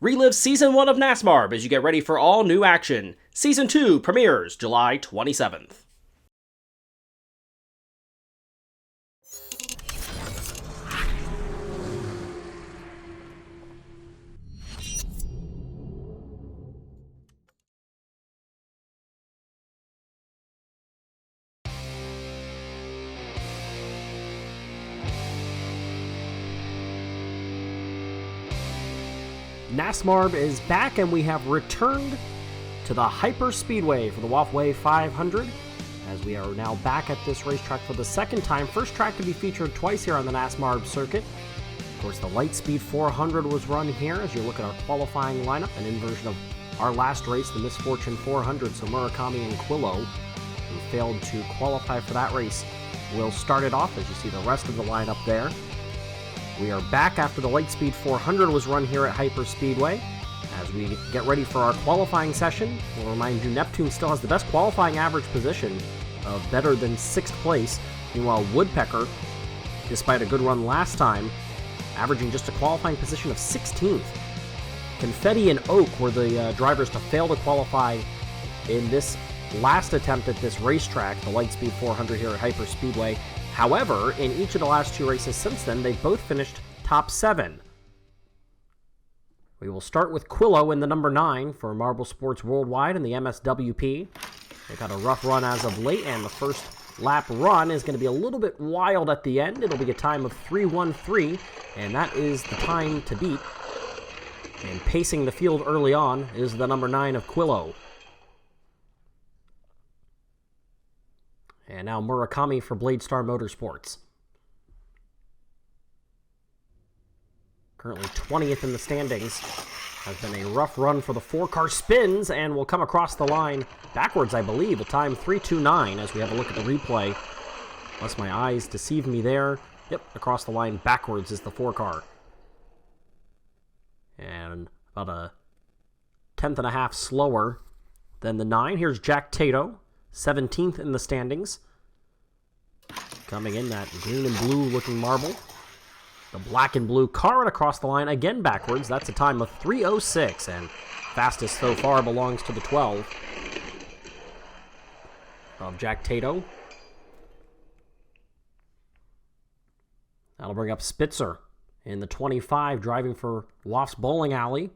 Relive Season 1 of NASMARB as you get ready for all new action. Season 2 premieres July 27th. NASMARB is back, and we have returned to the Hyper Speedway for the Wafway 500, as we are now back at this racetrack for the second time. First track to be featured twice here on the NASMARB circuit. Of course, the Lightspeed 400 was run here. As you look at our qualifying lineup, an inversion of our last race, the Misfortune 400. So Murakami and Quillo, who failed to qualify for that race, will start it off, as you see the rest of the lineup there. We are back after the Lightspeed 400 was run here at Hyper Speedway. As we get ready for our qualifying session, we'll remind you Neptune still has the best qualifying average position of better than 6th place. Meanwhile, Woodpecker, despite a good run last time, averaging just a qualifying position of 16th. Confetti and Oak were the drivers to fail to qualify in this last attempt at this racetrack, the Lightspeed 400 here at Hyper Speedway. However, in each of the last two races since then, they've both finished top 7. We will start with Quillo in the number 9 for Marble Sports Worldwide in the MSWP. They've had a rough run as of late, and the first lap run is going to be a little bit wild at the end. It'll be a time of 3:13, and that is the time to beat. And pacing the field early on is the number 9 of Quillo. And now Murakami for Bladestar Motorsports. Currently 20th in the standings. Has been a rough run for the 4-car spins, and will come across the line backwards, I believe. A time 3:29 as we have a look at the replay. Unless my eyes deceive me there. Yep, across the line backwards is the 4-car. And about a 10th and a half slower than the 9. Here's Jack Tato, 17th in the standings. Coming in that green and blue looking marble. The black and blue car, and across the line again backwards. That's a time of 3:06, and fastest so far belongs to the 12 of Jack Tato. That'll bring up Spitzer in the 25, driving for Woff's Bowling Alley.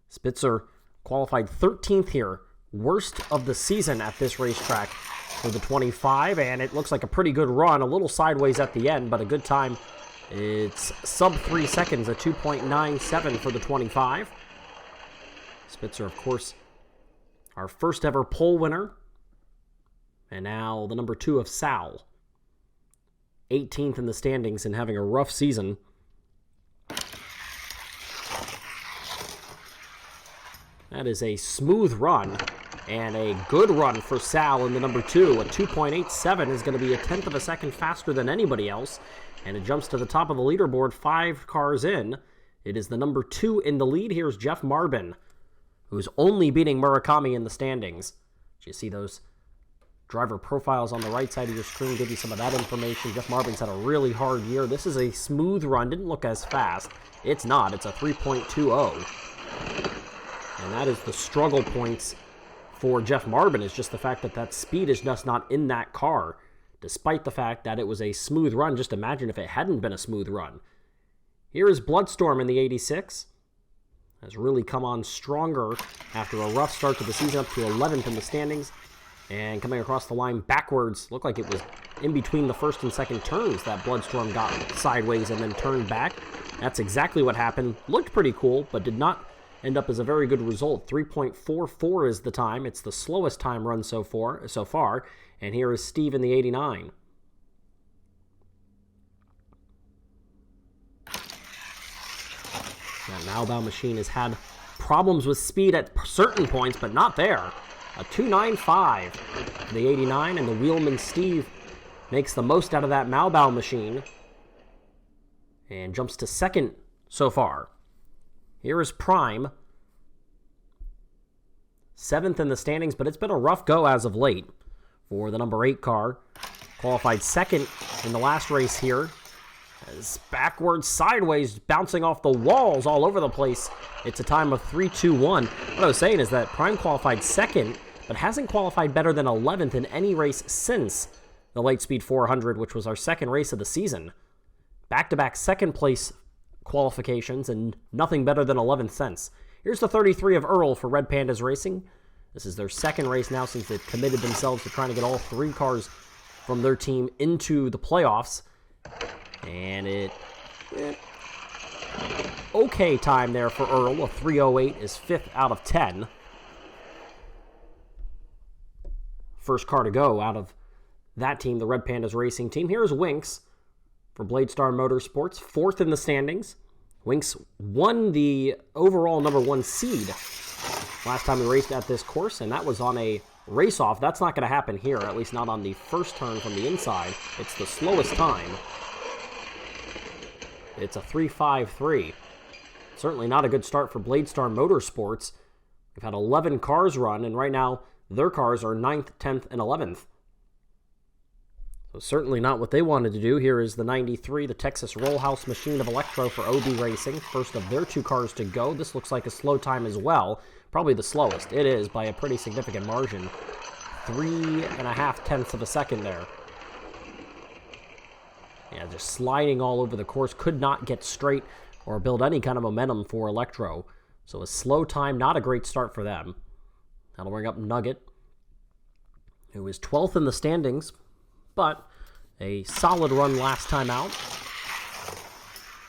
Spitzer qualified 13th here. Worst of the season at this racetrack for the 25, and it looks like a pretty good run. A little sideways at the end, but a good time. It's sub 3 seconds, a 2.97 for the 25. Spitzer, of course, our first ever pole winner. And now the number 2 of Sal. 18th in the standings and having a rough season. That is a smooth run and a good run for Sal in the number 2. A 2.87 is going to be a 10th of a second faster than anybody else. And it jumps to the top of the leaderboard 5 cars in. It is the number 2 in the lead. Here's Jeff Marbin, who's only beating Murakami in the standings. You see those driver profiles on the right side of your screen give you some of that information. Jeff Marbin's had a really hard year. This is a smooth run. Didn't look as fast. It's not. It's a 3.20. And that is the struggle points for Jeff Marbin, is just the fact that that speed is just not in that car, despite the fact that it was a smooth run. Just imagine if it hadn't been a smooth run. Here is Bloodstorm in the 86. Has really come on stronger after a rough start to the season, up to 11th in the standings. And coming across the line backwards, looked like it was in between the first and second turns that Bloodstorm got sideways and then turned back. That's exactly what happened. Looked pretty cool, but did not end up as a very good result. 3.44 is the time. It's the slowest time run so far. And here is Steve in the 89. That Malbow machine has had problems with speed at certain points, but not there. A 2.95 for the 89, and the wheelman Steve makes the most out of that Malbow machine and jumps to second so far. Here is Prime, 7th in the standings, but it's been a rough go as of late for the number 8 car. Qualified second in the last race here As backwards, sideways, bouncing off the walls all over the place. It's a time of 3-2-1. What I was saying is that Prime qualified second, but hasn't qualified better than 11th in any race since the Lightspeed 400, which was our second race of the season. Back-to-back second place qualifications and nothing better than 11th since. Here's the 33 of Earl for Red Pandas Racing. This is their second race now since they've committed themselves to trying to get all three cars from their team into the playoffs. And okay time there for Earl. A 3:08 is 5th out of 10. First car to go out of that team, the Red Pandas Racing team. Here's Winks for Bladestar Motorsports, 4th in the standings. Winks won the overall number 1 seed last time we raced at this course, and that was on a race-off. That's not going to happen here, at least not on the first turn from the inside. It's the slowest time. It's a 3.53. Certainly not a good start for Bladestar Motorsports. We've had 11 cars run, and right now their cars are 9th, 10th, and 11th. So certainly not what they wanted to do. Here is the 93, the Texas Rollhouse Machine of Electro for OB Racing. First of their 2 cars to go. This looks like a slow time as well. Probably the slowest. It is by a pretty significant margin. 3.5 tenths of a second there. Yeah, just sliding all over the course. Could not get straight or build any kind of momentum for Electro. So a slow time, not a great start for them. That'll bring up Nugget, who is 12th in the standings, but a solid run last time out.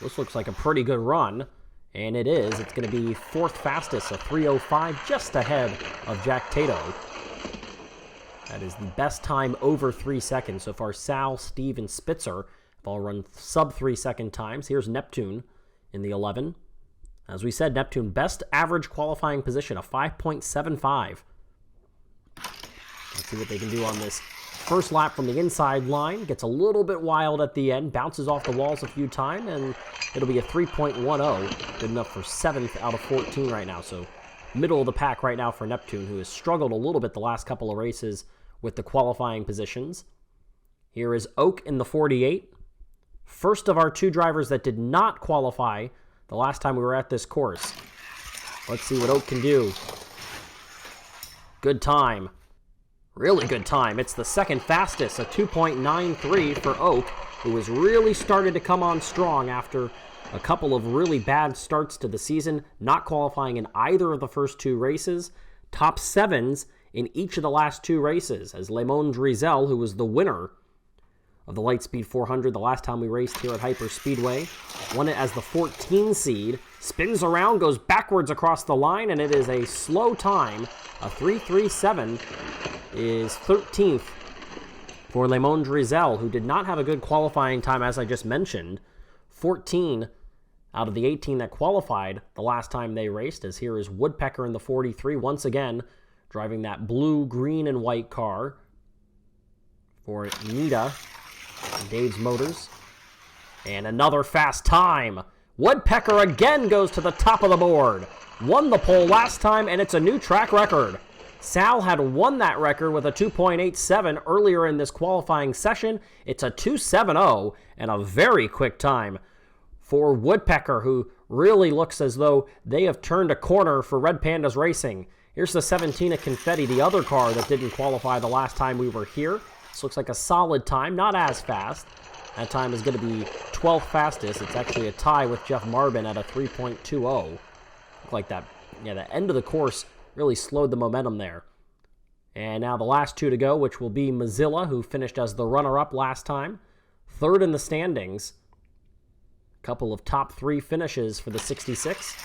This looks like a pretty good run, and it is. It's going to be 4th fastest, a 3:05, just ahead of Jack Tato. That is the best time over 3 seconds. So far, Sal, Steve, and Spitzer have all run sub-3 second times. Here's Neptune in the 11. As we said, Neptune, best average qualifying position, a 5.75. Let's see what they can do on this first lap from the inside line. Gets a little bit wild at the end, bounces off the walls a few times, and it'll be a 3.10. Good enough for 7th out of 14 right now. So middle of the pack right now for Neptune, who has struggled a little bit the last couple of races with the qualifying positions. Here is Oak in the 48. First of our 2 drivers that did not qualify the last time we were at this course. Let's see what Oak can do. Good time. Really good time. It's the 2nd fastest, a 2.93 for Oak, who has really started to come on strong after a couple of really bad starts to the season, not qualifying in either of the first 2 races. Top 7s in each of the last 2 races, as Lemon Drizel, who was the winner of the Lightspeed 400 the last time we raced here at Hyper Speedway, won it as the 14 seed, spins around, goes backwards across the line, and it is a slow time. A 3.37 is 13th for Lemon Drizel, who did not have a good qualifying time, as I just mentioned. 14 out of the 18 that qualified the last time they raced, as here is Woodpecker in the 43, once again driving that blue, green, and white car for Nita and Dave's Motors. And another fast time. Woodpecker again goes to the top of the board. Won the pole last time, and it's a new track record. Sal had won that record with a 2.87 earlier in this qualifying session. It's a 2.70 and a very quick time for Woodpecker, who really looks as though they have turned a corner for Red Pandas Racing. Here's the 17 of Confetti, the other car that didn't qualify the last time we were here. This looks like a solid time, not as fast. That time is going to be 12th fastest. It's actually a tie with Jeff Marbin at a 3.20. Look like that, yeah, the end of the course really slowed the momentum there. And now the last 2 to go, which will be Mozilla, who finished as the runner-up last time. 3rd in the standings. A couple of top 3 finishes for the 66.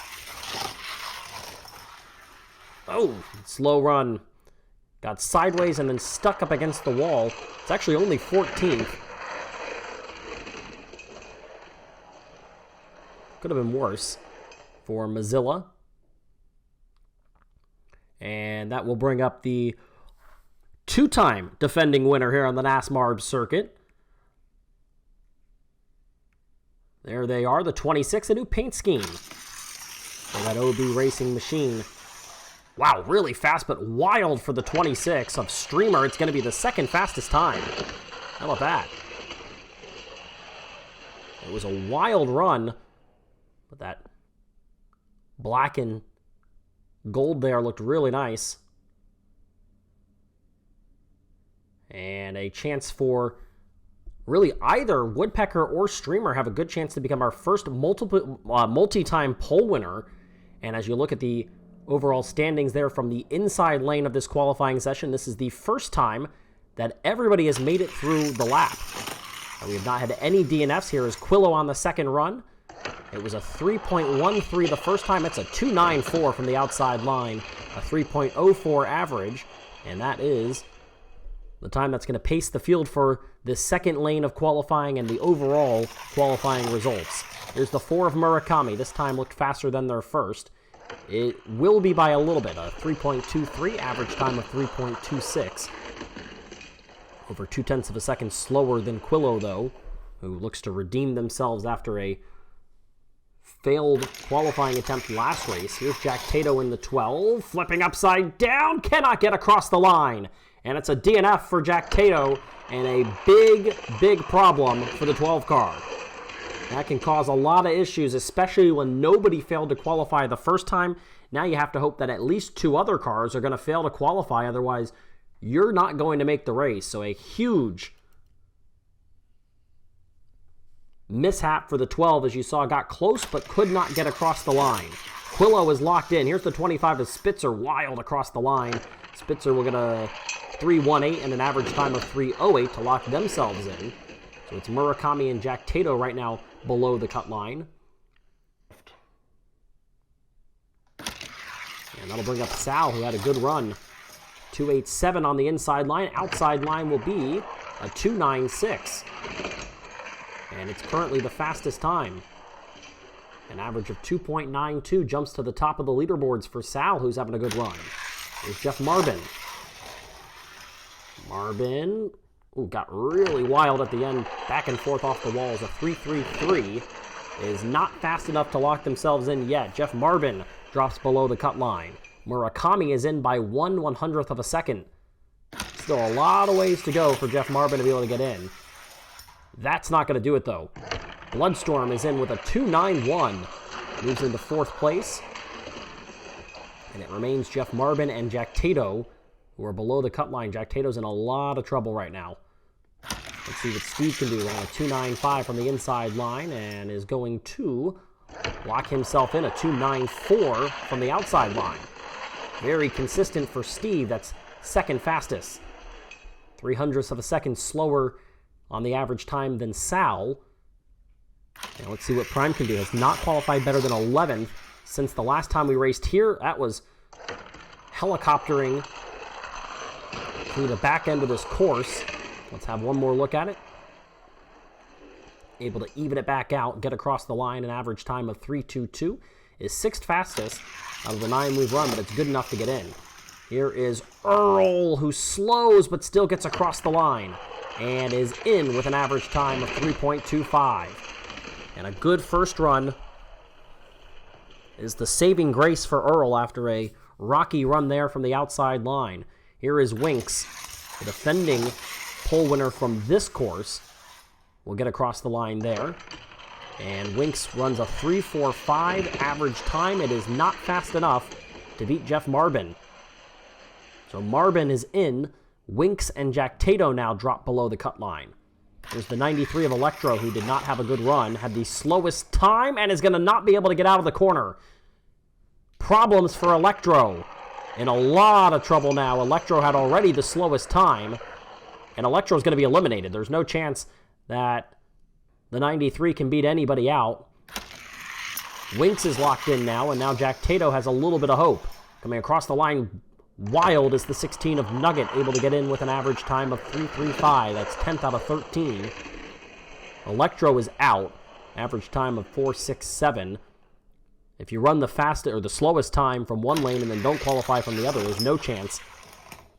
Oh, slow run. Got sideways and then stuck up against the wall. It's actually only 14th. Could have been worse for Mozilla. And that will bring up the 2-time defending winner here on the NASMARB circuit. There they are, the 26, a new paint scheme for that OB Racing machine. Wow, really fast but wild for the 26 of Streamer. It's going to be the 2nd fastest time. How about that? It was a wild run, but that black and gold there looked really nice. And a chance for really either Woodpecker or Streamer have a good chance to become our first multi-time pole winner. And as you look at the overall standings there from the inside lane of this qualifying session, this is the first time that everybody has made it through the lap. We have not had any DNFs. Here is Quillo on the second run. It was a 3.13 the first time. It's a 2.94 from the outside line, a 3.04 average, and that is the time that's going to pace the field for the second lane of qualifying and the overall qualifying results. Here's the 4 of Murakami. This time looked faster than their first. It will be by a little bit, a 3.23, average time of 3.26. Over 0.2 of a second slower than Quillo, though, who looks to redeem themselves after a failed qualifying attempt last race. Here's Jack Tato in the 12, flipping upside down, cannot get across the line. And it's a DNF for Jack Tato, and a big problem for the 12 car. That can cause a lot of issues, especially when nobody failed to qualify the first time. Now you have to hope that at least 2 other cars are going to fail to qualify, otherwise you're not going to make the race. So a huge mishap for the 12, as you saw, got close but could not get across the line. Quillo is locked in. Here's the 25 of Spitzer, wild across the line. Spitzer will get a 3.18 and an average time of 3.08 to lock themselves in. So it's Murakami and Jack Tato right now below the cut line. And that'll bring up Sal, who had a good run. 2.87 on the inside line. Outside line will be a 2.96. And it's currently the fastest time. An average of 2.92 jumps to the top of the leaderboards for Sal, who's having a good run. There's Jeff Marbin. Marbin got really wild at the end, back and forth off the walls. A 3.33 is not fast enough to lock themselves in yet. Jeff Marbin drops below the cut line. Murakami is in by 1/100th of a second. Still a lot of ways to go for Jeff Marbin to be able to get in. That's not going to do it, though. Bloodstorm is in with a 2.91. Moves into 4th place. And it remains Jeff Marbin and Jack Tato, who are below the cut line. Jack Tato's in a lot of trouble right now. Let's see what Steve can do. Around a 2.95 from the inside line, and is going to lock himself in a 2.94 from the outside line. Very consistent for Steve. That's second fastest. 0.03 of a second slower on the average time than Sal. Now let's see what Prime can do. Has not qualified better than 11th since the last time we raced here. That was helicoptering through the back end of this course. Let's have one more look at it. Able to even it back out, get across the line. An average time of 3.22 is 6th fastest out of the 9 we've run, but it's good enough to get in. Here is Earl, who slows but still gets across the line and is in with an average time of 3.25. And a good first run is the saving grace for Earl after a rocky run there from the outside line. Here is Winks, the defending pole winner from this course. Will get across the line there. And Winks runs a 3.45 average time. It is not fast enough to beat Jeff Marbin. So Marbin is in. Winks and Jack Tato now drop below the cut line. There's the 93 of Electro, who did not have a good run, had the slowest time, and is going to not be able to get out of the corner. Problems for Electro. In a lot of trouble now. Electro had already the slowest time, and Electro's going to be eliminated. There's no chance that the 93 can beat anybody out. Winks is locked in now, and now Jack Tato has a little bit of hope. Coming across the line, wild is the 16 of Nugget, able to get in with an average time of 3.35. That's 10th out of 13. Electro is out, average time of 4.67. If you run the fastest or the slowest time from one lane and then don't qualify from the other, there's no chance.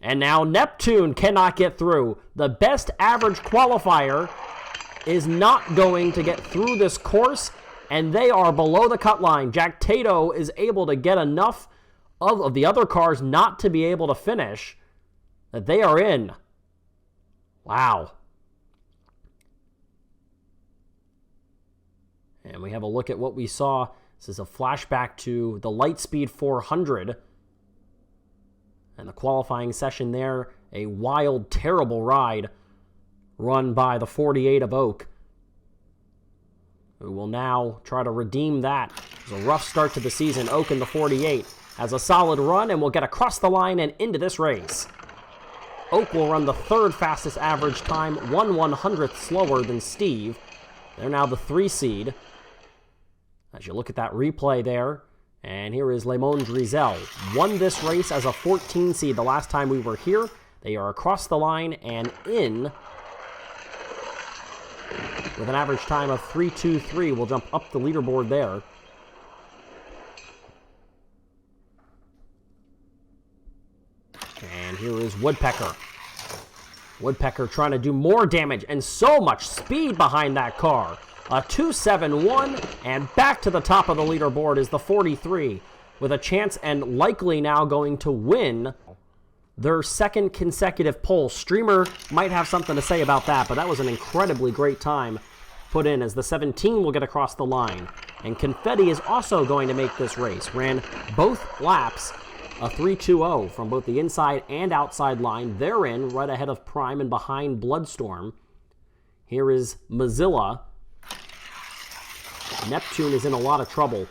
And now Neptune cannot get through. The best average qualifier is not going to get through this course, and they are below the cut line. Jack Tato is able to get enough of the other cars not to be able to finish that they are in. Wow. And we have a look at what we saw. This is a flashback to the Lightspeed 400. And the qualifying session there, a wild, terrible ride run by the 48 of Oak, who will now try to redeem that. It was a rough start to the season. Oak in the 48 has a solid run and will get across the line and into this race. Oak will run the third fastest average time, 1/100th slower than Steve. They're now the 3 seed. As you look at that replay there, and here is Lemon Drizel. Won this race as a 14 seed the last time we were here. They are across the line and in with an average time of 3:23. We'll jump up the leaderboard there. And here is Woodpecker. Woodpecker trying to do more damage and so much speed behind that car. A 2.71, and back to the top of the leaderboard is the 43, with a chance and likely now going to win their second consecutive pole. Streamer might have something to say about that, but that was an incredibly great time put in as the 17 will get across the line. And Confetti is also going to make this race. Ran both laps, a 3.20 from both the inside and outside line. They're in right ahead of Prime and behind Bloodstorm. Here is Mozilla. Neptune is in a lot of trouble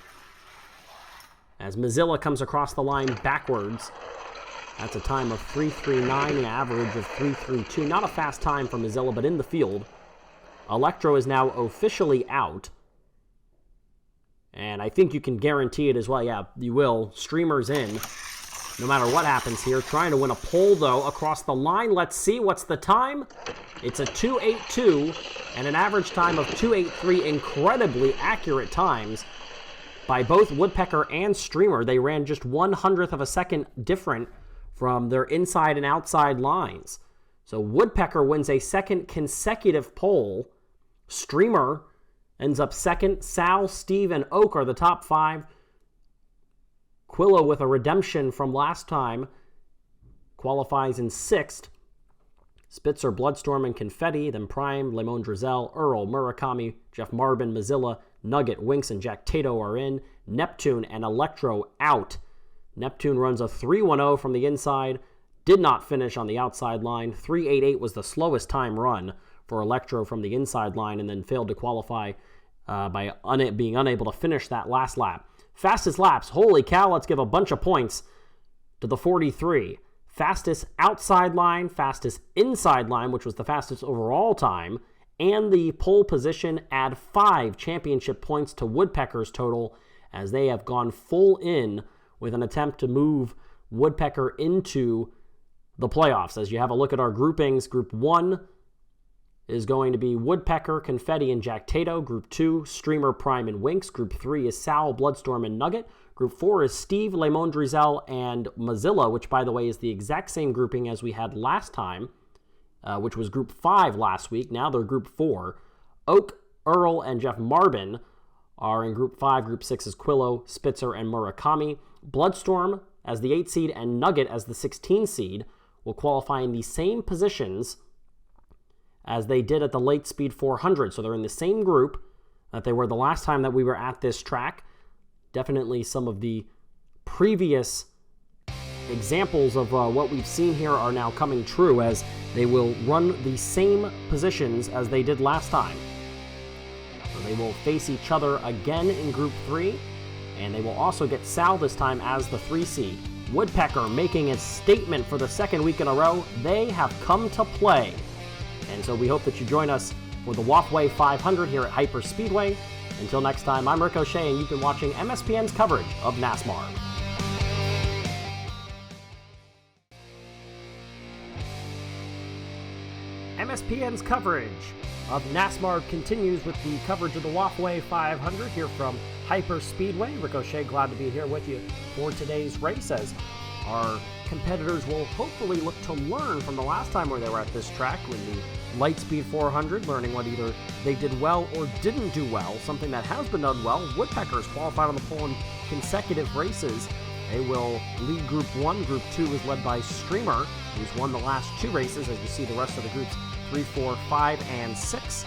as Mozilla comes across the line backwards. That's a time of 3.39, an average of 3.32. Not a fast time for Mozilla, but in the field. Electro is now officially out. And I think you can guarantee it as well. Yeah, you will. Streamer's in, no matter what happens here. Trying to win a pole, though, across the line. Let's see. What's the time? It's a 2.82 and an average time of 2.83. Incredibly accurate times by both Woodpecker and Streamer. They ran just 1/100th of a second different from their inside and outside lines. So Woodpecker wins a second consecutive pole. Streamer ends up second. Sal, Steve, and Oak are the top 5. Quillo with a redemption from last time qualifies in 6th. Spitzer, Bloodstorm, and Confetti, then Prime, Lemon Drizel, Earl, Murakami, Jeff Marbin, Mozilla, Nugget, Winks, and Jack Tato are in. Neptune and Electro out. Neptune runs a 3.10 from the inside, did not finish on the outside line. 3.88 was the slowest time run for Electro from the inside line, and then failed to qualify by being unable to finish that last lap. Fastest laps, holy cow, let's give a bunch of points to the 43. Fastest outside line, fastest inside line, which was the fastest overall time, and the pole position add 5 championship points to Woodpecker's total, as they have gone full in with an attempt to move Woodpecker into the playoffs. As you have a look at our groupings, Group 1 is going to be Woodpecker, Confetti, and Jack Tato. Group 2, Streamer, Prime, and Winks. Group 3 is Sal, Bloodstorm, and Nugget. Group 4 is Steve, Lemon Drizel, and Mozilla, which, by the way, is the exact same grouping as we had last time, which was Group 5 last week. Now they're Group 4. Oak, Earl, and Jeff Marbin are in Group 5. Group 6 is Quillo, Spitzer, and Murakami. Bloodstorm as the 8 seed and Nugget as the 16 seed will qualify in the same positions as they did at the Lightspeed 400. So they're in the same group that they were the last time that we were at this track. Definitely some of the previous examples of what we've seen here are now coming true, as they will run the same positions as they did last time. So they will face each other again in Group 3, and they will also get Sal this time as the 3 seed. Woodpecker making its statement for the second week in a row. They have come to play. And so we hope that you join us for the Waffway 500 here at Hyper Speedway. Until next time, I'm Ricochet, and you've been watching MSPN's coverage of NASMARB. MSPN's coverage of NASMARB continues with the coverage of the Waffway 500 here from Hyper Speedway. Ricochet, glad to be here with you for today's race, as our competitors will hopefully look to learn from the last time where they were at this track with the Lightspeed 400, learning what either they did well or didn't do well. Something that has been done well. Woodpecker's qualified on the pole in consecutive races. They will lead Group 1. Group 2 is led by Streamer, who's won the last 2 races, as you see the rest of the groups 3, 4, 5, and 6.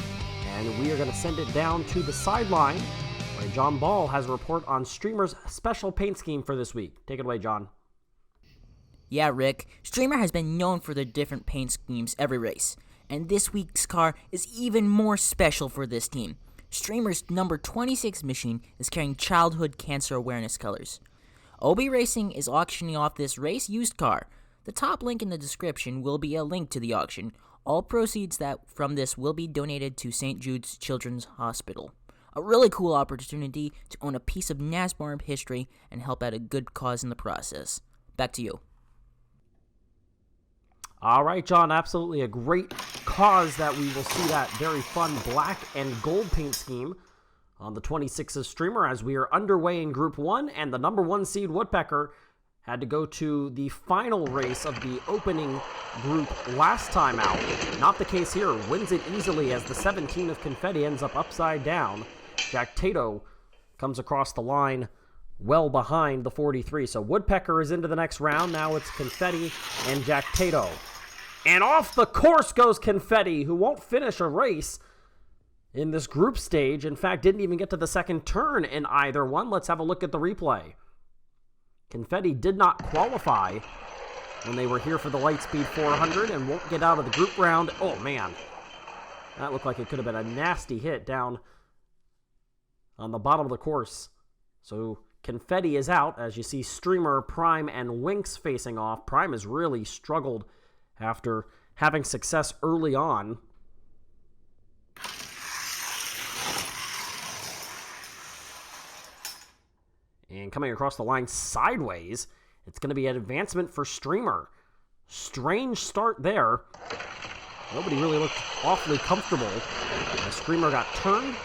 And we are going to send it down to the sideline, where John Ball has a report on Streamer's special paint scheme for this week. Take it away, John. Yeah, Rick. Streamer has been known for their different paint schemes every race, and this week's car is even more special for this team. Streamer's number 26 machine is carrying childhood cancer awareness colors. OB Racing is auctioning off this race used car. The top link in the description will be a link to the auction. All proceeds from this will be donated to St. Jude's Children's Hospital. A really cool opportunity to own a piece of NASMARB history and help out a good cause in the process. Back to you. All right, John, absolutely a great cause that we will see that very fun black and gold paint scheme on the 26th Streamer as we are underway in Group 1, and the number 1 seed Woodpecker had to go to the final race of the opening group last time out. Not the case here. Wins it easily as the 17 of Confetti ends up upside down. Jack Tato comes across the line well behind the 43. So Woodpecker is into the next round. Now it's Confetti and Jack Tato. And off the course goes Confetti, who won't finish a race in this group stage. In fact, didn't even get to the second turn in either one. Let's have a look at the replay. Confetti did not qualify when they were here for the Lightspeed 400 and won't get out of the group round. Oh, man. That looked like it could have been a nasty hit down on the bottom of the course. So Confetti is out, as you see Streamer, Prime, and Winx facing off. Prime has really struggled after having success early on. And coming across the line sideways, it's going to be an advancement for Streamer. Strange start there. Nobody really looked awfully comfortable. The Streamer got turned,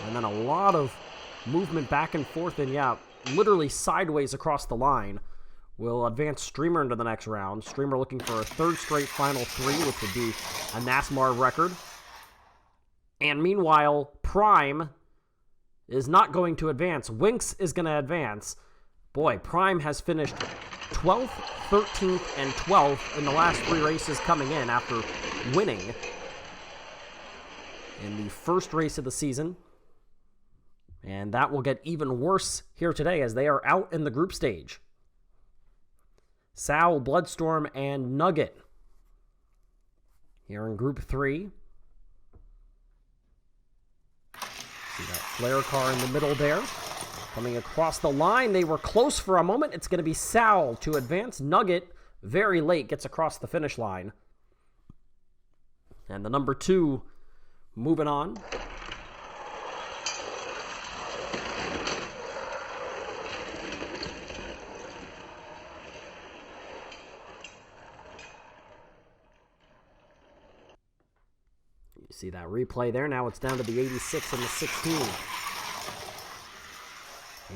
and then a lot of movement back and forth, and yeah, literally sideways across the line. Will advance Streamer into the next round. Streamer looking for a third straight Final 3, which would be a NASMARB record. And meanwhile, Prime is not going to advance. Winx is going to advance. Boy, Prime has finished 12th, 13th, and 12th in the last 3 races coming in after winning in the first race of the season. And that will get even worse here today as they are out in the group stage. Sal, Bloodstorm, and Nugget here in Group 3. See that flare car in the middle there. Coming across the line, they were close for a moment. It's going to be Sal to advance. Nugget, very late, gets across the finish line. And the number 2 moving on. See that replay there. Now it's down to the 86 and the 16.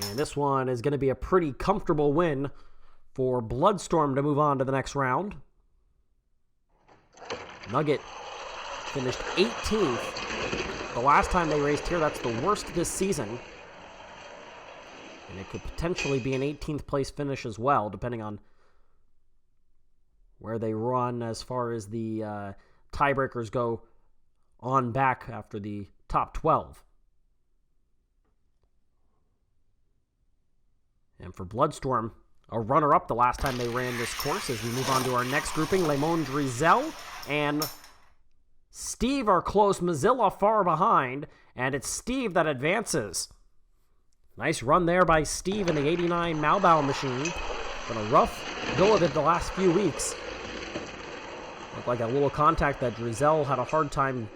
And this one is going to be a pretty comfortable win for Bloodstorm to move on to the next round. Nugget finished 18th. The last time they raced here, that's the worst this season. And it could potentially be an 18th place finish as well, depending on where they run as far as the tiebreakers go on back after the top 12. And for Bloodstorm, a runner-up the last time they ran this course. As we move on to our next grouping, Lemon Drizel and Steve are close. Mozilla far behind, and it's Steve that advances. Nice run there by Steve in the 89 Malbao machine. Been a rough go of it the last few weeks. Looked like a little contact that Drizel had a hard time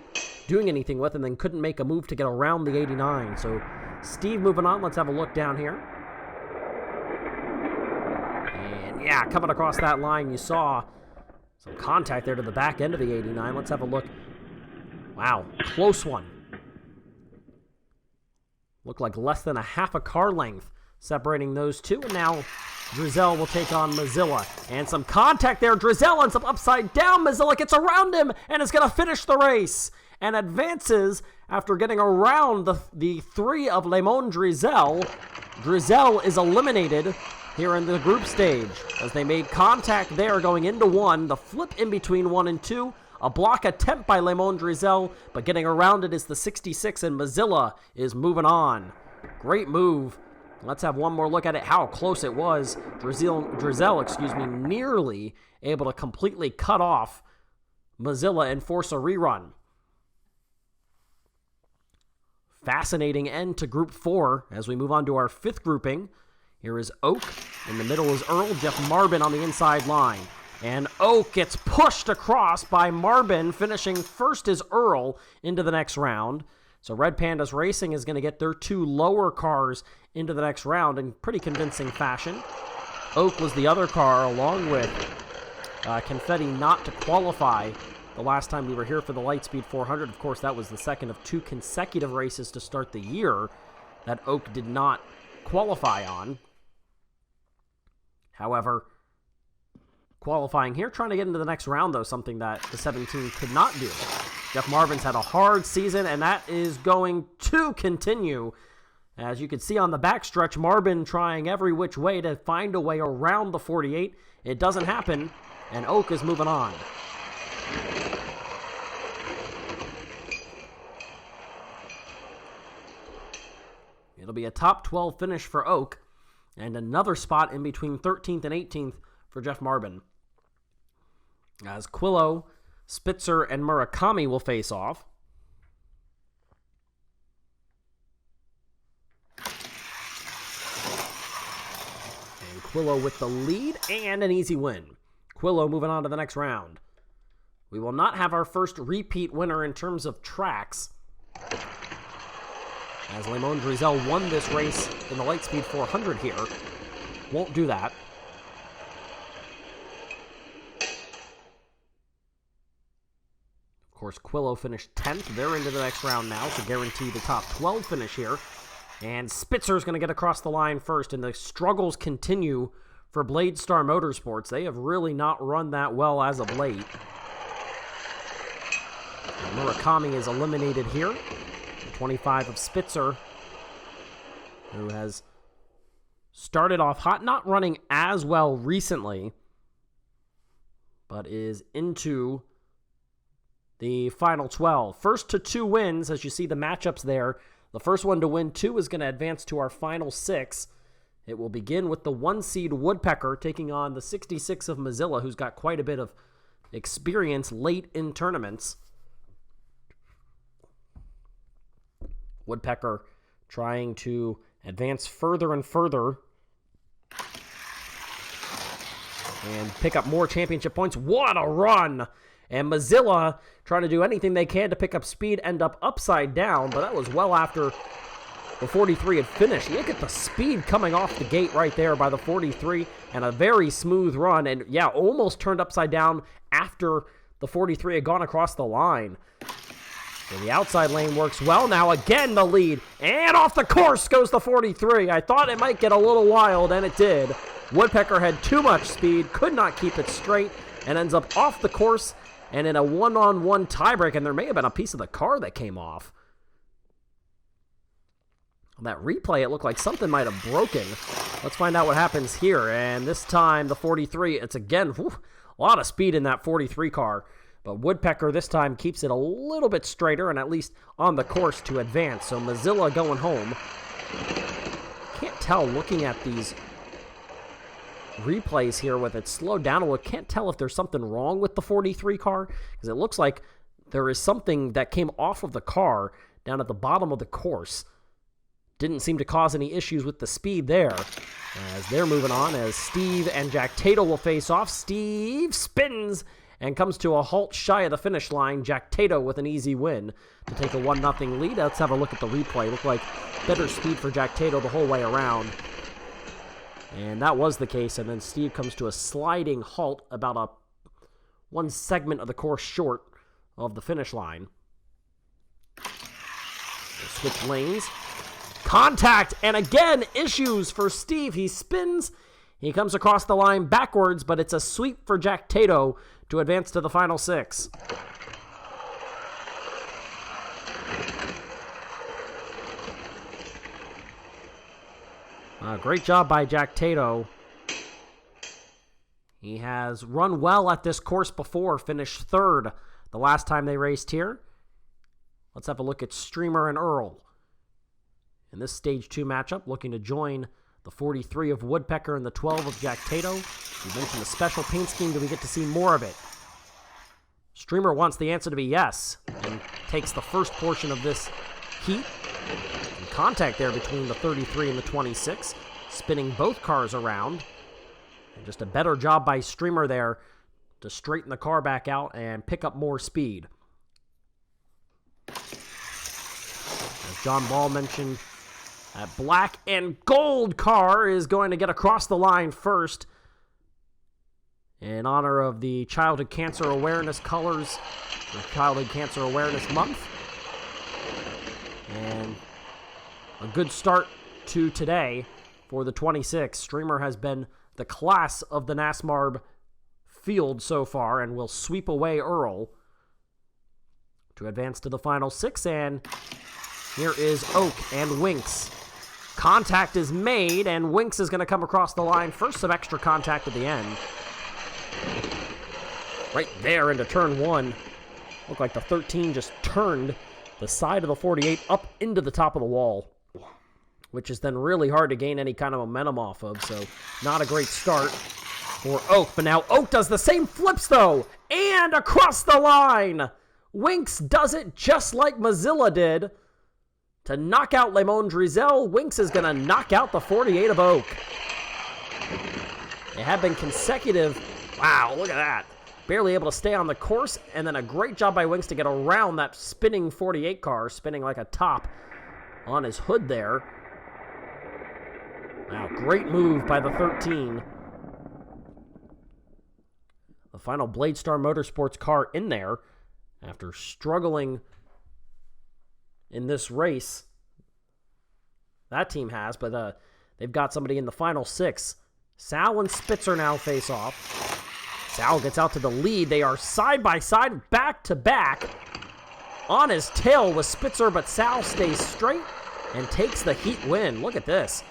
doing anything with and then couldn't make a move to get around the 89. So Steve moving on. Let's have a look down here. And yeah, coming across that line, you saw some contact there to the back end of the 89. Let's have a look. Wow, close one. Looked like less than a half a car length separating those two. And now Drizel will take on Mozilla. And some contact there. Drizel ends up upside down. Mozilla gets around him and is going to finish the race and advances after getting around the 3 of Lemon Drizel. Drizel is eliminated here in the group stage as they made contact there going into 1. The flip in between 1 and 2. A block attempt by Lemon Drizel, but getting around it is the 66, and Mozilla is moving on. Great move. Let's have one more look at it, how close it was. Drizel, nearly able to completely cut off Mozilla and force a rerun. Fascinating end to Group 4 as we move on to our 5th grouping. Here is Oak. In the middle is Earl. Jeff Marbin on the inside line. And Oak gets pushed across by Marbin. Finishing first is Earl into the next round. So Red Pandas Racing is going to get their 2 lower cars into the next round in pretty convincing fashion. Oak was the other car, along with Confetti, not to qualify the last time we were here for the Lightspeed 400. Of course, that was the second of 2 consecutive races to start the year that Oak did not qualify on. However, qualifying here, trying to get into the next round, though, something that the 17 could not do. Jeff Marvin's had a hard season, and that is going to continue. As you can see on the backstretch, Marbin trying every which way to find a way around the 48. It doesn't happen, and Oak is moving on. It'll be a top 12 finish for Oak, and another spot in between 13th and 18th for Jeff Marbin. As Quillo, Spitzer, and Murakami will face off. And Quillo with the lead and an easy win. Quillo moving on to the next round. We will not have our first repeat winner in terms of tracks, as Lemon Drizel won this race in the Lightspeed 400 here. Won't do that. Of course, Quillo finished 10th. They're into the next round now, so guarantee the top 12 finish here. And Spitzer's going to get across the line first, and the struggles continue for Bladestar Motorsports. They have really not run that well as of late. And Murakami is eliminated here. 25 of Spitzer, who has started off hot, not running as well recently, but is into the final 12. First to 2 wins, as you see the matchups there. The first one to win 2 is going to advance to our final 6. It will begin with the 1 seed Woodpecker taking on the 66 of Mozilla, who's got quite a bit of experience late in tournaments. Woodpecker trying to advance further and further and pick up more championship points. What a run! And Mozilla trying to do anything they can to pick up speed, end up upside down, but that was well after the 43 had finished. Look at the speed coming off the gate right there by the 43, and a very smooth run, and yeah, almost turned upside down after the 43 had gone across the line. And the outside lane works well now. Again, the lead. And off the course goes the 43. I thought it might get a little wild, and it did. Woodpecker had too much speed, could not keep it straight, and ends up off the course and in a one-on-one tiebreak. And there may have been a piece of the car that came off. On that replay, it looked like something might have broken. Let's find out what happens here. And this time, the 43, it's again, a lot of speed in that 43 car. But Woodpecker this time keeps it a little bit straighter and at least on the course to advance. So Mozilla going home. Can't tell looking at these replays here with it slowed down a little. Can't tell if there's something wrong with the 43 car, because it looks like there is something that came off of the car down at the bottom of the course. Didn't seem to cause any issues with the speed there. As they're moving on, as Steve and Jack Tato will face off. Steve spins and comes to a halt shy of the finish line. Jack Tato with an easy win to take a 1-0 lead. Let's have a look at the replay. Looked like better speed for Jack Tato the whole way around. And that was the case. And then Steve comes to a sliding halt about one segment of the course short of the finish line. We'll switch lanes. Contact! And again, issues for Steve. He spins. He comes across the line backwards, but it's a sweep for Jack Tato to advance to the final 6. Great job by Jack Tato. He has run well at this course before, finished 3rd the last time they raced here. Let's have a look at Streamer and Earl. In this Stage 2 matchup, looking to join the 43 of Woodpecker and the 12 of Jack Tato. You mentioned the special paint scheme. Do we get to see more of it? Streamer wants the answer to be yes, and takes the first portion of this heat. Some contact there between the 33 and the 26, spinning both cars around. And just a better job by Streamer there to straighten the car back out and pick up more speed. As John Ball mentioned, that black and gold car is going to get across the line first in honor of the Childhood Cancer Awareness colors for Childhood Cancer Awareness Month. And a good start to today for the 26. Streamer has been the class of the NASMARB field so far and will sweep away Earl to advance to the final 6. And here is Oak and Winks. Contact is made, and Winks is going to come across the line first. Some extra contact at the end. Right there into turn 1. Looked like the 13 just turned the side of the 48 up into the top of the wall, which is then really hard to gain any kind of momentum off of, so not a great start for Oak. But now Oak does the same flips, though, and across the line! Winks does it just like Mozilla did. To knock out Lemon Drizel, Winks is going to knock out the 48 of Oak. They have been consecutive. Wow, look at that. Barely able to stay on the course, and then a great job by Winks to get around that spinning 48 car, spinning like a top on his hood there. Wow, great move by the 13. The final Bladestar Motorsports car in there after struggling in this race. That team has, but they've got somebody in the final 6. Sal and Spitzer now face off. Sal gets out to the lead. They are side by side, back to back. On his tail was Spitzer, but Sal stays straight and takes the heat win. Look at this.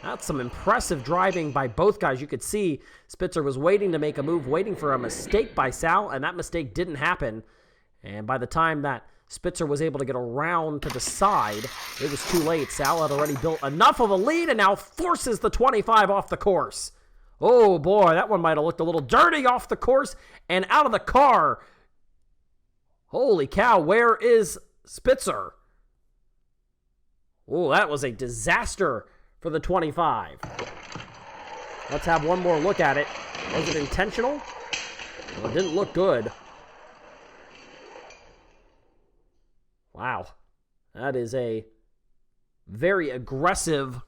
That's some impressive driving by both guys. You could see Spitzer was waiting to make a move, waiting for a mistake by Sal, and that mistake didn't happen. And by the time that Spitzer was able to get around to the side, it was too late. Sal had already built enough of a lead and now forces the 25 off the course. Oh boy, that one might have looked a little dirty off the course and out of the car. Holy cow, where is Spitzer? Oh, that was a disaster for the 25. Let's have one more look at it. Was it intentional? Well, it didn't look good. Wow. That is a very aggressive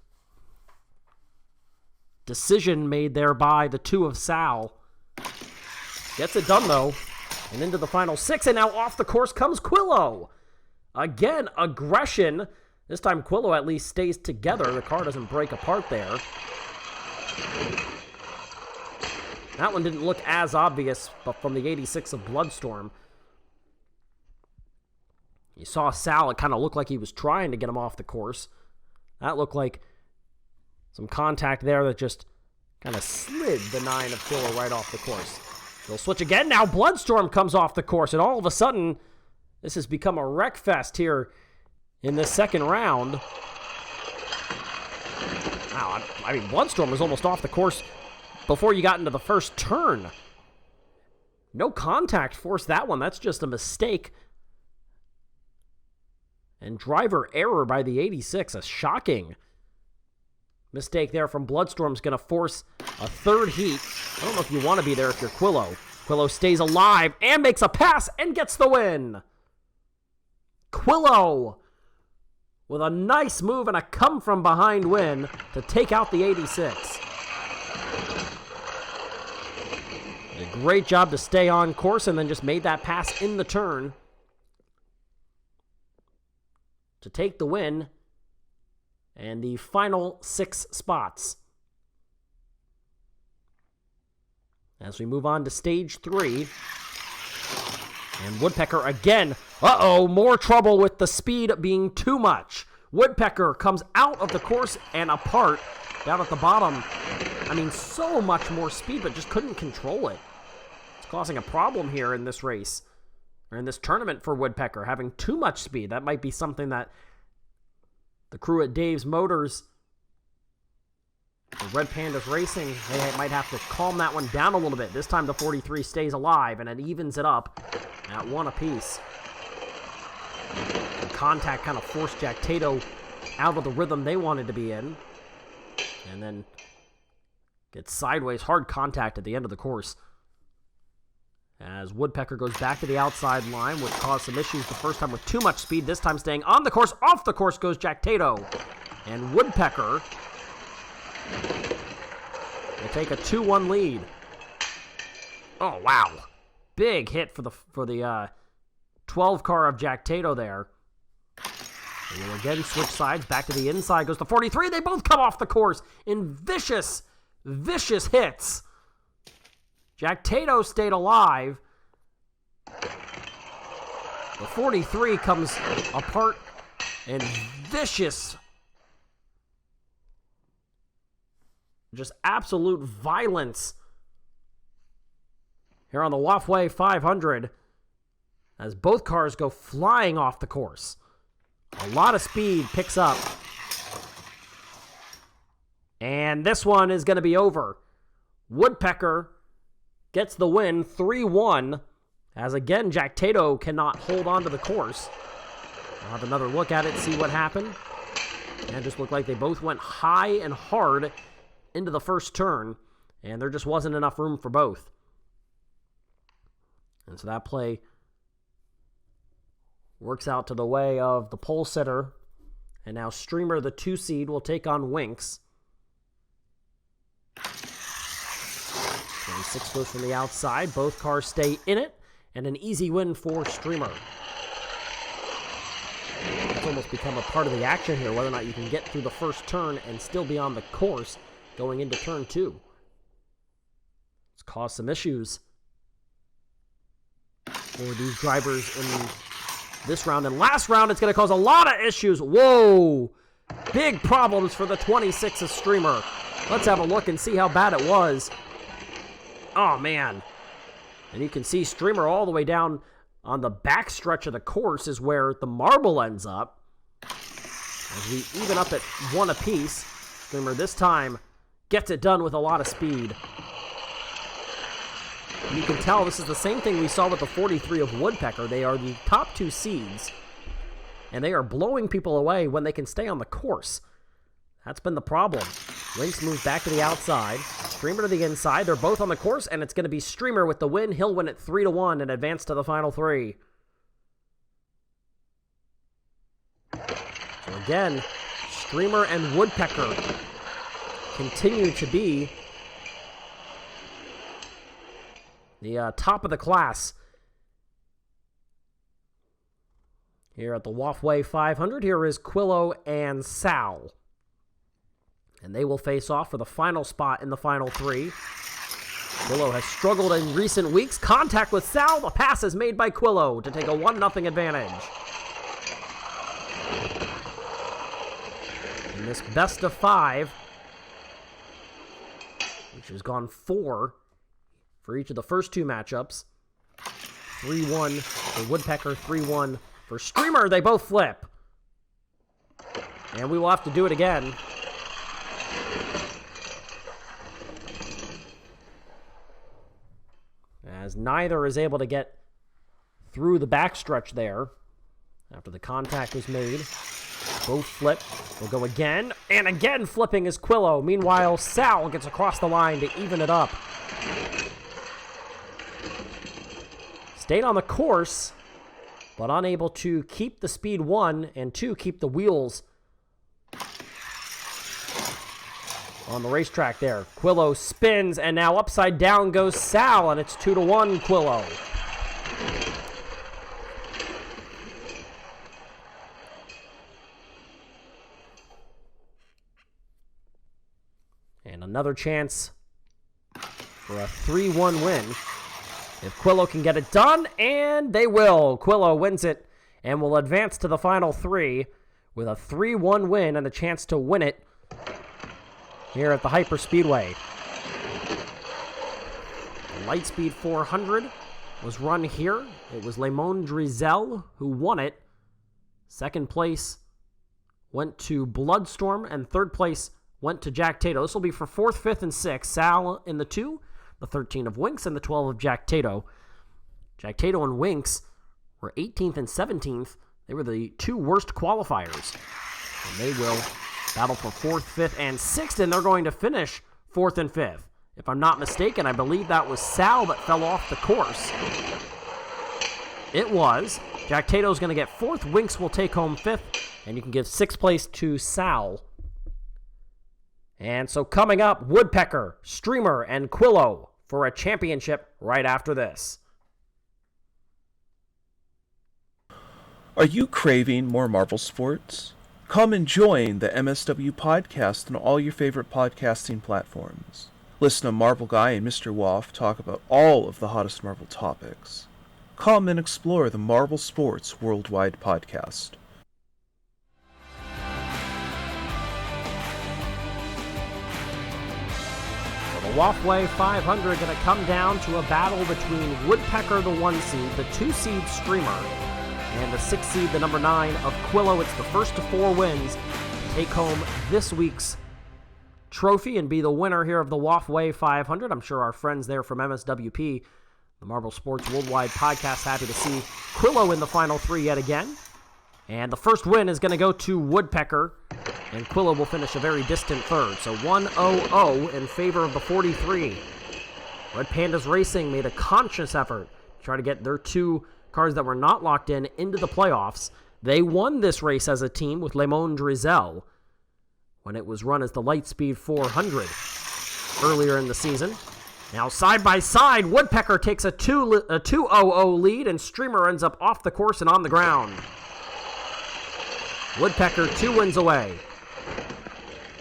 decision made there by the 2 of Sal. Gets it done, though. And into the final 6, and now off the course comes Quillo. Again, aggression. This time Quillo at least stays together. The car doesn't break apart there. That one didn't look as obvious, but from the 86 of Bloodstorm. You saw Sal, it kind of looked like he was trying to get him off the course. That looked like some contact there that just kind of slid the 9 of Quillo right off the course. They'll switch again. Now Bloodstorm comes off the course, and all of a sudden, this has become a wreck fest here in this second round. Wow, I mean, Bloodstorm was almost off the course before you got into the first turn. No contact forced that one. That's just a mistake. And driver error by the 86, a shocking mistake there from Bloodstorm's going to force a third heat. I don't know if you want to be there if you're Quillo. Quillo stays alive and makes a pass and gets the win. Quillo with a nice move and a come-from-behind win to take out the 86. Did a great job to stay on course and then just made that pass in the turn to take the win and the final 6 spots. As we move on to stage 3, and Woodpecker again. More trouble with the speed being too much. Woodpecker comes out of the course and apart down at the bottom. I mean, so much more speed, but just couldn't control it. It's causing a problem here in this race. or in this tournament for Woodpecker, having too much speed. That might be something that the crew at Dave's Motors, the Red Pandas Racing, they might have to calm that one down a little bit. This time the 43 stays alive, and it evens it up at 1 apiece. The contact kind of forced Jack Tato out of the rhythm they wanted to be in. And then gets sideways, hard contact at the end of the course. As Woodpecker goes back to the outside line, which caused some issues the first time with too much speed. This time staying on the course. Off the course goes Jack Tato. And Woodpecker will take a 2-1 lead. Oh, wow. Big hit for the 12 car of Jack Tato there. And will again switch sides. Back to the inside goes the 43. They both come off the course in vicious, vicious hits. Jack Tato stayed alive. The 43 comes apart in vicious, just absolute violence here on the Wafway 500 as both cars go flying off the course. A lot of speed picks up. And this one is going to be over. Woodpecker gets the win 3-1, as again Jack Tato cannot hold on to the course. I'll have another look at it, see what happened. And it just looked like they both went high and hard into the first turn, and there just wasn't enough room for both. And so that play works out to the way of the pole sitter, and now Streamer, the 2 seed, will take on Winks. 26 goes from the outside. Both cars stay in it, and an easy win for Streamer. It's almost become a part of the action here, whether or not you can get through the first turn and still be on the course going into turn 2. It's caused some issues for these drivers in this round. And last round, it's going to cause a lot of issues. Whoa! Big problems for the 26 of Streamer. Let's have a look and see how bad it was. Oh, man. And you can see Streamer all the way down on the back stretch of the course is where the marble ends up. As we even up at 1 apiece, Streamer this time gets it done with a lot of speed. And you can tell this is the same thing we saw with the 43 of Woodpecker. They are the top 2 seeds, and they are blowing people away when they can stay on the course. That's been the problem. Winks moves back to the outside. Streamer to the inside. They're both on the course, and it's going to be Streamer with the win. He'll win it 3-1 and advance to the final 3. So again, Streamer and Woodpecker continue to be the top of the class here at the Wafway 500. Here is Quillo and Sal. And they will face off for the final spot in the final 3. Quillo has struggled in recent weeks. Contact with Sal. The pass is made by Quillo to take a 1-0 advantage. In this best of 5, which has gone 4 for each of the first 2 matchups. 3-1 for Woodpecker, 3-1 for Streamer. They both flip. And we will have to do it again. As neither is able to get through the backstretch there after the contact was made. Both flip. We'll go again. And again flipping is Quillo. Meanwhile, Sal gets across the line to even it up. Stayed on the course, but unable to keep the speed, 1, and 2, keep the wheels on the racetrack there. Quillo spins, and now upside down goes Sal, and it's 2-1 Quillo. And another chance for a 3-1 win. If Quillo can get it done, and they will. Quillo wins it and will advance to the final 3 with a 3-1 win and a chance to win it here at the Hyper Speedway. Lightspeed 400 was run here. It was Lemon Drizel who won it. Second place went to Bloodstorm, and third place went to Jack Tato. This will be for 4th, 5th, and 6th. Sal in the 2, the 13 of Winks, and the 12 of Jack Tato. Jack Tato and Winks were 18th and 17th. They were the 2 worst qualifiers. And they will battle for 4th, 5th, and 6th, and they're going to finish 4th and 5th. If I'm not mistaken, I believe that was Sal that fell off the course. It was. Jack Tato's going to get 4th. Winks will take home 5th, and you can give 6th place to Sal. And so coming up, Woodpecker, Streamer, and Quillo for a championship right after this. Are you craving more Marvel sports? Come and join the MSW podcast on all your favorite podcasting platforms. Listen to Marvel Guy and Mr. Woff talk about all of the hottest Marvel topics. Come and explore the Marvel Sports Worldwide podcast. The Waffway 500 going to come down to a battle between Woodpecker, the 1 seed, the 2 seed Streamer, and the 6 seed, the number 9 of Quillo. It's the first to 4 wins to take home this week's trophy and be the winner here of the Waffway 500. I'm sure our friends there from MSWP, the Marvel Sports Worldwide podcast, happy to see Quillo in the final 3 yet again. And the first win is going to go to Woodpecker, and Quillo will finish a very distant third. So 1-0-0 in favor of the 43. Red Pandas Racing made a conscious effort to try to get their 2 cars that were not locked in into the playoffs. They won this race as a team with Lemon Drizel when it was run as the Lightspeed 400 earlier in the season. Now side by side, Woodpecker takes a 2-0-0 lead, and Streamer ends up off the course and on the ground. Woodpecker 2 wins away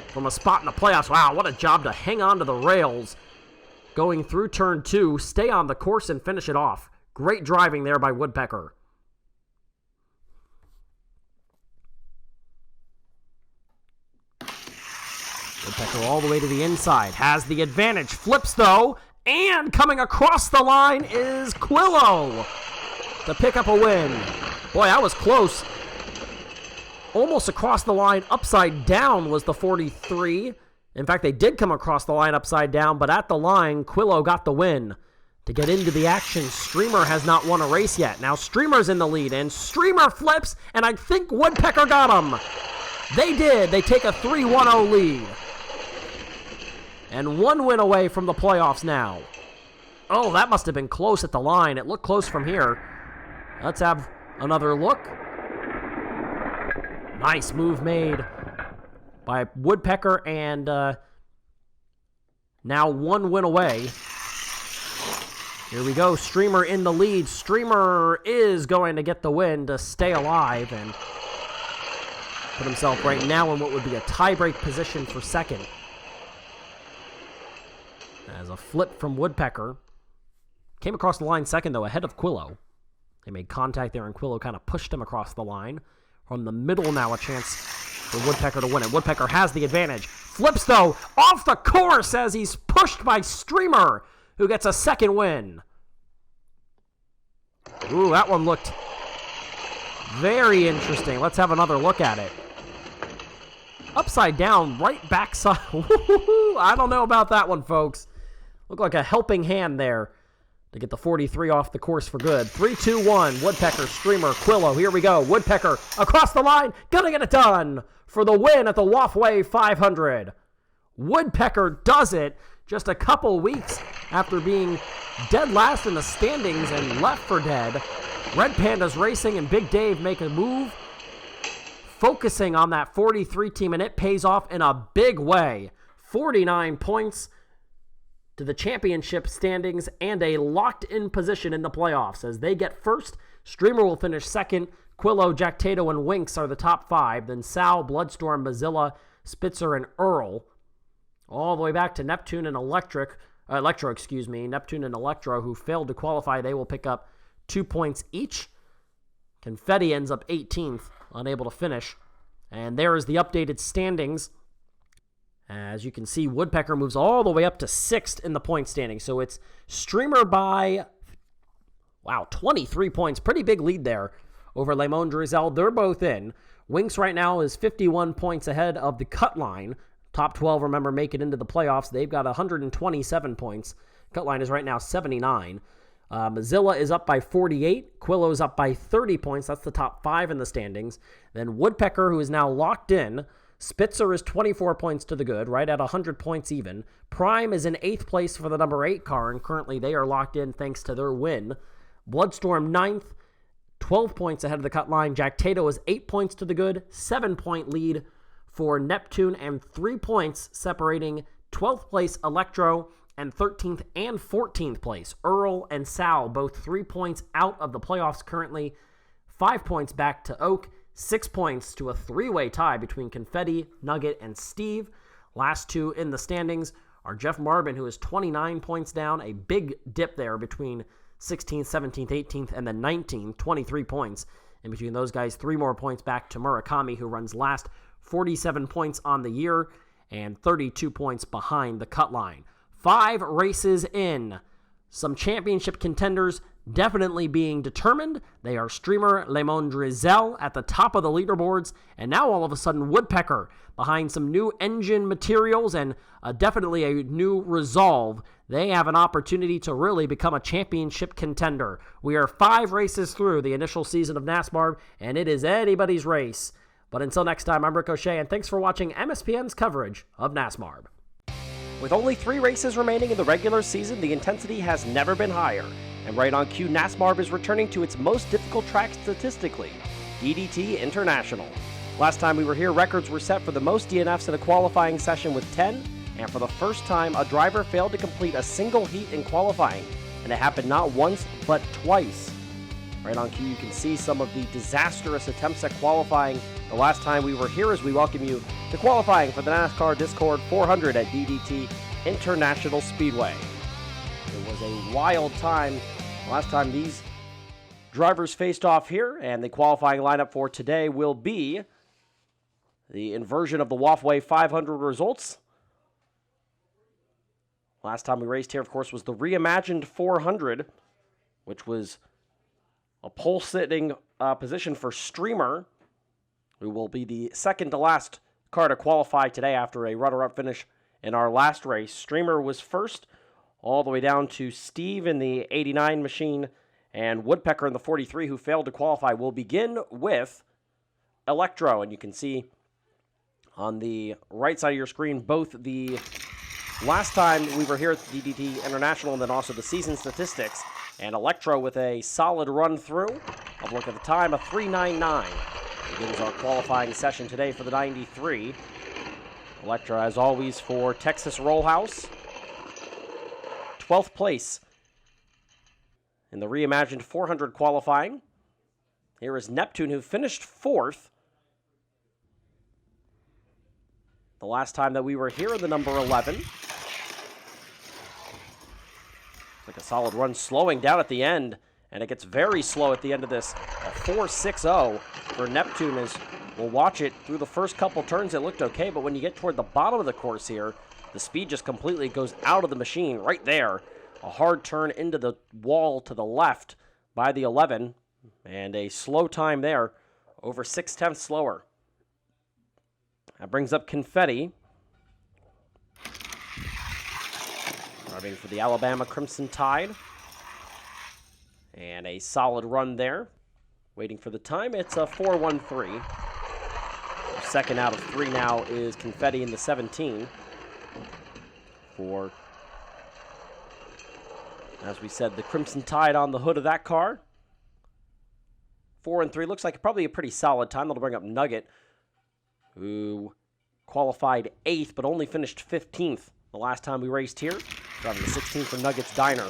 from a spot in the playoffs. Wow, what a job to hang on to the rails going through turn 2, stay on the course, and finish it off. Great driving there by Woodpecker. Woodpecker all the way to the inside, has the advantage, flips though, and coming across the line is Quillo to pick up a win. Boy, that was close. Almost across the line, upside down was the 43. In fact, they did come across the line upside down, but at the line, Quillo got the win. To get into the action, Streamer has not won a race yet. Now Streamer's in the lead, and Streamer flips, and I think Woodpecker got him. They did. They take a 3-1-0 lead. And 1 win away from the playoffs now. Oh, that must have been close at the line. It looked close from here. Let's have another look. Nice move made by Woodpecker, and now 1 win away. Here we go, Streamer in the lead. Streamer is going to get the win to stay alive and put himself right now in what would be a tie-break position for second. As a flip from Woodpecker. Came across the line second, though, ahead of Quillo. They made contact there, and Quillo kind of pushed him across the line. From the middle now, a chance for Woodpecker to win it. Woodpecker has the advantage. Flips, though, off the course as he's pushed by Streamer, who gets a second win. Ooh, that one looked very interesting. Let's have another look at it. Upside down, right backside. I don't know about that one, folks. Looked like a helping hand there to get the 43 off the course for good. 3-2-1, Woodpecker, Streamer, Quillo. Here we go. Woodpecker across the line, gonna get it done for the win at the Waffway 500. Woodpecker does it just a couple weeks after being dead last in the standings and left for dead. Red Pandas Racing and Big Dave make a move, focusing on that 43 team, and it pays off in a big way. 49 points to the championship standings and a locked-in position in the playoffs. As they get first, Streamer will finish second. Quillo, Jack Tato, and Winks are the top 5. Then Sal, Bloodstorm, Bazilla, Spitzer, and Earl. All the way back to Neptune and Electro, Neptune and Electro, who failed to qualify. They will pick up 2 points each. Confetti ends up 18th, unable to finish. And there is the updated standings. As you can see, Woodpecker moves all the way up to 6th in the point standing. So it's Streamer by Wow, 23 points. Pretty big lead there over Le Monde Drizel. They're both in. Winx right now is 51 points ahead of the cut line. Top 12, remember, make it into the playoffs. They've got 127 points. Cut line is right now 79. Mozilla is up by 48. Quillo's up by 30 points. That's the top 5 in the standings. Then Woodpecker, who is now locked in. Spitzer is 24 points to the good, right at 100 points even. Prime is in 8th place for the number 8 car, and currently they are locked in thanks to their win. Bloodstorm 9th, 12 points ahead of the cut line. Jack Tato is 8 points to the good, 7-point lead for Neptune, and 3 points separating 12th place Electro and 13th and 14th place. Earl and Sal, both 3 points out of the playoffs currently. 5 points back to Oak. 6 points to a 3-way tie between Confetti, Nugget, and Steve. Last 2 in the standings are Jeff Marbin, who is 29 points down. A big dip there between 16th, 17th, 18th, and then 19th. 23 points. In between those guys, 3 more points back to Murakami, who runs last. 47 points on the year and 32 points behind the cut line. 5 races in. Some championship contenders definitely being determined. They are Streamer, Le Monde Drizel at the top of the leaderboards, and now all of a sudden Woodpecker behind some new engine materials and definitely a new resolve. They have an opportunity to really become a championship contender. We are 5 races through the initial season of NASMARB, and it is anybody's race. But until next time, I'm Rick O'Shea, and thanks for watching MSPN's coverage of NASMARB. With only 3 races remaining in the regular season, the intensity has never been higher. And right on cue, NASMARB is returning to its most difficult track statistically, DDT International. Last time we were here, records were set for the most DNFs in a qualifying session with 10, and for the first time, a driver failed to complete a single heat in qualifying, and it happened not once, but twice. Right on cue, you can see some of the disastrous attempts at qualifying the last time we were here, as we welcome you to qualifying for the NASCAR Discord 400 at DDT International Speedway. It was a wild time last time these drivers faced off here, and the qualifying lineup for today will be the inversion of the Wafway 500 results. Last time we raced here, of course, was the reimagined 400, which was a pole-sitting position for Streamer, who will be the second to last car to qualify today after a runner-up finish in our last race. Streamer was first, all the way down to Steve in the 89 machine and Woodpecker in the 43, who failed to qualify. We'll begin with Electro, and you can see on the right side of your screen both the last time we were here at the DDT International and then also the season statistics. And Electro with a solid run through. I'll look at the time, a 3:99. Begins our qualifying session today for the 93. Electro, as always, for Texas Rollhouse. 12th place in the reimagined 400 qualifying. Here is Neptune, who finished 4th. The last time that we were here, the number 11. Like a solid run, slowing down at the end, and it gets very slow at the end of this. A 4.60 for Neptune. As we'll watch it through the first couple turns, it looked okay, but when you get toward the bottom of the course here, the speed just completely goes out of the machine right there. A hard turn into the wall to the left by the 11, and a slow time there, over 0.6 slower. That brings up Confetti. Driving for the Alabama Crimson Tide. And a solid run there. Waiting for the time, it's a 4.13. Second out of 3 now is Confetti in the 17. For, as we said, the Crimson Tide on the hood of that car. 4.3 looks like probably a pretty solid time. That'll bring up Nugget, who qualified 8th but only finished 15th the last time we raced here. Driving the 16th for Nuggets Diner.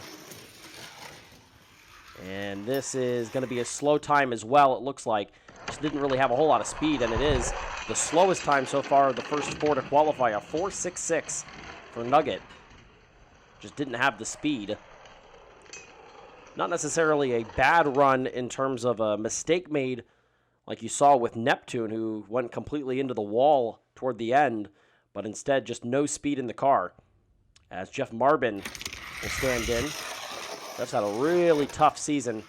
And this is going to be a slow time as well, it looks like. Just didn't really have a whole lot of speed, and it is the slowest time so far of the first 4 to qualify, a 4.66 for Nugget. Just didn't have the speed. Not necessarily a bad run in terms of a mistake made like you saw with Neptune, who went completely into the wall toward the end, but instead just no speed in the car. As Jeff Marbin will stand in. Jeff's had a really tough season,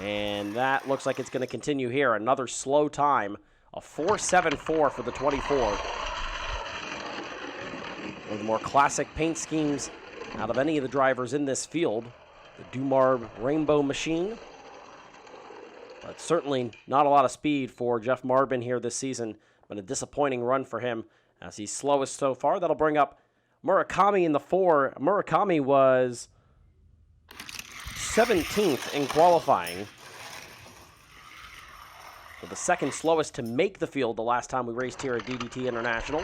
and that looks like it's going to continue here. Another slow time, a 4.74 for the 24. One of the more classic paint schemes out of any of the drivers in this field, the NASMARB Rainbow Machine. But certainly not a lot of speed for Jeff Marbin here this season, but a disappointing run for him as he's slowest so far. That'll bring up Murakami in the 4. Murakami was 17th in qualifying. So the second slowest to make the field the last time we raced here at DDT International.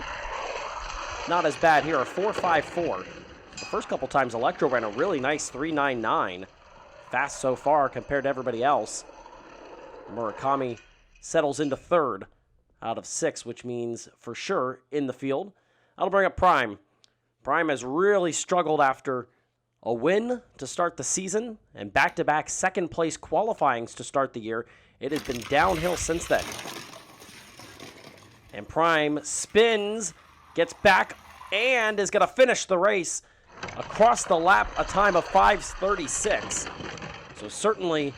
Not as bad here, a 4.54. The first couple times Electro ran a really nice 3.99. Fast so far compared to everybody else. Murakami settles into third out of 6, which means for sure in the field. That'll bring up Prime. Prime has really struggled after a win to start the season and back-to-back second-place qualifyings to start the year. It has been downhill since then. And Prime spins, gets back, and is going to finish the race across the lap, a time of 5:36. So certainly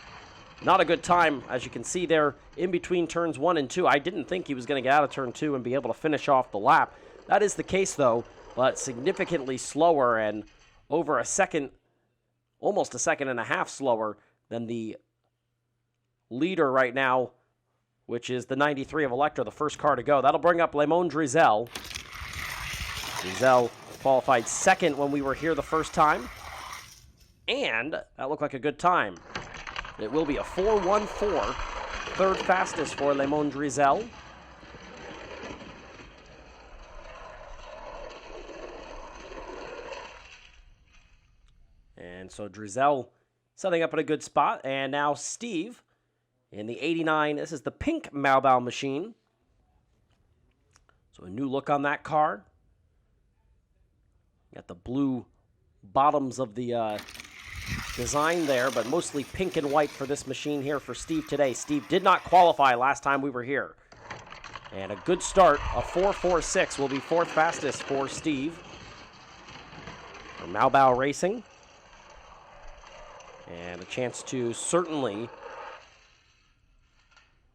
not a good time, as you can see there, in between turns 1 and 2. I didn't think he was going to get out of turn 2 and be able to finish off the lap. That is the case, though, but significantly slower and over a second, almost a second and a half slower than the leader right now, which is the 93 of Electra, the first car to go. That'll bring up Lemon Drizel. Drizel qualified second when we were here the first time, and that looked like a good time. It will be a 4.14, third fastest for Lemon Drizel. And so Drizel setting up in a good spot, and now Steve in the 89. This is the pink Maobao machine. So a new look on that car. Got the blue bottoms of the design there, but mostly pink and white for this machine here for Steve today. Steve did not qualify last time we were here. And a good start, a 4.46 will be fourth fastest for Steve. For Maobao Racing. And a chance to certainly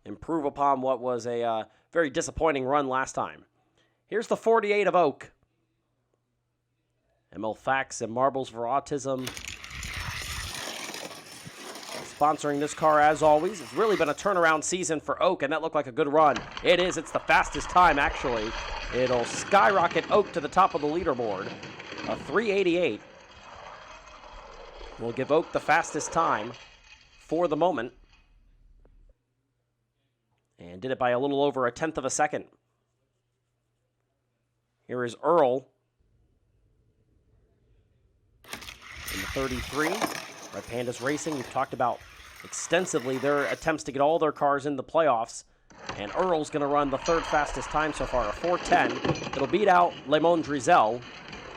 improve upon what was a very disappointing run last time. Here's the 48 of Oak. ML Facts and Marbles for Autism sponsoring this car as always. It's really been a turnaround season for Oak, and that looked like a good run. It is. It's the fastest time, actually. It'll skyrocket Oak to the top of the leaderboard. A 3.88 will give Oak the fastest time for the moment. And did it by a little over a tenth of a second. Here is Earl in the 33. Red Pandas Racing, we've talked about extensively their attempts to get all their cars in the playoffs. And Earl's going to run the third fastest time so far, a 4.10. It'll beat out Lemon Drizel,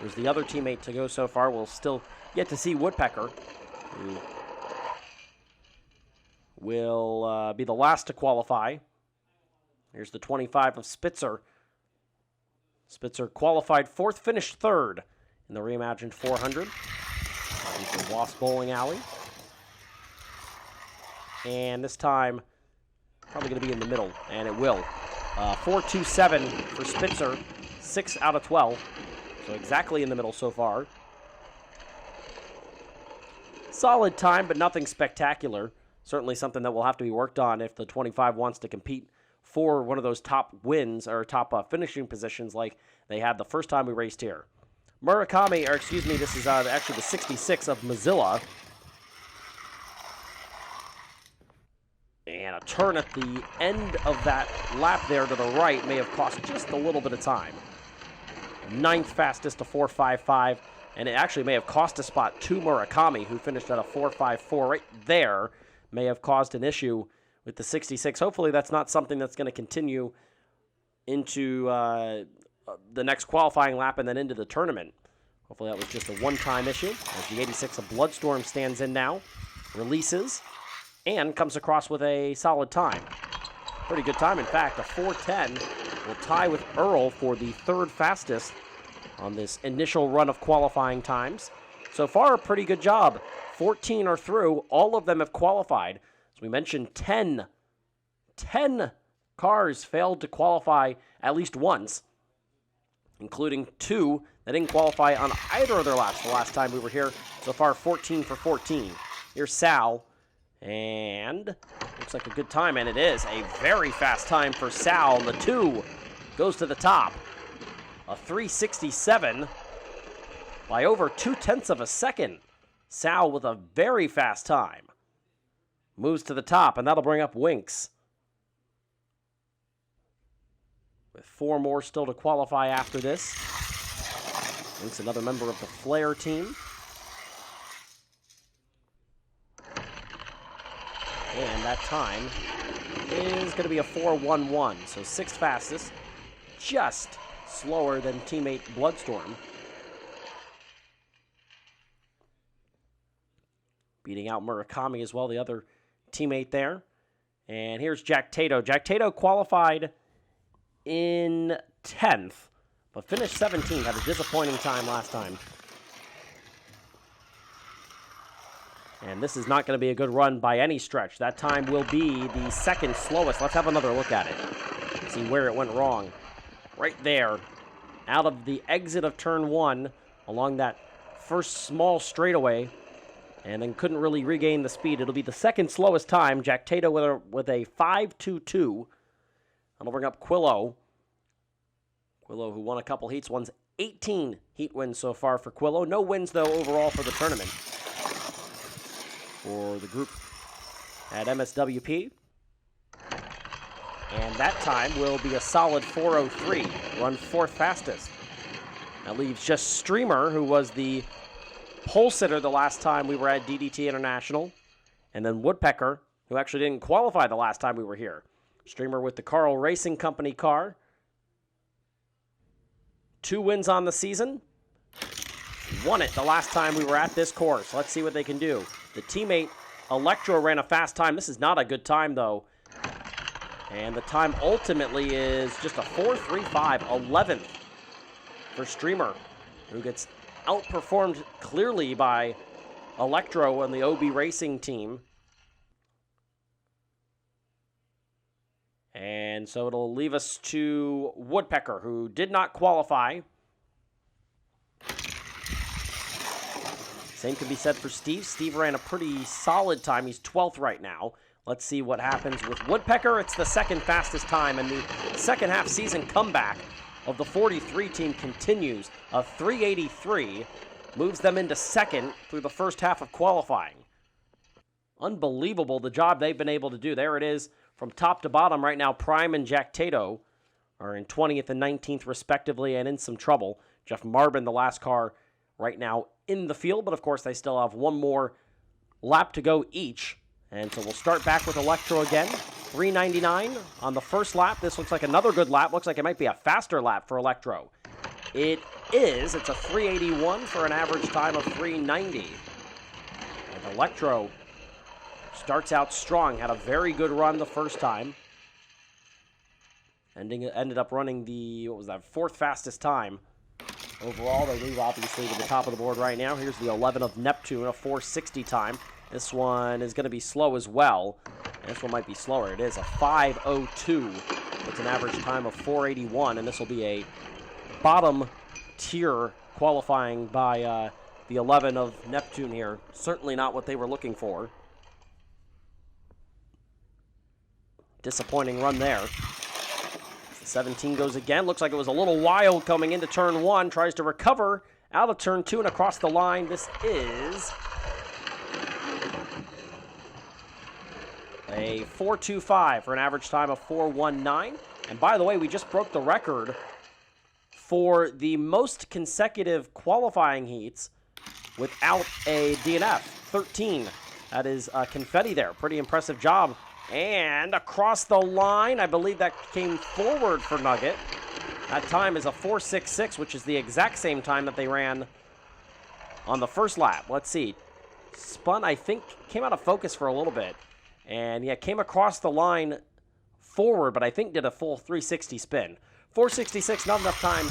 who's the other teammate to go so far. We'll still get to see Woodpecker, who will be the last to qualify. Here's the 25 of Spitzer. Spitzer qualified fourth, finished third in the reimagined 400. He's the Wasp Bowling Alley. And this time, probably going to be in the middle, and it will. 4.27 for Spitzer, 6 out of 12. So exactly in the middle so far. Solid time, but nothing spectacular. Certainly something that will have to be worked on if the 25 wants to compete for one of those top wins or top finishing positions like they had the first time we raced here. Murakami, or excuse me, this is actually the 66 of Mozilla. And a turn at the end of that lap there to the right may have cost just a little bit of time. Ninth fastest to 4.55, and it actually may have cost a spot to Murakami, who finished at a 4.54 right there. May have caused an issue with the 66. Hopefully that's not something that's going to continue into the next qualifying lap and then into the tournament. Hopefully that was just a one-time issue, as the 86 of Bloodstorm stands in now, releases, and comes across with a solid time. Pretty good time, in fact. A 4.10 will tie with Earl for the third fastest on this initial run of qualifying times. So far, a pretty good job. 14 are through. All of them have qualified. As we mentioned, 10 cars failed to qualify at least once, including 2 that didn't qualify on either of their laps the last time we were here. So far, 14 for 14. Here's Sal, and looks like a good time, and it is a very fast time for Sal. The 2 goes to the top. A 367 by over 0.2 of a second. Sal with a very fast time. Moves to the top, and that'll bring up Winks. With 4 more still to qualify after this. Winks, another member of the Flair team. And that time is going to be a 4:11, so 6th fastest. Just slower than teammate Bloodstorm. Beating out Murakami as well, the other teammate there. And here's Jack Tato. Jack Tato qualified in 10th, but finished 17th. Had a disappointing time last time. And this is not going to be a good run by any stretch. That time will be the 2nd slowest. Let's have another look at it. See where it went wrong. Right there, out of the exit of turn 1, along that first small straightaway, and then couldn't really regain the speed. It'll be the 2nd slowest time. Jack Tato with a 5.22. That'll bring up Quillo. Quillo, who won a couple heats, won 18 heat wins so far for Quillo. No wins, though, overall for the tournament. For the group at MSWP. And that time will be a solid 4:03, run 4th fastest. That leaves just Streamer, who was the pole sitter the last time we were at DDT International, and then Woodpecker, who actually didn't qualify the last time we were here. Streamer with the Carl Racing Company car. 2 wins on the season. Won it the last time we were at this course. Let's see what they can do. The teammate, Electro, ran a fast time. This is not a good time, though. And the time ultimately is just a 4:35, 11th for Streamer, who gets outperformed clearly by Electro and the OB Racing team. And so it'll leave us to Woodpecker, who did not qualify. Same can be said for Steve. Steve ran a pretty solid time. He's 12th right now. Let's see what happens with Woodpecker. It's the 2nd fastest time, and the second half season comeback of the 43 team continues. A 383 moves them into 2nd through the first half of qualifying. Unbelievable the job they've been able to do. There it is from top to bottom right now. Prime and Jack Tato are in 20th and 19th respectively and in some trouble. Jeff Marbin, the last car right now in the field, but of course they still have 1 more lap to go each. And so we'll start back with Electro again. 399 on the first lap. This looks like another good lap. Looks like it might be a faster lap for Electro. It is. It's a 381 for an average time of 390. And Electro starts out strong. Had a very good run the first time. Ended up running the, 4th fastest time. Overall, they move obviously to the top of the board right now. Here's the 11 of Neptune, a 460 time. This one is going to be slow as well. This one might be slower. It is a 5:02. It's an average time of 481, and this will be a bottom tier qualifying by the 11 of Neptune here. Certainly not what they were looking for. Disappointing run there. 17 goes again. Looks like it was a little wild coming into turn 1. Tries to recover out of turn 2 and across the line. This is a 4.25 for an average time of 4.19. And by the way, we just broke the record for the most consecutive qualifying heats without a DNF. 13. That is confetti there. Pretty impressive job. And across the line, I believe that came forward for Nugget. That time is a 4.66, which is the exact same time that they ran on the first lap. Let's see. Spun, I think, came out of focus for a little bit. And yeah, came across the line forward, but I think did a full 360 spin. 4.66, not enough time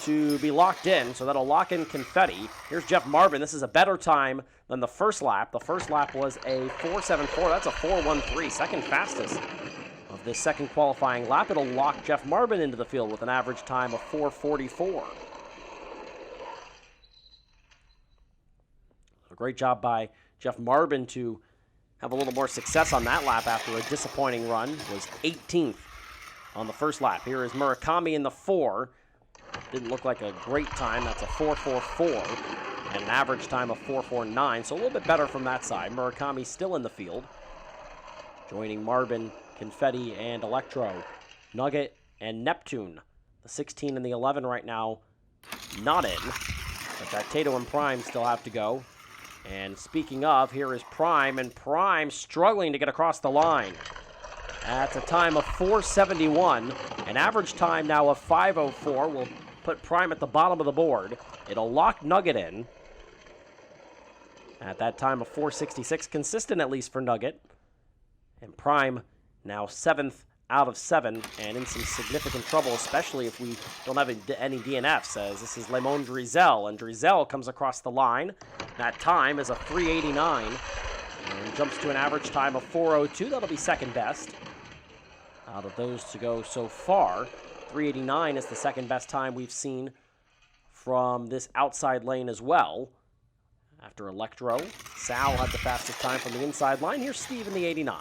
to be locked in, so that'll lock in Confetti. Here's Jeff Marvin. This is a better time than the first lap. The first lap was a 4.74. That's a 4.13, second fastest of this second qualifying lap. It'll lock Jeff Marvin into the field with an average time of 4.44. A great job by Jeff Marvin to have a little more success on that lap after a disappointing run. Was 18th on the first lap. Here is Murakami in the 4. Didn't look like a great time. That's a 4.44 and an average time of 4.49, so a little bit better from that side. Murakami still in the field, joining Marvin, Confetti, and Electro. Nugget and Neptune, the 16 and the 11 right now, not in. But that Tato and Prime still have to go. And speaking of, here is Prime, and Prime struggling to get across the line. That's a time of 4.71, an average time now of 5.04. Will put Prime at the bottom of the board. It'll lock Nugget in at that time of 4.66, consistent at least for Nugget. And Prime now 7th out of 7 and in some significant trouble, especially if we don't have any DNFs, as this is Lemon Drizel, and Drizel comes across the line. That time is a 3.89 and jumps to an average time of 4.02. That'll be second best out of those to go so far. 3.89 is the second best time we've seen from this outside lane as well. After Electro, Sal had the fastest time from the inside line. Here's Steve in the 89.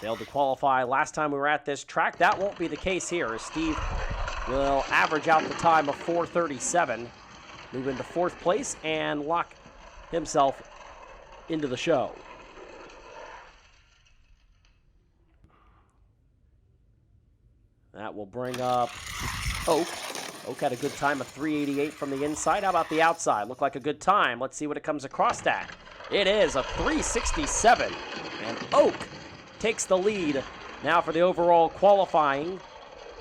Failed to qualify last time we were at this track. That won't be the case here, as Steve will average out the time of 4.37, move into 4th place, and lock himself into the show. That will bring up Oak. Oak had a good time of 3.88 from the inside. How about the outside? Looked like a good time. Let's see what it comes across at. It is a 3.67, and Oak takes the lead now for the overall qualifying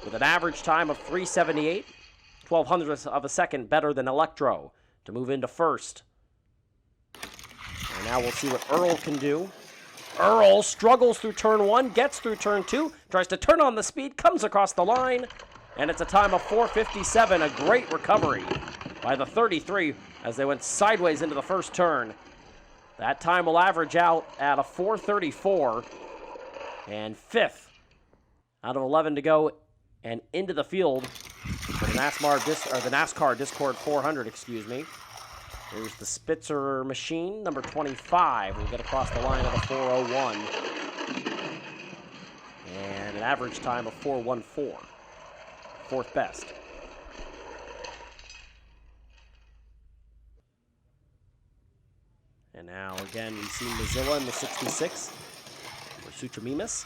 with an average time of 3.78, 0.12 of a second better than Electro to move into first. And now we'll see what Earl can do. Earl struggles through turn 1, gets through turn 2, tries to turn on the speed, comes across the line, and it's a time of 4.57, a great recovery by the 33 as they went sideways into the first turn. That time will average out at a 4.34 and 5th out of 11 to go and into the field for the NASCAR Discord 400, excuse me. Here's the Spitzer machine, number 25. We'll get across the line at a 4.01 and an average time of 4.14. 4th best. And now again we see Mozilla in the 66 for Sutramimis.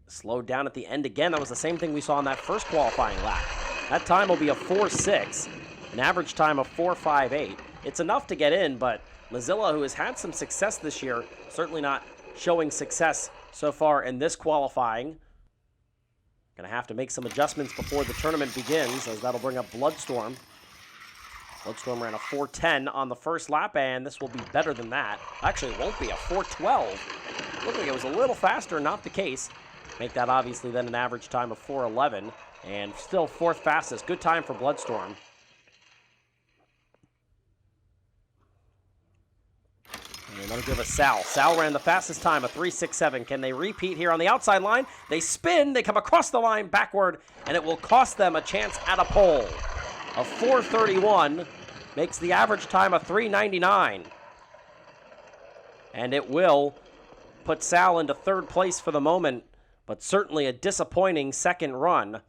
Slowed down at the end again. That was the same thing we saw in that first qualifying lap. That time will be a 4.6, an average time of 4.58. It's enough to get in, but Mozilla, who has had some success this year, certainly not showing success so far in this qualifying. Going to have to make some adjustments before the tournament begins, as that'll bring up Bloodstorm. Bloodstorm ran a 4.10 on the first lap, and this will be better than that. Actually, it won't be a 4.12. Looked like it was a little faster, not the case. Make that obviously then an average time of 4.11, and still 4th fastest. Good time for Bloodstorm. And that'll give us Sal. Sal ran the fastest time, a 3.67. Can they repeat here on the outside line? They spin, they come across the line backward, and it will cost them a chance at a pole. A 4.31 makes the average time a 3.99. And it will put Sal into 3rd place for the moment, but certainly a disappointing second run,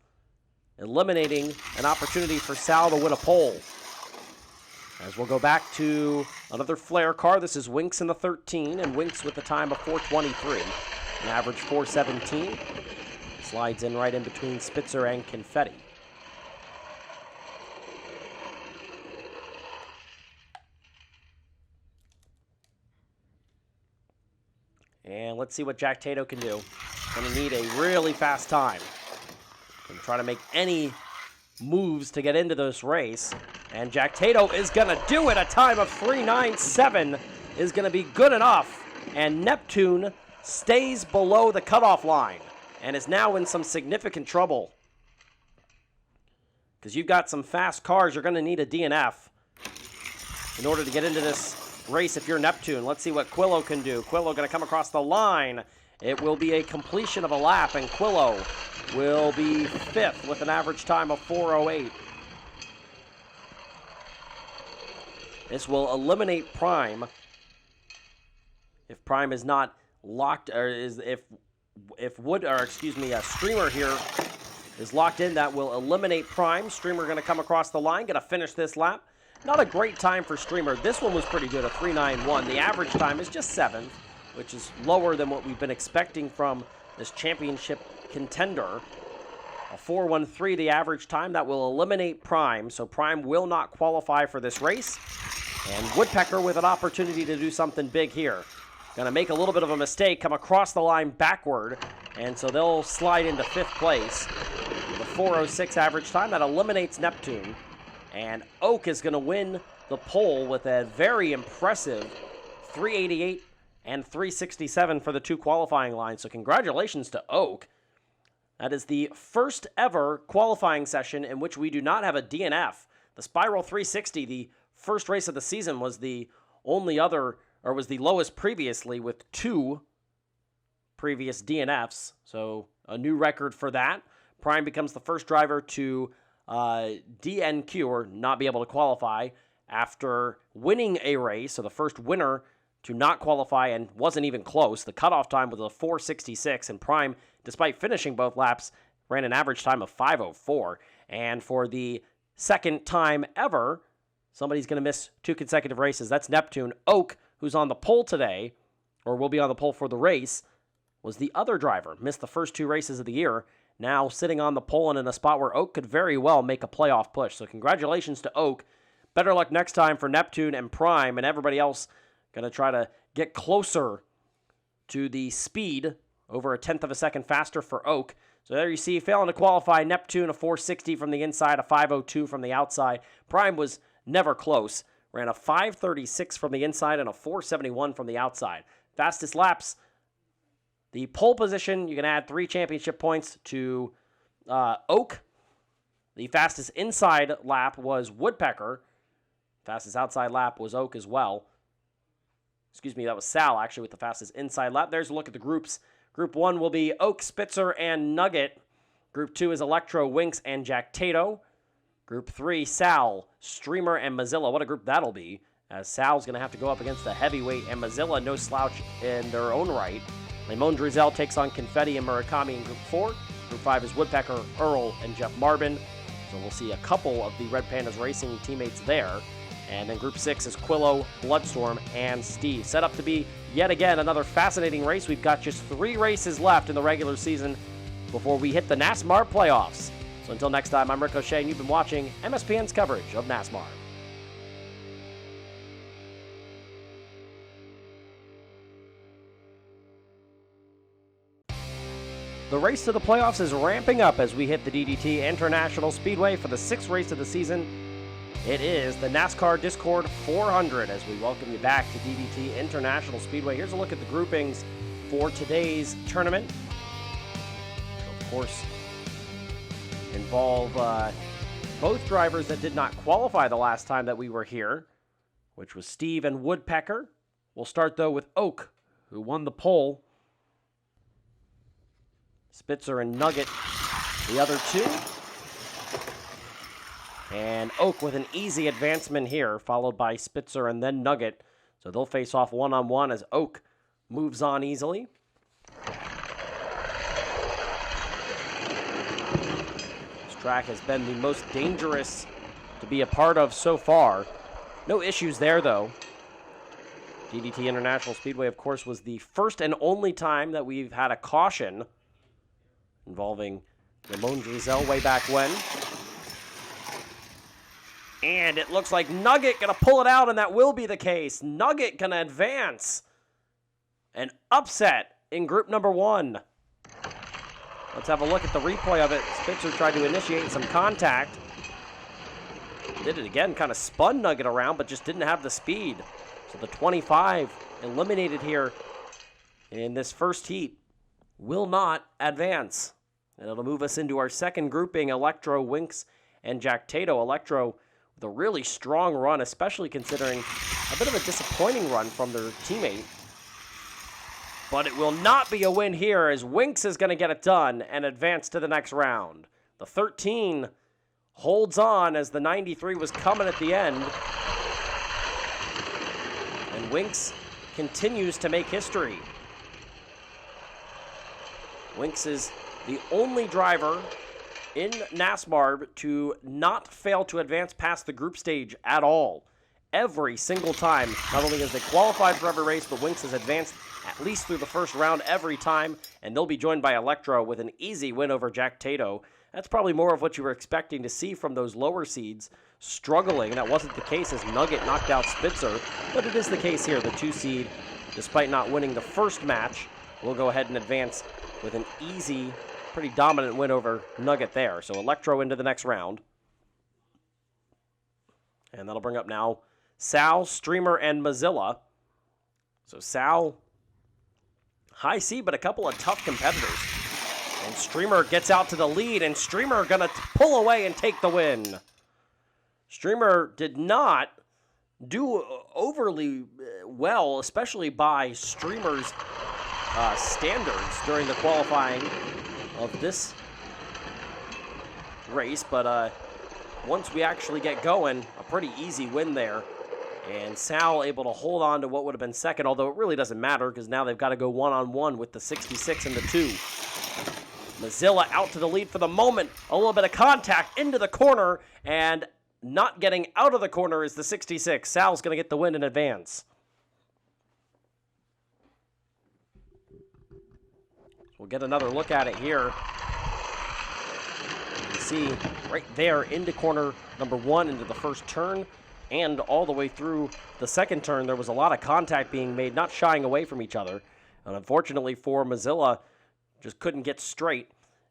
eliminating an opportunity for Sal to win a pole. As we'll go back to another flare car. This is Winks in the 13, and Winks with a time of 4.23, an average 4.17. Slides in right in between Spitzer and Confetti. And let's see what Jack Tato can do. Going to need a really fast time. Going to try to make any moves to get into this race. And Jack Tato is going to do it. A time of 3.97 is going to be good enough. And Neptune stays below the cutoff line and is now in some significant trouble. because you've got some fast cars. You're going to need a DNF in order to get into this race if you're Neptune. Let's see what Quillo can do. Quillo going to come across the line. It will be a completion of a lap, and Quillo will be 5th with an average time of 4:08. This will eliminate Prime. If Prime is not locked, or if Streamer here is locked in, that will eliminate Prime. Streamer going to come across the line, going to finish this lap. Not a great time for Streamer. This one was pretty good, a 3:91. The average time is just 7th, which is lower than what we've been expecting from this championship contender. A 4:13, the average time. That will eliminate Prime, so Prime will not qualify for this race. And Woodpecker with an opportunity to do something big here. Going to make a little bit of a mistake, come across the line backward, and so they'll slide into 5th place. The 4:06 average time, that eliminates Neptune. And Oak is going to win the pole with a very impressive 388 and 367 for the 2 qualifying lines. So congratulations to Oak. That is the first ever qualifying session in which we do not have a DNF. The Spiral 360, the first race of the season, was the only other, or was the lowest previously, with 2 previous DNFs. So a new record for that. Prime becomes the first driver to DNQ, or not be able to qualify, after winning a race. So the first winner to not qualify, and wasn't even close. The cutoff time was a 4:66, and Prime, despite finishing both laps, ran an average time of 5:04. And for the second time ever, somebody's going to miss 2 consecutive races. That's Neptune. Oak, who's on the pole today, or will be on the pole for the race, was the other driver. Missed the first 2 races of the year. Now sitting on the pole and in a spot where Oak could very well make a playoff push. So congratulations to Oak. Better luck next time for Neptune and Prime, and everybody else going to try to get closer to the speed, over a 1/10 of a second faster for Oak. So there you see, failing to qualify, Neptune a 4:60 from the inside, a 5:02 from the outside. Prime was never close. Ran a 5:36 from the inside and a 4:71 from the outside. Fastest laps. The pole position, you can add 3 championship points to Oak. The fastest inside lap was Woodpecker. Fastest outside lap was Oak as well. Excuse me, that was Sal, actually, with the fastest inside lap. There's a look at the groups. Group 1 will be Oak, Spitzer, and Nugget. Group 2 is Electro, Winx, and Jack Tato. Group 3, Sal, Streamer, and Mozilla. What a group that'll be, as Sal's going to have to go up against the heavyweight, and Mozilla, no slouch in their own right. Lemon Drizel takes on Confetti and Murakami in Group 4. Group 5 is Woodpecker, Earl, and Jeff Marbin. So we'll see a couple of the Red Pandas Racing teammates there. And then Group 6 is Quillo, Bloodstorm, and Steve. Set up to be, yet again, another fascinating race. We've got just 3 races left in the regular season before we hit the NASMARB playoffs. So until next time, I'm Ricochet, and you've been watching MSPN's coverage of NASMARB. The race to the playoffs is ramping up as we hit the DDT International Speedway for the 6th race of the season. It is the NASCAR Discord 400 as we welcome you back to DDT International Speedway. Here's a look at the groupings for today's tournament. Of course, involve both drivers that did not qualify the last time that we were here, which was Steve and Woodpecker. We'll start, though, with Oak, who won the pole. Spitzer and Nugget, the other 2. And Oak with an easy advancement here, followed by Spitzer and then Nugget. So they'll face off one-on-one as Oak moves on easily. This track has been the most dangerous to be a part of so far. No issues there, though. DDT International Speedway, of course, was the first and only time that we've had a caution involving Lemon Drizel way back when. And it looks like Nugget going to pull it out, and that will be the case. Nugget going to advance. An upset in group number 1. Let's have a look at the replay of it. Spitzer tried to initiate some contact. Did it again, kind of spun Nugget around, but just didn't have the speed. So the 25 eliminated here in this first heat will not advance. And it'll move us into our second grouping, Electro, Winx, and Jack Tato. Electro with a really strong run, especially considering a bit of a disappointing run from their teammate. But it will not be a win here, as Winx is going to get it done and advance to the next round. The 13 holds on as the 93 was coming at the end. And Winx continues to make history. Winx is the only driver in NASMARB to not fail to advance past the group stage at all. Every single time, not only has they qualified for every race, but Winx has advanced at least through the first round every time, and they'll be joined by Electro with an easy win over Jack Tato. That's probably more of what you were expecting to see from those lower seeds struggling. That wasn't the case as Nugget knocked out Spitzer, but it is the case here. The 2 seed, despite not winning the first match, will go ahead and advance with an easy, pretty dominant win over Nugget there. So Electro into the next round. And that'll bring up now Sal, Streamer, and Mozilla. So Sal, high C, but a couple of tough competitors. And Streamer gets out to the lead, and Streamer gonna pull away and take the win. Streamer did not do overly well, especially by Streamer's standards during the qualifying of this race, but once we actually get going, a pretty easy win there. And Sal able to hold on to what would have been second, although it really doesn't matter because now they've got to go one-on-one with the 66 and the 2. Mozilla out to the lead for the moment. A little bit of contact into the corner, and not getting out of the corner is the 66. Sal's going to get the win in advance. We'll get another look at it here. You can see right there into corner number 1 into the first turn, and all the way through the second turn, there was a lot of contact being made, not shying away from each other. And unfortunately for Mozilla, just couldn't get straight,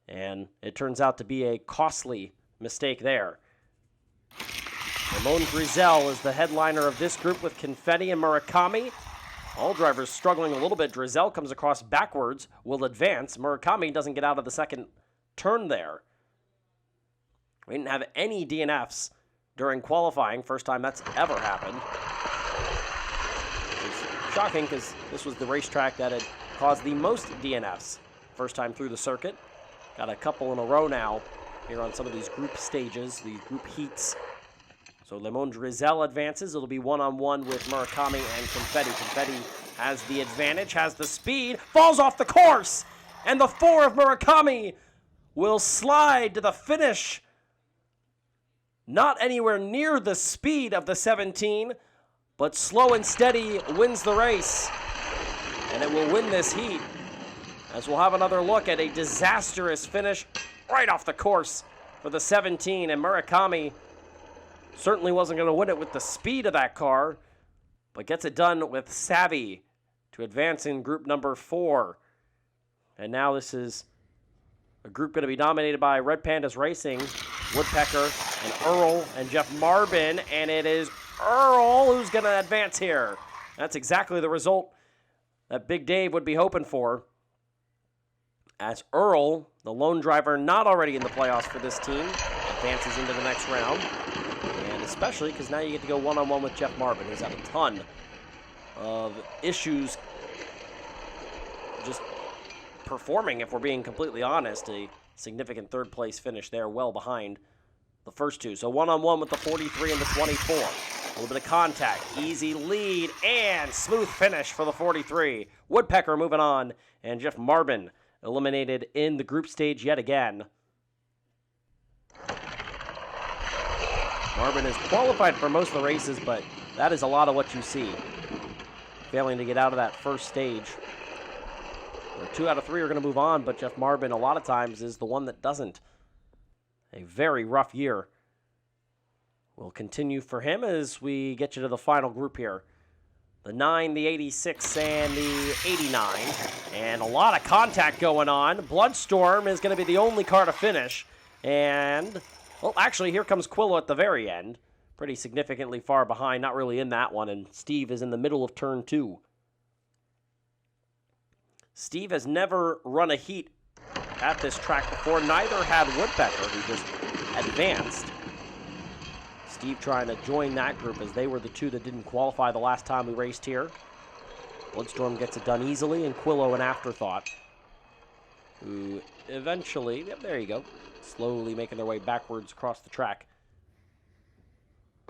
and it turns out to be a costly mistake there. Ramon Drizel is the headliner of this group with Confetti and Murakami. All drivers struggling a little bit. Drizel comes across backwards, will advance. Murakami doesn't get out of the second turn there. We didn't have any DNFs during qualifying. First time that's ever happened. Which is shocking because this was the racetrack that had caused the most DNFs. First time through the circuit. Got a couple in a row now here on some of these group stages, the group heats. So Lemon Drizel advances. It'll be one-on-one with Murakami and Confetti. Confetti has the advantage, has the speed, falls off the course, and the 4 of Murakami will slide to the finish. Not anywhere near the speed of the 17, but slow and steady wins the race. And it will win this heat, as we'll have another look at a disastrous finish right off the course for the 17, and Murakami certainly wasn't going to win it with the speed of that car, but gets it done with savvy to advance in group number 4. And now this is a group going to be dominated by Red Pandas Racing, Woodpecker, and Earl, and Jeff Marbin, and it is Earl who's going to advance here. That's exactly the result that Big Dave would be hoping for, as Earl, the lone driver not already in the playoffs for this team, advances into the next round. And especially because now you get to go one-on-one with Jeff Marbin, who's had a ton of issues just performing, if we're being completely honest. A significant third-place finish there, well behind the first two. So one-on-one with the 43 and the 24. A little bit of contact, easy lead, and smooth finish for the 43. Woodpecker moving on, and Jeff Marbin eliminated in the group stage yet again. Marbin is qualified for most of the races, but that is a lot of what you see. Failing to get out of that first stage. 2 out of 3 are going to move on, but Jeff Marbin a lot of times is the one that doesn't. A very rough year will continue for him as we get you to the final group here. The 9, the 86, and the 89. And a lot of contact going on. Bloodstorm is going to be the only car to finish. And, well, actually, here comes Quillo at the very end. Pretty significantly far behind, not really in that one. And Steve is in the middle of turn 2. Steve has never run a heat at this track before. Neither had Woodpecker, who just advanced. Steve trying to join that group as they were the two that didn't qualify the last time we raced here. Bloodstorm gets it done easily, and Quillo an afterthought, who eventually, yep, there you go, slowly making their way backwards across the track.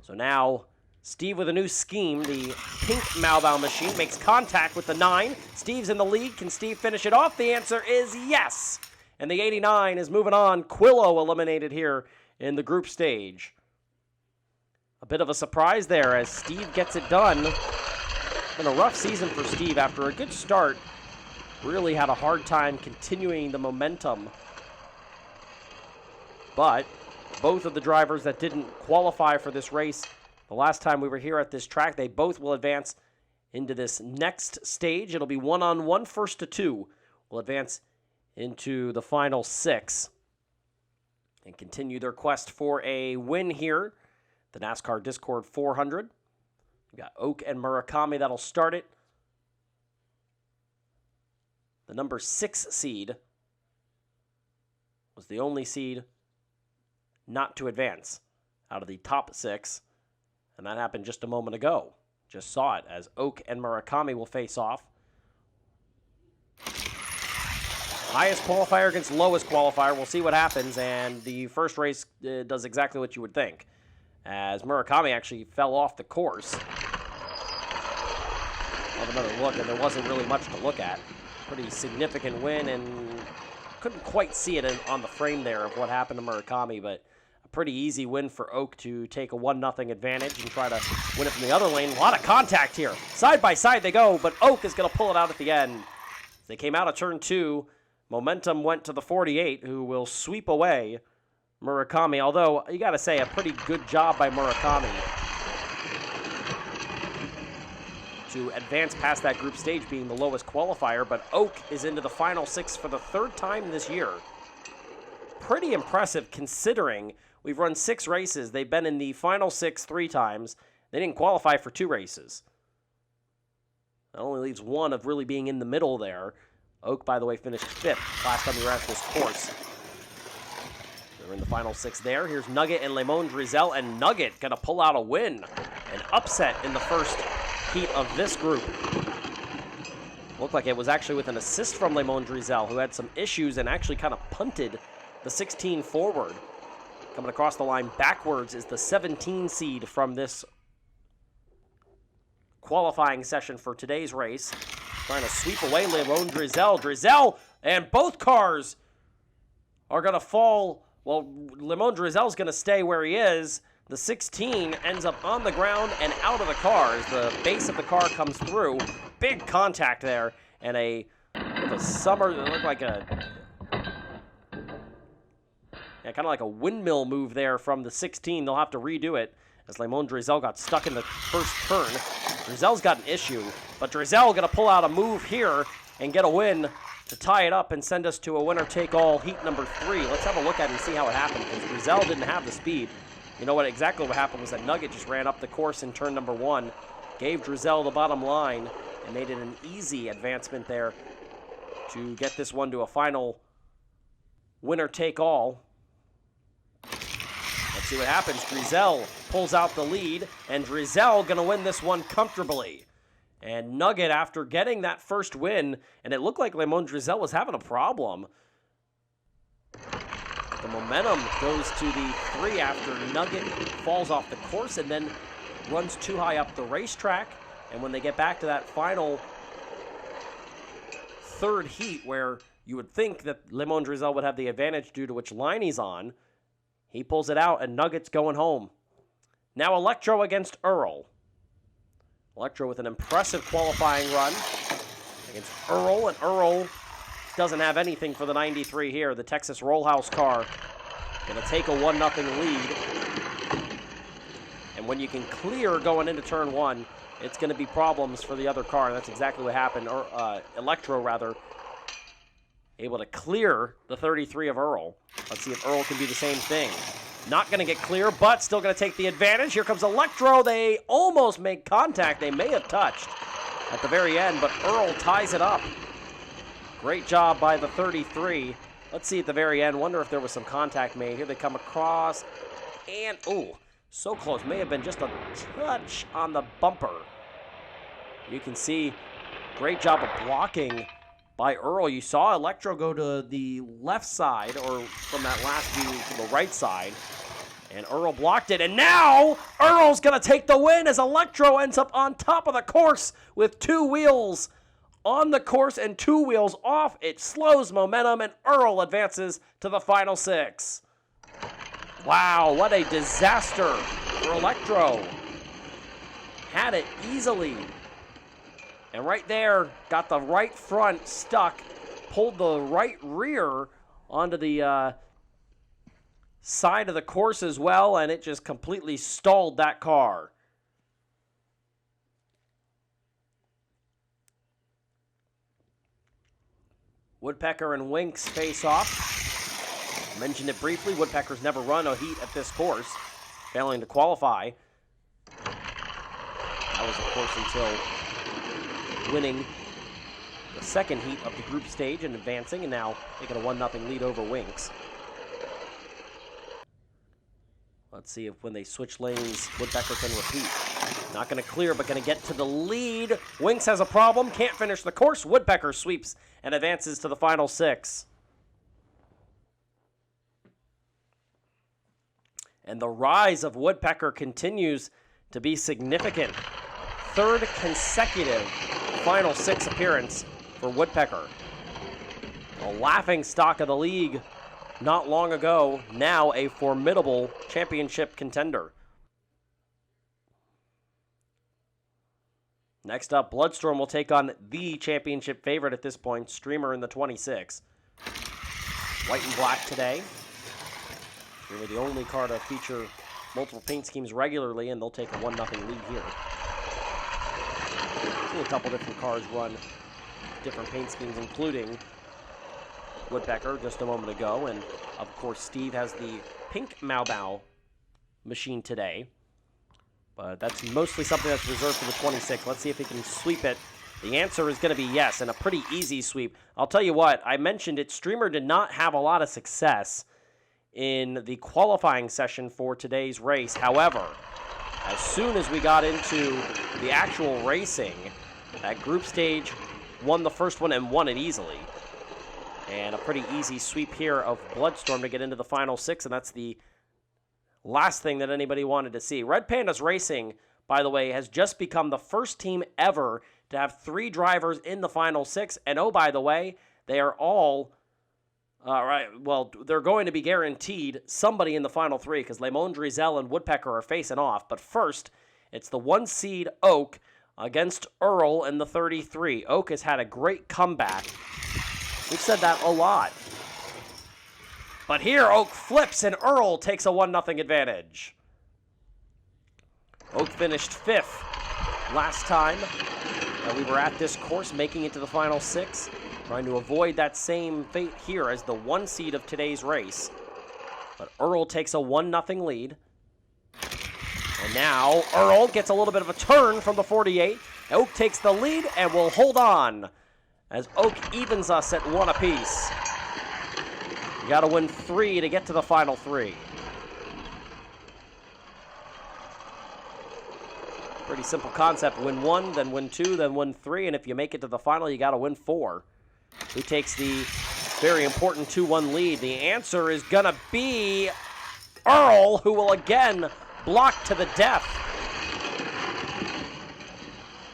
So now, Steve with a new scheme. The pink Malbound machine makes contact with the 9. Steve's in the lead. Can Steve finish it off? The answer is yes. And the 89 is moving on. Quillo eliminated here in the group stage. A bit of a surprise there as Steve gets it done. Been a rough season for Steve after a good start. Really had a hard time continuing the momentum. But both of the drivers that didn't qualify for this race the last time we were here at this track, they both will advance into this next stage. It'll be 1-on-1, first to 2. Will advance into the final 6 and continue their quest for a win here. The NASCAR Discord 400. We've got Oak and Murakami that'll start it. The number 6 seed was the only seed not to advance out of the top 6. And that happened just a moment ago. Just saw it as Oak and Murakami will face off. Highest qualifier against lowest qualifier. We'll see what happens. And the first race does exactly what you would think, as Murakami actually fell off the course. I'll have another look, and there wasn't really much to look at. Pretty significant win, and couldn't quite see it on the frame there of what happened to Murakami, but a pretty easy win for Oak to take a 1-0 advantage and try to win it from the other lane. A lot of contact here. Side by side they go, but Oak is going to pull it out at the end. They came out of turn 2. Momentum went to the 48, who will sweep away Murakami, although you got to say a pretty good job by Murakami to advance past that group stage being the lowest qualifier, but Oak is into the final 6 for the 3rd time this year. Pretty impressive considering we've run 6 races. They've been in the final 6 3 times. They didn't qualify for 2 races. That only leaves 1 of really being in the middle there. Oak, by the way, finished 5th last time we were at this course. They're in the final 6 there. Here's Nugget and Lemon Drizel, and Nugget going to pull out a win. An upset in the first heat of this group. Looked like it was actually with an assist from Lemon Drizel, who had some issues and actually kind of punted the 16 forward. Coming across the line backwards is the 17 seed from this qualifying session for today's race. Trying to sweep away Lemon Drizel. Drizel and both cars are going to fall. Well, Lemon Drizel's going to stay where he is. The 16 ends up on the ground and out of the car as the base of the car comes through. Big contact there, and a summer that looked like a kind of like a windmill move there from the 16. They'll have to redo it as Lemon Drizel got stuck in the first turn. Drizel's got an issue, but Drizel going to pull out a move here and get a win to tie it up and send us to a winner-take-all heat number 3. Let's have a look at it and see how it happened, because Drizel didn't have the speed. You know what exactly what happened was that Nugget just ran up the course in turn number 1, gave Drizel the bottom line, and made it an easy advancement there to get this one to a final winner-take-all. Let's see what happens. Drizel pulls out the lead, and Drizel going to win this one comfortably. And Nugget, after getting that first win, and it looked like Lemon Drizel was having a problem, the momentum goes to the 3 after Nugget falls off the course and then runs too high up the racetrack. And when they get back to that final 3rd heat, where you would think that Lemon Drizel would have the advantage due to which line he's on, he pulls it out, and Nugget's going home. Now Electro against Earl. Electro with an impressive qualifying run against Earl, and Earl doesn't have anything for the 93 here. The Texas Rollhouse car going to take a 1-0 lead. And when you can clear going into turn 1, it's going to be problems for the other car, and that's exactly what happened. Electro, rather, able to clear the 33 of Earl. Let's see if Earl can do the same thing. Not going to get clear, but still going to take the advantage. Here comes Electro. They almost make contact. They may have touched at the very end, but Earl ties it up. Great job by the 33. Let's see at the very end. Wonder if there was some contact made. Here they come across, and So close. May have been just a touch on the bumper. You can see great job of blocking by Earl. You saw Electro go to the left side, or from that last view to the right side. And Earl blocked it. And now Earl's going to take the win as Electro ends up on top of the course with 2 wheels on the course and 2 wheels off. It slows momentum, and Earl advances to the final 6. Wow, what a disaster for Electro. Had it easily. And right there, got the right front stuck, pulled the right rear onto the side of the course as well, and it just completely stalled that car. Woodpecker and Winks face off. I mentioned it briefly. Woodpecker's never run a heat at this course, failing to qualify. That was, of course, until winning the second heat of the group stage and advancing, and now taking a 1-0 lead over Winks. Let's see if when they switch lanes, Woodpecker can repeat. Not going to clear, but going to get to the lead. Winks has a problem, can't finish the course. Woodpecker sweeps and advances to the final 6. And the rise of Woodpecker continues to be significant. 3rd consecutive final 6 appearance for Woodpecker. A laughing stock of the league not long ago, now a formidable championship contender. Next up, Bloodstorm will take on the championship favorite at this point, Streamer in the 26. White and black today. Really the only car to feature multiple paint schemes regularly, and they'll take a 1-0 lead here. See a couple different cars run different paint schemes, including Woodpecker just a moment ago, and of course Steve has the pink Maobao machine today, but that's mostly something that's reserved for the 26. Let's see if he can sweep it. The answer is going to be yes, and a pretty easy sweep. I'll tell you what, I mentioned it, Streamer did not have a lot of success in the qualifying session for today's race. However, as soon as we got into the actual racing, that group stage won the first one and won it easily. And a pretty easy sweep here of Bloodstorm to get into the final 6, and that's the last thing that anybody wanted to see. Red Pandas Racing, by the way, has just become the first team ever to have 3 drivers in the final 6. And oh, by the way, they are all, they're going to be guaranteed somebody in the final 3 because Lemon Drizel and Woodpecker are facing off. But first, it's the 1 seed Oak against Earl in the 33. Oak has had a great comeback. We've said that a lot. But here, Oak flips, and Earl takes a 1-0 advantage. Oak finished 5th last time that we were at this course, making it to the final 6. Trying to avoid that same fate here as the 1 seed of today's race. But Earl takes a 1-0 lead. And now, Earl gets a little bit of a turn from the 48. Oak takes the lead and will hold on as Oak evens us at 1 apiece. You got to win 3 to get to the final 3. Pretty simple concept. Win 1, then win 2, then win 3, and if you make it to the final, you got to win 4. Who takes the very important 2-1 lead? The answer is going to be Earl, who will again block to the death.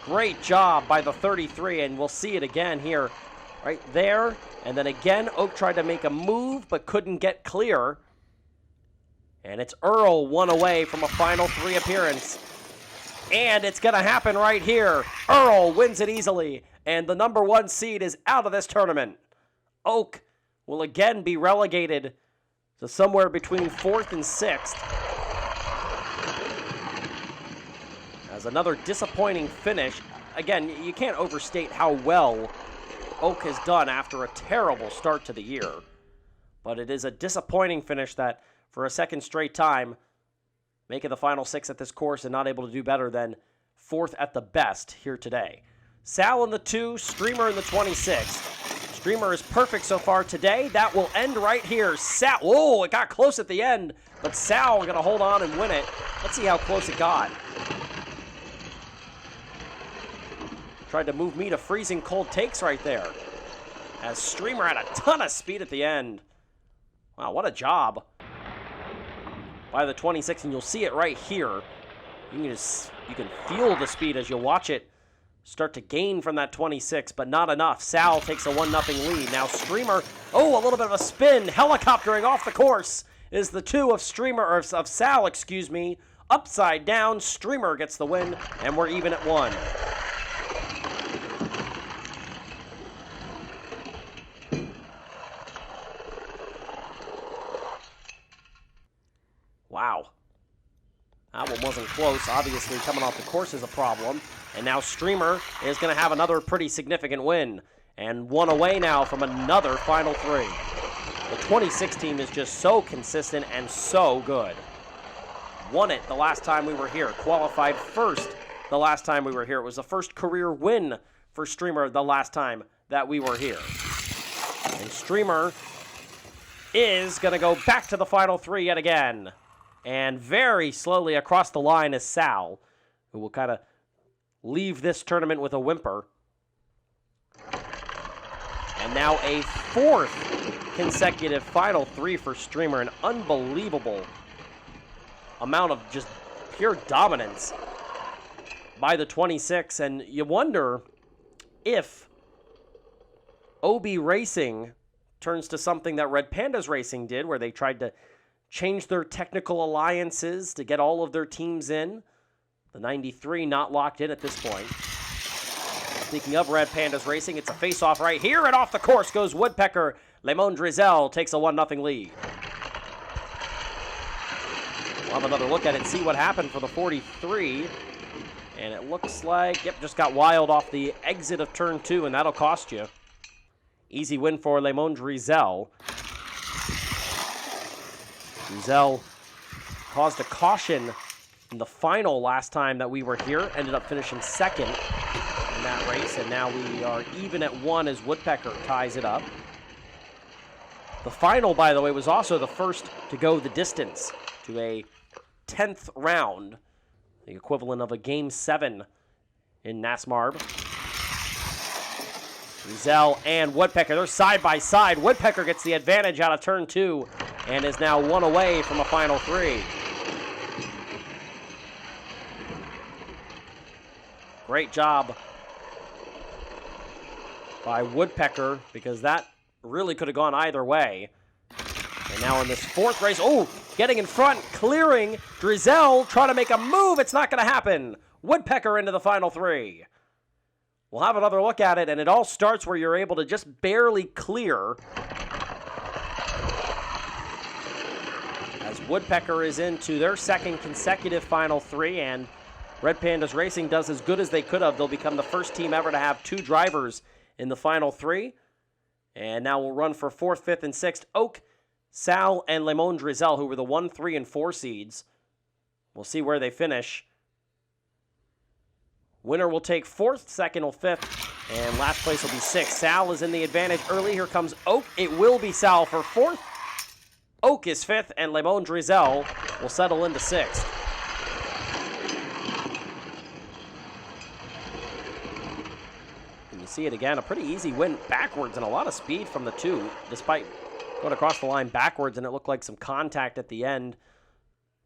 Great job by the 33, and we'll see it again here, right there. And then again, Oak tried to make a move, but couldn't get clear. And it's Earl 1 away from a final 3 appearance. And it's going to happen right here. Earl wins it easily, and the number 1 seed is out of this tournament. Oak will again be relegated to somewhere between 4th and 6th. As another disappointing finish. Again, you can't overstate how well Oak has done after a terrible start to the year. But it is a disappointing finish that, for a second straight time, making the final 6 at this course and not able to do better than 4th at the best here today. Sal in the 2, Streamer in the 26. Streamer is perfect so far today. That will end right here. Sal, oh, it got close at the end, but Sal going to hold on and win it. Let's see how close it got. Tried to move me to freezing cold takes right there. As Streamer had a ton of speed at the end. Wow, what a job by the 26, and you'll see it right here. You can feel the speed as you watch it start to gain from that 26, but not enough. Sal takes a 1-0 lead. Now Streamer, a little bit of a spin, helicoptering off the course is the 2 of Sal, upside down. Streamer gets the win, and we're even at 1. Wow. That one wasn't close. Obviously, coming off the course is a problem. And now Streamer is going to have another pretty significant win. And 1 away now from another Final 3. The 26 team is just so consistent and so good. Won it the last time we were here. Qualified first the last time we were here. It was the first career win for Streamer the last time that we were here. And Streamer is going to go back to the Final 3 yet again. And very slowly across the line is Sal, who will kind of leave this tournament with a whimper. And now a 4th consecutive Final 3 for Streamer. An unbelievable amount of just pure dominance by the 26. And you wonder if OB Racing turns to something that Red Pandas Racing did, where they tried to change their technical alliances to get all of their teams in. The 93 not locked in at this point. Speaking of Red Pandas Racing, it's a face-off right here, and off the course goes Woodpecker. Lemon Drizel takes a 1-0 lead. We'll have another look at it and see what happened for the 43. And it looks like, just got wild off the exit of turn 2, and that'll cost you. Easy win for Lemon Drizel. Drizel caused a caution in the final last time that we were here. Ended up finishing second in that race, and now we are even at 1 as Woodpecker ties it up. The final, by the way, was also the first to go the distance to a 10th round, the equivalent of a Game 7 in NASMARB. Drizel and Woodpecker, they're side by side. Woodpecker gets the advantage out of turn 2 and is now 1 away from a Final 3. Great job by Woodpecker, because that really could have gone either way. And now in this 4th race, getting in front, clearing. Drizel trying to make a move. It's not going to happen. Woodpecker into the Final 3. We'll have another look at it, and it all starts where you're able to just barely clear. As Woodpecker is into their 2nd consecutive Final 3, and Red Pandas Racing does as good as they could have. They'll become the first team ever to have 2 drivers in the Final 3. And now we'll run for 4th, 5th, and 6th. Oak, Sal, and Lemon Drizel, who were the 1, 3, and 4 seeds. We'll see where they finish. Winner will take 4th, 2nd will 5th, and last place will be 6th. Sal is in the advantage early. Here comes Oak. It will be Sal for 4th. Oak is 5th, and Lemon Drizel will settle into 6th. And you see it again, a pretty easy win backwards and a lot of speed from the 2, despite going across the line backwards, and it looked like some contact at the end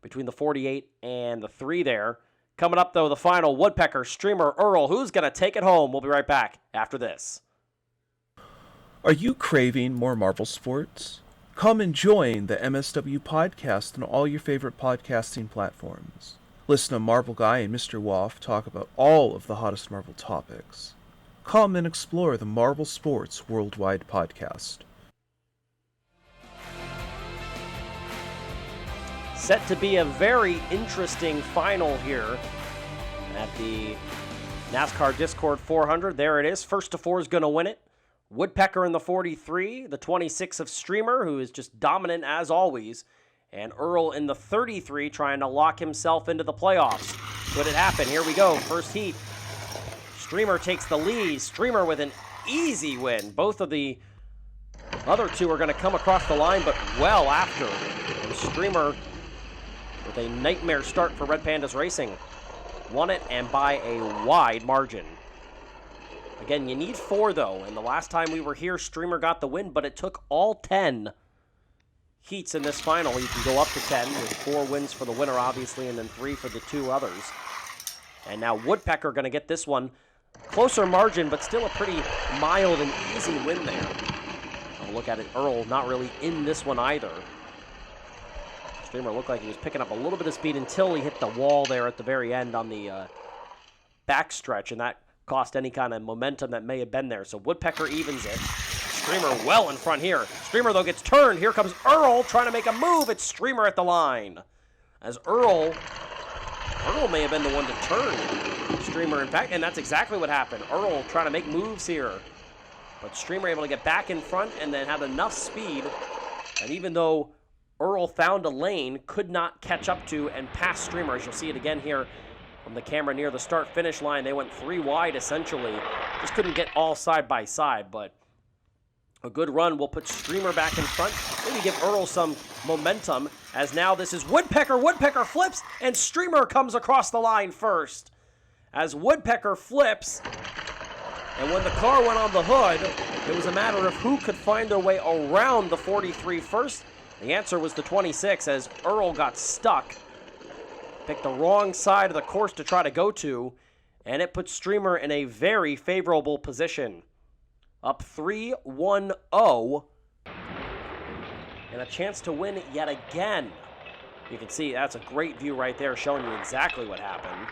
between the 48 and the 3 there. Coming up, though, the final, Woodpecker, Streamer, Earl. Who's going to take it home? We'll be right back after this. Are you craving more Marvel sports? Come and join the MSW podcast on all your favorite podcasting platforms. Listen to Marvel Guy and Mr. Woff talk about all of the hottest Marvel topics. Come and explore the Marvel Sports Worldwide podcast. Set to be a very interesting final here at the NASCAR Discord 400. There it is. First to 4 is going to win it. Woodpecker in the 43, the 26 of Streamer, who is just dominant as always, and Earl in the 33 trying to lock himself into the playoffs. Could it happen? Here we go. First heat. Streamer takes the lead. Streamer with an easy win. Both of the other 2 are going to come across the line, but well after. And Streamer with a nightmare start for Red Pandas Racing. Won it, and by a wide margin. Again, you need 4, though, and the last time we were here, Streamer got the win, but it took all 10 heats in this final. You can go up to 10 with 4 wins for the winner, obviously, and then 3 for the 2 others. And now Woodpecker going to get this one. Closer margin, but still a pretty mild and easy win there. I'll look at it. Earl not really in this one either. Streamer looked like he was picking up a little bit of speed until he hit the wall there at the very end on the backstretch, and that cost any kind of momentum that may have been there. So Woodpecker evens it. Streamer well in front here. Streamer, though, gets turned. Here comes Earl trying to make a move. It's Streamer at the line. As Earl may have been the one to turn Streamer, in fact, and that's exactly what happened. Earl trying to make moves here. But Streamer able to get back in front and then had enough speed. And even though Earl found a lane, could not catch up to and pass Streamer, as you'll see it again here from the camera near the start-finish line. They went 3 wide, essentially. Just couldn't get all side by side, but a good run will put Streamer back in front. Maybe give Earl some momentum, as now this is Woodpecker. Woodpecker flips, and Streamer comes across the line first. As Woodpecker flips, and when the car went on the hood, it was a matter of who could find their way around the 43 first. The answer was the 26, as Earl got stuck. Picked the wrong side of the course to try to go to, and it put Streamer in a very favorable position. Up 3-1-0, and a chance to win yet again. You can see that's a great view right there, showing you exactly what happened.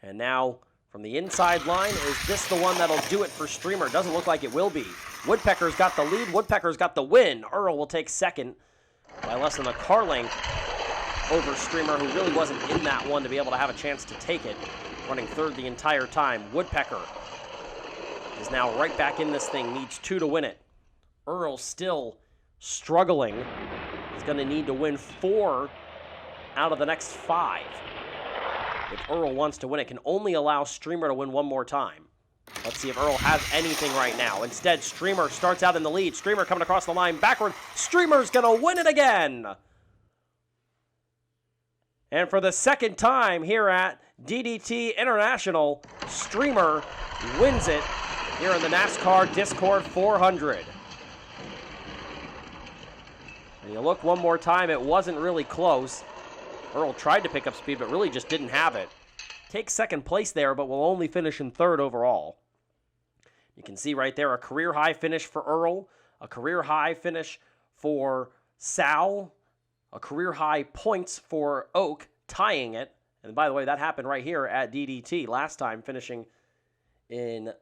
And now, from the inside line, is this the one that'll do it for Streamer? Doesn't look like it will be. Woodpecker's got the lead. Woodpecker's got the win. Earl will take second by less than a car length over Streamer, who really wasn't in that one to be able to have a chance to take it, running third the entire time. Woodpecker is now right back in this thing, needs 2 to win it. Earl still struggling. He's going to need to win 4 out of the next 5. If Earl wants to win it, can only allow Streamer to win 1 more time. Let's see if Earl has anything right now. Instead, Streamer starts out in the lead. Streamer coming across the line backward. Streamer's going to win it again. And for the second time here at DDT International, Streamer wins it here in the NASCAR Discord 400. And you look one more time, it wasn't really close. Earl tried to pick up speed, but really just didn't have it. Takes second place there, but will only finish in third overall. You can see right there a career-high finish for Earl, a career-high finish for Sal, a career-high points for Oak, tying it. And by the way, that happened right here at DDT last time, finishing in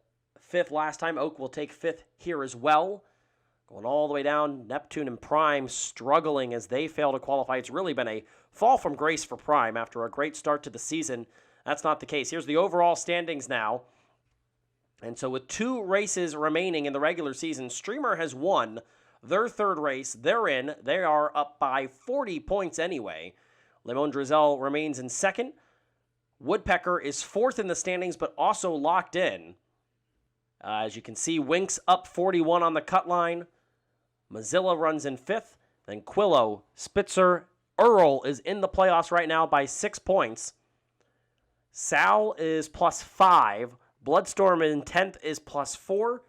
5th last time. Oak will take 5th here as well. Going all the way down, Neptune and Prime struggling as they fail to qualify. It's really been a fall from grace for Prime after a great start to the season. That's not the case. Here's the overall standings now. And so with 2 races remaining in the regular season, Streamer has won their 3rd race. They're in. They are up by 40 points anyway. Lemon Drizel remains in 2nd. Woodpecker is 4th in the standings, but also locked in. As you can see, Winks up 41 on the cut line. Mozilla runs in 5th. Then Quillo, Spitzer, Earl is in the playoffs right now by 6 points. Sal is +5. Bloodstorm in 10th is +4.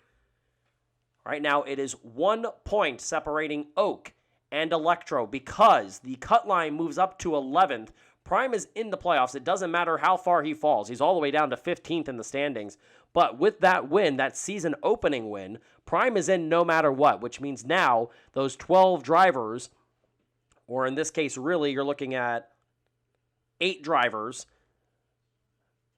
Right now it is 1 point separating Oak and Electro because the cut line moves up to 11th. Prime is in the playoffs. It doesn't matter how far he falls. He's all the way down to 15th in the standings. But with that win, that season opening win, Prime is in no matter what, which means now those 12 drivers, or in this case, really, you're looking at 8 drivers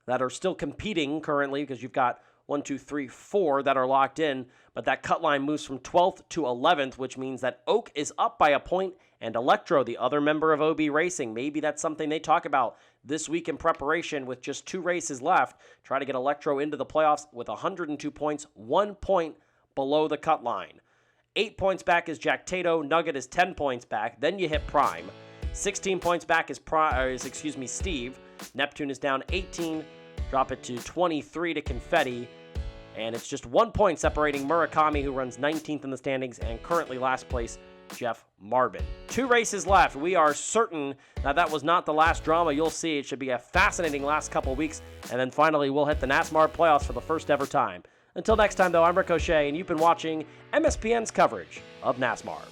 that are still competing currently because you've got 1, 2, 3, 4 that are locked in, but that cut line moves from 12th to 11th, which means that Oak is up by a point, and Electro, the other member of OB Racing, maybe that's something they talk about this week in preparation with just 2 races left, try to get Electro into the playoffs with 102 points, 1 point below the cut line. 8 points back is Jack Tato, Nugget is 10 points back, then you hit Prime. 16 points back is Steve, Neptune is down 18, drop it to 23 to Confetti, and it's just 1 point separating Murakami, who runs 19th in the standings and currently last place, Jeff Marvin. 2 races left. We are certain that was not the last drama. You'll see it should be a fascinating last couple weeks, and then finally we'll hit the NASMARB playoffs for the first ever time. Until next time, though, I'm Ricochet, and you've been watching MSPN's coverage of NASMARB.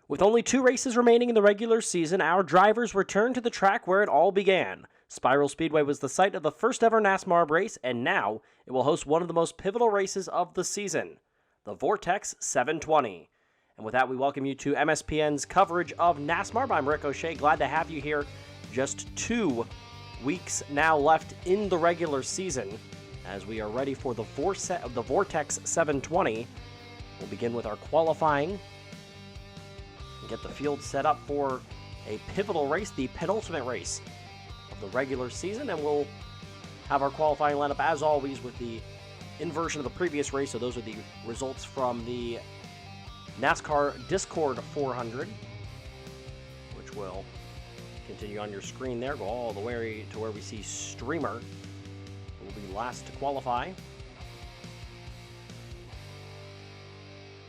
With only 2 races remaining in the regular season, our drivers return to the track where it all began. Spiral Speedway was the site of the first ever NASMARB race, and now it will host one of the most pivotal races of the season, the Vortex 720. And with that, we welcome you to MSPN's coverage of NASMARB. I'm Ricochet, glad to have you here. Just 2 weeks now left in the regular season as we are ready for the Vortex 720. We'll begin with our qualifying and get the field set up for a pivotal race, the penultimate race of the regular season, and we'll have our qualifying lineup as always with the inversion of the previous race. So those are the results from the NASCAR Discord 400, which will continue on your screen there. Go all the way to where we see Streamer, who will be last to qualify.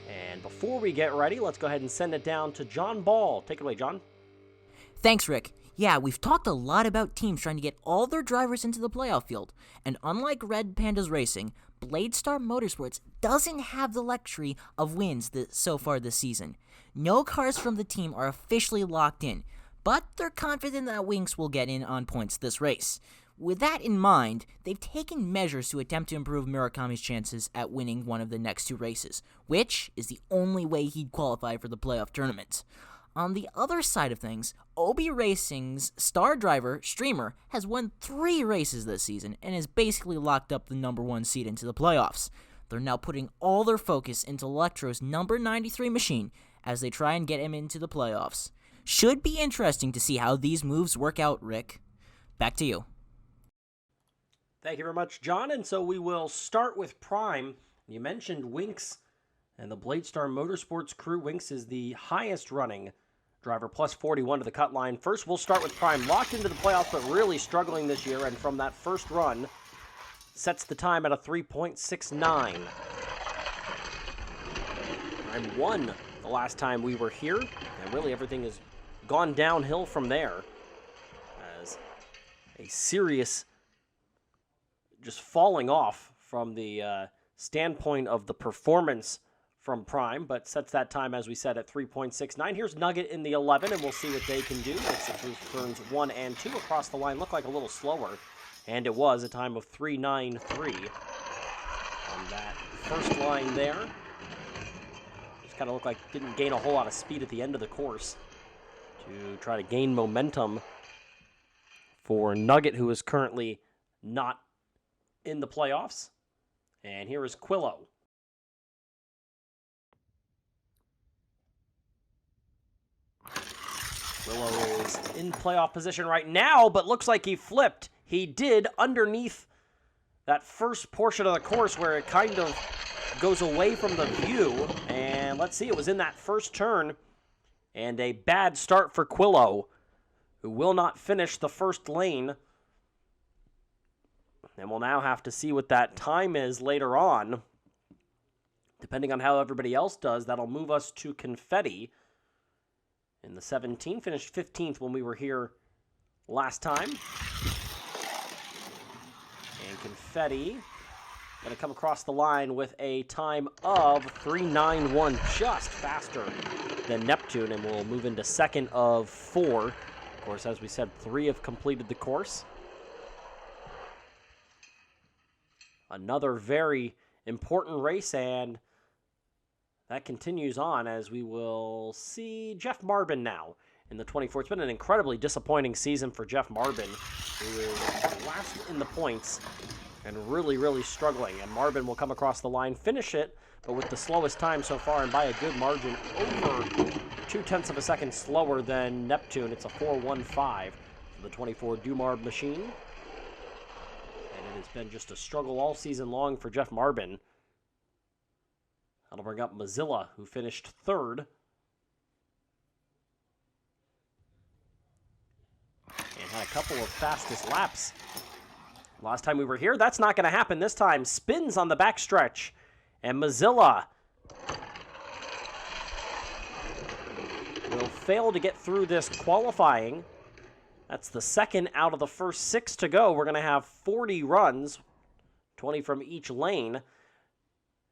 And before we get ready, let's go ahead and send it down to John Ball. Take it away, John. Thanks, Rick. Yeah, we've talked a lot about teams trying to get all their drivers into the playoff field, and unlike Red Pandas Racing, Bladestar Motorsports doesn't have the luxury of wins so far this season. No cars from the team are officially locked in, but they're confident that Winx will get in on points this race. With that in mind, they've taken measures to attempt to improve Murakami's chances at winning one of the next 2 races, which is the only way he'd qualify for the playoff tournament. On the other side of things, Obi Racing's star driver, Streamer, has won 3 races this season and has basically locked up the number 1 seed into the playoffs. They're now putting all their focus into Electro's number 93 machine as they try and get him into the playoffs. Should be interesting to see how these moves work out, Rick. Back to you. Thank you very much, John. And so we will start with Prime. You mentioned Winx and the Bladestar Motorsports crew. Winx is the highest running driver, plus 41 to the cut line. First, we'll start with Prime, locked into the playoffs, but really struggling this year. And from that first run, sets the time at a 3.69. Prime won the last time we were here, and really everything has gone downhill from there. As a serious just falling off from the standpoint of the performance from Prime, but sets that time, as we said, at 3.69. Here's Nugget in the 11, and we'll see what they can do. Makes it through turns 1 and 2 across the line. Looked like a little slower, and it was a time of 3.93 on that first line there. Just kind of looked like didn't gain a whole lot of speed at the end of the course to try to gain momentum for Nugget, who is currently not in the playoffs. And here is Quillo. Quillo is in playoff position right now, but looks like he flipped. He did underneath that first portion of the course where it kind of goes away from the view. And let's see, it was in that first turn. And a bad start for Quillo, who will not finish the first lane. And we'll now have to see what that time is later on. Depending on how everybody else does, that'll move us to Confetti. In the 17, finished 15th when we were here last time. And Confetti going to come across the line with a time of 3:91, just faster than Neptune, and we'll move into second of 4. Of course, as we said, 3 have completed the course. Another very important race, and that continues on as we will see Jeff Marbin now in the 24. It's been an incredibly disappointing season for Jeff Marbin, who is last in the points and really, really struggling. And Marbin will come across the line, finish it, but with the slowest time so far and by a good margin, over 0.2 of a second slower than Neptune. It's a 4:15 for the 24 Dumarb machine. And it has been just a struggle all season long for Jeff Marbin. That'll bring up Mozilla, who finished 3rd. And had a couple of fastest laps last time we were here. That's not going to happen this time. Spins on the backstretch. And Mozilla will fail to get through this qualifying. That's the second out of the first 6 to go. We're going to have 40 runs, 20 from each lane.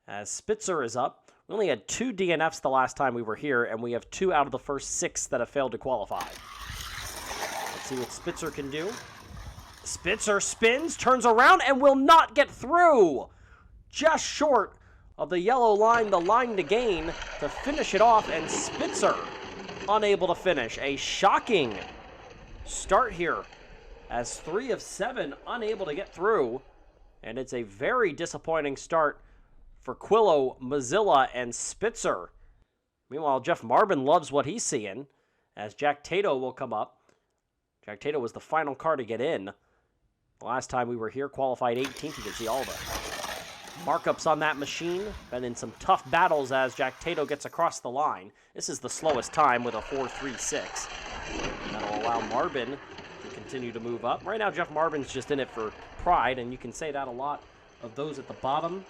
As Spitzer is up. We only had 2 DNFs the last time we were here, and we have 2 out of the first 6 that have failed to qualify. Let's see what Spitzer can do. Spitzer spins, turns around, and will not get through. Just short of the yellow line, the line to gain to finish it off, and Spitzer unable to finish. A shocking start here as 3 of 7 unable to get through, and it's a very disappointing start for Quillo, Mozilla, and Spitzer. Meanwhile, Jeff Marbin loves what he's seeing as Jack Tato will come up. Jack Tato was the final car to get in. The last time we were here, qualified 18th. You can see all the markups on that machine. Been in some tough battles as Jack Tato gets across the line. This is the slowest time with a 4:36. That'll allow Marbin to continue to move up. Right now, Jeff Marbin's just in it for pride, and you can say that a lot of those at the bottom.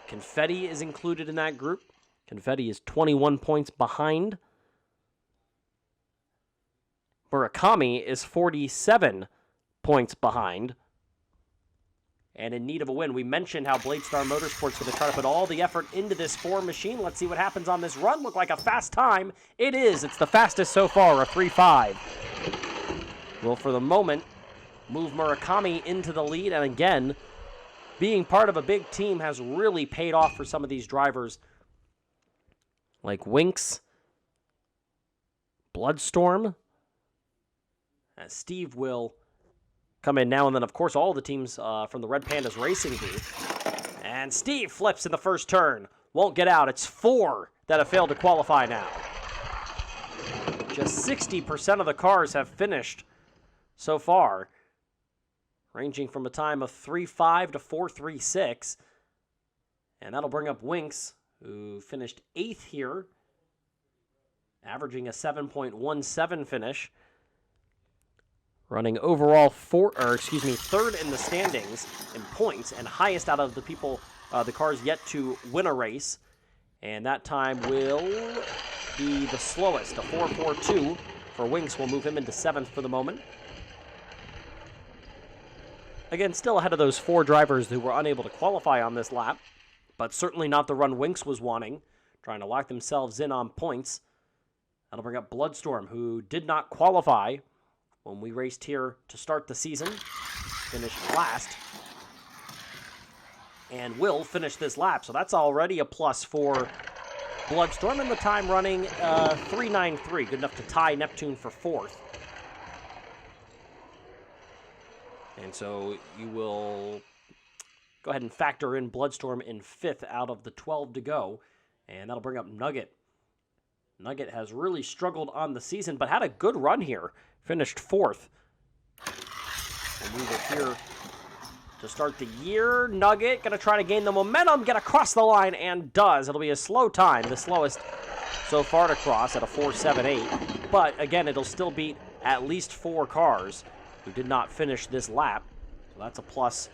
Confetti is included in that group. Confetti is 21 points behind. Murakami is 47 points behind. And in need of a win. We mentioned how Bladestar Motorsports going to try to put all the effort into this 4 machine. Let's see what happens on this run. Look like a fast time. It is. It's the fastest so far, a 3:5. Will, for the moment, move Murakami into the lead. And again, being part of a big team has really paid off for some of these drivers like Winks, Bloodstorm, as Steve will come in now, and then, of course, all the teams from the Red Pandas Racing booth. And Steve flips in the first turn. Won't get out. It's 4 that have failed to qualify now. Just 60% of the cars have finished so far, ranging from a time of 3:5 to 4:36. And that'll bring up Winks, who finished 8th here, averaging a 7.17 finish. Running overall 3rd in the standings in points and highest out of the people, the cars yet to win a race. And that time will be the slowest, a 4:42 for Winks. Will move him into 7th for the moment. Again, still ahead of those 4 drivers who were unable to qualify on this lap, but certainly not the run Winks was wanting, trying to lock themselves in on points. That'll bring up Bloodstorm, who did not qualify when we raced here to start the season. Finished last. And will finish this lap, so that's already a plus for Bloodstorm, and the time running 3:93, good enough to tie Neptune for 4th. And so you will go ahead and factor in Bloodstorm in 5th out of the 12 to go. And that'll bring up Nugget. Nugget has really struggled on the season, but had a good run here. Finished 4th. And we were here to start the year. Nugget going to try to gain the momentum, get across the line, and does. It'll be a slow time, the slowest so far to cross at a 4:78. But again, it'll still beat at least 4 cars who did not finish this lap. So that's a plus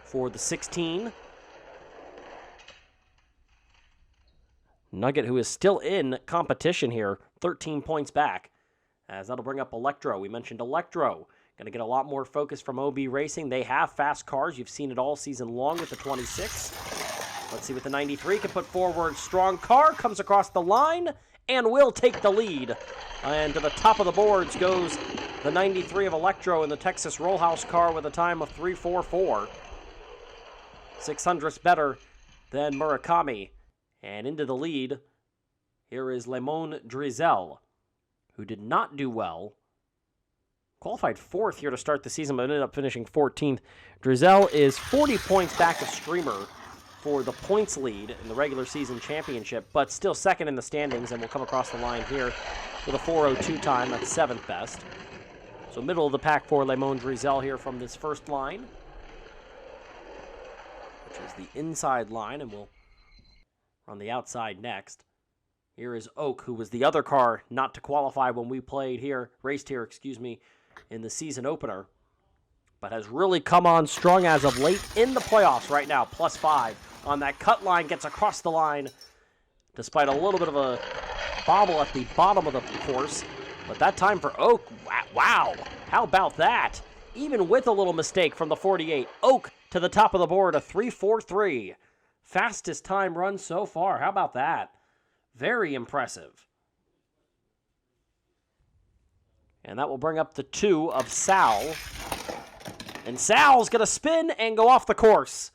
for the 16. Nugget, who is still in competition here, 13 points back, as that'll bring up Electro. We mentioned Electro. Going to get a lot more focus from OB Racing. They have fast cars. You've seen it all season long with the 26. Let's see what the 93 can put forward. Strong car comes across the line and will take the lead. And to the top of the boards goes the 93 of Electro in the Texas Rollhouse car with a time of 3:44. 600ths better than Murakami. And into the lead, here is Lemon Drizel, who did not do well. Qualified 4th here to start the season, but ended up finishing 14th. Drizel is 40 points back of Streamer for the points lead in the regular season championship, but still second in the standings, and will come across the line here with a 4:02 time. That's 7th best. So middle of the pack for Lemon Drizel here from this first line, which is the inside line, and we'll on the outside next. Here is Oak, who was the other car not to qualify when we raced here, in the season opener, but has really come on strong as of late in the playoffs right now. +5 on that cut line, gets across the line despite a little bit of a bobble at the bottom of the course. But that time for Oak, wow, how about that? Even with a little mistake from the 48, Oak to the top of the board, a 3:43. Fastest time run so far. How about that? Very impressive. And that will bring up the 2 of Sal. And Sal's going to spin and go off the course.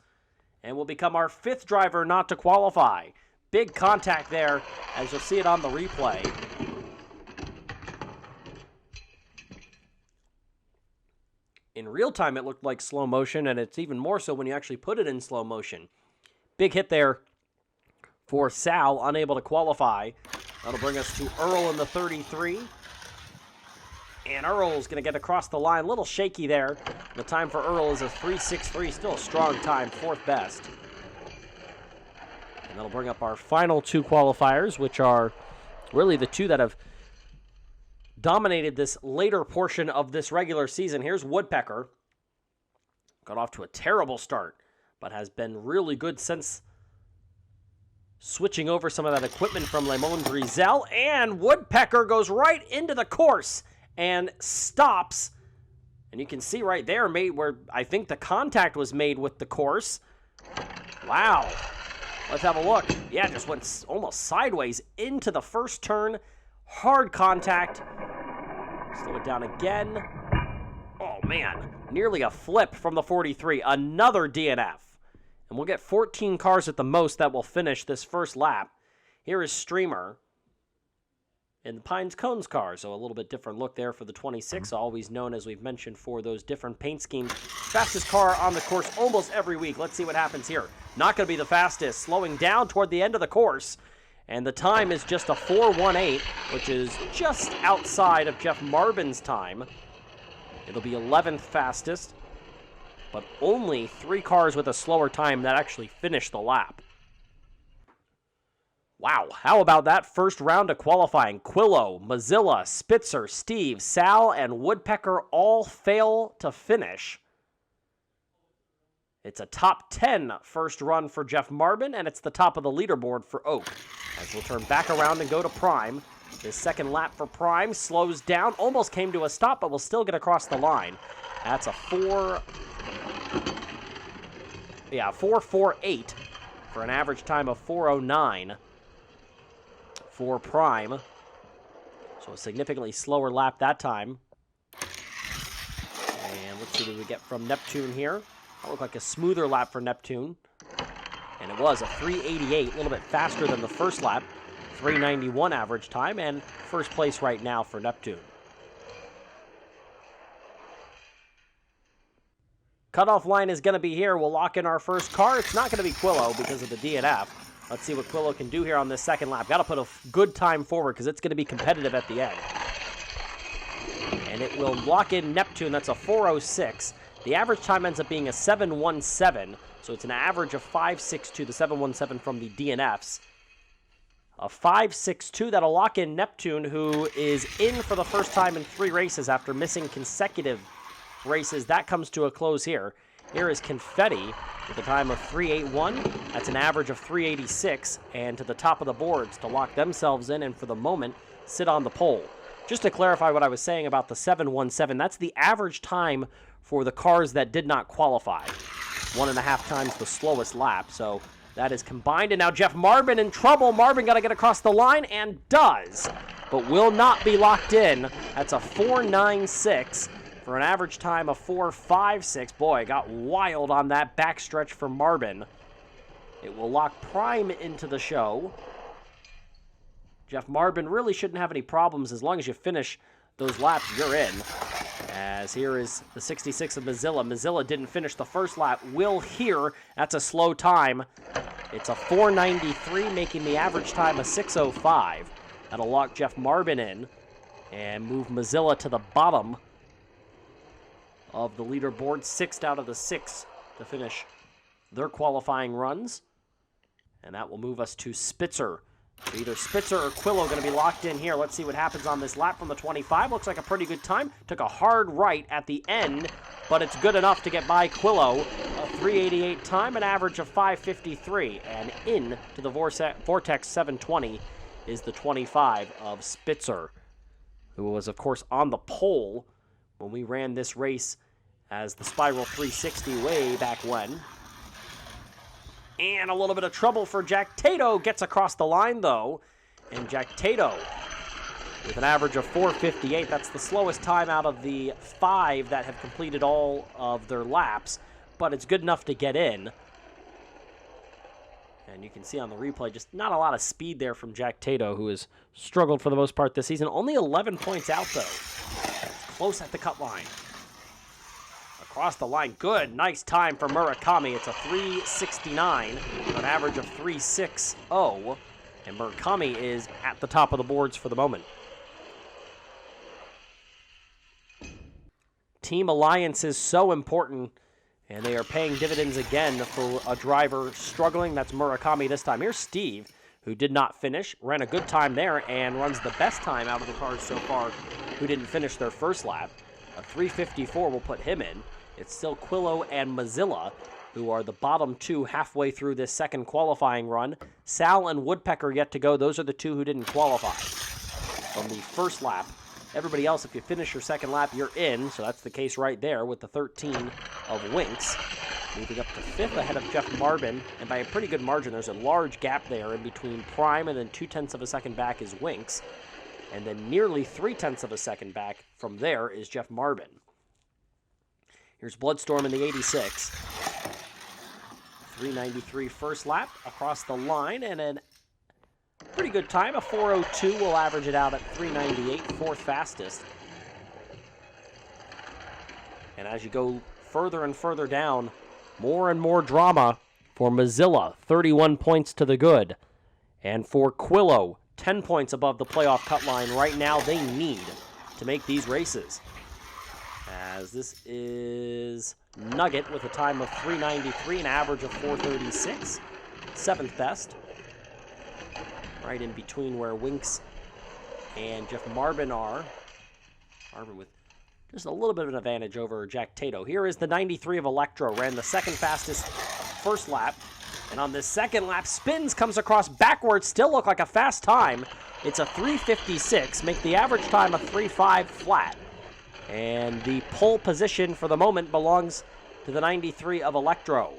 And will become our 5th driver not to qualify. Big contact there, as you'll see it on the replay. In real time, it looked like slow motion, and it's even more so when you actually put it in slow motion. Big hit there for Sal, unable to qualify. That'll bring us to Earl in the 33. And Earl's going to get across the line. A little shaky there. The time for Earl is a 3:63. Still a strong time, 4th best. And that'll bring up our final 2 qualifiers, which are really the 2 that have dominated this later portion of this regular season. Here's Woodpecker. Got off to a terrible start, but has been really good since switching over some of that equipment from Lemon Drizel. And Woodpecker goes right into the course and stops. And you can see right there where I think the contact was made with the course. Wow. Let's have a look. Yeah, just went almost sideways into the first turn. Hard contact. Slow it down again. Oh, man. Nearly a flip from the 43. Another DNF. And we'll get 14 cars at the most that will finish this first lap. Here is Streamer in the Pines Cones car. So a little bit different look there for the 26. Always known, as we've mentioned, for those different paint schemes. Fastest car on the course almost every week. Let's see what happens here. Not going to be the fastest. Slowing down toward the end of the course. And the time is just a 4:18, which is just outside of Jeff Marbin's time. It'll be 11th fastest, but only 3 cars with a slower time that actually finish the lap. Wow, how about that first round of qualifying? Quillo, Mozilla, Spitzer, Steve, Sal, and Woodpecker all fail to finish. It's a top 10 first run for Jeff Marbin, and it's the top of the leaderboard for Oak. As we'll turn back around and go to Prime. This second lap for Prime slows down, almost came to a stop, but will still get across the line. That's a 4:48 for an average time of 4:09 for Prime. So a significantly slower lap that time. And let's see what we get from Neptune here. That looked like a smoother lap for Neptune. And it was a 3:88, a little bit faster than the first lap. 3:91 average time, and first place right now for Neptune. Cutoff line is going to be here. We'll lock in our first car. It's not going to be Quillo because of the DNF. Let's see what Quillo can do here on this second lap. Got to put a good time forward because it's going to be competitive at the end. And it will lock in Neptune. That's a 4:06. The average time ends up being a 7:17, so it's an average of 5:62, the 7:17 from the DNFs. a 5.62. That'll lock in Neptune, who is in for the first time in 3 races after missing consecutive races. That comes to a close here. Here is Confetti with a time of 3.81. That's an average of 3.86. And to the top of the boards to lock themselves in and for the moment sit on the pole. Just to clarify what I was saying about the 7.17, that's the average time for the cars that did not qualify. 1.5 times the slowest lap. So that is combined. And now Jeff Marbin in trouble. Marbin got to get across the line and does, but will not be locked in. That's a 4.96 for an average time of 4.56. Boy, got wild on that backstretch for Marbin. It will lock Prime into the show. Jeff Marbin really shouldn't have any problems as long as you finish those laps, you're in. As here is the 66 of Mozilla. Mozilla didn't finish the first lap. Will here. That's a slow time. It's a 4.93, making the average time a 6.05. That'll lock Jeff Marbin in and move Mozilla to the bottom of the leaderboard. 6th out of the 6 to finish their qualifying runs. And that will move us to Spitzer. So either Spitzer or Quillo going to be locked in here. Let's see what happens on this lap from the 25. Looks like a pretty good time. Took a hard right at the end, but it's good enough to get by Quillo. A 3.88 time, an average of 5.53. And in to the Vortex 720 is the 25 of Spitzer, who was, of course, on the pole when we ran this race as the Spiral 360 way back when. And a little bit of trouble for Jack Tato. Gets across the line, though. And Jack Tato with an average of 4.58. That's the slowest time out of the 5 that have completed all of their laps. But it's good enough to get in. And you can see on the replay, just not a lot of speed there from Jack Tato, who has struggled for the most part this season. Only 11 points out, though. It's close at the cut line. Across the line, good, nice time for Murakami. It's a 3.69, an average of 3.60, and Murakami is at the top of the boards for the moment. Team Alliance is so important, and they are paying dividends again for a driver struggling. That's Murakami this time. Here's Steve, who did not finish, ran a good time there, and runs the best time out of the cars so far who didn't finish their first lap. A 3.54 will put him in. It's still Quillo and Mozilla, who are the bottom 2 halfway through this second qualifying run. Sal and Woodpecker yet to go. Those are the 2 who didn't qualify from the first lap. Everybody else, if you finish your second lap, you're in. So that's the case right there with the 13 of Winks. Moving up to 5th ahead of Jeff Marbin. And by a pretty good margin, there's a large gap there in between Prime and then 0.2 of a second back is Winks. And then nearly 0.3 of a second back from there is Jeff Marbin. Here's Bloodstorm in the 86. 3.93 first lap across the line, and a pretty good time. A 4.02 will average it out at 3.98, 4th fastest. And as you go further and further down, more and more drama for Mozilla, 31 points to the good. And for Quillo, 10 points above the playoff cut line right now. They need to make these races. As this is Nugget with a time of 3.93, an average of 4.36, 7th best. Right in between where Winks and Jeff Marbin are. Marbin with just a little bit of an advantage over Jack Tato. Here is the 93 of Electro, ran the 2nd fastest first lap. And on this second lap, spins, comes across backwards, still look like a fast time. It's a 3.56, make the average time a 3.5 flat. And the pole position for the moment belongs to the 93 of Electro.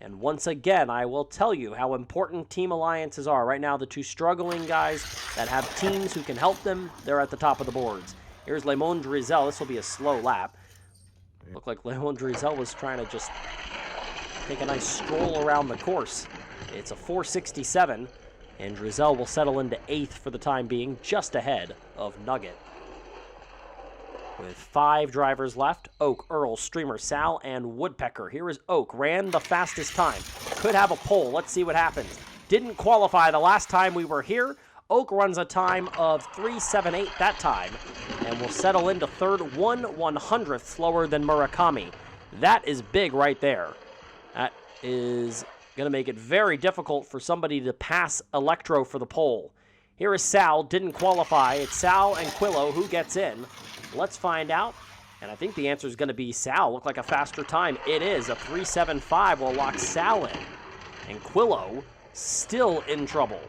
And once again, I will tell you how important team alliances are. Right now, the 2 struggling guys that have teams who can help them, they're at the top of the boards. Here's Lemon Drizel. This will be a slow lap. Looked like Lemon Drizel was trying to just take a nice stroll around the course. It's a 4.67, and Drizel will settle into 8th for the time being, just ahead of Nugget. With 5 drivers left, Oak, Earl, Streamer, Sal, and Woodpecker. Here is Oak, ran the fastest time. Could have a pole, let's see what happens. Didn't qualify the last time we were here. Oak runs a time of 3.78 that time, and will settle into 3rd, 1/100th slower than Murakami. That is big right there. That is Going to make it very difficult for somebody to pass Electro for the pole. Here is Sal, didn't qualify. It's Sal and Quillo who gets in. Let's find out. And I think the answer is going to be Sal. Look like a faster time. It is. A 3:75 will lock Sal in. And Quillo still in trouble.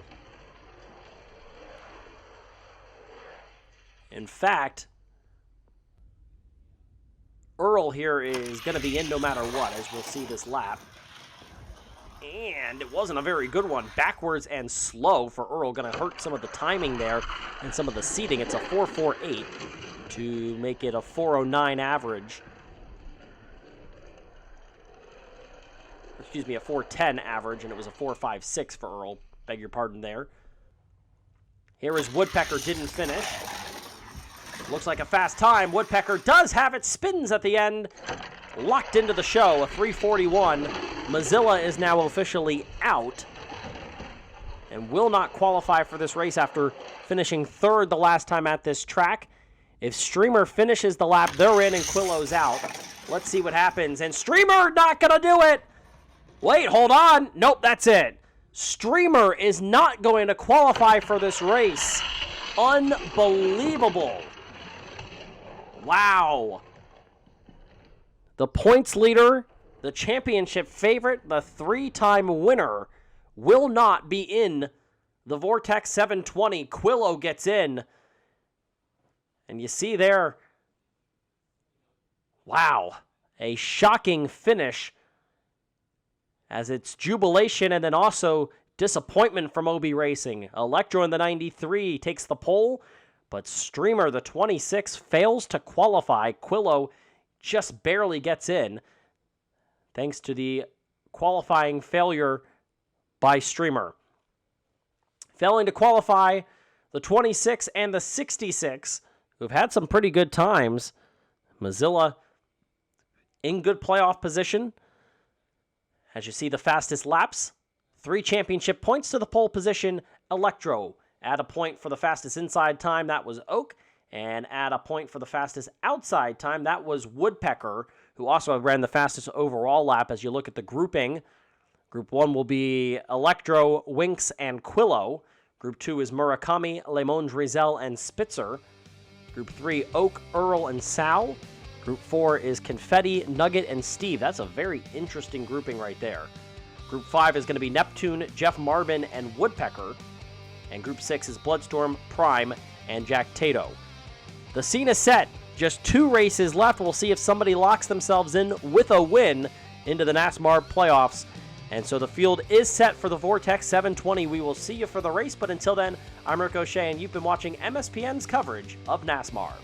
In fact, Earl here is going to be in no matter what, as we'll see this lap. And it wasn't a very good one. Backwards and slow for Earl. Going to hurt some of the timing there and some of the seating. It's a 4.48 to make it a 4.09 average. Excuse me, a 4.10 average, and it was a 4.56 for Earl. Beg your pardon there. Here is Woodpecker, didn't finish. Looks like a fast time. Woodpecker does have it, spins at the end. Locked into the show, a 3:41. Mozilla is now officially out and will not qualify for this race after finishing third the last time at this track. If Streamer finishes the lap, they're in and Quillo's out. Let's see what happens. And Streamer not going to do it. Wait, hold on. Nope, that's it. Streamer is not going to qualify for this race. Unbelievable. Wow. The points leader, the championship favorite, the three-time winner, will not be in the Vortex 720. Quillo gets in. And you see there, wow, a shocking finish as it's jubilation and then also disappointment from OB Racing. Electro in the 93 takes the pole, but Streamer, the 26, fails to qualify. Quillo just barely gets in, thanks to the qualifying failure by Streamer. Failing to qualify, the 26 and the 66, who've had some pretty good times. Mozilla in good playoff position. As you see the fastest laps, 3 championship points to the pole position. Electro add a point for the fastest inside time, that was Oak. And add a point for the fastest outside time, that was Woodpecker, who also ran the fastest overall lap. As you look at the grouping, Group 1 will be Electro, Winks, and Quillo. Group 2 is Murakami, Lemon Drizel, and Spitzer. Group 3, Oak, Earl, and Sal. Group 4 is Confetti, Nugget, and Steve. That's a very interesting grouping right there. Group 5 is going to be Neptune, Jeff Marbin, and Woodpecker. And Group 6 is Bloodstorm, Prime, and Jack Tato. The scene is set. Just 2 races left. We'll see if somebody locks themselves in with a win into the NASMARB playoffs. And so the field is set for the Vortex 720. We will see you for the race, but until then, I'm Rick O'Shea, and you've been watching MSPN's coverage of NASMARB.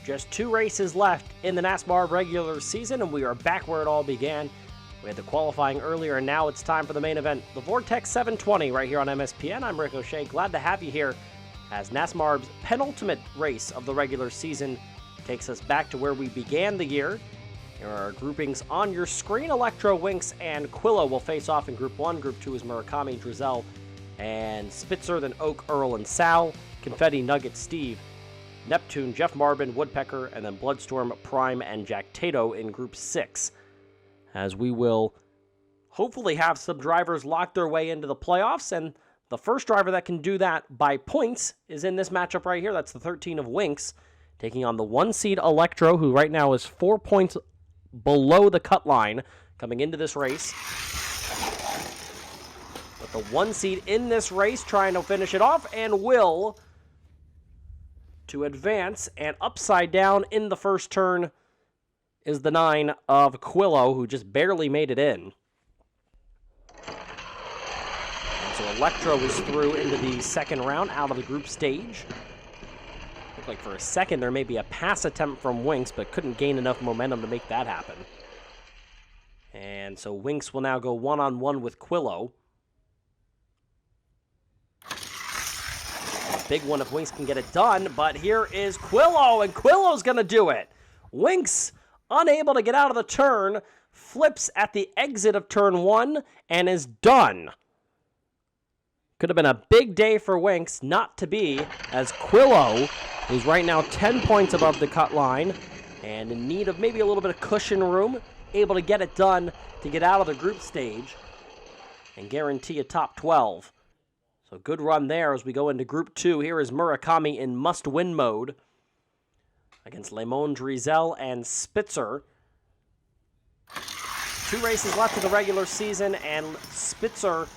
Just 2 races left in the NASMARB regular season, and we are back where it all began. We had the qualifying earlier, and now it's time for the main event, the Vortex 720, right here on MSPN. I'm Rick O'Shea. Glad to have you here as NASMARB's penultimate race of the regular season takes us back to where we began the year. Here are our groupings on your screen. Electro, Winks, and Quillo will face off in Group 1. Group 2 is Murakami, Drizel, and Spitzer, then Oak, Earl, and Sal. Confetti, Nugget, Steve, Neptune, Jeff Marbin, Woodpecker, and then Bloodstorm, Prime, and Jack Tato in Group 6. As we will hopefully have some drivers lock their way into the playoffs, and the first driver that can do that by points is in this matchup right here. That's the 13 of Winks, taking on the 1 seed Electro, who right now is 4 points below the cut line coming into this race. But the 1 seed in this race trying to finish it off, and will to advance, and upside down in the first turn is the 9 of Quillo, who just barely made it in. And so Electro is through into the second round out of the group stage. Looked like for a second there may be a pass attempt from Winks, but couldn't gain enough momentum to make that happen. And so Winks will now go one-on-one with Quillo. Big one if Winks can get it done, but here is Quillo, and Quillo's going to do it. Winks, unable to get out of the turn, flips at the exit of turn 1 and is done. Could have been a big day for Winks, not to be, as Quillo who's right now 10 points above the cut line and in need of maybe a little bit of cushion room, able to get it done to get out of the group stage and guarantee a top 12. So good run there as we go into Group 2. Here is Murakami in must-win mode against Lemon Drizel and Spitzer. 2 races left of the regular season, and Spitzer,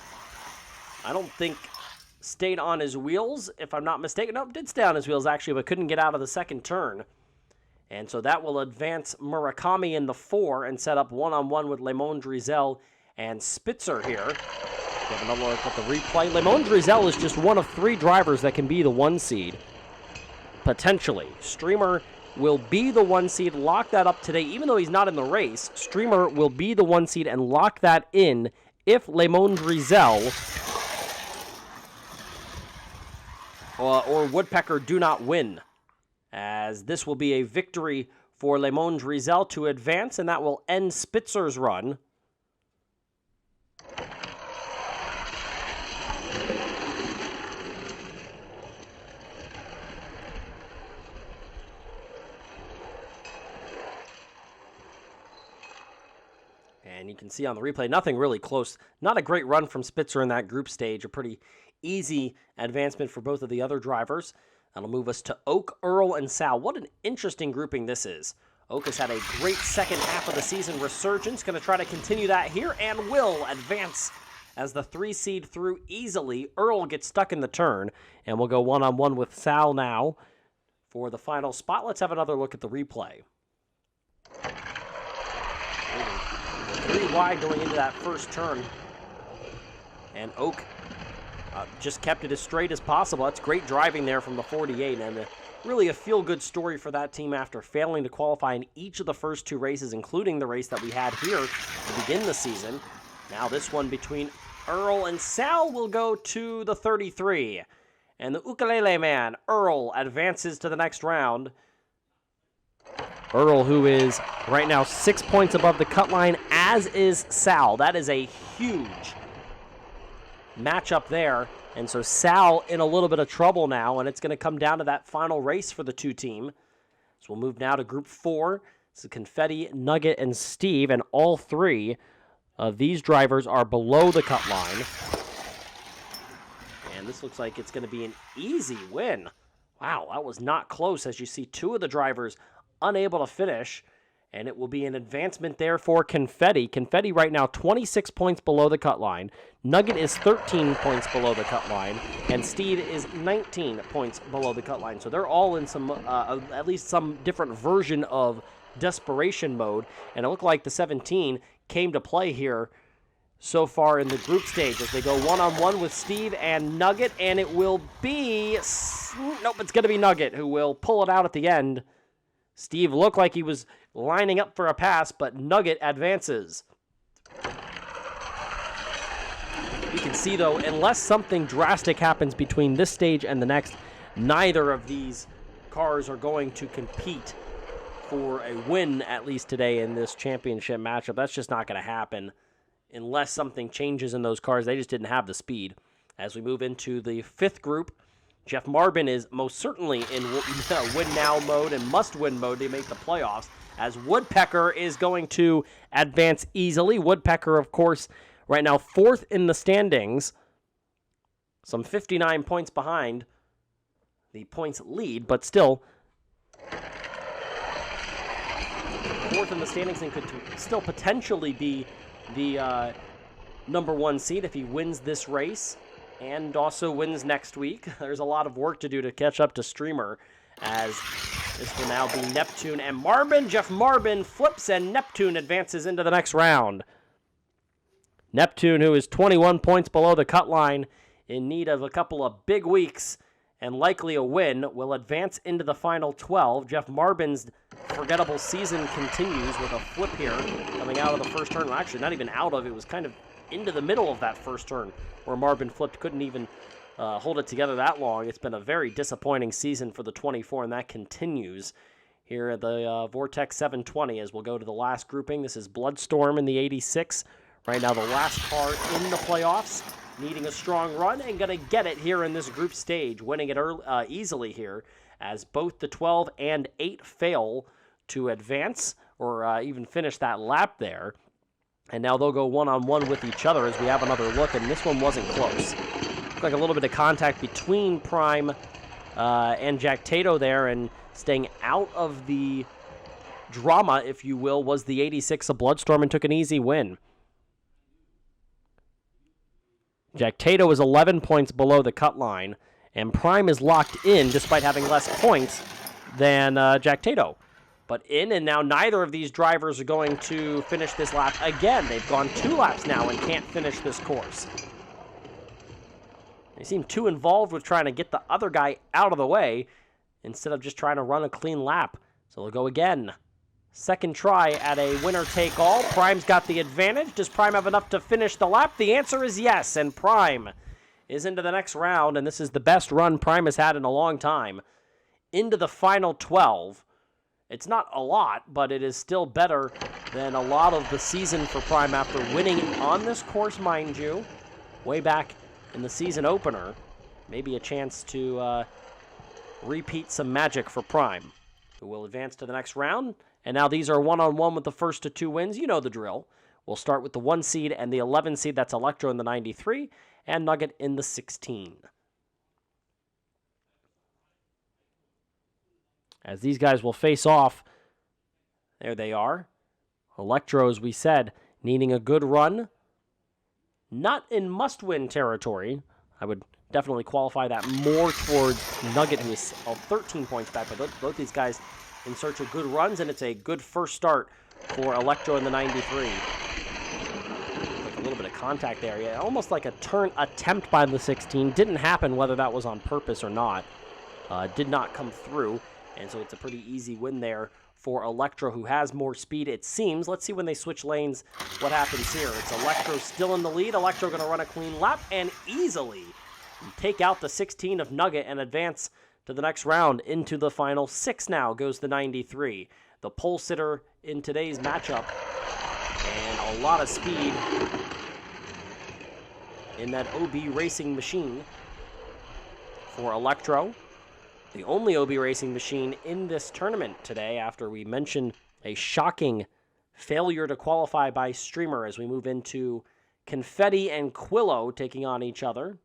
I don't think, stayed on his wheels, if I'm not mistaken. Nope, did stay on his wheels, actually, but couldn't get out of the second turn. And so that will advance Murakami in the 4 and set up one-on-one with Lemon Drizel and Spitzer here. We have another look at the replay. Lemon Drizel is just one of 3 drivers that can be the 1 seed. Potentially. Streamer will be the 1 seed, lock that up today. Even though he's not in the race, Streamer will be the 1 seed and lock that in if Lemon Drizel or Woodpecker do not win. As this will be a victory for Lemon Drizel to advance, and that will end Spitzer's run. And you can see on the replay, nothing really close. Not a great run from Spitzer in that group stage. A pretty easy advancement for both of the other drivers. That'll move us to Oak, Earl, and Sal. What an interesting grouping this is. Oak has had a great second half of the season resurgence. Going to try to continue that here and will advance as the 3 seed through easily. Earl gets stuck in the turn, and we'll go one-on-one with Sal now for the final spot. Let's have another look at the replay. 3 wide going into that first turn. And Oak just kept it as straight as possible. That's great driving there from the 48. And really a feel-good story for that team after failing to qualify in each of the first 2 races, including the race that we had here to begin the season. Now this one between Earl and Sal will go to the 33. And the Ukulele Man, Earl, advances to the next round. Earl, who is right now 6 points above the cut line, as is Sal. That is a huge matchup there. And so Sal in a little bit of trouble now, and it's going to come down to that final race for the 2 team. So we'll move now to Group 4. It's Confetti, Nugget, and Steve, and all 3 of these drivers are below the cut line. And this looks like it's going to be an easy win. Wow, that was not close, as you see 2 of the drivers unable to finish, and it will be an advancement there for Confetti. Confetti right now 26 points below the cut line. Nugget is 13 points below the cut line, and Steve is 19 points below the cut line. So they're all in some, at least some different version of desperation mode, and it looked like the 17 came to play here so far in the group stage as they go one-on-one with Steve and Nugget, and it will be, nope, it's going to be Nugget who will pull it out at the end. Steve looked like he was lining up for a pass, but Nugget advances. You can see, though, unless something drastic happens between this stage and the next, neither of these cars are going to compete for a win, at least today, in this championship matchup. That's just not going to happen unless something changes in those cars. They just didn't have the speed. As we move into the 5th group, Jeff Marbin is most certainly in win-now mode and must-win mode to make the playoffs, as Woodpecker is going to advance easily. Woodpecker, of course, right now 4th in the standings, some 59 points behind the points lead, but still 4th in the standings and could still potentially be the number 1 seed if he wins this race and also wins next week. There's a lot of work to do to catch up to Streamer, as this will now be Neptune and Marbin. Jeff Marbin flips, and Neptune advances into the next round. Neptune, who is 21 points below the cut line, in need of a couple of big weeks and likely a win, will advance into the final 12. Jeff Marbin's forgettable season continues with a flip here coming out of the first turn. Well, actually, not even out of, it was kind of into the middle of that first turn where Marbin flipped, couldn't even hold it together that long. It's been a very disappointing season for the 24, and that continues here at the Vortex 720 as we'll go to the last grouping. This is Bloodstorm in the 86. Right now the last car in the playoffs, needing a strong run and going to get it here in this group stage, winning it easily here as both the 12 and 8 fail to advance or even finish that lap there. And now they'll go one-on-one with each other as we have another look, and this one wasn't close. Looked like a little bit of contact between Prime and Jack Tato there, and staying out of the drama, if you will, was the 86 of Bloodstorm and took an easy win. Jack Tato is 11 points below the cut line, and Prime is locked in despite having less points than Jack Tato. But in, and now neither of these drivers are going to finish this lap again. They've gone 2 laps now and can't finish this course. They seem too involved with trying to get the other guy out of the way instead of just trying to run a clean lap. So they'll go again. Second try at a winner-take-all. Prime's got the advantage. Does Prime have enough to finish the lap? The answer is yes, and Prime is into the next round, and this is the best run Prime has had in a long time. Into the final 12. It's not a lot, but it is still better than a lot of the season for Prime after winning on this course, mind you, way back in the season opener. Maybe a chance to repeat some magic for Prime, who will advance to the next round. And now these are one-on-one with the first of 2 wins. You know the drill. We'll start with the 1 seed and the 11 seed. That's Electro in the 93 and Nugget in the 16. As these guys will face off, there they are. Electro, as we said, needing a good run. Not in must-win territory. I would definitely qualify that more towards Nugget, who is 13 points back. But both these guys in search of good runs, and it's a good first start for Electro in the 93. Like a little bit of contact there. Yeah, almost like a turn attempt by the 16. Didn't happen, whether that was on purpose or not. Did not come through. And so it's a pretty easy win there for Electro, who has more speed, it seems. Let's see when they switch lanes what happens here. It's Electro still in the lead. Electro going to run a clean lap and easily take out the 16 of Nugget and advance to the next round. Into the final 6 now goes the 93. The pole sitter in today's matchup. And a lot of speed in that OB racing machine for Electro. The only OB racing machine in this tournament today, after we mentioned a shocking failure to qualify by Streamer, as we move into Confetti and Quillo taking on each other.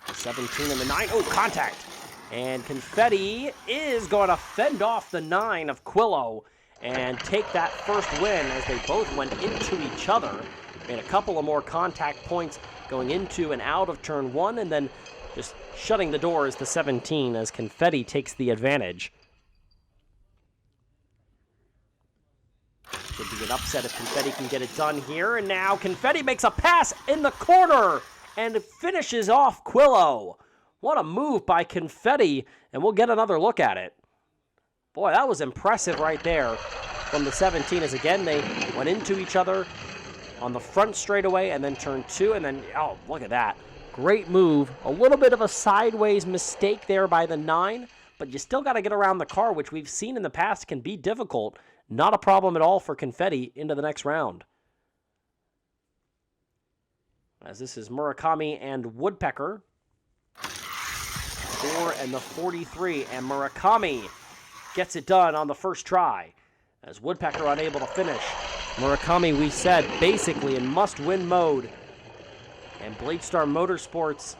The 17 and the 9. Oh, contact! And Confetti is going to fend off the 9 of Quillo and take that first win as they both went into each other. Made a couple of more contact points going into and out of turn 1, and then just shutting the door is the 17 as Confetti takes the advantage. Could be an upset if Confetti can get it done here. And now Confetti makes a pass in the corner and finishes off Quillo. What a move by Confetti, and we'll get another look at it. Boy, that was impressive right there from the 17 as again they went into each other on the front straightaway and then turn 2 and then, oh, look at that. Great move. A little bit of a sideways mistake there by the 9, but you still got to get around the car, which we've seen in the past can be difficult. Not a problem at all for Confetti into the next round. As this is Murakami and Woodpecker. 4 and the 43, and Murakami gets it done on the first try. As Woodpecker unable to finish. Murakami, we said, basically in must-win mode. And Bladestar Motorsports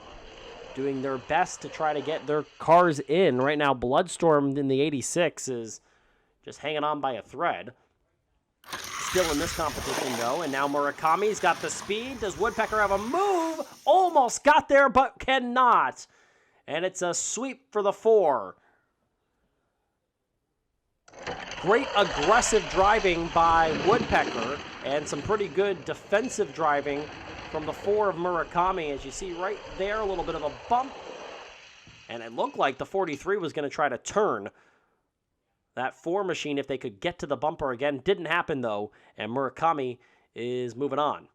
doing their best to try to get their cars in. Right now, Bloodstorm in the 86 is just hanging on by a thread. Still in this competition, though. And now Murakami's got the speed. Does Woodpecker have a move? Almost got there, but cannot. And it's a sweep for the 4. Great aggressive driving by Woodpecker. And some pretty good defensive driving from the 4 of Murakami, as you see right there, a little bit of a bump. And it looked like the 43 was going to try to turn that 4 machine if they could get to the bumper again. Didn't happen, though, and Murakami is moving on.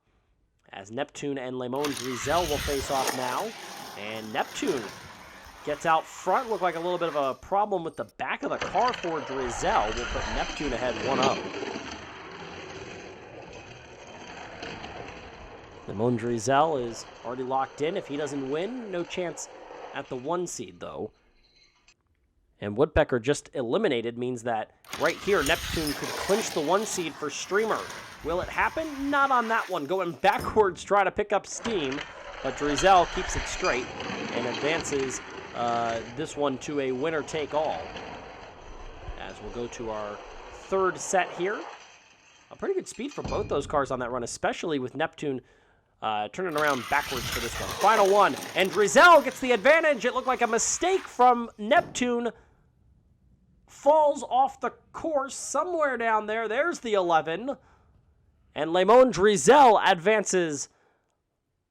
As Neptune and Le Monde Drizel will face off now. And Neptune gets out front. Looked like a little bit of a problem with the back of the car for Drizel. Will put Neptune ahead 1-0. Le Monde Drizel is already locked in. If he doesn't win, no chance at the 1 seed, though. And Woodpecker just eliminated means that right here, Neptune could clinch the 1 seed for Streamer. Will it happen? Not on that one. Going backwards, trying to pick up steam. But Drizel keeps it straight and advances this one to a winner-take-all. As we'll go to our 3rd set here. A pretty good speed for both those cars on that run, especially with Neptune turning around backwards for this one. Final one, and Drizel gets the advantage. It looked like a mistake from Neptune. Falls off the course somewhere down there. There's the 11. And Lemon Drizel advances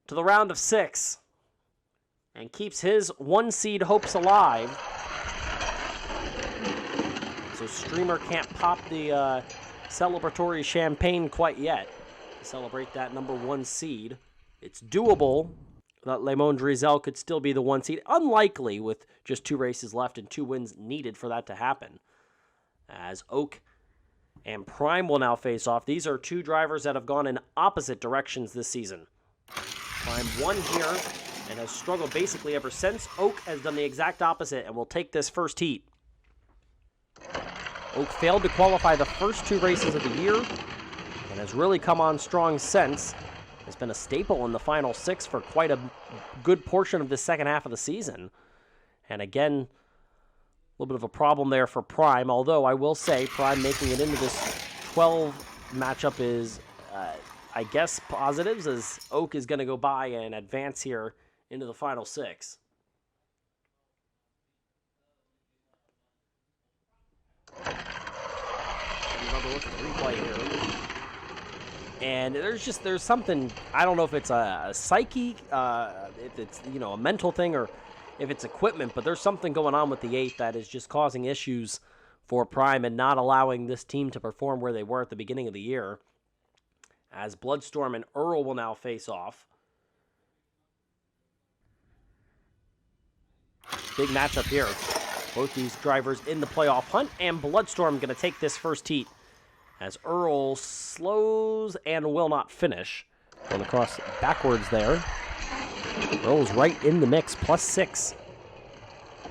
to the round of 6 and keeps his 1 seed hopes alive. So Streamer can't pop the celebratory champagne quite yet to celebrate that number 1 seed. It's doable that Lemon Drizel could still be the 1 seed. Unlikely with just 2 races left and 2 wins needed for that to happen. As Oak and Prime will now face off. These are 2 drivers that have gone in opposite directions this season. Prime won here and has struggled basically ever since. Oak has done the exact opposite and will take this first heat. Oak failed to qualify the first 2 races of the year and has really come on strong since. Has been a staple in the final 6 for quite a good portion of the second half of the season. And again, a little bit of a problem there for Prime, although I will say Prime making it into this 12 matchup is, I guess, positives, as Oak is going to go by and advance here into the final 6. Another look at the replay here. And there's something, I don't know if it's a psyche, if it's, a mental thing, or if it's equipment, but there's something going on with the 8 that is just causing issues for Prime and not allowing this team to perform where they were at the beginning of the year. As Bloodstorm and Earl will now face off. Big matchup here. Both these drivers in the playoff hunt, and Bloodstorm going to take this first heat as Earl slows and will not finish. Going across backwards there. Earl's right in the mix, +6.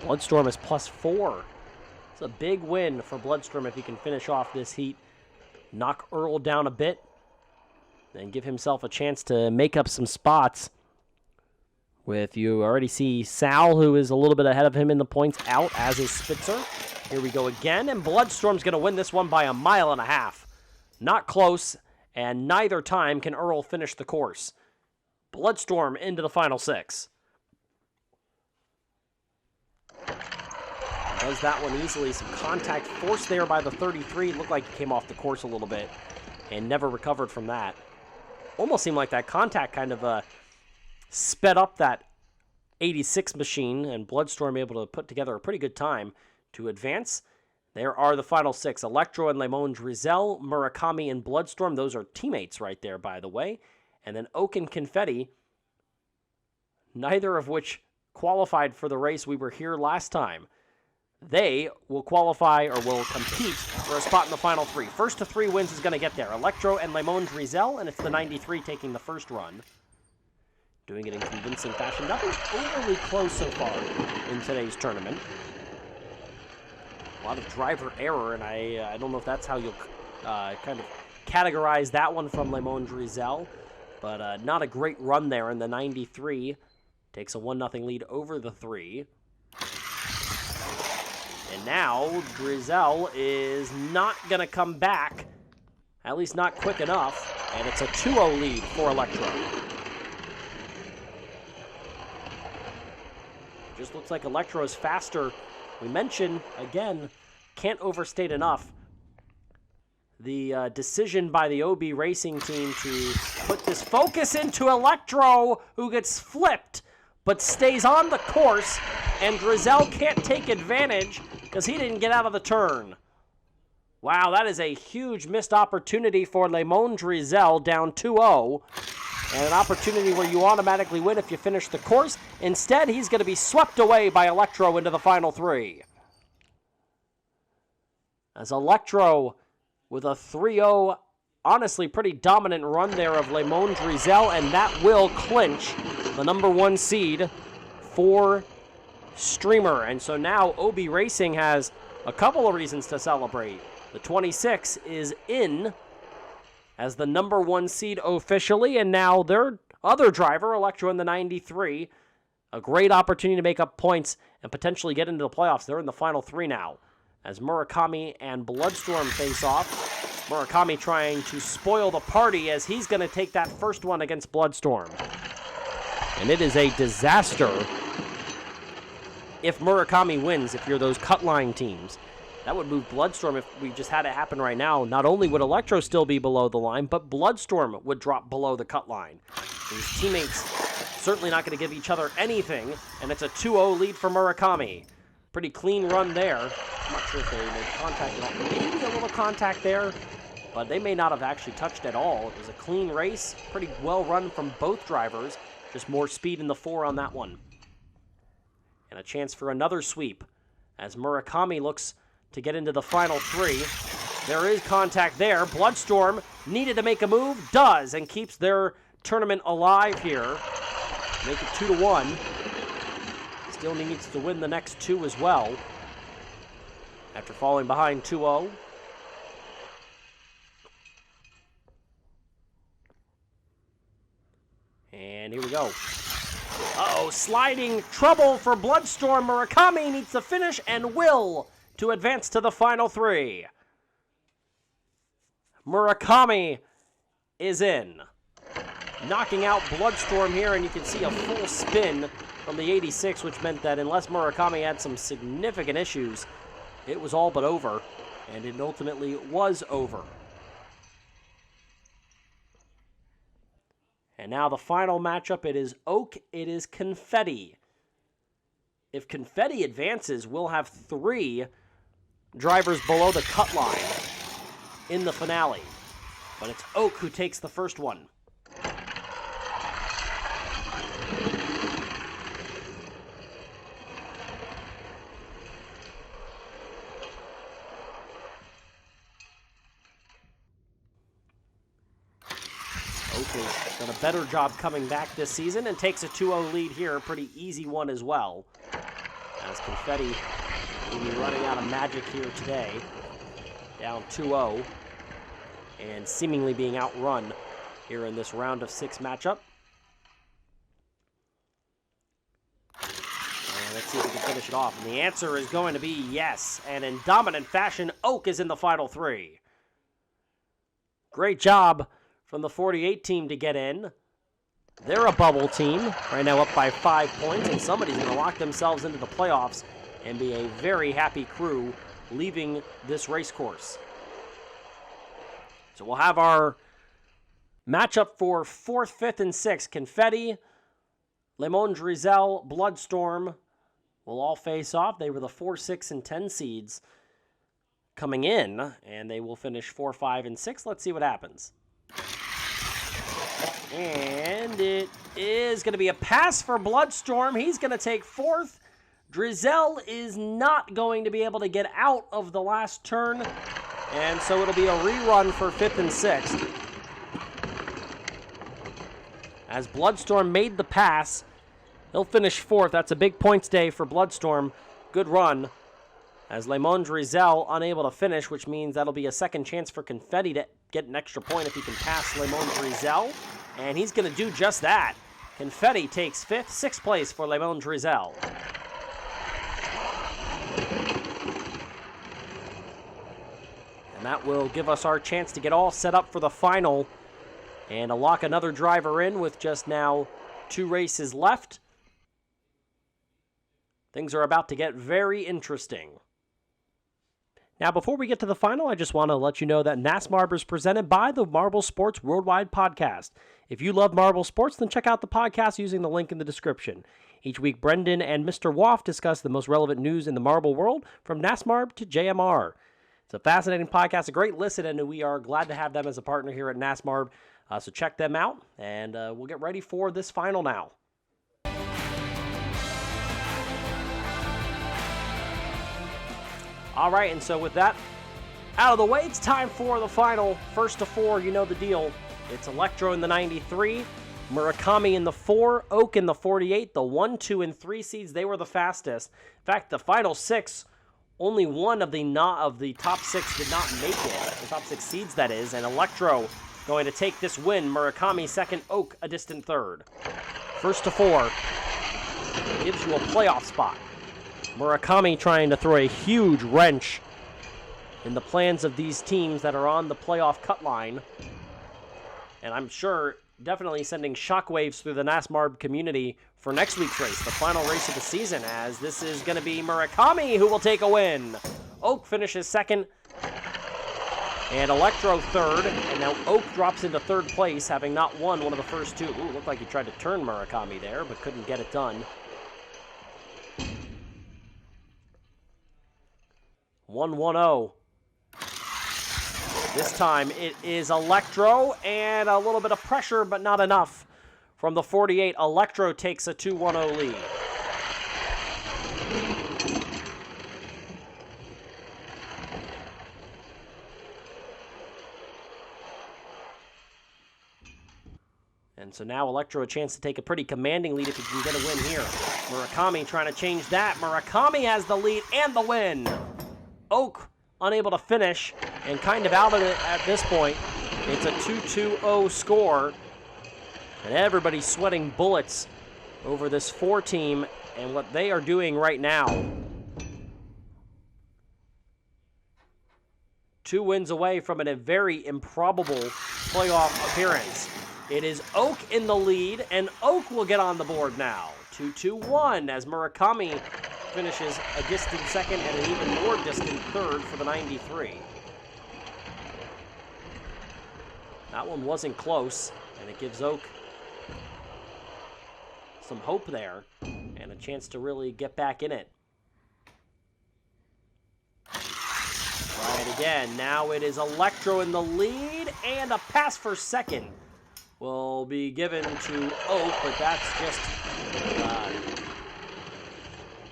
Bloodstorm is +4. It's a big win for Bloodstorm if he can finish off this heat. Knock Earl down a bit and give himself a chance to make up some spots. With, you already see Sal, who is a little bit ahead of him in the points, out, as is Spitzer. Here we go again, and Bloodstorm's going to win this one by 1.5 miles. Not close, and neither time can Earl finish the course. Bloodstorm into the final 6. Does that one easily. Some contact forced there by the 33. Looked like he came off the course a little bit and never recovered from that. Almost seemed like that contact kind of sped up that 86 machine, and Bloodstorm able to put together a pretty good time to advance. There are the final 6. Electro and Lemon Drizel, Murakami and Bloodstorm. Those are teammates right there, by the way. And then Oak and Confetti, neither of which qualified for the race we were here last time. They will qualify or will compete for a spot in the final 3. First to 3 wins is going to get there. Electro and Lemon Drizel, and it's the 93 taking the first run. Doing it in convincing fashion. Nothing overly close so far in today's tournament. A lot of driver error, and I don't know if that's how you'll kind of categorize that one from Lemon Drizel. But not a great run there, and the 93 takes a 1-0 lead over the 3. And now Drizel is not going to come back, at least not quick enough, and it's a 2-0 lead for Electro. Just looks like Electro is faster. We mentioned, again, can't overstate enough, the decision by the OB Racing team to put this focus into Electro, who gets flipped, but stays on the course, and Drizel can't take advantage because he didn't get out of the turn. Wow, that is a huge missed opportunity for Lemon Drizel, down 2-0, and an opportunity where you automatically win if you finish the course. Instead, he's going to be swept away by Electro into the final 3. As Electro, with a 3-0, honestly pretty dominant run there of Lemon Drizel, and that will clinch the number 1 seed for Streamer. And so now OB Racing has a couple of reasons to celebrate. The 26 is in as the number 1 seed officially, and now their other driver, Electro in the 93, a great opportunity to make up points and potentially get into the playoffs. They're in the final 3 now as Murakami and Bloodstorm face off. Murakami trying to spoil the party as he's going to take that first one against Bloodstorm. And it is a disaster if Murakami wins, if you're those cut line teams. That would move Bloodstorm if we just had it happen right now. Not only would Electro still be below the line, but Bloodstorm would drop below the cut line. His teammates certainly not going to give each other anything, and it's a 2-0 lead for Murakami. Pretty clean run there. I'm not sure if they made contact at all. Maybe a little contact there, but they may not have actually touched at all. It was a clean race, pretty well run from both drivers. Just more speed in the 4 on that one. And a chance for another sweep as Murakami looks to get into the final 3. There is contact there. Bloodstorm needed to make a move, does, and keeps their tournament alive here. Make it 2-1. Still needs to win the next 2 as well after falling behind 2-0. And here we go. Uh-oh, sliding trouble for Bloodstorm. Murakami needs to finish and will to advance to the final 3. Murakami is in. Knocking out Bloodstorm here, and you can see a full spin from the 86, which meant that unless Murakami had some significant issues, it was all but over, and it ultimately was over. And now the final matchup, it is Oak, it is Confetti. If Confetti advances, we'll have 3 drivers below the cut line in the finale. But it's Oak who takes the first one. Oak has done a better job coming back this season and takes a 2-0 lead here. A pretty easy one as well. As Confetti will be running out of magic here today. Down 2-0. And seemingly being outrun here in this round of 6 matchup. And let's see if we can finish it off. And the answer is going to be yes. And in dominant fashion, Oak is in the final 3. Great job from the 48 team to get in. They're a bubble team, right now up by 5 points, and somebody's going to lock themselves into the playoffs and be a very happy crew leaving this race course. So we'll have our matchup for 4th, 5th, and 6th. Confetti, Le Monde Drizel, Bloodstorm will all face off. They were the 4, 6, and 10 seeds coming in, and they will finish 4, 5, and 6. Let's see what happens. And it is going to be a pass for Bloodstorm. He's going to take 4th. Drizel is not going to be able to get out of the last turn. And so it'll be a rerun for 5th and 6th. As Bloodstorm made the pass, he'll finish 4th. That's a big points day for Bloodstorm. Good run. As Le Monde Drizel unable to finish, which means that'll be a second chance for Confetti to get an extra point if he can pass Le Monde Drizel. And he's going to do just that. Confetti takes 5th, 6th place for Le Monde Drizel. And that will give us our chance to get all set up for the final and to lock another driver in with just now 2 races left. Things are about to get very interesting. Now, before we get to the final, I just want to let you know that NASMARB is presented by the Marble Sports Worldwide Podcast. If you love Marble Sports, then check out the podcast using the link in the description. Each week, Brendan and Mr. Woff discuss the most relevant news in the marble world, from NASMARB to JMR. It's a fascinating podcast, a great listen, and we are glad to have them as a partner here at NASMARB. So check them out, and we'll get ready for this final now. All right, and so with that out of the way, it's time for the final. First to 4, you know the deal. It's Electro in the 93, Murakami in the 4, Oak in the 48. The 1, 2, and 3 seeds, they were the fastest. In fact, the final 6, only one of the top 6 did not make it. The top 6 seeds, that is. And Electro going to take this win. Murakami second, Oak a distant third. First to 4 gives you a playoff spot. Murakami trying to throw a huge wrench in the plans of these teams that are on the playoff cut line. And I'm sure definitely sending shockwaves through the NASMARB community for next week's race, the final race of the season, as this is going to be Murakami who will take a win. Oak finishes second, and Electro third, and now Oak drops into third place, having not won one of the first 2. Ooh, looked like he tried to turn Murakami there, but couldn't get it done. 1-1-0. This time it is Electro, and a little bit of pressure, but not enough. From the 48, Electro takes a 2-1-0 lead. And so now Electro a chance to take a pretty commanding lead if he can get a win here. Murakami trying to change that. Murakami has the lead and the win. Oak unable to finish and kind of out of it at this point. It's a 2-2-0 score. And everybody's sweating bullets over this 4 team and what they are doing right now. 2 wins away from a very improbable playoff appearance. It is Oak in the lead, and Oak will get on the board now. 2-2-1 as Murakami finishes a distant second and an even more distant third for the 93. That one wasn't close, and it gives Oak some hope there and a chance to really get back in it. Right again, now it is Electro in the lead, and a pass for second will be given to Oak, but that's just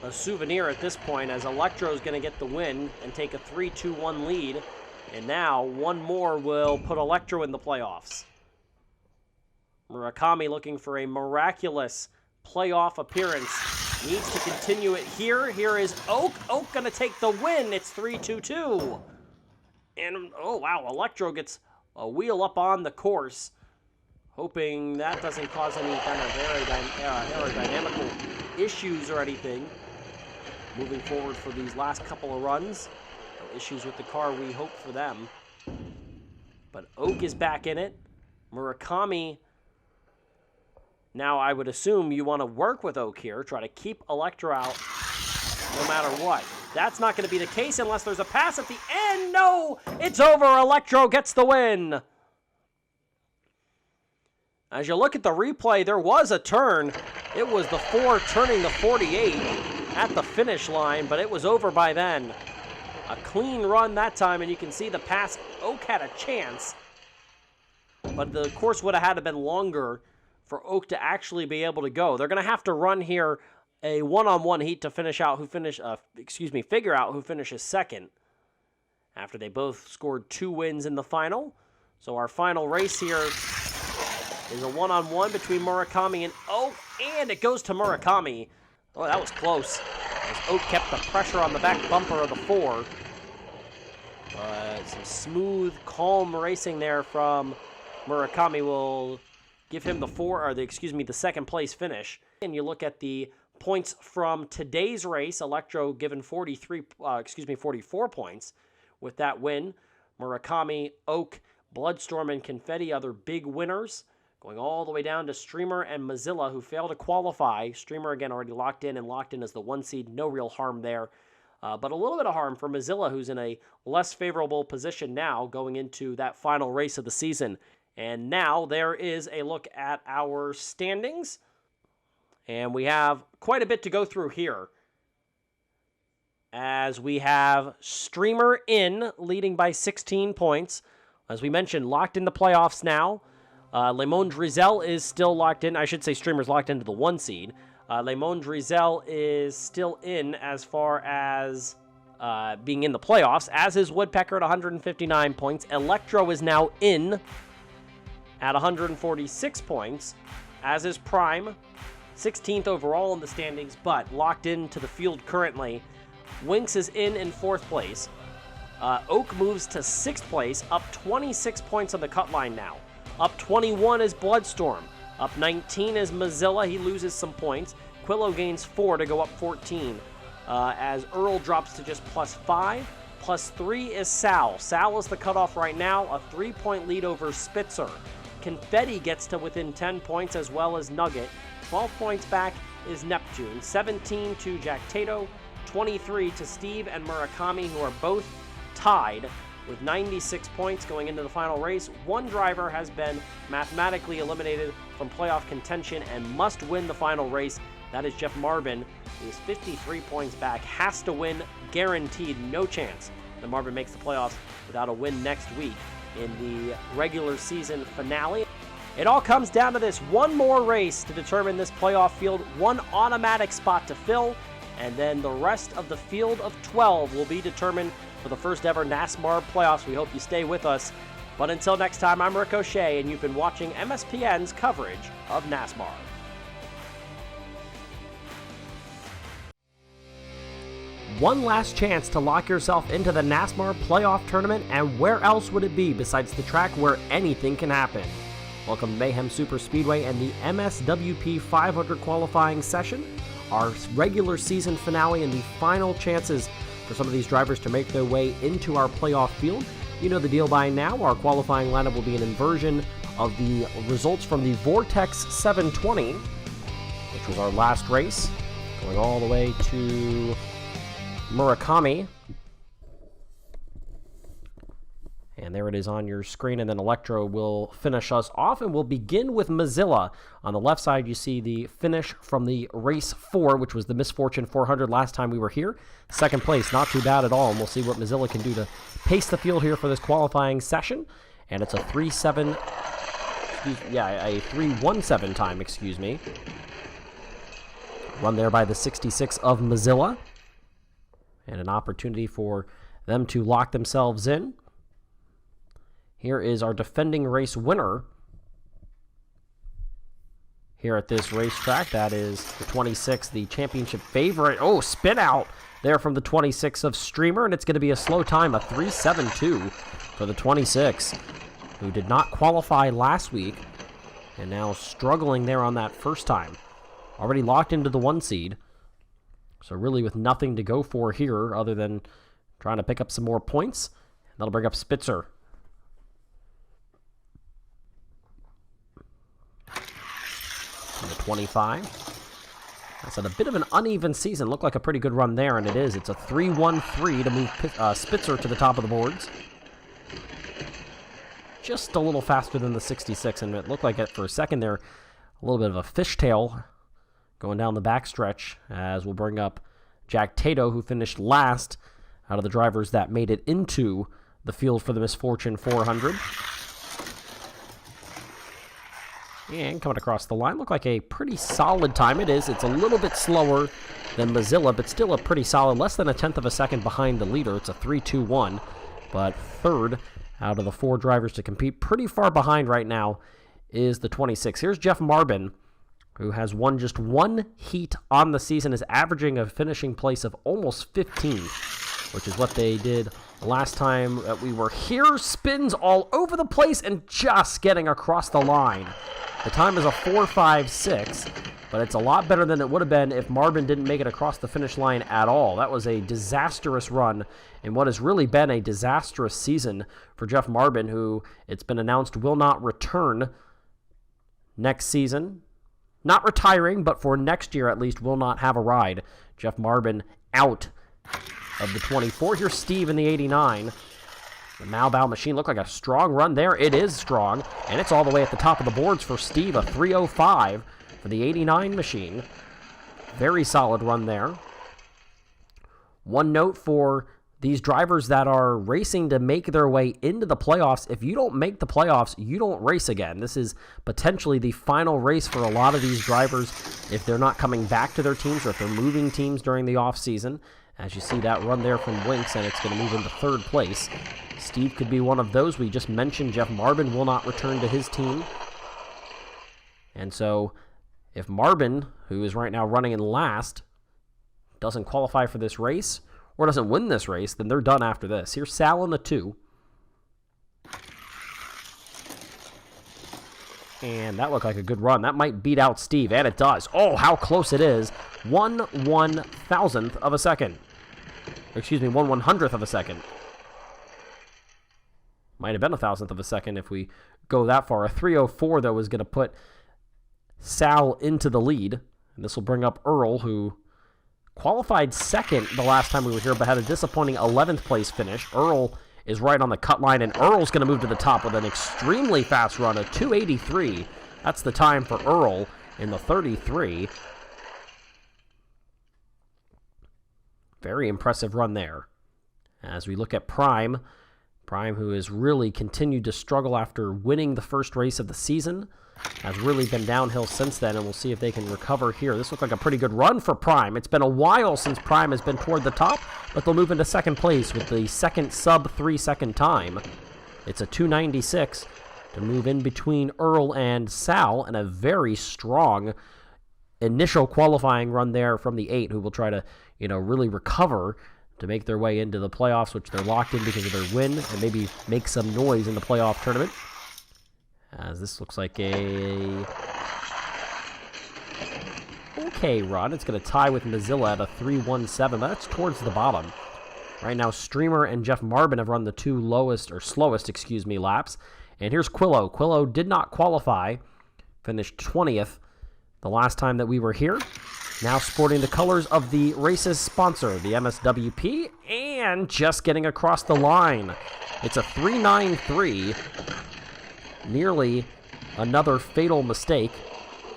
a souvenir at this point, as Electro is going to get the win and take a 3-2-1 lead. And now one more will put Electro in the playoffs. Murakami looking for a miraculous playoff appearance. Needs to continue it here. Here is Oak. Oak going to take the win. It's 3-2-2. And, oh, wow, Electro gets a wheel up on the course, hoping that doesn't cause any kind of aerodynamical issues or anything moving forward for these last couple of runs. No issues with the car, we hope for them. But Oak is back in it. Murakami, now I would assume you want to work with Oak here, try to keep Electro out no matter what. That's not going to be the case unless there's a pass at the end. No, it's over. Electro gets the win. As you look at the replay, there was a turn. It was the 4 turning the 48 at the finish line, but it was over by then. A clean run that time, and you can see the pass. Oak had a chance, but the course would have had to been longer for Oak to actually be able to go. They're going to have to run here a one-on-one heat to figure out who finishes second, after they both scored 2 wins in the final. So our final race here is a one-on-one between Murakami and Oak, and it goes to Murakami. Oh, that was close, as Oak kept the pressure on the back bumper of the 4. Some smooth, calm racing there from Murakami will give him the second place finish. And you look at the points from today's race, Electro given 44 points with that win. Murakami, Oak, Bloodstorm, and Confetti, other big winners. Going all the way down to Streamer and Mozilla, who failed to qualify. Streamer, again, already locked in as the 1 seed. No real harm there. But a little bit of harm for Mozilla, who's in a less favorable position now going into that final race of the season. And now there is a look at our standings. And we have quite a bit to go through here, as we have Streamer leading by 16 points. As we mentioned, locked in the playoffs now. Lemon Drizel is still locked in. I should say Streamer's locked into the 1 seed. Lemon Drizel is still in as far as being in the playoffs, as is Woodpecker at 159 points. Electro is now in at 146 points. as is Prime, 16th overall in the standings, but locked into the field currently. Winx is in 4th place. Oak moves to 6th place, up 26 points on the cut line now. Up 21 is Bloodstorm. Up 19 is Mozilla. He loses some points. Quillo gains 4 to go up 14. As Earl drops to just +5. +3 is Sal. Sal is the cutoff right now, a 3-point lead over Spitzer. Confetti gets to within 10 points, as well as Nugget. 12 points back is Neptune. 17 to Jack Tato. 23 to Steve and Murakami, who are both tied with 96 points going into the final race. One driver has been mathematically eliminated from playoff contention and must win the final race. That is Jeff Marbin, who is 53 points back, has to win, guaranteed, no chance that Marbin makes the playoffs without a win next week in the regular season finale. It all comes down to this one more race to determine this playoff field, one automatic spot to fill, and then the rest of the field of 12 will be determined for the first ever NASMARB playoffs. We hope you stay with us. But until next time, I'm Rick O'Shea, and you've been watching MSPN's coverage of NASMARB. One last chance to lock yourself into the NASMARB playoff tournament, and where else would it be besides the track where anything can happen? Welcome to Mayhem Super Speedway and the MSWP 500 qualifying session, our regular season finale, and the final chances for some of these drivers to make their way into our playoff field. You know the deal by now. Our qualifying lineup will be an inversion of the results from the Vortex 720, which was our last race, going all the way to Murakami. And there it is on your screen, and then Electro will finish us off, and we'll begin with Mozilla. On the left side, you see the finish from the Race 4, which was the Misfortune 400 last time we were here. Second place, not too bad at all, and we'll see what Mozilla can do to pace the field here for this qualifying session. And it's a 3:17 time, excuse me. Run there by the 66 of Mozilla. And an opportunity for them to lock themselves in. Here is our defending race winner here at this racetrack. That is the 26, the championship favorite. Oh, spin out there from the 26 of Streamer, and it's going to be a slow time, a 3:72 for the 26, who did not qualify last week, and now struggling there on that first time. Already locked into the 1 seed, so really with nothing to go for here other than trying to pick up some more points. That'll bring up Spitzer. The 25. That's a bit of an uneven season. Looked like a pretty good run there, and it is. It's a 3:13 to move Spitzer to the top of the boards. Just a little faster than the 66, and it looked like it for a second there, a little bit of a fishtail going down the backstretch, as we'll bring up Jack Tato, who finished last out of the drivers that made it into the field for the Misfortune 400. And coming across the line, looked like a pretty solid time. It is. It's a little bit slower than Mozilla, but still a pretty solid, less than a tenth of a second behind the leader. It's a 3:21, but third out of the 4 drivers to compete. Pretty far behind right now is the 26. Here's Jeff Marbin, who has won just 1 heat on the season, is averaging a finishing place of almost 15, which is what they did last time that we were here. Spins all over the place and just getting across the line. The time is a 4:56, but it's a lot better than it would have been if Marbin didn't make it across the finish line at all. That was a disastrous run in what has really been a disastrous season for Jeff Marbin, who it's been announced will not return next season. Not retiring, but for next year at least will not have a ride. Jeff Marbin out of the 24. Here's Steve in the 89. The Malbow machine looked like a strong run there. It is strong, and it's all the way at the top of the boards for Steve, a 3:05 for the 89 machine. Very solid run there. One note for these drivers that are racing to make their way into the playoffs: if you don't make the playoffs, you don't race again. This is potentially the final race for a lot of these drivers if they're not coming back to their teams or if they're moving teams during the offseason. As you see that run there from Winx, and it's going to move into 3rd place. Steve could be one of those. We just mentioned Jeff Marbin will not return to his team. And so if Marbin, who is right now running in last, doesn't qualify for this race or doesn't win this race, then they're done after this. Here's Sal in the 2. And that looked like a good run. That might beat out Steve, and it does. Oh, how close it is. 1/1,000th of a second. Excuse me, 1/100th of a second. Might have been 1,000th of a second if we go that far. A 3:04, though, is going to put Sal into the lead. And this will bring up Earl, who qualified second the last time we were here, but had a disappointing 11th place finish. Earl is right on the cut line, and Earl's going to move to the top with an extremely fast run, a 2:83. That's the time for Earl in the 33. Very impressive run there. As we look at Prime, who has really continued to struggle after winning the first race of the season, has really been downhill since then, and we'll see if they can recover here. This looks like a pretty good run for Prime. It's been a while since Prime has been toward the top, but they'll move into second place with the second sub-3 second time. It's a 2:96 to move in between Earl and Sal, and a very strong initial qualifying run there from the 8, who will try to, really recover to make their way into the playoffs, which they're locked in because of their win, and maybe make some noise in the playoff tournament. As this looks like a okay run. It's going to tie with Mozilla at a 3:17, but that's towards the bottom. Right now, Streamer and Jeff Marbin have run the two slowest laps. And here's Quillo. Quillo did not qualify, finished 20th the last time that we were here. Now sporting the colors of the race's sponsor, the MSWP, and just getting across the line. It's a 3:93. Nearly another fatal mistake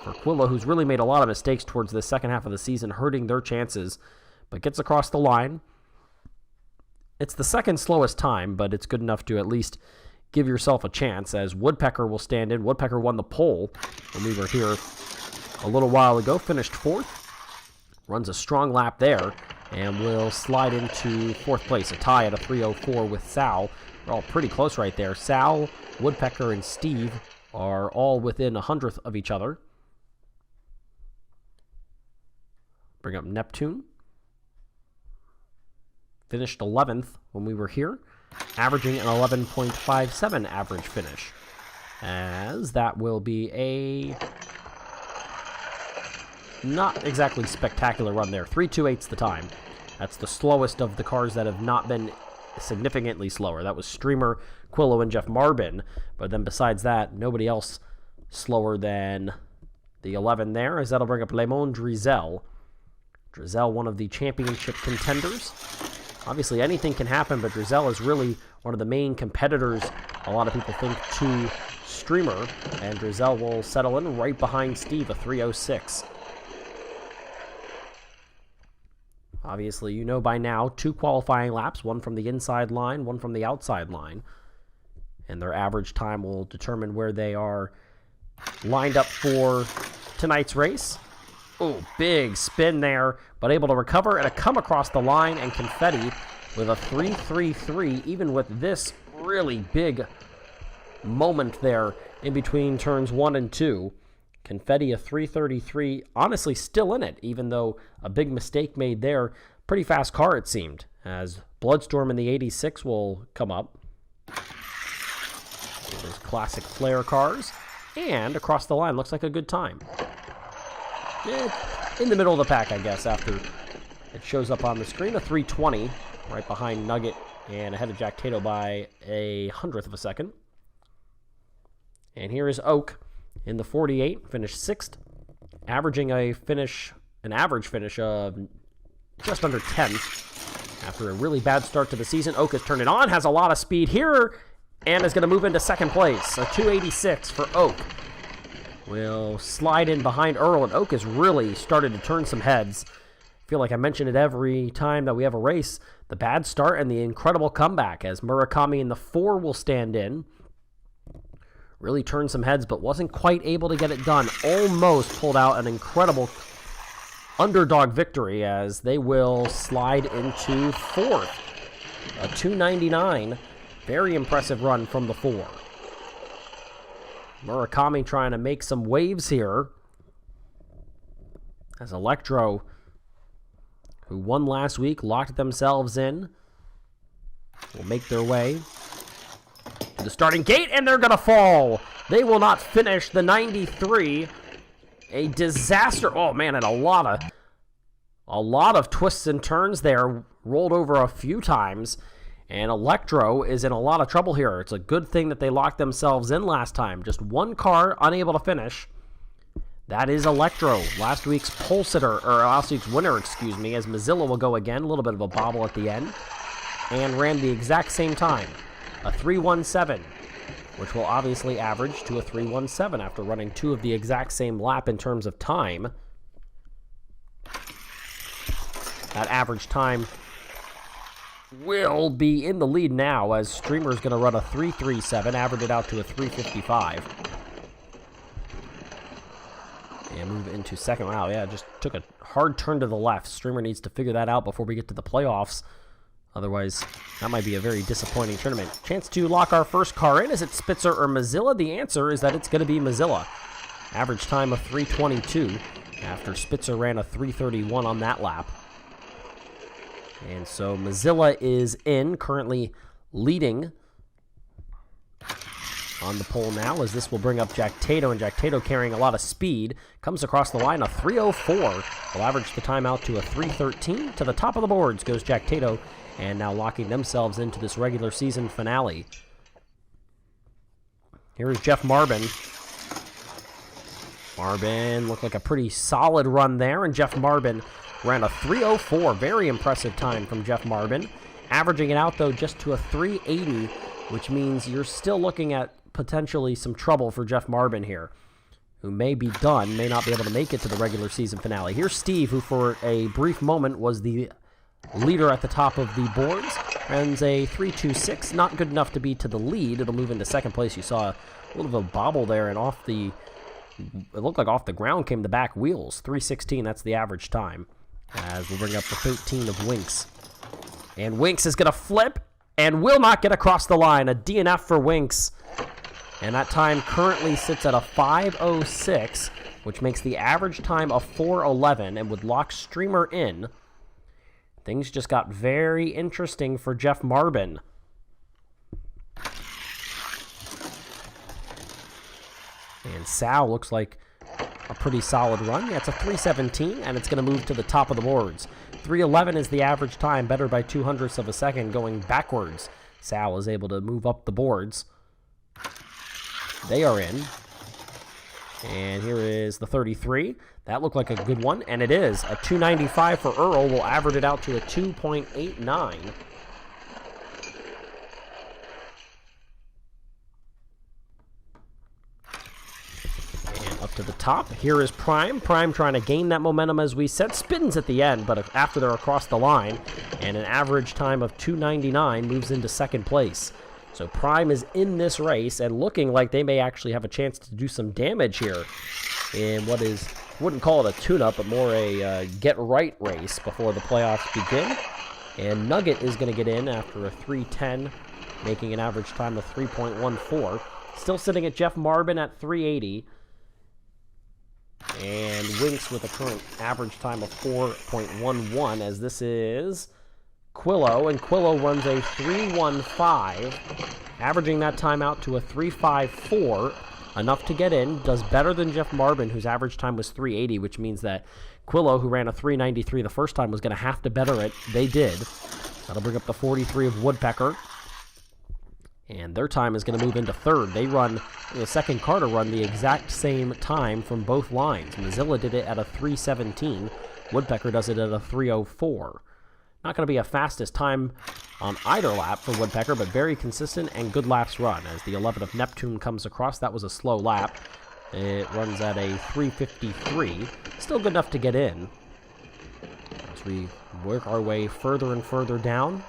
for Quillo, who's really made a lot of mistakes towards the second half of the season, hurting their chances, but gets across the line. It's the second slowest time, but it's good enough to at least give yourself a chance, as Woodpecker will stand in. Woodpecker won the pole when we were here a little while ago, finished 4th, runs a strong lap there, and will slide into 4th place, a tie at a 3:04 with Sal. They're all pretty close right there. Sal, Woodpecker, and Steve are all within 100th of each other. Bring up Neptune. Finished 11th when we were here, averaging an 11.57 average finish. As that will be a not exactly spectacular run there. 3:28's the time. That's the slowest of the cars that have not been significantly slower. That was Streamer, Quillo, and Jeff Marbin. But then besides that, nobody else slower than the 11 there, as that'll bring up Lemon Drizel. Drizel, one of the championship contenders. Obviously, anything can happen, but Drizel is really one of the main competitors, a lot of people think, to Streamer. And Drizel will settle in right behind Steve, a 3:06. Obviously, you know by now, 2 qualifying laps, one from the inside line, one from the outside line. And their average time will determine where they are lined up for tonight's race. Oh, big spin there, but able to recover and a come across the line, and Confetti with a 3:33, even with this really big moment there in between turns 1 and 2. Confetti, a 3:33, honestly still in it, even though a big mistake made there. Pretty fast car, it seemed, as Bloodstorm in the 86 will come up. Those classic flare cars. And across the line, looks like a good time. In the middle of the pack, I guess, after it shows up on the screen. A 3:20, right behind Nugget and ahead of Jack Tato by a 100th of a second. And here is Oak in the 48, finished 6th, averaging an average finish of just under 10th. After a really bad start to the season, Oak has turned it on, has a lot of speed here, and is going to move into second place. A 2:86 for Oak. Will slide in behind Earl, and Oak has really started to turn some heads. I feel like I mention it every time that we have a race. The bad start and the incredible comeback, as Murakami in the 4 will stand in. Really turned some heads, but wasn't quite able to get it done. Almost pulled out an incredible underdog victory, as they will slide into 4th. A 2:99. Very impressive run from the 4. Murakami trying to make some waves here. As Electro, who won last week, locked themselves in, will make their way to the starting gate, and they're going to fall. They will not finish the 93. A disaster. Oh, man, and a lot of twists and turns there. Rolled over a few times. And Electro is in a lot of trouble here. It's a good thing that they locked themselves in last time. Just one car unable to finish. That is Electro. Last week's last week's winner, excuse me, as Mozilla will go again. A little bit of a bobble at the end. And ran the exact same time. A 3:17, which will obviously average to a 3:17 after running 2 of the exact same lap in terms of time. That average time will be in the lead now, as Streamer's going to run a 3:37, average it out to a 3:55. And move into second. Wow, yeah, just took a hard turn to the left. Streamer needs to figure that out before we get to the playoffs. Otherwise, that might be a very disappointing tournament. Chance to lock our first car in. Is it Spitzer or Mozilla? The answer is that it's going to be Mozilla. Average time of 3:22 after Spitzer ran a 3:31 on that lap. And so Mozilla is in, currently leading on the pole now, as this will bring up Jack Tato, and Jack Tato carrying a lot of speed. Comes across the line, a 3:04. Will average the time out to a 3:13. To the top of the boards goes Jack Tato, and now locking themselves into this regular season finale. Here is Jeff Marbin. Marbin looked like a pretty solid run there, and Jeff Marbin ran a 3:04. Very impressive time from Jeff Marbin. Averaging it out, though, just to a 3:80, which means you're still looking at potentially some trouble for Jeff Marbin here, who may be done, may not be able to make it to the regular season finale. Here's Steve, who for a brief moment was the leader at the top of the boards. Runs a 3:26, not good enough to be to the lead. It'll move into second place. You saw a little bit of a bobble there, and it looked like off the ground came the back wheels. 3:16, that's the average time. As we'll bring up the 13 of Winks. And Winks is going to flip and will not get across the line. A DNF for Winks. And that time currently sits at a 5:06, which makes the average time a 4:11 and would lock Streamer in. Things just got very interesting for Jeff Marbin. And Sal looks like a pretty solid run. Yeah, it's a 3:17, and it's going to move to the top of the boards. 3:11 is the average time, better by 0.02 of a second going backwards. Sal is able to move up the boards. They are in. And here is the 33. That looked like a good one, and it is. A 2:95 for Earl will average it out to a 2.89. Up to the top, here is Prime. Prime trying to gain that momentum, as we said. Spins at the end, but after they're across the line, and an average time of 2:99 moves into second place. So Prime is in this race and looking like they may actually have a chance to do some damage here in what is, wouldn't call it a tune-up, but more a get-right race before the playoffs begin. And Nugget is going to get in after a 3:10, making an average time of 3.14. Still sitting at Jeff Marbin at 3:80. And Winks with a current average time of 4.11, as this is Quillo, and Quillo runs a 3:15, averaging that time out to a 3:54, enough to get in. Does better than Jeff Marbin, whose average time was 3:80, which means that Quillo, who ran a 3:93 the first time, was going to have to better it. They did. That'll bring up the 43 of Woodpecker. And their time is going to move into third. They run, the second car to run the exact same time from both lines. Mozilla did it at a 3:17. Woodpecker does it at a 3:04. Not going to be a fastest time on either lap for Woodpecker, but very consistent and good laps run. As the 11 of Neptune comes across, that was a slow lap. It runs at a 3:53. Still good enough to get in. As we work our way further and further down.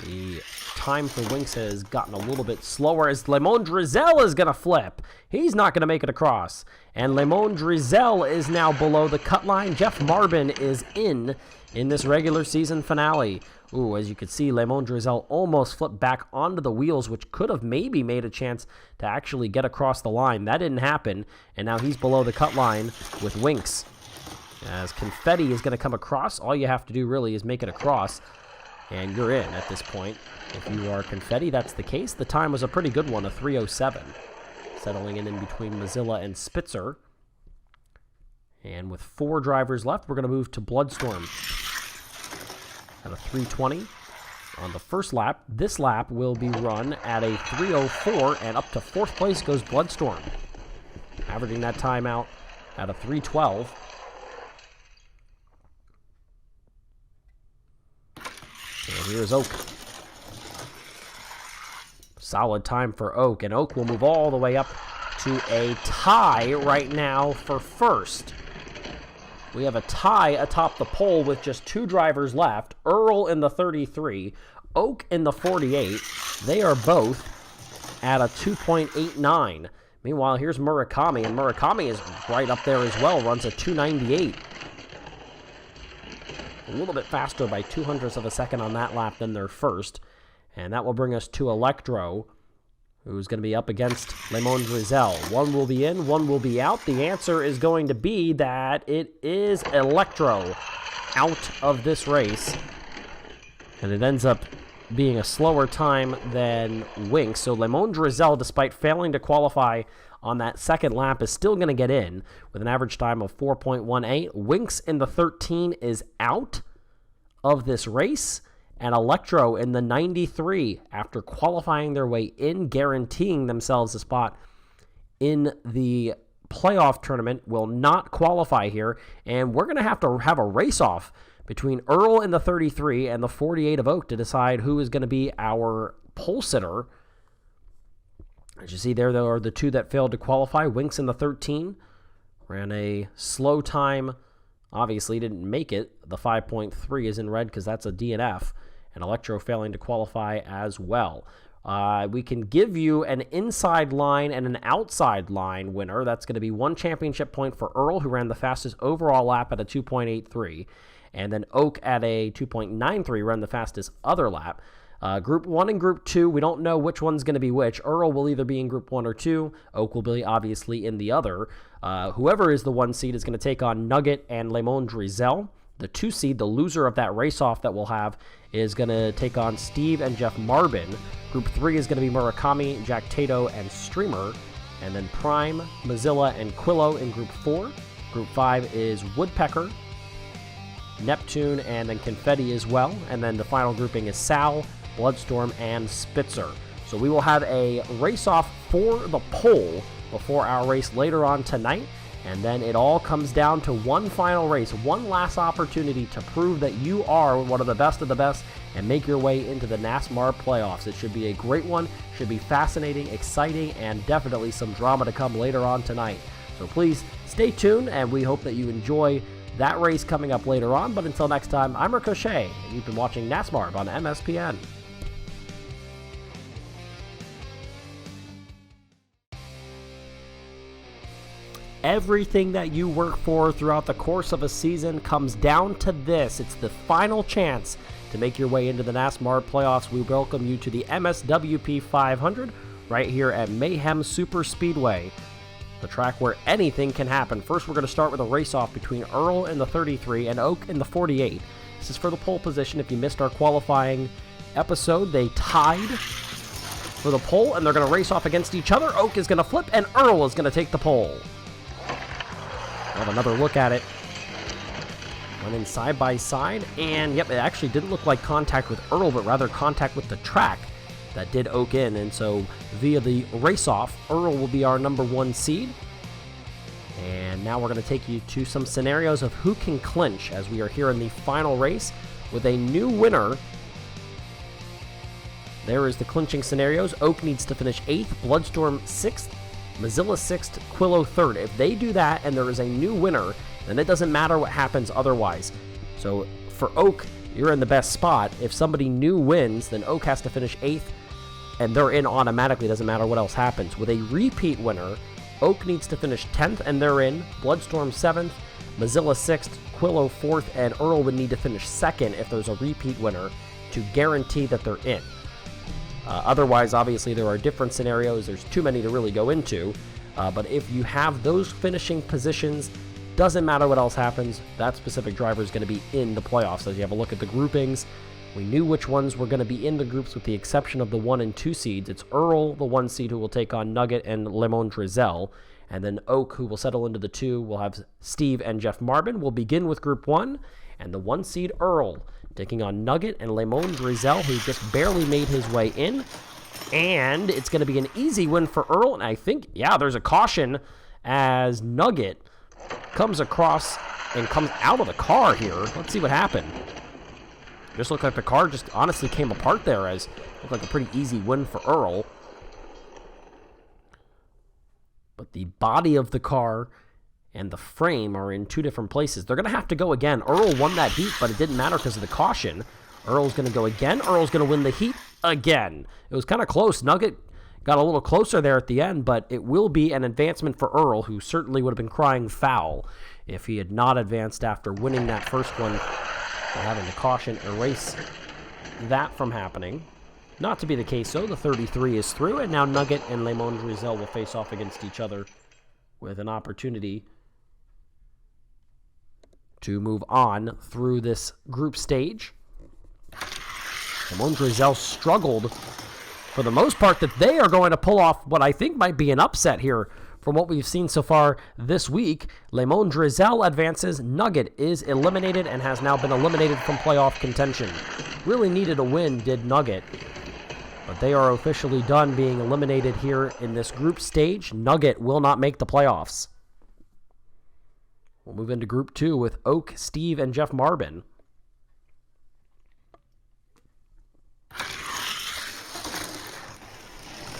The time for Winks has gotten a little bit slower as Lemon Drizel is going to flip. He's not going to make it across. And Lemon Drizel is now below the cut line. Jeff Marbin is in this regular season finale. Ooh, as you can see, Lemon Drizel almost flipped back onto the wheels, which could have maybe made a chance to actually get across the line. That didn't happen, and now he's below the cut line with Winks. As Confetti is going to come across, all you have to do really is make it across, and you're in at this point. If you are Confetti, that's the case. The time was a pretty good one, a 3:07. Settling in between Mozilla and Spitzer. And with 4 drivers left, we're going to move to Bloodstorm at a 3:20 on the first lap. This lap will be run at a 3:04, and up to 4th place goes Bloodstorm, averaging that time out at a 3:12. And here's Oak. Solid time for Oak, and Oak will move all the way up to a tie right now for first. We have a tie atop the pole with just 2 drivers left. Earl in the 33, Oak in the 48. They are both at a 2.89. Meanwhile, here's Murakami, and Murakami is right up there as well, runs a 2.98. A little bit faster by 0.02 of a second on that lap than their first. And that will bring us to Electro, who's going to be up against Lemon Drizel. One will be in, one will be out. The answer is going to be that it is Electro out of this race. And it ends up being a slower time than Winks. So Lemon Drizel, despite failing to qualify on that second lap, is still going to get in with an average time of 4.18. Winks in the 13 is out of this race. And Electro in the 93, after qualifying their way in, guaranteeing themselves a spot in the playoff tournament, will not qualify here. And we're going to have a race-off between Earl in the 33 and the 48 of Oak to decide who is going to be our pole sitter. As you see there are the 2 that failed to qualify. Winks in the 13 ran a slow time. Obviously didn't make it. The 5.3 is in red because that's a DNF. And Electro failing to qualify as well. We can give you an inside line and an outside line winner. That's going to be 1 championship point for Earl, who ran the fastest overall lap at a 2.83. And then Oak at a 2.93 ran the fastest other lap. Group 1 and Group 2, we don't know which one's going to be which. Earl will either be in Group 1 or 2. Oak will be obviously in the other. Whoever is the 1 seed is going to take on Nugget and Lemon Drizel. The 2 seed, the loser of that race-off that we'll have, is going to take on Steve and Jeff Marbin. Group 3 is going to be Murakami, Jack Tato, and Streamer. And then Prime, Mozilla, and Quillo in Group 4. Group 5 is Woodpecker, Neptune, and then Confetti as well. And then the final grouping is Sal, Bloodstorm, and Spitzer. So we will have a race-off for the pole before our race later on tonight. And then it all comes down to one final race, one last opportunity to prove that you are one of the best and make your way into the NASMARB playoffs. It should be a great one, should be fascinating, exciting, and definitely some drama to come later on tonight. So please stay tuned, and we hope that you enjoy that race coming up later on. But until next time, I'm Ricochet, and you've been watching NASMARB on MSPN. Everything that you work for throughout the course of a season comes down to this. It's the final chance to make your way into the NASMARB playoffs. We welcome you to the MSWP 500 right here at Mayhem Super Speedway, the track where anything can happen. First, we're going to start with a race-off between Earl in the 33 and Oak in the 48. This is for the pole position. If you missed our qualifying episode, they tied for the pole, and they're going to race off against each other. Oak is going to flip, and Earl is going to take the pole. We'll have another look at it. Went in side by side, and yep, it actually didn't look like contact with Earl, but rather contact with the track that did Oak in. And so via the race-off, Earl will be our number 1 seed. And now we're going to take you to some scenarios of who can clinch as we are here in the final race with a new winner. There is the clinching scenarios. Oak needs to finish 8th, Bloodstorm 6th, Mozilla 6th, Quillo 3rd. If they do that and there is a new winner, then it doesn't matter what happens otherwise. So for Oak, you're in the best spot. If somebody new wins, then Oak has to finish 8th, and they're in automatically. Doesn't matter what else happens. With a repeat winner, Oak needs to finish 10th, and they're in. Bloodstorm 7th, Mozilla 6th, Quillo 4th, and Earl would need to finish 2nd if there's a repeat winner to guarantee that they're in. Otherwise, obviously, there are different scenarios. There's too many to really go into. But if you have those finishing positions, doesn't matter what else happens, that specific driver is going to be in the playoffs. As you have a look at the groupings, we knew which ones were going to be in the groups with the exception of the 1 and 2 seeds. It's Earl, the 1 seed, who will take on Nugget and Lemon Drizel. And then Oak, who will settle into the 2, will have Steve and Jeff Marbin. We'll begin with Group 1, and the 1 seed Earl taking on Nugget and Lemon Drizel, who just barely made his way in. And it's going to be an easy win for Earl. And I think, yeah, there's a caution as Nugget comes across and comes out of the car here. Let's see what happened. Just looked like the car just honestly came apart there, as looked like a pretty easy win for Earl. But the body of the car and the frame are in 2 different places. They're going to have to go again. Earl won that heat, but it didn't matter because of the caution. Earl's going to go again. Earl's going to win the heat again. It was kind of close. Nugget got a little closer there at the end, but it will be an advancement for Earl, who certainly would have been crying foul if he had not advanced after winning that first one and having the caution erase that from happening. Not to be the case, though. The 33 is through, and now Nugget and Lemon Drizel will face off against each other with an opportunity to move on through this group stage. Lemon Drizel struggled for the most part, that they are going to pull off what I think might be an upset here from what we've seen so far this week. Lemon Drizel advances, Nugget is eliminated and has now been eliminated from playoff contention. Really needed a win, did Nugget, but they are officially done being eliminated here in this group stage. Nugget will not make the playoffs. We'll move into Group 2 with Oak, Steve, and Jeff Marbin.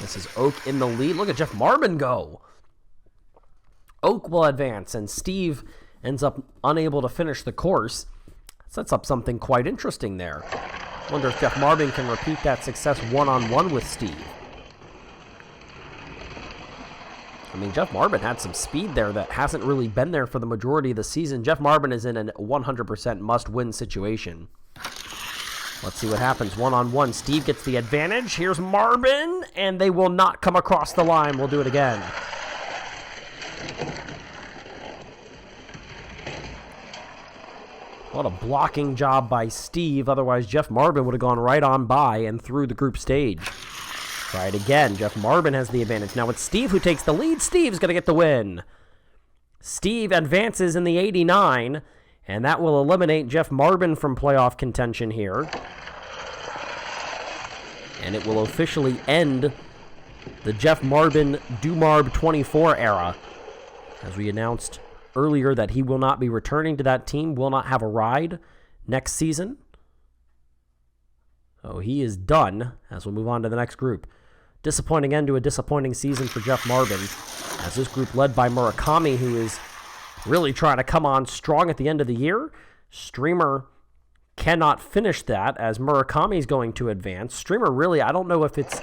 This is Oak in the lead. Look at Jeff Marbin go. Oak will advance, and Steve ends up unable to finish the course. Sets up something quite interesting there. Wonder if Jeff Marbin can repeat that success one-on-one with Steve. I mean, Jeff Marbin had some speed there that hasn't really been there for the majority of the season. Jeff Marbin is in a 100% must-win situation. Let's see what happens. One-on-one, Steve gets the advantage. Here's Marbin, and they will not come across the line. We'll do it again. What a blocking job by Steve. Otherwise, Jeff Marbin would have gone right on by and through the group stage. Try it again. Jeff Marbin has the advantage. Now it's Steve who takes the lead. Steve's going to get the win. Steve advances in the 89, and that will eliminate Jeff Marbin from playoff contention here. And it will officially end the Jeff Marbin DoMarb 24 era. As we announced earlier that he will not be returning to that team, will not have a ride next season. So he is done, as we'll move on to the next group. Disappointing end to a disappointing season for Jeff Marbin, as this group led by Murakami, who is really trying to come on strong at the end of the year. Streamer cannot finish that, as Murakami is going to advance. Streamer really, I don't know if it's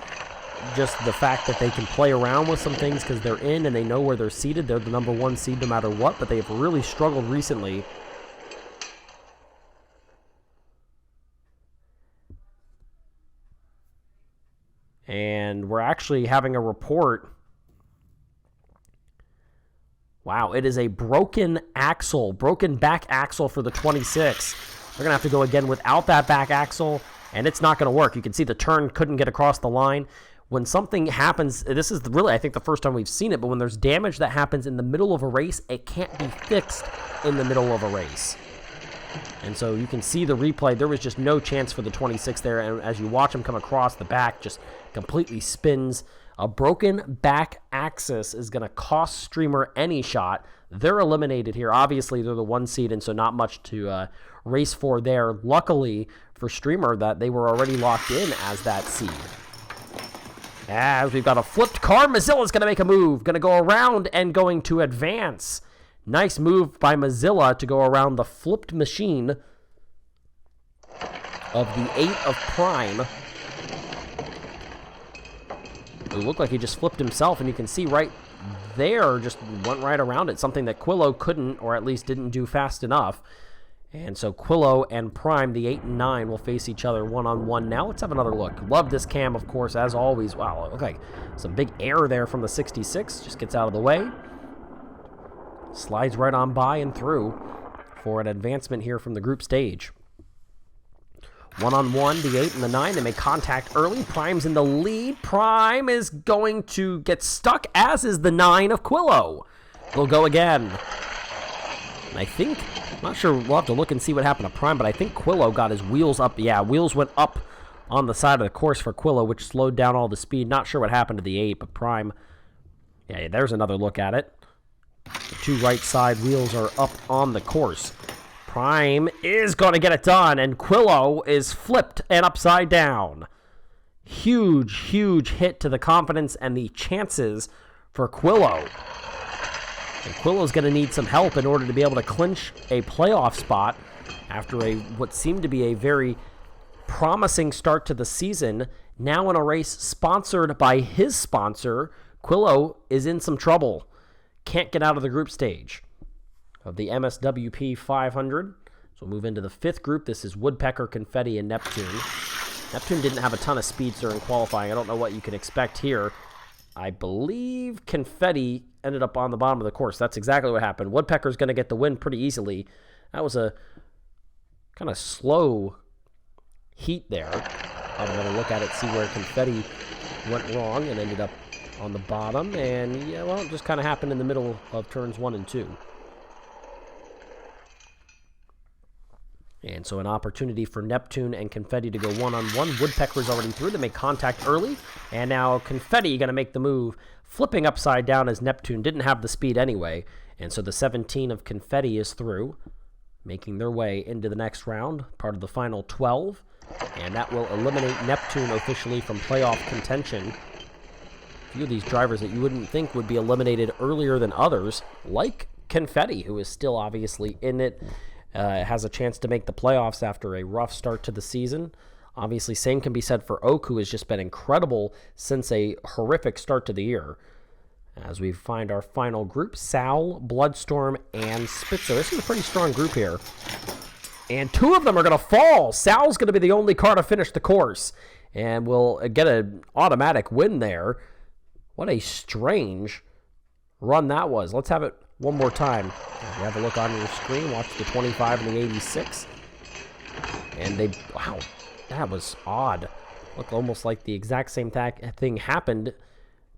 just the fact that they can play around with some things because they're in and they know where they're seated. They're the number 1 seed no matter what, but they have really struggled recently. And we're actually having a report. Wow, it is a broken axle, broken back axle for the 26. They're going to have to go again without that back axle, and it's not going to work. You can see the turn couldn't get across the line. When something happens, this is really, I think, the first time we've seen it, but when there's damage that happens in the middle of a race, it can't be fixed in the middle of a race. And so you can see the replay. There was just no chance for the 26 there, and as you watch him come across, the back just completely spins. A broken back axis is going to cost Streamer any shot. They're eliminated here. Obviously, they're the 1 seed, and so not much to race for there. Luckily for Streamer that they were already locked in as that seed. As we've got a flipped car, Mozilla's going to make a move. Going to go around and going to advance. Nice move by Mozilla to go around the flipped machine of the 8 of Prime. It looked like he just flipped himself, and you can see right there, just went right around it, something that Quillo couldn't, or at least didn't do fast enough. And so Quillo and Prime, the 8 and 9, will face each other one-on-one now. Let's have another look. Love this cam, of course, as always. Wow, it looked like some big air there from the 66. Just gets out of the way. Slides right on by and through for an advancement here from the group stage. One-on-one, the 8 and the 9. They make contact early. Prime's in the lead. Prime is going to get stuck, as is the 9 of Quillo. They'll go again. And I think, I'm not sure, we'll have to look and see what happened to Prime, but I think Quillo got his wheels up. Yeah, wheels went up on the side of the course for Quillo, which slowed down all the speed. Not sure what happened to the 8, but Prime, yeah, there's another look at it. The 2 right side wheels are up on the course. Prime is going to get it done, and Quillo is flipped and upside down. Huge, huge hit to the confidence and the chances for Quillo. And Quillo's going to need some help in order to be able to clinch a playoff spot after what seemed to be a very promising start to the season. Now in a race sponsored by his sponsor, Quillo is in some trouble. Can't get out of the group stage of the MSWP 500. So we'll move into the 5th group. This is Woodpecker, Confetti, and Neptune. Neptune didn't have a ton of speeds during qualifying. I don't know what you can expect here. I believe Confetti ended up on the bottom of the course. That's exactly what happened. Woodpecker's going to get the win pretty easily. That was a kind of slow heat there. I'll have another look at it, see where Confetti went wrong and ended up on the bottom. And, yeah, well, it just kind of happened in the middle of turns 1 and 2. And so an opportunity for Neptune and Confetti to go one-on-one. Woodpecker's already through. They make contact early. And now Confetti going to make the move, flipping upside down as Neptune didn't have the speed anyway. And so the 17 of Confetti is through, making their way into the next round, part of the final 12. And that will eliminate Neptune officially from playoff contention. A few of these drivers that you wouldn't think would be eliminated earlier than others, like Confetti, who is still obviously in it. Has a chance to make the playoffs after a rough start to the season. Obviously, same can be said for Oak, who has just been incredible since a horrific start to the year. As we find our final group, Sal, Bloodstorm, and Spitzer. This is a pretty strong group here. And 2 of them are going to fall. Sal's going to be the only car to finish the course. And we'll get an automatic win there. What a strange run that was. Let's have it one more time. You have a look on your screen. Watch the 25 and the 86. And wow, that was odd. Looked almost like the exact same thing happened,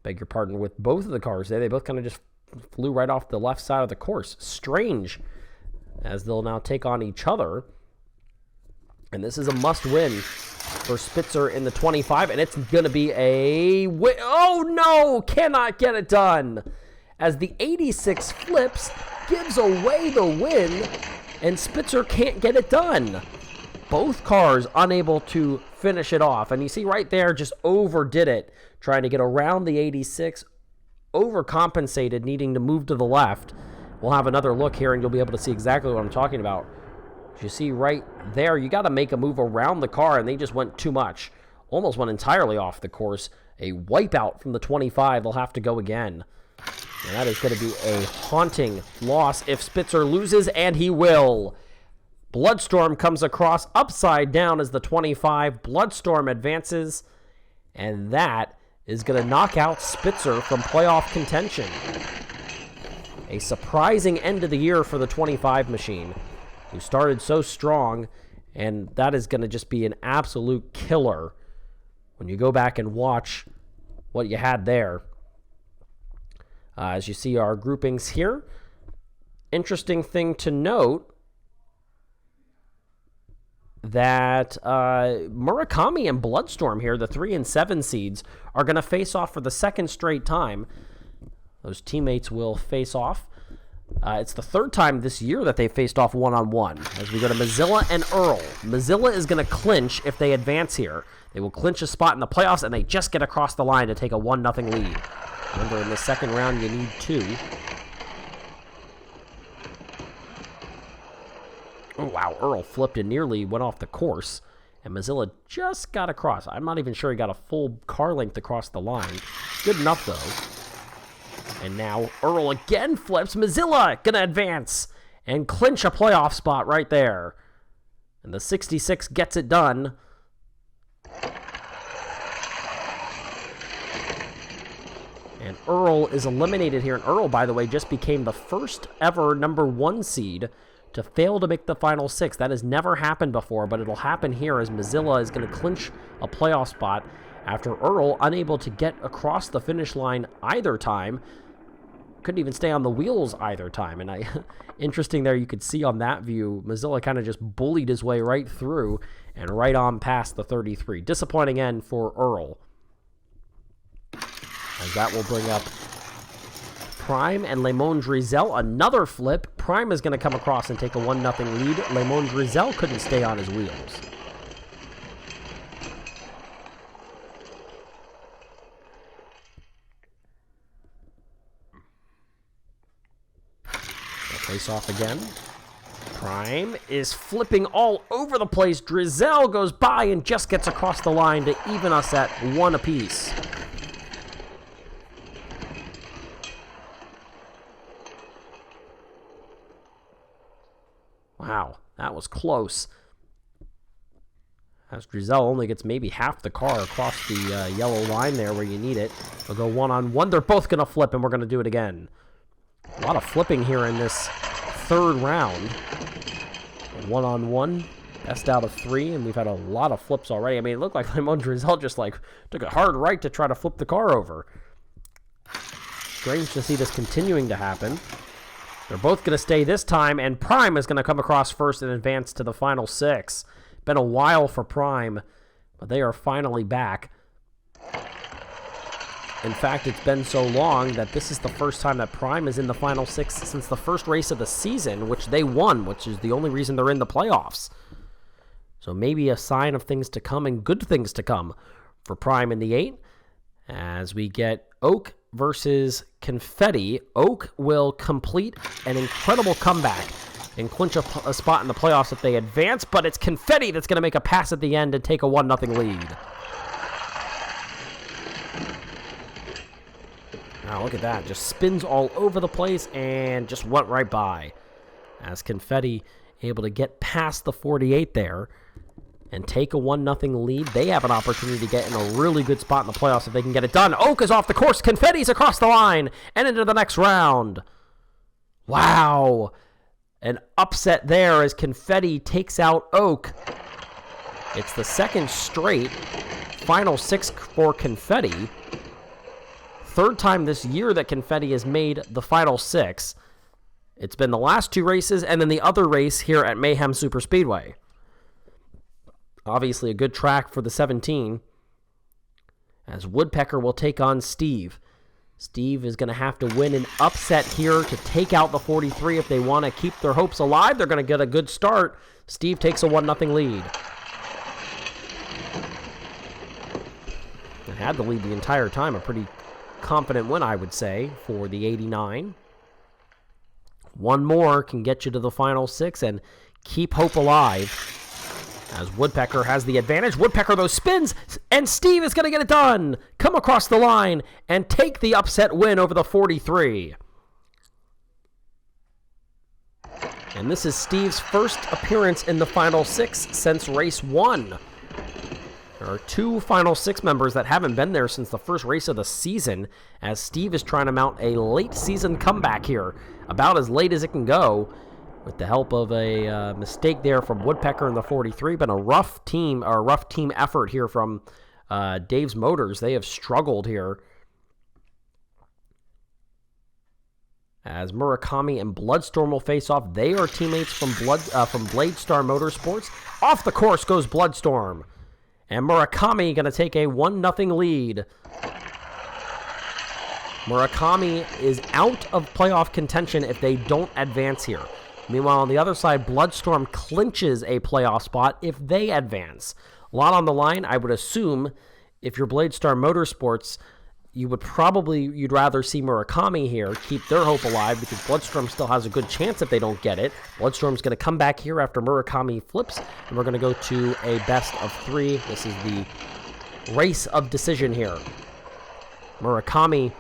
beg your pardon, with both of the cars there. They both kind of just flew right off the left side of the course. Strange, as they'll now take on each other. And this is a must-win for Spitzer in the 25, and it's going to be a win. Oh, no! Cannot get it done! As the 86 flips, gives away the win, and Spitzer can't get it done. Both cars unable to finish it off. And you see right there, just overdid it, trying to get around the 86, overcompensated, needing to move to the left. We'll have another look here, and you'll be able to see exactly what I'm talking about. As you see right there, you got to make a move around the car, and they just went too much. Almost went entirely off the course. A wipeout from the 25. They'll have to go again. And that is going to be a haunting loss if Spitzer loses, and he will. Bloodstorm comes across upside down as the 25. Bloodstorm advances, and that is going to knock out Spitzer from playoff contention. A surprising end of the year for the 25 machine, who started so strong, and that is going to just be an absolute killer when you go back and watch what you had there. As you see our groupings here, interesting thing to note that Murakami and Bloodstorm here, the 3 and 7 seeds, are going to face off for the second straight time. Those teammates will face off. It's the 3rd time this year that they faced off one-on-one. As we go to Mozilla and Earl. Mozilla is going to clinch if they advance here. They will clinch a spot in the playoffs, and they just get across the line to take a 1-0 lead. Remember, in the second round, you need 2. Oh, wow. Earl flipped and nearly went off the course. And Mozilla just got across. I'm not even sure he got a full car length across the line. Good enough, though. And now Earl again flips. Mozilla gonna advance and clinch a playoff spot right there. And the 66 gets it done. And Earl is eliminated here. And Earl, by the way, just became the first ever #1 seed to fail to make the final 6. That has never happened before, but it'll happen here as Mozilla is going to clinch a playoff spot after Earl, unable to get across the finish line either time, couldn't even stay on the wheels either time. And interesting there, you could see on that view, Mozilla kind of just bullied his way right through and right on past the 33. Disappointing end for Earl, as that will bring up Prime and Lemon Drizel. Another flip. Prime is going to come across and take a 1-0 lead. Lemon Drizel couldn't stay on his wheels. Face off again. Prime is flipping all over the place. Drizel goes by and just gets across the line to even us at 1 apiece. Wow, that was close. As Drizel only gets maybe half the car across the yellow line there where you need it. They'll go 1-on-1. They're both going to flip, and we're going to do it again. A lot of flipping here in this third round. 1-on-1, best out of 3, and we've had a lot of flips already. I mean, it looked like Lemon Drizel just took a hard right to try to flip the car over. Strange to see this continuing to happen. They're both going to stay this time, and Prime is going to come across first and advance to the final 6. Been a while for Prime, but they are finally back. In fact, it's been so long that this is the first time that Prime is in the final 6 since the first race of the season, which they won, which is the only reason they're in the playoffs. So maybe a sign of things to come and good things to come for Prime in the 8. As we get Oak versus Confetti. Oak will complete an incredible comeback and clinch a spot in the playoffs if they advance, but it's Confetti that's going to make a pass at the end and take a 1-0 lead. Wow, look at that. Just spins all over the place and just went right by. As Confetti able to get past the 48 there and take a 1-0 lead. They have an opportunity to get in a really good spot in the playoffs if they can get it done. Oak is off the course. Confetti's across the line and into the next round. Wow. An upset there as Confetti takes out Oak. It's the second straight final 6 for Confetti. Third time this year that Confetti has made the final 6. It's been the last 2 races and then the other race here at Mayhem Superspeedway. Obviously a good track for the 17. As Woodpecker will take on Steve. Steve is going to have to win an upset here to take out the 43 if they want to keep their hopes alive. They're going to get a good start. Steve takes a 1-0 lead. And had the lead the entire time. A pretty confident win, I would say, for the 89. One more can get you to the final 6 and keep hope alive. As Woodpecker has the advantage. Woodpecker, though, spins, and Steve is going to get it done. Come across the line and take the upset win over the 43. And this is Steve's first appearance in the Final 6 since race 1. There are 2 Final 6 members that haven't been there since the first race of the season, as Steve is trying to mount a late-season comeback here, about as late as it can go. With the help of a mistake there from Woodpecker in the 43. Been a rough team effort here from Dave's Motors. They have struggled here. As Murakami and Bloodstorm will face off. They are teammates from Bladestar Motorsports. Off the course goes Bloodstorm. And Murakami going to take a 1-0 lead. Murakami is out of playoff contention if they don't advance here. Meanwhile, on the other side, Bloodstorm clinches a playoff spot if they advance. A lot on the line, I would assume, if you're Bladestar Motorsports, you'd rather see Murakami here keep their hope alive because Bloodstorm still has a good chance if they don't get it. Bloodstorm's going to come back here after Murakami flips, and we're going to go to a best of 3. This is the race of decision here. Murakami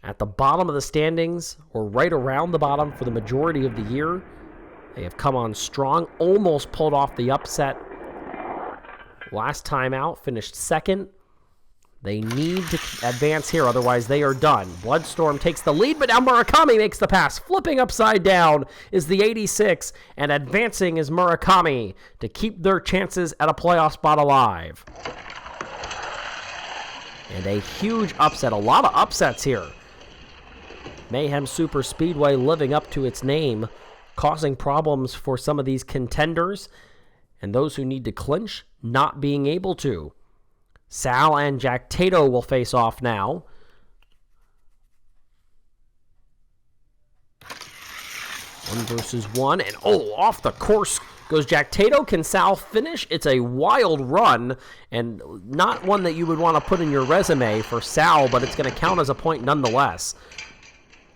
at the bottom of the standings, or right around the bottom for the majority of the year. They have come on strong, almost pulled off the upset last time out, finished second. They need to advance here, otherwise they are done. Bloodstorm takes the lead, but now Murakami makes the pass. Flipping upside down is the 86, and advancing is Murakami to keep their chances at a playoff spot alive. And a huge upset, a lot of upsets here. Mayhem Super Speedway living up to its name, causing problems for some of these contenders, and those who need to clinch not being able to. Sal and Jack Tato will face off now. One versus one, and off the course goes Jack Tato. Can Sal finish? It's a wild run, and not one that you would want to put in your resume for Sal, but it's going to count as a point nonetheless.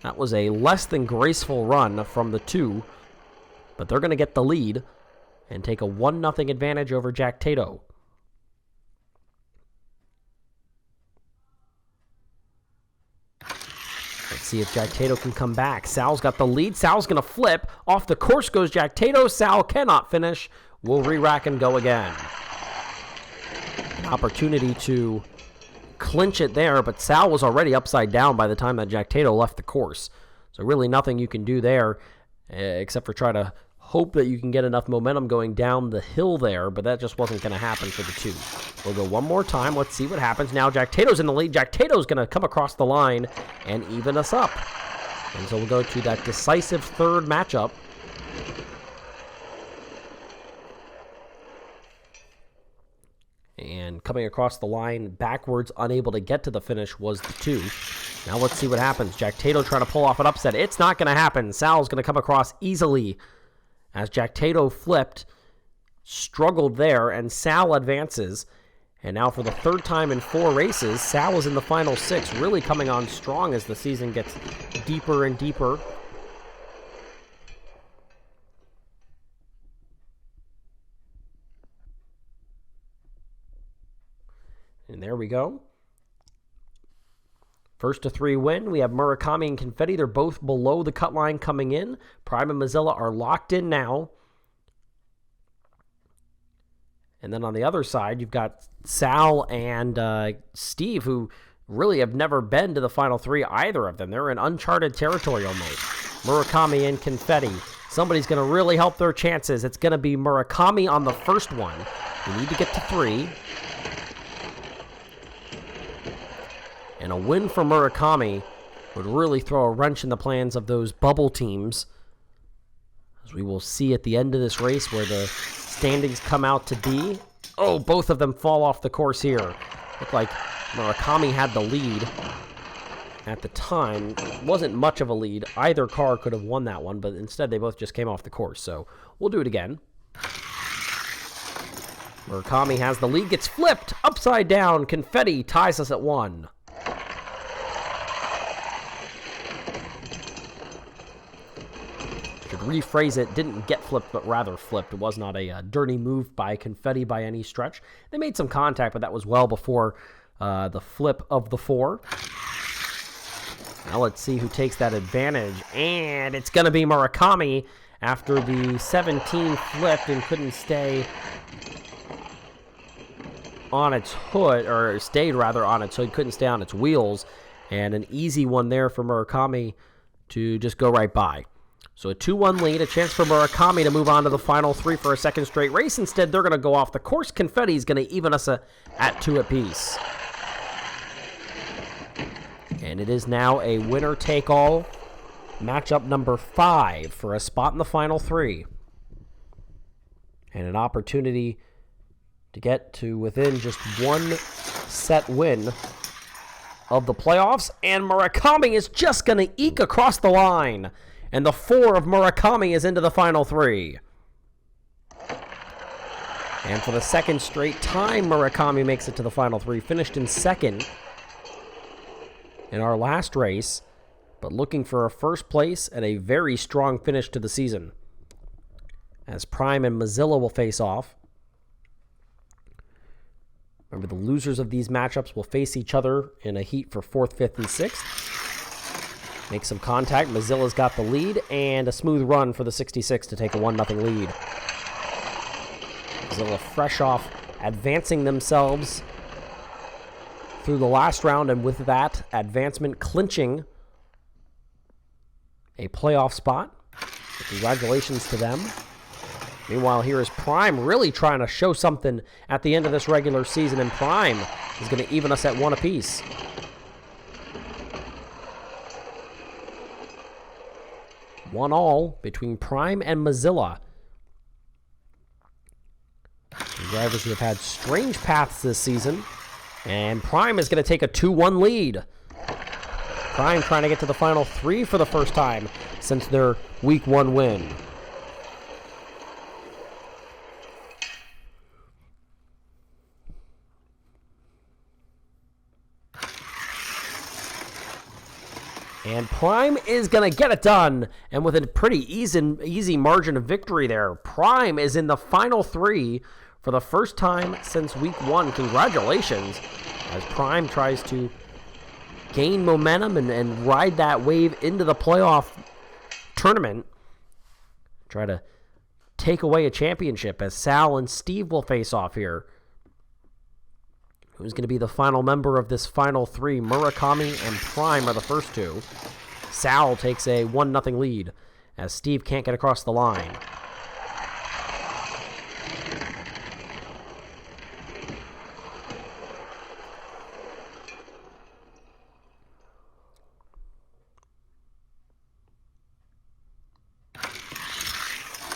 That was a less than graceful run from the two, but they're going to get the lead and take a 1-0 advantage over Jack Tato. Let's see if Jack Tato can come back. Sal's got the lead. Sal's going to flip. Off the course goes Jack Tato. Sal cannot finish. We'll re-rack and go again. An opportunity to clinch it there, but Sal was already upside down by the time that Jack Tato left the course. So really nothing you can do there except for try to hope that you can get enough momentum going down the hill there, but that just wasn't going to happen for the two. We'll go one more time. Let's see what happens. Now Jack Tato's in the lead. Jack Tato's going to come across the line and even us up. And so we'll go to that decisive third matchup. And coming across the line backwards, unable to get to the finish, was the two. Now let's see what happens. Jack Tato trying to pull off an upset. It's not going to happen. Sal's going to come across easily as Jack Tato flipped, struggled there, and Sal advances. And now for the third time in 4 races, Sal is in the final 6, really coming on strong as the season gets deeper and deeper. And there we go. First to 3 win. We have Murakami and Confetti. They're both below the cut line coming in. Prime and Mozilla are locked in now. And then on the other side, you've got Sal and Steve, who really have never been to the final 3, either of them. They're in uncharted territory almost. Murakami and Confetti. Somebody's going to really help their chances. It's going to be Murakami on the first one. We need to get to 3. And a win for Murakami would really throw a wrench in the plans of those bubble teams, as we will see at the end of this race where the standings come out to be. Oh, both of them fall off the course here. Looked like Murakami had the lead at the time. It wasn't much of a lead. Either car could have won that one, but instead they both just came off the course. So we'll do it again. Murakami has the lead, gets flipped upside down. Confetti ties us at 1. Rephrase it, didn't get flipped, but rather flipped. It was not a dirty move by Confetti by any stretch. They made some contact, but that was well before the flip of the 4. Now let's see who takes that advantage, and it's going to be Murakami after the 17 flipped and couldn't stay on its hood, or stayed rather on its hood, couldn't stay on its wheels, and an easy one there for Murakami to just go right by. So a 2-1 lead, a chance for Murakami to move on to the final 3 for a second straight race. Instead, they're going to go off the course. Confetti is going to even us at 2 apiece. And it is now a winner-take-all matchup number 5 for a spot in the final 3. And an opportunity to get to within just 1 set win of the playoffs. And Murakami is just going to eke across the line. And the 4 of Murakami is into the final 3. And for the second straight time, Murakami makes it to the final 3. Finished in second in our last race, but looking for a first place and a very strong finish to the season. As Prime and Mozilla will face off. Remember, the losers of these matchups will face each other in a heat for 4th, 5th, and 6th. Make some contact. Mozilla's got the lead, and a smooth run for the 66 to take a 1-0 lead. Mozilla fresh off, advancing themselves through the last round, and with that advancement clinching a playoff spot. So congratulations to them. Meanwhile, here is Prime really trying to show something at the end of this regular season, and Prime is going to even us at 1 apiece. One all between Prime and Mozilla. The drivers who have had strange paths this season, and Prime is going to take a 2-1 lead. Prime trying to get to the final 3 for the first time since their Week 1 win. And Prime is going to get it done, and with a pretty easy margin of victory there. Prime is in the final 3 for the first time since Week 1. Congratulations, as Prime tries to gain momentum and ride that wave into the playoff tournament. Try to take away a championship, as Sal and Steve will face off here. Who's going to be the final member of this final 3? Murakami and Prime are the first 2. Sal takes a 1-0 lead as Steve can't get across the line.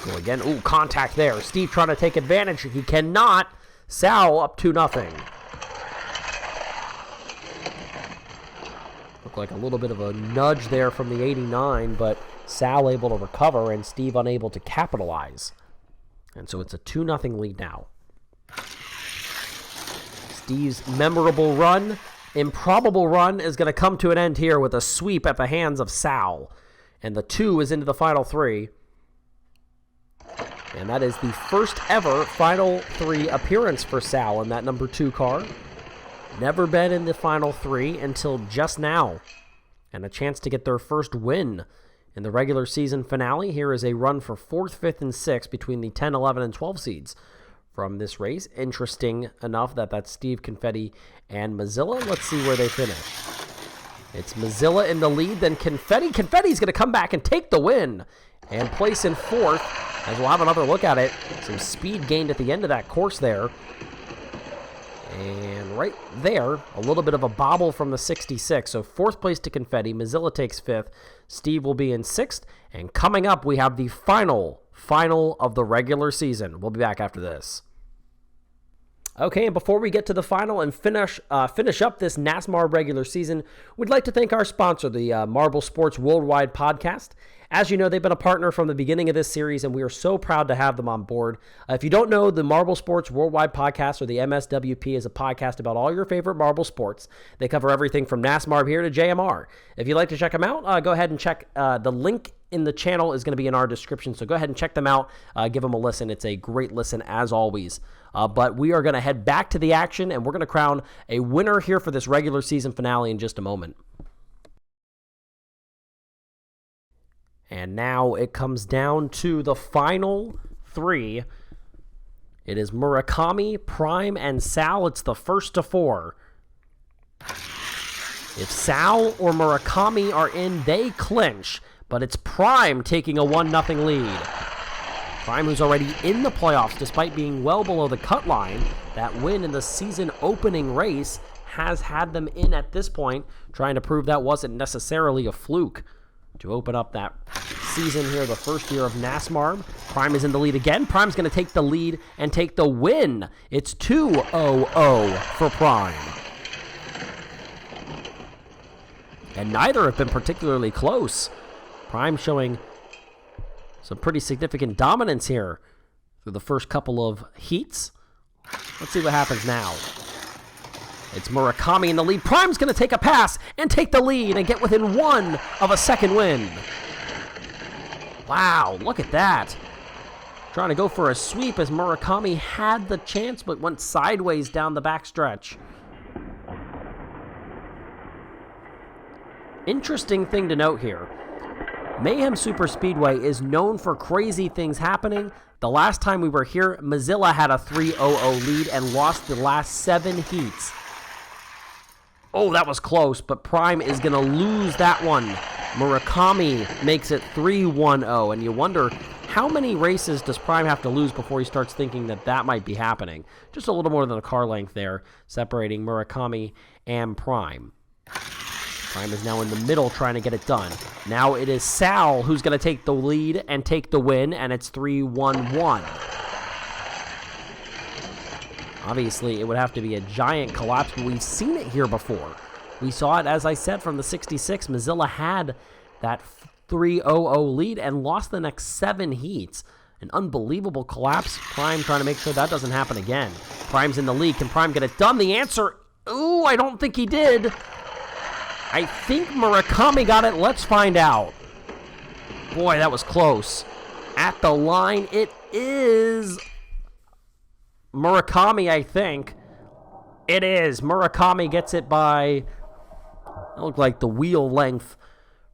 Go again. Ooh, contact there. Steve trying to take advantage. He cannot. Sal up 2-0. Like a little bit of a nudge there from the 89, but Sal able to recover and Steve unable to capitalize. And so it's a 2-0 lead now. Steve's memorable run, improbable run, is going to come to an end here with a sweep at the hands of Sal. And the 2 is into the final 3. And that is the first ever final 3 appearance for Sal in that number 2 car. Never been in the final 3 until just now. And a chance to get their first win in the regular season finale. Here is a run for 4th, 5th, and 6th between the 10, 11, and 12 seeds from this race. Interesting enough that that's Steve, Confetti, and Mozilla. Let's see where they finish. It's Mozilla in the lead, then Confetti. Confetti's going to come back and take the win and place in 4th, as we'll have another look at it. Some speed gained at the end of that course there. And right there, a little bit of a bobble from the 66. So 4th place to Confetti. Mozilla takes 5th. Steve will be in 6th. And coming up, we have the final of the regular season. We'll be back after this. Okay, and before we get to the final and finish up this NASMARB regular season, we'd like to thank our sponsor, the Marble Sports Worldwide podcast. As you know, they've been a partner from the beginning of this series, and we are so proud to have them on board. If you don't know, the Marble Sports Worldwide podcast, or the MSWP, is a podcast about all your favorite marble sports. They cover everything from NASMARB here to JMR. If you'd like to check them out, go ahead and check. The link in the channel is going to be in our description, so go ahead and check them out. Give them a listen. It's a great listen, as always. But we are going to head back to the action, and we're going to crown a winner here for this regular season finale in just a moment. And now it comes down to the final 3. It is Murakami, Prime, and Sal. It's the first to 4. If Sal or Murakami are in, they clinch. But it's Prime taking a 1-0 lead. Prime, who's already in the playoffs despite being well below the cut line. That win in the season opening race has had them in at this point, trying to prove that wasn't necessarily a fluke. To open up that season here, the first year of NASMARB. Prime is in the lead again. Prime's going to take the lead and take the win. It's 2-0-0 for Prime. And neither have been particularly close. Prime showing some pretty significant dominance here through the first couple of heats. Let's see what happens now. It's Murakami in the lead. Prime's going to take a pass and take the lead and get within 1 of a second win. Wow, look at that. Trying to go for a sweep as Murakami had the chance but went sideways down the backstretch. Interesting thing to note here. Mayhem Superspeedway is known for crazy things happening. The last time we were here, Mozilla had a 3-0-0 lead and lost the last 7 heats. Oh, that was close, but Prime is going to lose that one. Murakami makes it 3-1-0, and you wonder, how many races does Prime have to lose before he starts thinking that that might be happening? Just a little more than a car length there, separating Murakami and Prime. Prime is now in the middle trying to get it done. Now it is Sal who's going to take the lead and take the win, and it's 3-1-1. Obviously, it would have to be a giant collapse, but we've seen it here before. We saw it, as I said, from the 66. Mozilla had that 3-0-0 lead and lost the next 7 heats. An unbelievable collapse. Prime trying to make sure that doesn't happen again. Prime's in the lead. Can Prime get it done? The answer, ooh, I don't think he did. I think Murakami got it. Let's find out. Boy, that was close. At the line, it is Murakami, I think. It is. Murakami gets it by, it looked like the wheel length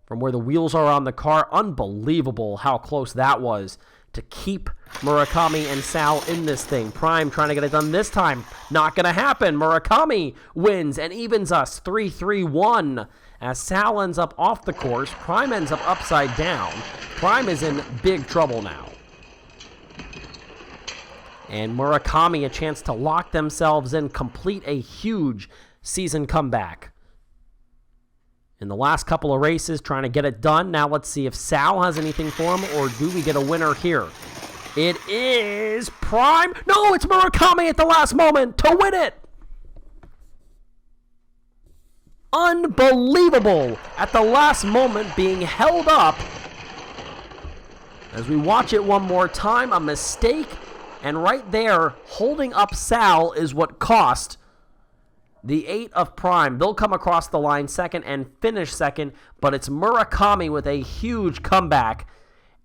from where the wheels are on the car. Unbelievable how close that was to keep Murakami and Sal in this thing. Prime trying to get it done this time. Not going to happen. Murakami wins and evens us 3-3-1. As Sal ends up off the course, Prime ends up upside down. Prime is in big trouble now. And Murakami a chance to lock themselves in, complete a huge season comeback. In the last couple of races, trying to get it done. Now let's see if Sal has anything for him, or do we get a winner here? It is Prime. No, it's Murakami at the last moment to win it. Unbelievable. At the last moment, being held up. As we watch it one more time, a mistake. And right there, holding up Sal is what cost the 8 of Prime. They'll come across the line second and finish second, but it's Murakami with a huge comeback,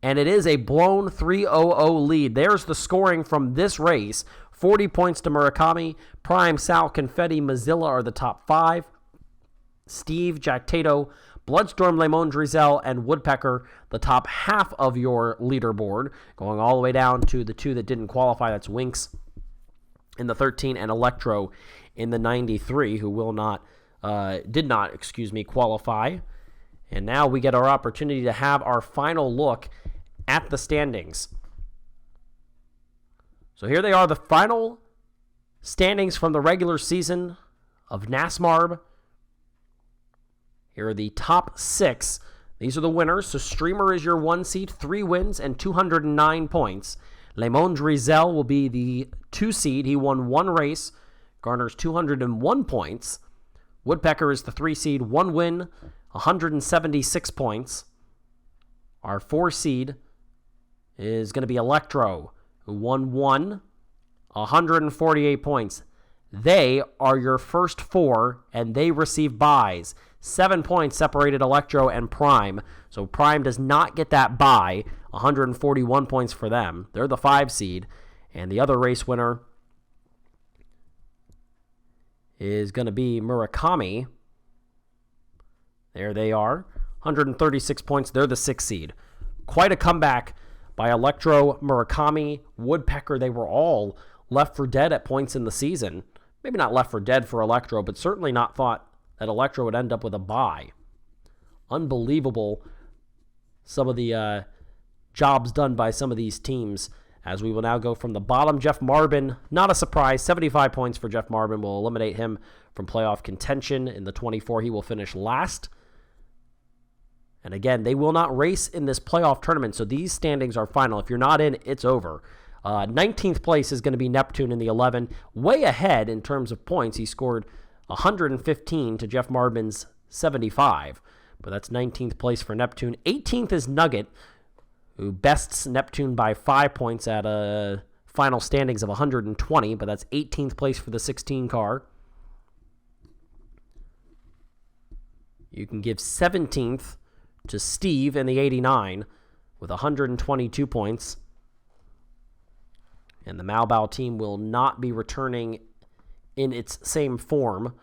and it is a blown 3-0-0 lead. There's the scoring from this race. 40 points to Murakami. Prime, Sal, Confetti, Mozilla are the top 5. Steve, Jack Tato, Bloodstorm, Lemon Drizel, and Woodpecker, the top half of your leaderboard, going all the way down to the 2 that didn't qualify. That's Winx in the 13 and Electro in the 93, who did not qualify. And now we get our opportunity to have our final look at the standings. So here they are, the final standings from the regular season of NASMARB. Here are the top 6. These are the winners. So Streamer is your 1 seed, 3 wins and 209 points. Lemon Drizel will be the 2 seed. He won 1 race, garners 201 points. Woodpecker is the 3 seed, 1 win, 176 points. Our 4 seed is going to be Electro, who won 148 points. They are your first 4, and they receive buys. 7 points separated Electro and Prime. So Prime does not get that bye. 141 points for them. They're the 5 seed. And the other race winner is going to be Murakami. There they are. 136 points. They're the 6 seed. Quite a comeback by Electro, Murakami, Woodpecker. They were all left for dead at points in the season. Maybe not left for dead for Electro, but certainly not thought that Electro would end up with a bye. Unbelievable, some of the jobs done by some of these teams. As we will now go from the bottom, Jeff Marbin, not a surprise, 75 points for Jeff Marbin will eliminate him from playoff contention. In the 24, he will finish last. And again, they will not race in this playoff tournament, so these standings are final. If you're not in, it's over. 19th place is going to be Neptune in the 11, way ahead in terms of points. He scored 115 to Jeff Marbin's 75, but that's 19th place for Neptune. 18th is Nugget, who bests Neptune by 5 points at a final standings of 120, but that's 18th place for the 16 car. You can give 17th to Steve in the 89 with 122 points. And the Malbao team will not be returning in its same form.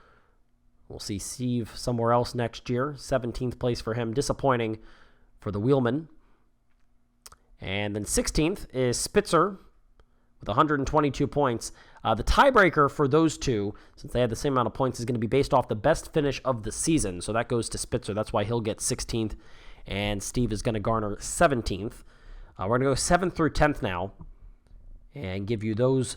We'll see Steve somewhere else next year. 17th place for him. Disappointing for the Wheelman. And then 16th is Spitzer with 122 points. The tiebreaker for those two, since they had the same amount of points, is going to be based off the best finish of the season. So that goes to Spitzer. That's why he'll get 16th. And Steve is going to garner 17th. We're going to go 7th through 10th now and give you those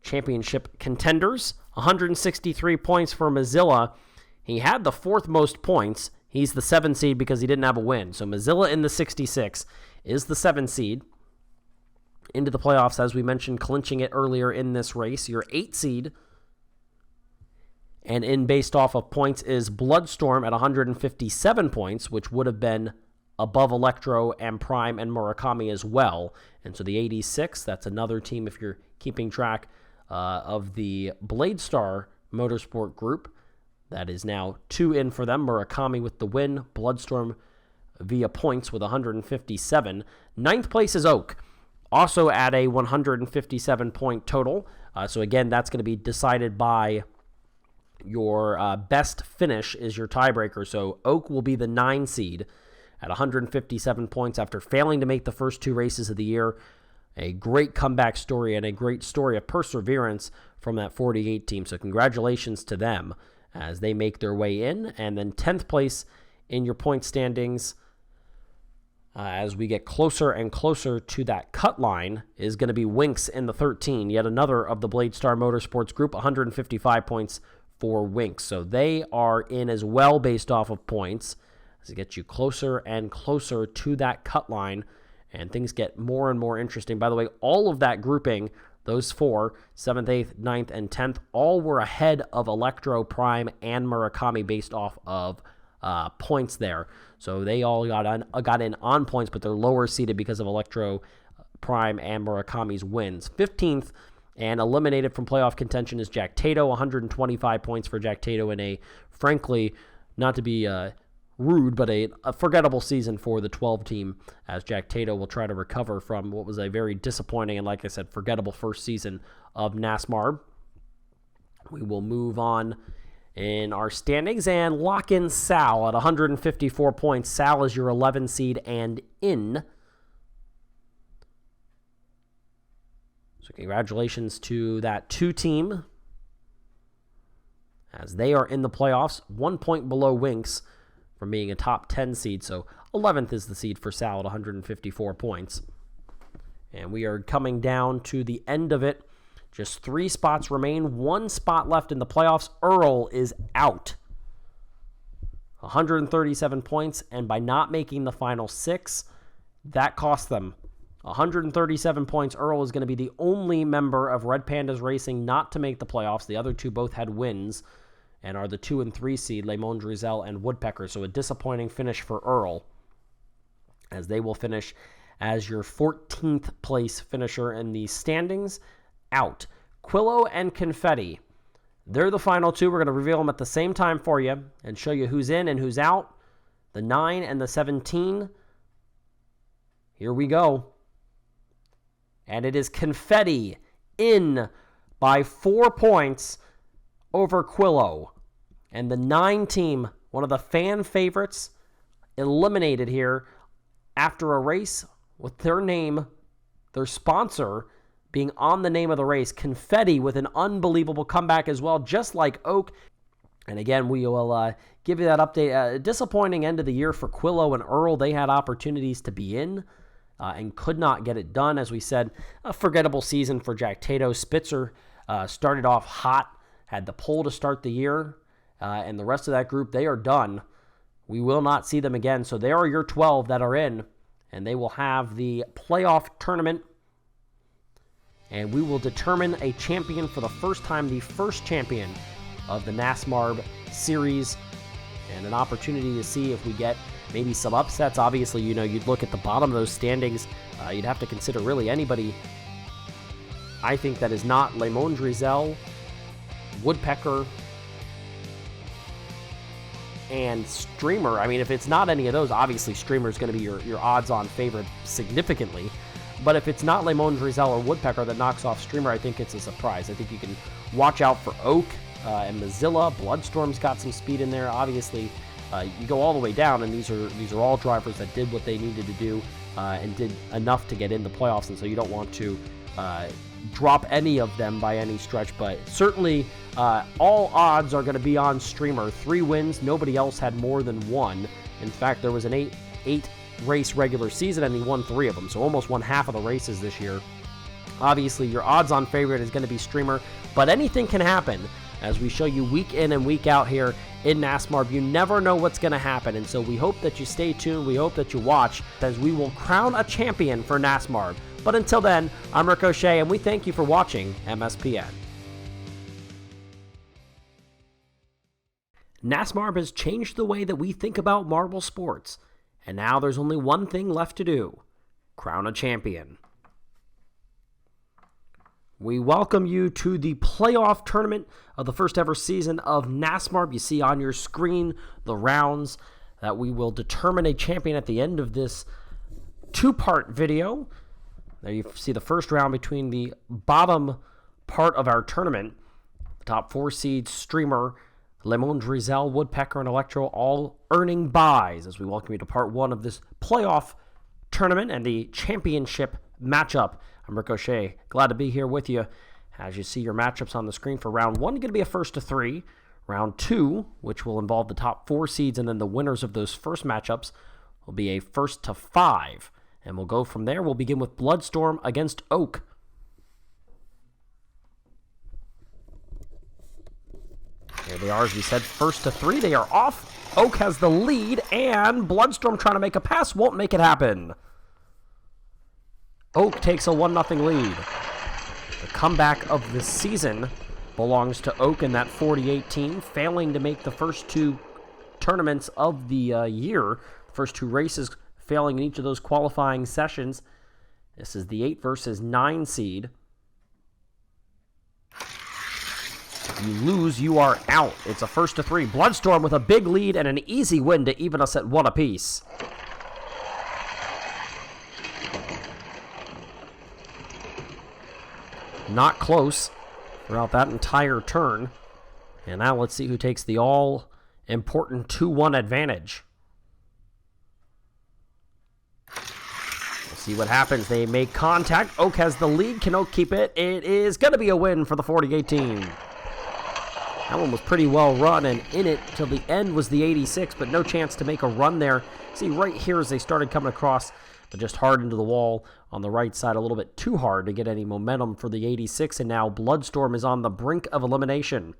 championship contenders. 163 points for Mozilla. He had the 4th most points. He's the 7th seed because he didn't have a win. So Mozilla in the 66 is the 7th seed into the playoffs, as we mentioned, clinching it earlier in this race. Your 8th seed, and in based off of points, is Bloodstorm at 157 points, which would have been above Electro and Prime and Murakami as well. And so the 86, that's another team if you're keeping track of the Bladestar Motorsport group. That is now 2 in for them. Murakami with the win. Bloodstorm via points with 157. 9th place is Oak, also at a 157-point total. So again, that's going to be decided by your best finish is your tiebreaker. So Oak will be the 9 seed at 157 points after failing to make the first 2 races of the year. A great comeback story and a great story of perseverance from that 48 team. So congratulations to them as they make their way in. And then 10th place in your point standings, as we get closer and closer to that cut line, is going to be Winx in the 13. Yet another of the Bladestar Motorsports group, 155 points for Winx. So they are in as well based off of points as it gets you closer and closer to that cut line. And things get more and more interesting. By the way, all of that grouping, those 4, 7th, 8th, 9th, and 10th, all were ahead of Electro, Prime, and Murakami based off of points there. So they all got in on points, but they're lower seeded because of Electro, Prime, and Murakami's wins. 15th and eliminated from playoff contention is Jack Tato, 125 points for Jack Tato in a, frankly, not to be rude, but a forgettable season for the 12 team, as Jack Tato will try to recover from what was a very disappointing and, like I said, forgettable first season of NASMARB. We will move on in our standings and lock in Sal at 154 points. Sal is your 11 seed and in. So congratulations to that 2 team as they are in the playoffs, 1 point below Winx from being a top 10 seed. So 11th is the seed for Sal at 154 points. And we are coming down to the end of it. Just 3 spots remain. 1 spot left in the playoffs. Earl is out. 137 points. And by not making the final 6, that cost them 137 points. Earl is going to be the only member of Red Pandas Racing not to make the playoffs. The other 2 both had wins and are the 2 and 3 seed, Le Monde Drizel and Woodpecker. So a disappointing finish for Earl, as they will finish as your 14th place finisher in the standings. Out. Quillo and Confetti, they're the final 2. We're going to reveal them at the same time for you and show you who's in and who's out. The 9 and the 17. Here we go. And it is Confetti in by 4 points over Quillo. And the 9 team, one of the fan favorites, eliminated here after a race with their name, their sponsor, being on the name of the race. Confetti with an unbelievable comeback as well, just like Oak. And again, we will give you that update. A disappointing end of the year for Quillo and Earl. They had opportunities to be in and could not get it done. As we said, a forgettable season for Jack Tato. Spitzer started off hot, had the pole to start the year, and the rest of that group, they are done. We will not see them again. So there are your 12 that are in, and they will have the playoff tournament. And we will determine a champion for the first time, the first champion of the NASMARB series, and an opportunity to see if we get maybe some upsets. Obviously, you'd look at the bottom of those standings. You'd have to consider really anybody, I think, that is not Le Monde Drizel, Woodpecker, and Streamer. I mean, if it's not any of those, obviously Streamer is going to be your odds-on favorite significantly. But if it's not Lemon Drizel or Woodpecker that knocks off Streamer, I think it's a surprise. I think you can watch out for Oak and Mozilla. Bloodstorm's got some speed in there. Obviously, you go all the way down, and these are all drivers that did what they needed to do and did enough to get in the playoffs, and so you don't want to drop any of them by any stretch. But certainly, all odds are going to be on Streamer. 3 wins. Nobody else had more than 1. In fact, there was an 8 race regular season, and he won 3 of them, so almost won half of the races this year. Obviously, your odds-on favorite is going to be Streamer, but anything can happen. As we show you week in and week out here in NASMARB, you never know what's going to happen, and so we hope that you stay tuned, we hope that you watch, as we will crown a champion for NASMARB. But until then, I'm Ricochet, and we thank you for watching MSPN. NASMARB has changed the way that we think about marble sports, and now there's only one thing left to do: crown a champion. We welcome you to the playoff tournament of the first ever season of NASMARB. You see on your screen the rounds that we will determine a champion at the end of this 2-part video. There you see the first round between the bottom part of our tournament. The top 4 seeds, Streamer, Lemon Drizel, Woodpecker, and Electro, all earning buys as we welcome you to part 1 of this playoff tournament and the championship matchup. I'm Ricochet. Glad to be here with you. As you see your matchups on the screen for round 1, going to be a 1st to 3. Round 2, which will involve the top 4 seeds, and then the winners of those first matchups will be a 1st to 5. And we'll go from there. We'll begin with Bloodstorm against Oak. Here they are, as we said, 1st to 3. They are off. Oak has the lead, and Bloodstorm trying to make a pass won't make it happen. Oak takes a 1-0 lead. The comeback of the season belongs to Oak in that 48 team, failing to make the first 2 tournaments of the year. First 2 races failing in each of those qualifying sessions. This is the 8 versus 9 seed. You lose, you are out. It's a 1st to 3. Bloodstorm with a big lead and an easy win to even us at 1 apiece. Not close throughout that entire turn. And now let's see who takes the all-important 2-1 advantage. We'll see what happens. They make contact. Oak has the lead. Can Oak keep it? It is going to be a win for the 48 team. That one was pretty well run, and in it till the end was the 86, but no chance to make a run there. See, right here as they started coming across, but just hard into the wall on the right side, a little bit too hard to get any momentum for the 86, and now Bloodstorm is on the brink of elimination.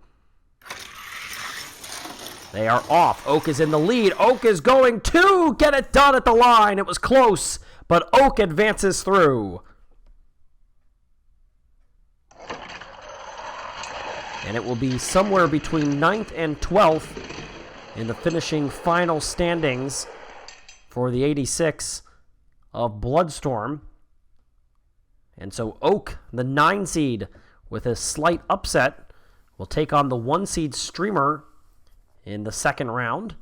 They are off. Oak is in the lead. Oak is going to get it done at the line. It was close, but Oak advances through. And it will be somewhere between 9th and 12th in the finishing final standings for the 86 of Bloodstorm. And so Oak, the 9 seed, with a slight upset, will take on the 1 seed Streamer in the second round.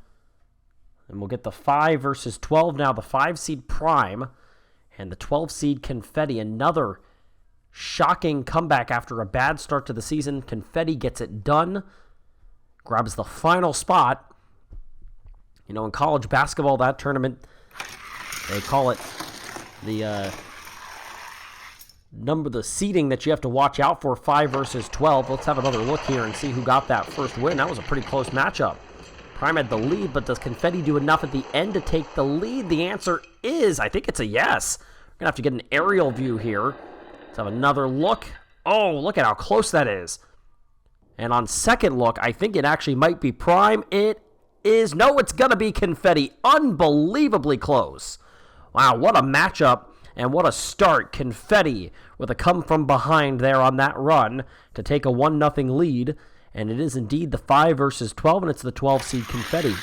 And we'll get the 5 versus 12 now, the 5 seed Prime and the 12 seed Confetti. Another shocking comeback after a bad start to the season. Confetti gets it done, grabs the final spot. You know, in college basketball, that tournament, they call it the seeding that you have to watch out for, 5 versus 12. Let's have another look here and see who got that first win. That was a pretty close matchup. Prime had the lead, but does Confetti do enough at the end to take the lead? The answer is, I think it's a yes. We're going to have to get an aerial view here. Let's have another look. Oh, look at how close that is. And on second look, I think it actually might be Prime. It is. No, it's going to be Confetti. Unbelievably close. Wow, what a matchup and what a start. Confetti with a come from behind there on that run to take a 1-0 lead. And it is indeed the 5 versus 12, and it's the 12 seed Confetti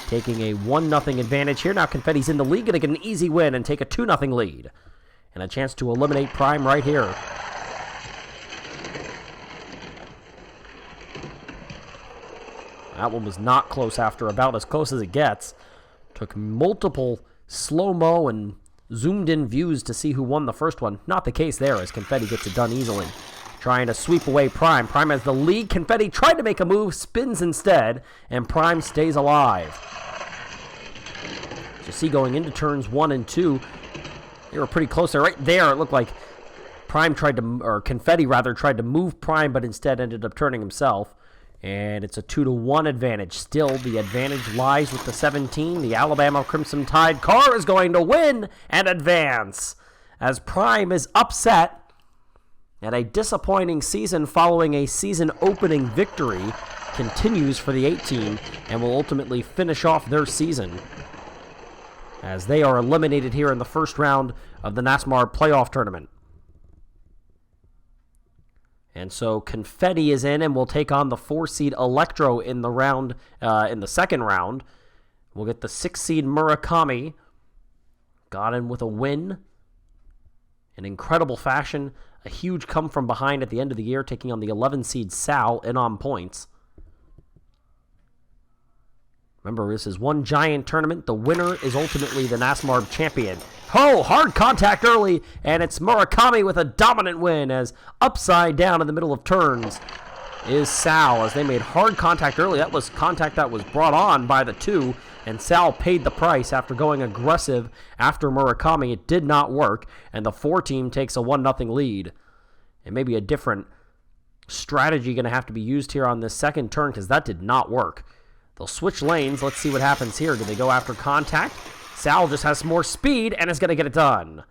taking a 1-0 advantage here. Now Confetti's in the lead, going to get an easy win and take a 2-0 lead. And a chance to eliminate Prime right here. That one was not close after about as close as it gets. Took multiple slow-mo and zoomed-in views to see who won the first one. Not the case there, as Confetti gets it done easily. Trying to sweep away Prime. Prime has the lead. Confetti tried to make a move, spins instead, and Prime stays alive. You see going into turns 1 and 2, they were pretty close there. Right there, it looked like Confetti tried to move Prime, but instead ended up turning himself. And it's a 2-1 advantage. Still, the advantage lies with the 17. The Alabama Crimson Tide car is going to win and advance, as Prime is upset and a disappointing season following a season-opening victory continues for the 18 and will ultimately finish off their season, as they are eliminated here in the first round of the NASMARB playoff tournament. And so Confetti is in and will take on the 4-seed Electro in the second round. We'll get the 6-seed Murakami. Got in with a win in incredible fashion. A huge come from behind at the end of the year, taking on the 11-seed Sal in on points. Remember, this is one giant tournament. The winner is ultimately the NASMARB champion. Oh, hard contact early, and it's Murakami with a dominant win, as upside down in the middle of turns is Sal, as they made hard contact early. That was contact that was brought on by the 2, and Sal paid the price after going aggressive after Murakami. It did not work, and the 4 team takes a 1-0 lead. And maybe a different strategy going to have to be used here on this second turn, because that did not work. They'll switch lanes. Let's see what happens here. Do they go after contact? Sal just has more speed and is going to get it done.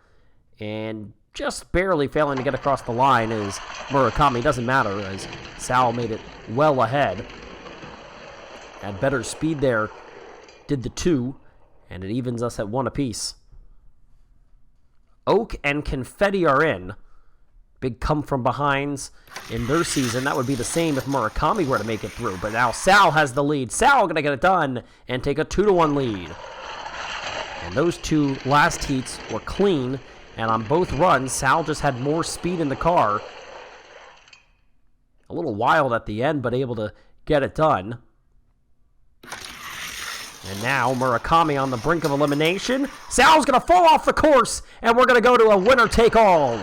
And just barely failing to get across the line is Murakami. Doesn't matter, as Sal made it well ahead. Had better speed there, did the 2, and it evens us at 1 apiece. Oak and Confetti are in. Big come from behinds in their season. That would be the same if Murakami were to make it through. But now Sal has the lead. Sal going to get it done and take a 2-1 lead. And those 2 last heats were clean. And on both runs, Sal just had more speed in the car. A little wild at the end, but able to get it done. And now Murakami on the brink of elimination. Sal's going to fall off the course, and we're going to go to a winner-take-all.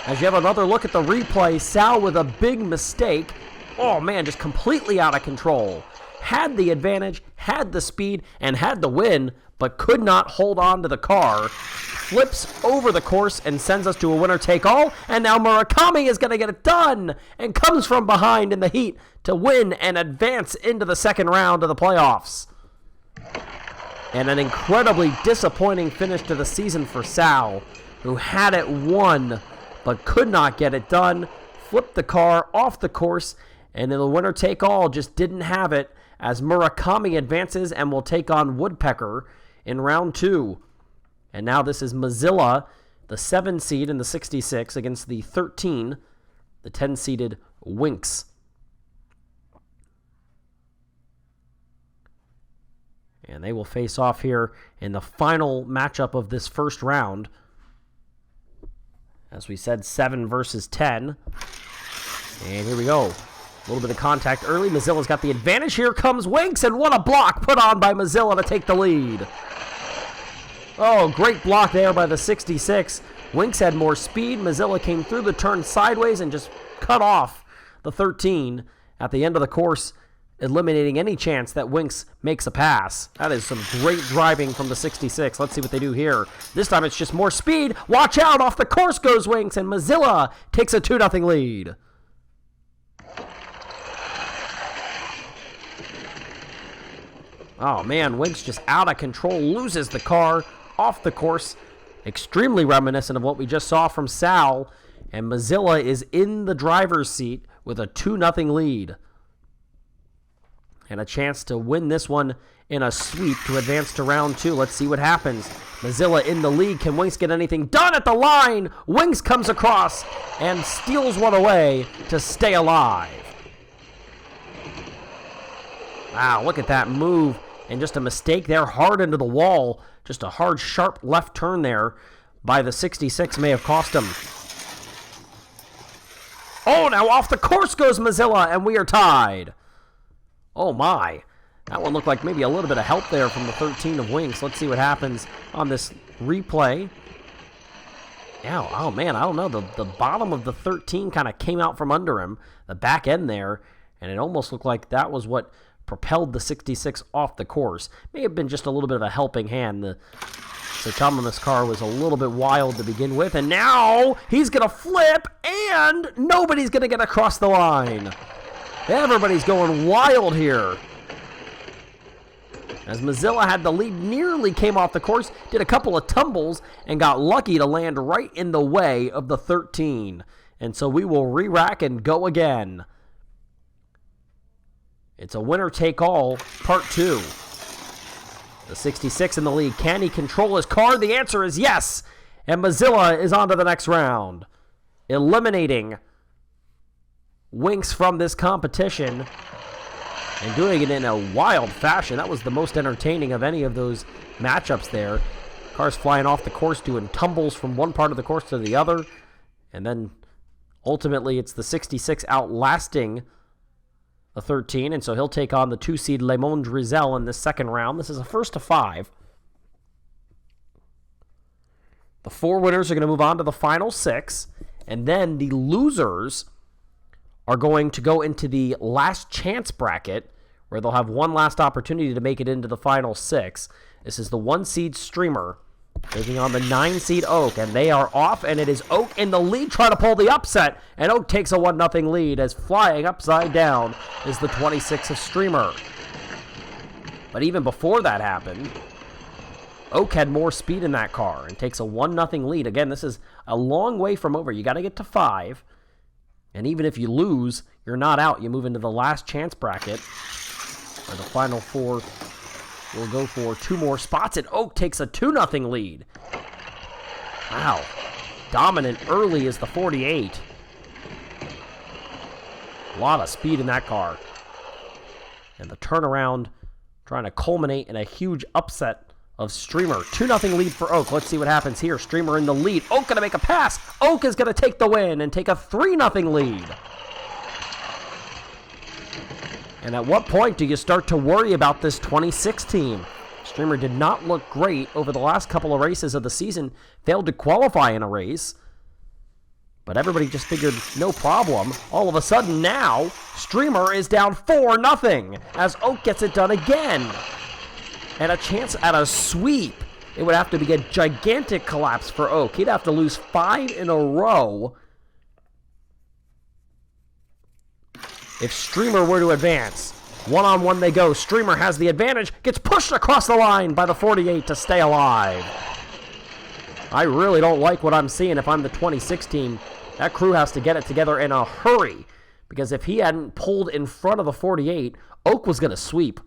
As you have another look at the replay, Sal with a big mistake. Oh man, just completely out of control. Had the advantage, had the speed, and had the win, but could not hold on to the car. Flips over the course and sends us to a winner-take-all. And now Murakami is going to get it done and comes from behind in the heat to win and advance into the second round of the playoffs. And an incredibly disappointing finish to the season for Sal, who had it won but could not get it done. Flipped the car off the course, and in the winner-take-all just didn't have it, as Murakami advances and will take on Woodpecker in round 2. And now this is Mozilla, the 7 seed in the 66, against the 13, the 10-seeded Winx. And they will face off here in the final matchup of this first round. As we said, 7 versus 10. And here we go. A little bit of contact early. Mozilla's got the advantage. Here comes Winx, and what a block put on by Mozilla to take the lead. Oh, great block there by the 66. Winx had more speed. Mozilla came through the turn sideways and just cut off the 13 at the end of the course, eliminating any chance that Winx makes a pass. That is some great driving from the 66. Let's see what they do here. This time it's just more speed. Watch out, off the course goes Winx, and Mozilla takes a 2-0 lead. Oh man, Winx just out of control, loses the car off the course. Extremely reminiscent of what we just saw from Sal, and Mozilla is in the driver's seat with a 2-0 lead. And a chance to win this one in a sweep to advance to round 2. Let's see what happens. Mozilla in the lead. Can Winx get anything done at the line? Winx comes across and steals one away to stay alive. Wow, look at that move. And just a mistake there, hard into the wall. Just a hard, sharp left turn there by the 66 may have cost him. Oh, now off the course goes Mozilla, and we are tied. Oh my. That one looked like maybe a little bit of help there from the 13 of Winks. Let's see what happens on this replay. Yeah, oh man, I don't know. The bottom of the 13 kind of came out from under him, the back end there, and it almost looked like that was what propelled the 66 off the course. May have been just a little bit of a helping hand. The Saitama's car was a little bit wild to begin with, and now he's going to flip, and nobody's going to get across the line. Everybody's going wild here. As Mozilla had the lead, nearly came off the course, did a couple of tumbles, and got lucky to land right in the way of the 13. And so we will re-rack and go again. It's a winner-take-all, part 2. The 66 in the lead. Can he control his car? The answer is yes. And Mozilla is on to the next round, eliminating Winks from this competition. And doing it in a wild fashion. That was the most entertaining of any of those matchups there. Cars flying off the course, doing tumbles from one part of the course to the other. And then ultimately it's the 66 outlasting the 13. And so he'll take on the 2-seed Le Monde Drizel in this second round. This is a first to 5. The 4 winners are going to move on to the final 6. And then the losers are going to go into the last chance bracket, where they'll have one last opportunity to make it into the final 6. This is the 1-seed Streamer taking on the 9-seed Oak, and they are off, and it is Oak in the lead trying to pull the upset, and Oak takes a 1-0 lead as flying upside down is the 26 of Streamer. But even before that happened, Oak had more speed in that car and takes a 1-0 lead. Again, this is a long way from over. You got to get to 5. And even if you lose, you're not out. You move into the last chance bracket, where the final 4 will go for 2 more spots, and Oak takes a 2-0 lead. Wow. Dominant early is the 48. A lot of speed in that car. And the turnaround trying to culminate in a huge upset of Streamer. 2-0 lead for Oak. Let's see what happens here. Streamer in the lead. Oak going to make a pass. Oak is going to take the win and take a 3-0 lead. And at what point do you start to worry about this 26 team? Streamer did not look great over the last couple of races of the season. Failed to qualify in a race. But everybody just figured, no problem. All of a sudden now, Streamer is down 4-0 as Oak gets it done again. And a chance at a sweep. It would have to be a gigantic collapse for Oak. He'd have to lose 5 in a row if Streamer were to advance. One-on-one they go. Streamer has the advantage. Gets pushed across the line by the 48 to stay alive. I really don't like what I'm seeing if I'm the 26 team. That crew has to get it together in a hurry. Because if he hadn't pulled in front of the 48, Oak was going to sweep.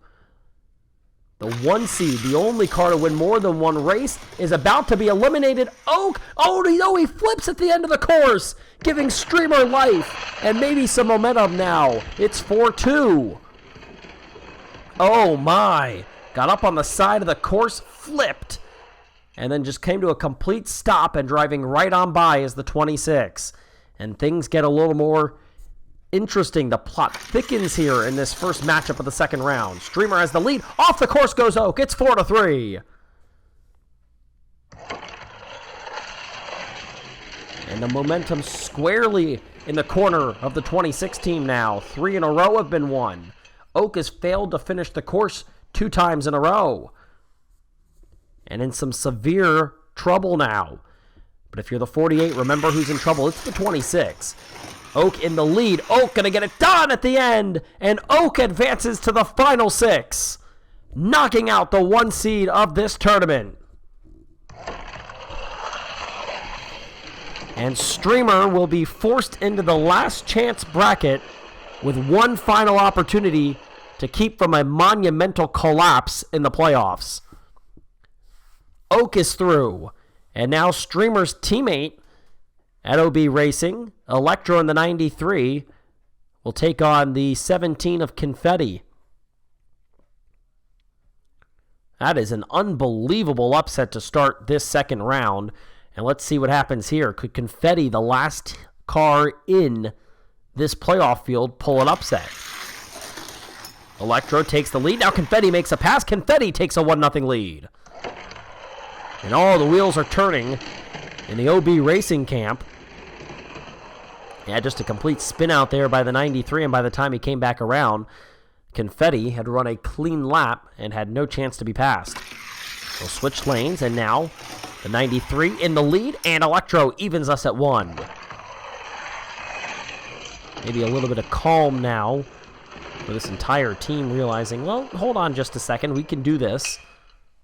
The 1-seed, the only car to win more than one race, is about to be eliminated. Oak, oh no, he flips at the end of the course, giving Streamer life and maybe some momentum now. It's 4-2. Oh my. Got up on the side of the course, flipped, and then just came to a complete stop and driving right on by is the 26. And things get a little more interesting. The plot thickens here in this first matchup of the second round. Streamer has the lead. Off the course goes Oak. It's 4-3. And the momentum squarely in the corner of the 26 team now. 3 in a row have been won. Oak has failed to finish the course 2 times in a row. And in some severe trouble now. But if you're the 48, remember who's in trouble. It's the 26. Oak in the lead. Oak going to get it done at the end. And Oak advances to the final 6, knocking out the 1-seed of this tournament. And Streamer will be forced into the last chance bracket with one final opportunity to keep from a monumental collapse in the playoffs. Oak is through. And now Streamer's teammate at OB Racing, Electro in the 93, will take on the 17 of Confetti. That is an unbelievable upset to start this second round. And let's see what happens here. Could Confetti, the last car in this playoff field, pull an upset? Electro takes the lead. Now Confetti makes a pass. Confetti takes a 1-0 lead. And all the wheels are turning in the OB Racing camp. Yeah, just a complete spin out there by the 93, and by the time he came back around, Confetti had run a clean lap and had no chance to be passed. They'll switch lanes, and now the 93 in the lead, and Electro evens us at 1. Maybe a little bit of calm now for this entire team, realizing, well, hold on just a second, we can do this.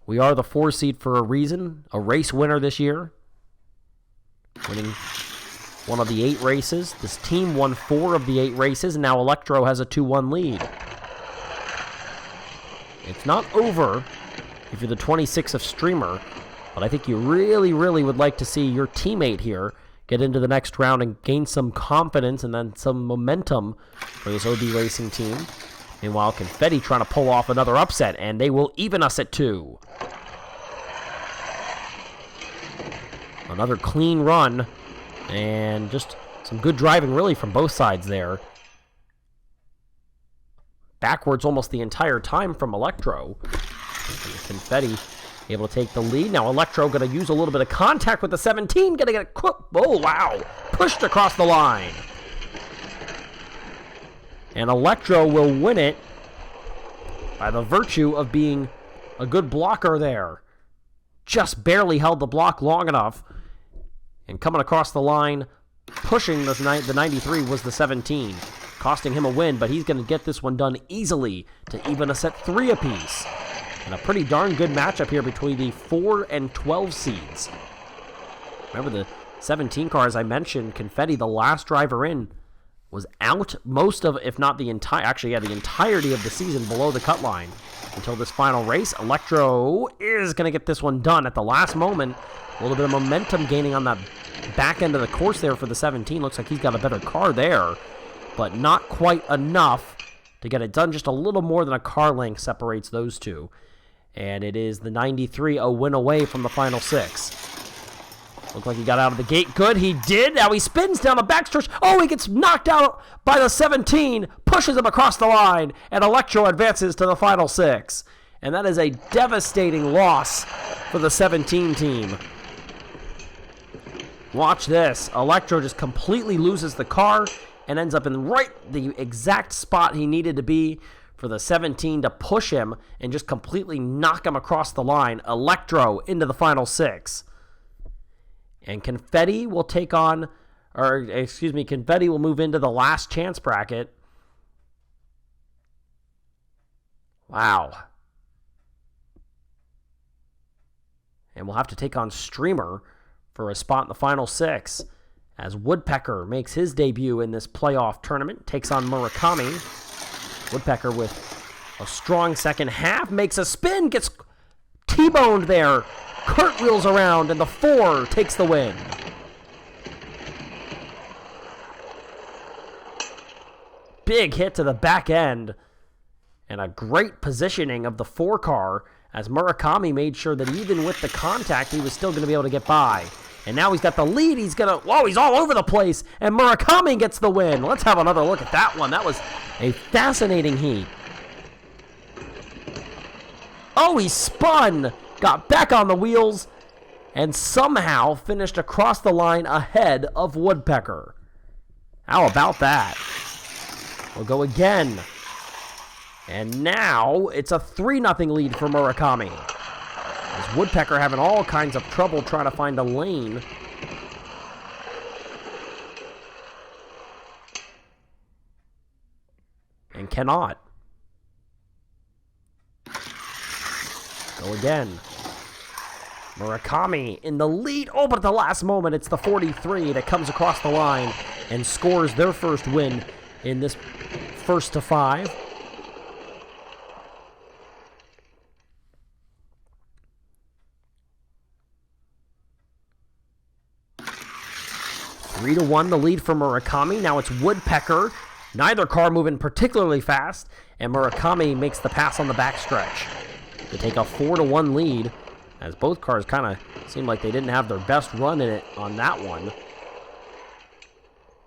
We are the 4 seed for a reason, a race winner this year, winning one of the 8 races. This team won 4 of the 8 races, and now Electro has a 2-1 lead. It's not over if you're the 26 of Streamer, but I think you really, really would like to see your teammate here get into the next round and gain some confidence and then some momentum for this OB Racing team. Meanwhile, Confetti trying to pull off another upset, and they will even us at 2. Another clean run, and just some good driving really from both sides there. Backwards almost the entire time from Electro. Confetti able to take the lead. Now Electro going to use a little bit of contact with the 17. Going to get a oh, wow. Pushed across the line. And Electro will win it by the virtue of being a good blocker there. Just barely held the block long enough. And coming across the line, pushing the 93 was the 17. Costing him a win, but he's going to get this one done easily to even us at 3 apiece. And a pretty darn good matchup here between the 4 and 12 seeds. Remember the 17 car, as I mentioned, Confetti, the last driver in, was out most of, if not the entirety of the season below the cut line until this final race. Electro is going to get this one done at the last moment. A little bit of momentum gaining on that back end of the course there for the 17. Looks like he's got a better car there, but not quite enough to get it done. Just a little more than a car length separates those two. And it is the 93 a win away from the final 6. Looked like he got out of the gate good. He did. Now he spins down the backstretch. Oh, he gets knocked out by the 17. Pushes him across the line. And Electro advances to the final 6. And that is a devastating loss for the 17 team. Watch this. Electro just completely loses the car and ends up in the exact spot he needed to be for the 17 to push him and just completely knock him across the line. Electro into the final 6. And Confetti will Confetti will move into the last chance bracket. Wow. And we'll have to take on Streamer for a spot in the final 6 as Woodpecker makes his debut in this playoff tournament, takes on Murakami. Woodpecker with a strong second half, makes a spin, gets T-boned there, cartwheels around, and the 4 takes the win. Big hit to the back end, and a great positioning of the 4 car as Murakami made sure that even with the contact, he was still going to be able to get by. And now he's got the lead. He's all over the place. And Murakami gets the win. Let's have another look at that one. That was a fascinating heat. Oh, he spun, got back on the wheels, and somehow finished across the line ahead of Woodpecker. How about that? We'll go again. And now it's a 3-0 lead for Murakami. As Woodpecker having all kinds of trouble trying to find a lane. And cannot. Go again. Murakami in the lead. Oh, but at the last moment, it's the 43 that comes across the line and scores their first win in this first to 5. Three to 1, the lead for Murakami. Now it's Woodpecker. Neither car moving particularly fast, and Murakami makes the pass on the backstretch to take a 4-1 lead, as both cars kind of seemed like they didn't have their best run in it on that one.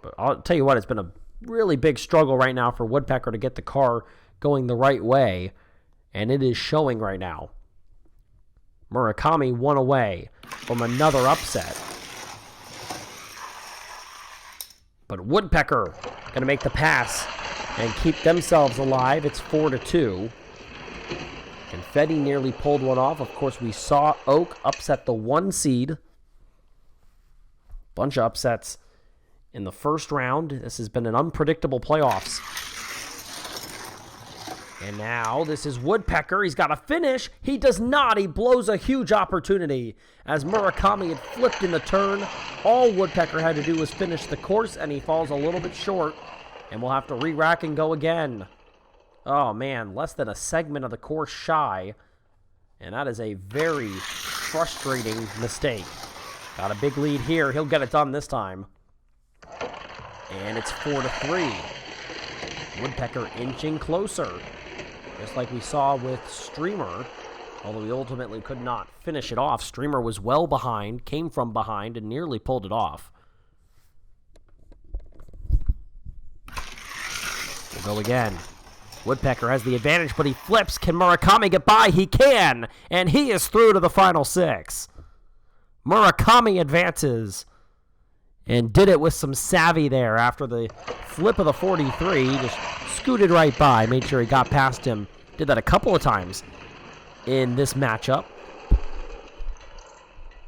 But I'll tell you what, it's been a really big struggle right now for Woodpecker to get the car going the right way, and it is showing right now. Murakami one away from another upset. But Woodpecker going to make the pass and keep themselves alive. It's 4-2. Confetti nearly pulled one off. Of course, we saw Oak upset the 1 seed. Bunch of upsets in the first round. This has been an unpredictable playoffs. And now this is Woodpecker. He's got to finish. He does not. He blows a huge opportunity. As Murakami had flipped in the turn, all Woodpecker had to do was finish the course, and he falls a little bit short. And we'll have to re-rack and go again. Oh, man, less than a segment of the course shy. And that is a very frustrating mistake. Got a big lead here. He'll get it done this time. And it's 4-3. Woodpecker inching closer. Just like we saw with Streamer, although he ultimately could not finish it off. Streamer was well behind, came from behind, and nearly pulled it off. We'll go again. Woodpecker has the advantage, but he flips. Can Murakami get by? He can, and he is through to the final 6. Murakami advances and did it with some savvy there after the flip of the 43. Just scooted right by, made sure he got past him. Did that a couple of times in this matchup.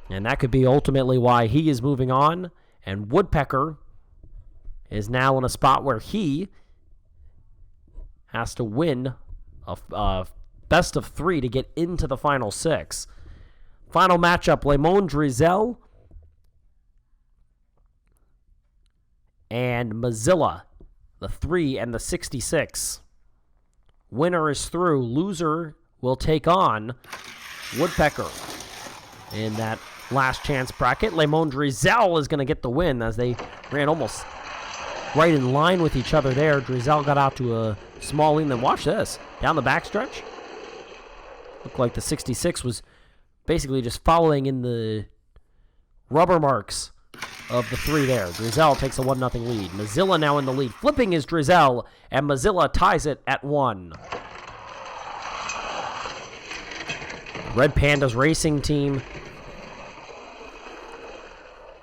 And that could be ultimately why he is moving on. And Woodpecker is now in a spot where he has to win a best of 3 to get into the final 6. Final matchup, Lemon Drizel and Mozilla, the 3 and the 66. Winner is through. Loser will take on Woodpecker in that last chance bracket. Lemon Drizel is going to get the win as they ran almost right in line with each other there. Drizel got out to a small lead, then watch this. Down the backstretch. Looked like the 66 was basically just following in the rubber marks of the 3 there. Drizel takes a 1-0 lead. Mozilla now in the lead. Flipping is Drizel, and Mozilla ties it at 1. Red Pandas Racing Team,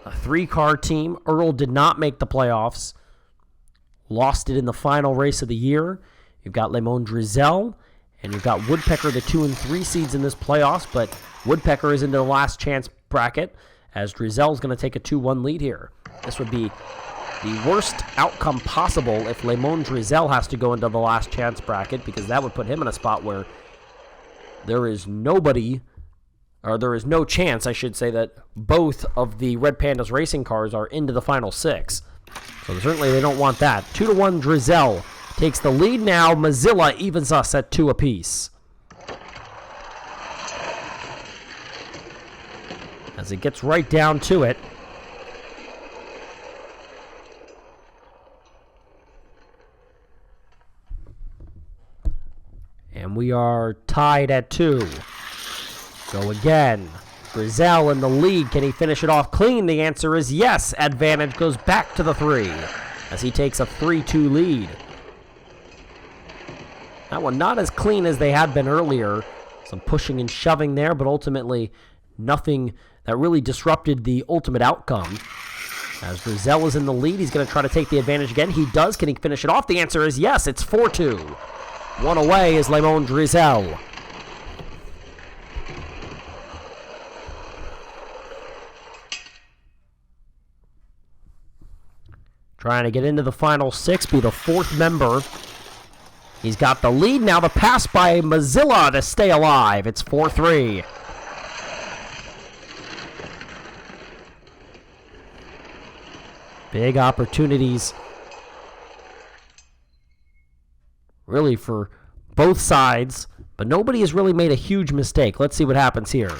a 3-car team. Earl did not make the playoffs. Lost it in the final race of the year. You've got Lemon Drizel, and you've got Woodpecker, the 2 and 3 seeds in this playoffs, but Woodpecker is into the last chance bracket, as Drizel is going to take a 2-1 lead here. This would be the worst outcome possible if Lemon Drizel has to go into the last chance bracket, because that would put him in a spot where there is nobody, or there is no chance, I should say, that both of the Red Pandas racing cars are into the final 6. So certainly they don't want that. 2-1 Drizel takes the lead now. Mozilla evens us at 2 apiece. As it gets right down to it. And we are tied at 2. Go again. Drizel in the lead. Can he finish it off clean? The answer is yes. Advantage goes back to the 3 as he takes a 3-2 lead. That one not as clean as they had been earlier. Some pushing and shoving there, but ultimately nothing that really disrupted the ultimate outcome. As Drizel is in the lead, he's going to try to take the advantage again. He does. Can he finish it off? The answer is yes. It's 4-2. One away is Lemon Drizel. Trying to get into the final 6, be the 4th member. He's got the lead now. The pass by Mozilla to stay alive. It's 4-3. Big opportunities, really, for both sides, but nobody has really made a huge mistake. Let's see what happens here.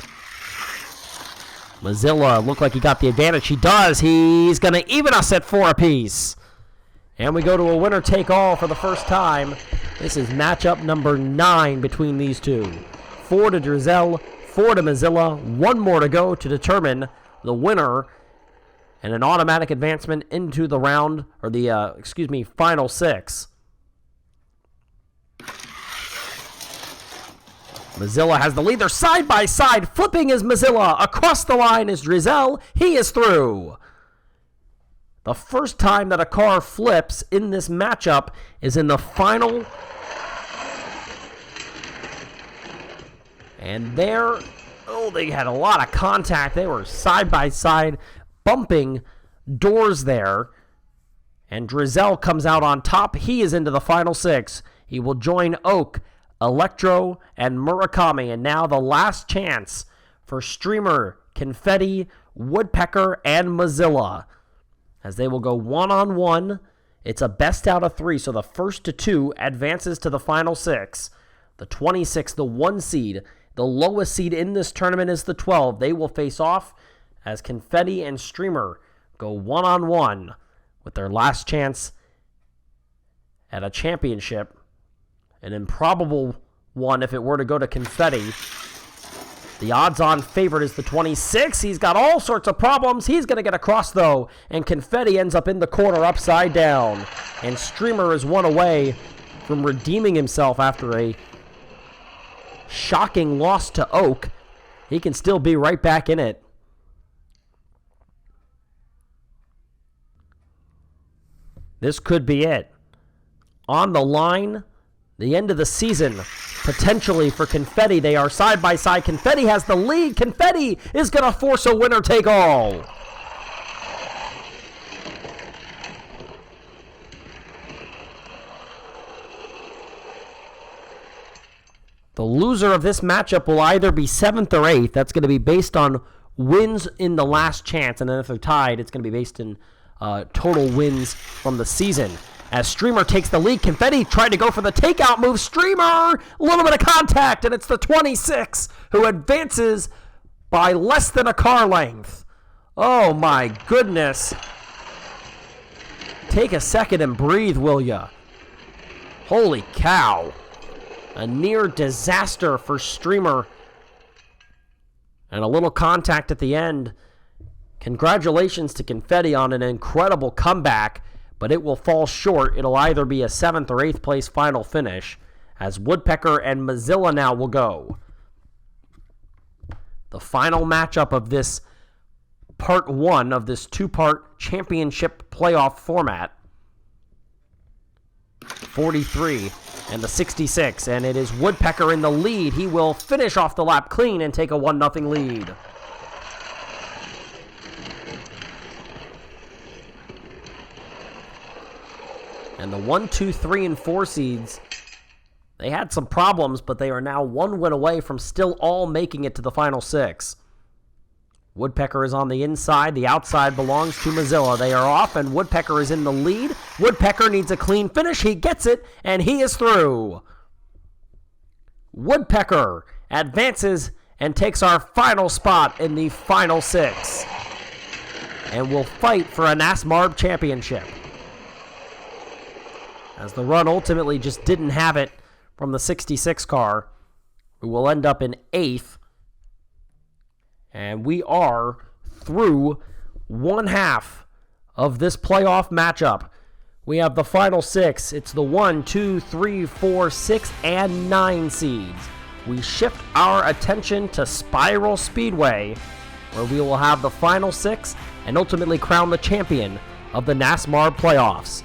Mozilla looked like he got the advantage. He does. He's going to even us at 4 apiece. And we go to a winner-take-all for the first time. This is matchup number 9 between these two. 4 to Drizel, 4 to Mozilla. 1 more to go to determine the winner and an automatic advancement into the round, or the, final 6. Mozilla has the lead. They're side by side. Flipping is Mozilla. Across the line is Drizel. He is through. The first time that a car flips in this matchup is in the final. And there, they had a lot of contact. They were side by side, bumping doors there. And Drizel comes out on top. He is into the final 6. He will join Oak, Electro, and Murakami. And now the last chance for Streamer, Confetti, Woodpecker, and Mozilla, as they will go one-on-one. It's a best out of 3, so the first to 2 advances to the final 6. The 26, the 1 seed, the lowest seed in this tournament is the 12. They will face off as Confetti and Streamer go one-on-one with their last chance at a championship. An improbable one if it were to go to Confetti. The odds-on favorite is the 26. He's got all sorts of problems. He's going to get across, though, and Confetti ends up in the corner upside down. And Streamer is one away from redeeming himself after a shocking loss to Oak. He can still be right back in it. This could be it. On the line, the end of the season, potentially for Confetti. They are side by side. Confetti has the lead. Confetti is going to force a winner-take-all. The loser of this matchup will either be 7th or 8th. That's going to be based on wins in the last chance. And then if they're tied, it's going to be based in total wins from the season. As Streamer takes the lead, Confetti tried to go for the takeout move. Streamer, a little bit of contact, and it's the 26 who advances by less than a car length. Oh my goodness. Take a second and breathe, will ya? Holy cow. A near disaster for Streamer. And a little contact at the end. Congratulations to Confetti on an incredible comeback, but it will fall short. It'll either be a 7th or 8th place final finish, as Woodpecker and Mozilla now will go. The final matchup of this part 1 of this 2-part championship playoff format. 43 and the 66, and it is Woodpecker in the lead. He will finish off the lap clean and take a 1-0 lead. And the 1, 2, 3, and 4 seeds, they had some problems, but they are now 1 win away from still all making it to the final 6. Woodpecker is on the inside. The outside belongs to Mozilla. They are off, and Woodpecker is in the lead. Woodpecker needs a clean finish. He gets it, and he is through. Woodpecker advances and takes our final spot in the final 6. And will fight for a NASMARB championship, as the run ultimately just didn't have it from the 66 car, who will end up in 8th. And we are through one half of this playoff matchup. We have the final 6. It's the 1, 2, 3, 4, 6, and 9 seeds. We shift our attention to Spiral Speedway, where we will have the final 6 and ultimately crown the champion of the NASMARB playoffs.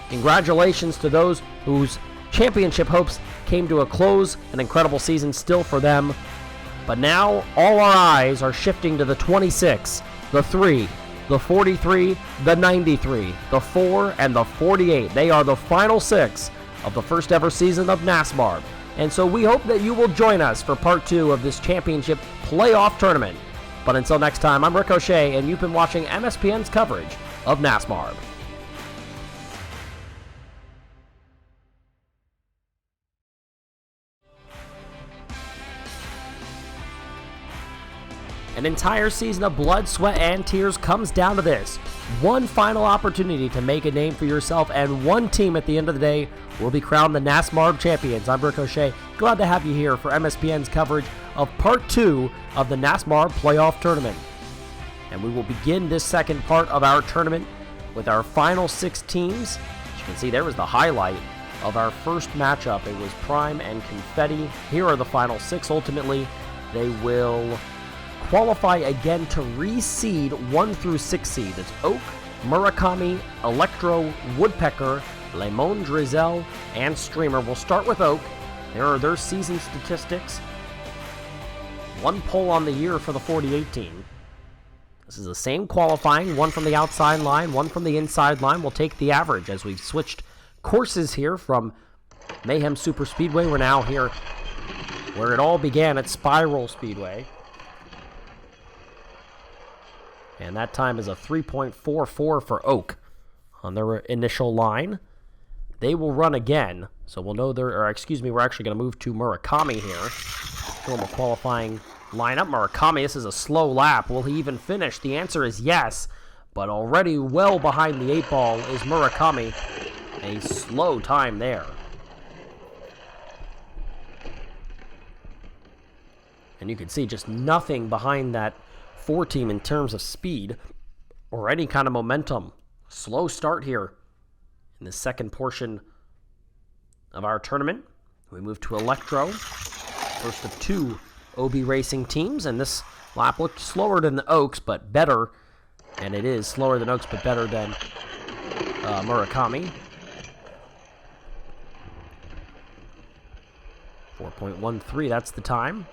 Congratulations to those whose championship hopes came to a close. An incredible season still for them. But now all our eyes are shifting to the 26, the 3, the 43, the 93, the 4, and the 48. They are the final 6 of the first ever season of NASMARB. And so we hope that you will join us for part 2 of this championship playoff tournament. But until next time, I'm Ricochet, and you've been watching MSPN's coverage of NASMARB. An entire season of blood, sweat, and tears comes down to this. One final opportunity to make a name for yourself, and one team at the end of the day will be crowned the NASMARB champions. I'm Ricochet. Glad to have you here for MSPN's coverage of Part 2 of the NASMARB playoff tournament. And we will begin this second part of our tournament with our final 6 teams. As you can see, there was the highlight of our first matchup. It was Prime and Confetti. Here are the final 6. Ultimately, they will qualify again to reseed 1 through 6 seed. It's Oak, Murakami, Electro, Woodpecker, Lemon Drizel, and Streamer. We'll start with Oak. There are their season statistics. 1 pole on the year for the 48 team. This is the same qualifying, 1 from the outside line, 1 from the inside line. We'll take the average as we've switched courses here from Mayhem Super Speedway. We're now here where it all began at Spiral Speedway. And that time is a 3.44 for Oak on their initial line. They will run again, so we'll know we're actually going to move to Murakami here. Normal qualifying lineup. Murakami, this is a slow lap. Will he even finish? The answer is yes, but already well behind the 8 ball is Murakami. A slow time there. And you can see just nothing behind that 4 team in terms of speed or any kind of momentum. Slow start here in the second portion of our tournament. We move to Electro, first of 2 OB Racing teams, and this lap looked slower than the Oaks, but better, and it is slower than Oaks, but better than Murakami. 4.13, that's the time.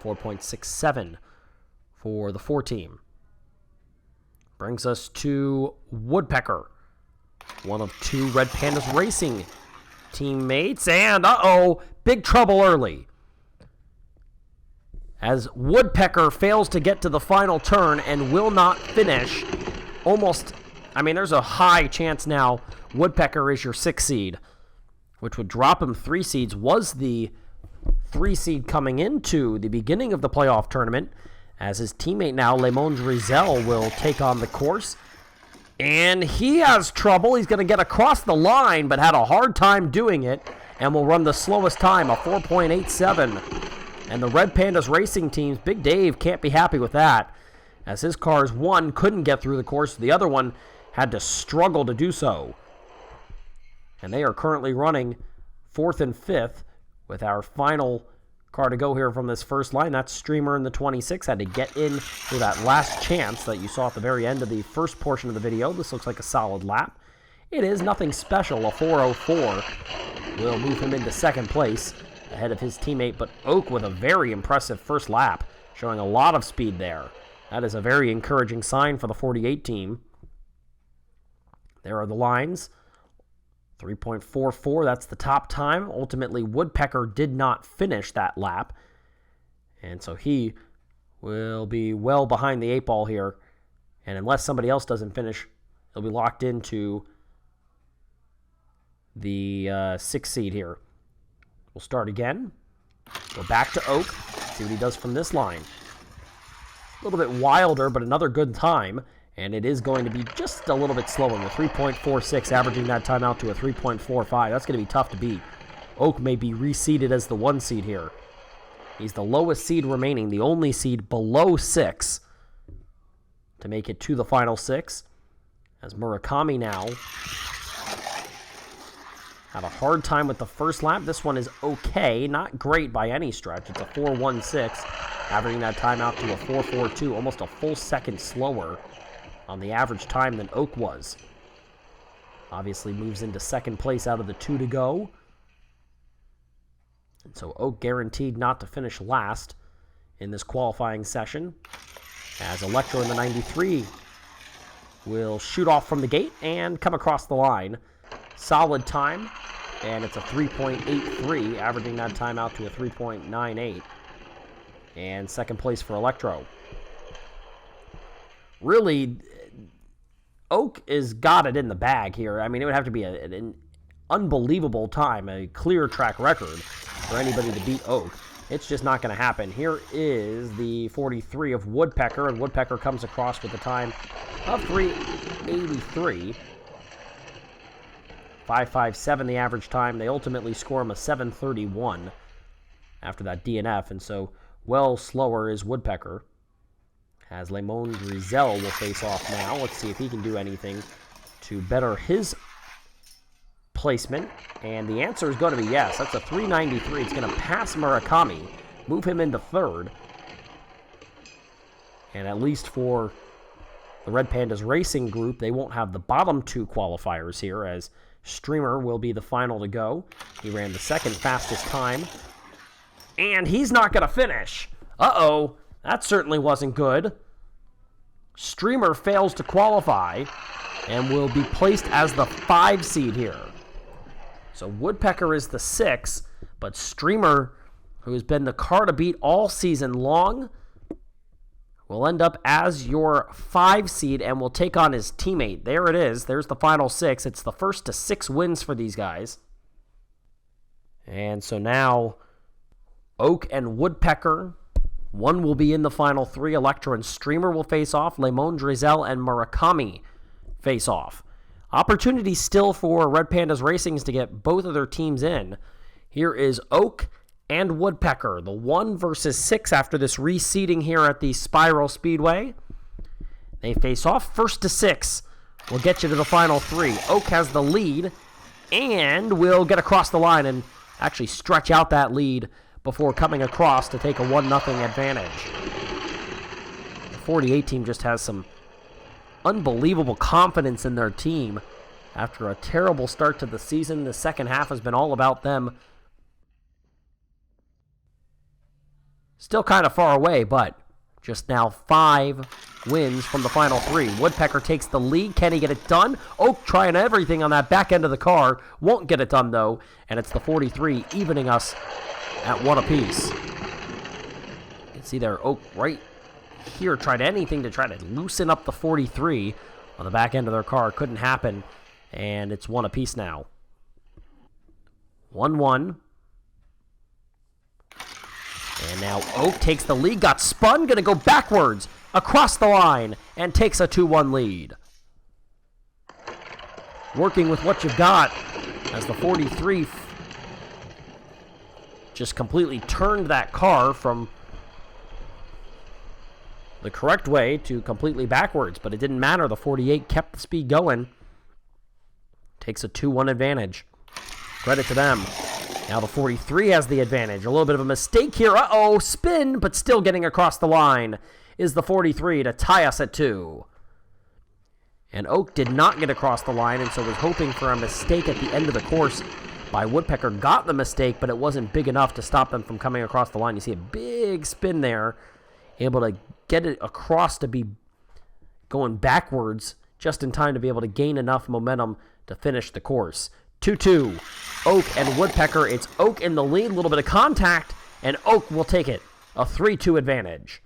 4.67 for the 4 team. Brings us to Woodpecker, one of 2 Red Pandas Racing teammates, and big trouble early. As Woodpecker fails to get to the final turn and will not finish. There's a high chance now Woodpecker is your 6 seed, which would drop him 3 seeds, was the 3 seed coming into the beginning of the playoff tournament, as his teammate now, Lemon Drizel, will take on the course. And he has trouble. He's going to get across the line, but had a hard time doing it, and will run the slowest time, a 4.87. And the Red Pandas Racing teams, Big Dave can't be happy with that, as his cars, one couldn't get through the course, the other one had to struggle to do so. And they are currently running 4th and 5th, with our final car to go here from this first line. That's Streamer in the 26. Had to get in for that last chance that you saw at the very end of the first portion of the video. This looks like a solid lap. It is nothing special. A 4.04 will move him into 2nd place ahead of his teammate, but Oak with a very impressive first lap, showing a lot of speed there. That is a very encouraging sign for the 48 team. There are the lines. 3.44, that's the top time. Ultimately, Woodpecker did not finish that lap, and so he will be well behind the 8 ball here, and unless somebody else doesn't finish, he'll be locked into the 6th seed here. We'll start again. Go back to Oak, see what he does from this line. A little bit wilder, but another good time. And it is going to be just a little bit slower, with 3.46, averaging that time out to a 3.45. That's going to be tough to beat. Oak may be reseeded as the 1 seed here. He's the lowest seed remaining, the only seed below 6 to make it to the final 6. As Murakami now had a hard time with the first lap. This one is okay, not great by any stretch. It's a 4.16, averaging that time out to a 4.42, almost a full second slower on the average time than Oak was. Obviously moves into 2nd place out of the 2 to go. And so Oak guaranteed not to finish last in this qualifying session, as Electro in the 93 will shoot off from the gate and come across the line. Solid time, and it's a 3.83, averaging that time out to a 3.98. And 2nd place for Electro. Really, Oak has got it in the bag here. It would have to be an unbelievable time, a clear track record for anybody to beat Oak. It's just not going to happen. Here is the 43 of Woodpecker, and Woodpecker comes across with a time of 3.83. 5.57 the average time. They ultimately score him a 7.31 after that DNF, and so well slower is Woodpecker. As Lemon Drizel will face off now. Let's see if he can do anything to better his placement, and the answer is going to be yes. That's a 393. It's going to pass Murakami, move him into third. And at least for the Red Pandas Racing group, they won't have the bottom two qualifiers here, as Streamer will be the final to go. He ran the second fastest time, and he's not going to finish. Uh-oh, that certainly wasn't good. Streamer fails to qualify and will be placed as the 5 seed here. So Woodpecker is the 6, but Streamer, who has been the car to beat all season long, will end up as your 5 seed and will take on his teammate. There it is. There's the final 6. It's the first to 6 wins for these guys. And so now Oak and Woodpecker, one will be in the final 3. Electra and Streamer will face off. Lemon, Drizel, and Murakami face off. Opportunity still for Red Pandas Racing to get both of their teams in. Here is Oak and Woodpecker, the 1 versus 6 after this reseeding here at the Spiral Speedway. They face off. First to 6 will get you to the final 3. Oak has the lead and will get across the line and actually stretch out that lead before coming across to take a 1-0 advantage. The 48 team just has some unbelievable confidence in their team. After a terrible start to the season, the second half has been all about them. Still kind of far away, but just now 5 wins from the final 3. Woodpecker takes the lead. Can he get it done? Oak trying everything on that back end of the car. Won't get it done, though. And it's the 43 evening us at 1 apiece. You can see there Oak right here tried anything to try to loosen up the 43 on the back end of their car. Couldn't happen. And it's 1 apiece now. 1-1. And now Oak takes the lead, got spun, going to go backwards across the line, and takes a 2-1 lead. Working with what you've got, as the 43 just completely turned that car from the correct way to completely backwards, but it didn't matter. The 48 kept the speed going. Takes a 2-1 advantage. Credit to them. Now the 43 has the advantage. A little bit of a mistake here. Uh-oh, spin, but still getting across the line is the 43 to tie us at 2. And Oak did not get across the line, and so was hoping for a mistake at the end of the course by Woodpecker. Got the mistake, but it wasn't big enough to stop them from coming across the line. You see a big spin there, able to get it across to be going backwards just in time to be able to gain enough momentum to finish the course. 2-2, Oak and Woodpecker. It's Oak in the lead, a little bit of contact, and Oak will take it. A 3-2 advantage.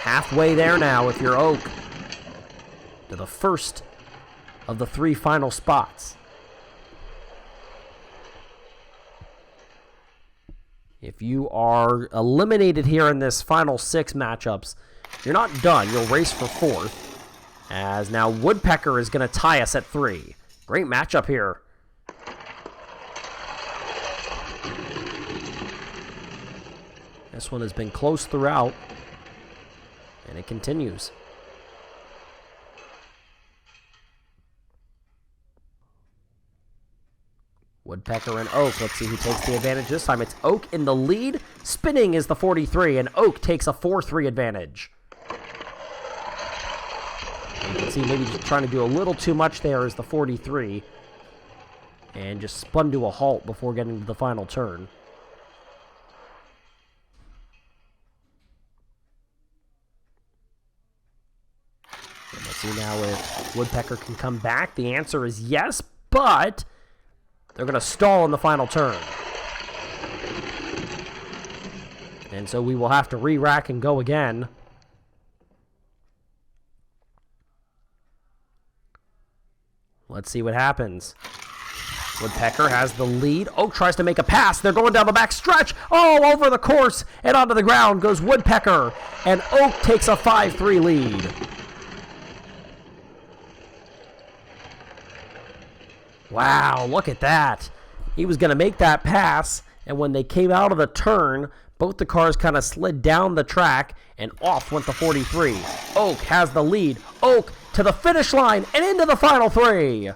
Halfway there now if you're Oak to the first of the 3 final spots. If you are eliminated here in this final 6 matchups, you're not done. You'll race for 4th, as now Woodpecker is going to tie us at 3. Great matchup here. This one has been close throughout, and it continues. Woodpecker and Oak. Let's see who takes the advantage this time. It's Oak in the lead. Spinning is the 43, and Oak takes a 4-3 advantage. You can see maybe just trying to do a little too much there is the 43. And just spun to a halt before getting to the final turn. And let's see now if Woodpecker can come back. The answer is yes, but they're going to stall in the final turn. And so we will have to re-rack and go again. Let's see what happens. Woodpecker has the lead. Oak tries to make a pass. They're going down the back stretch. Oh, over the course and onto the ground goes Woodpecker. And Oak takes a 5-3 lead. Wow, look at that. He was going to make that pass, and when they came out of the turn, both the cars kind of slid down the track, and off went the 43. Oak has the lead. Oak to the finish line and into the final 3.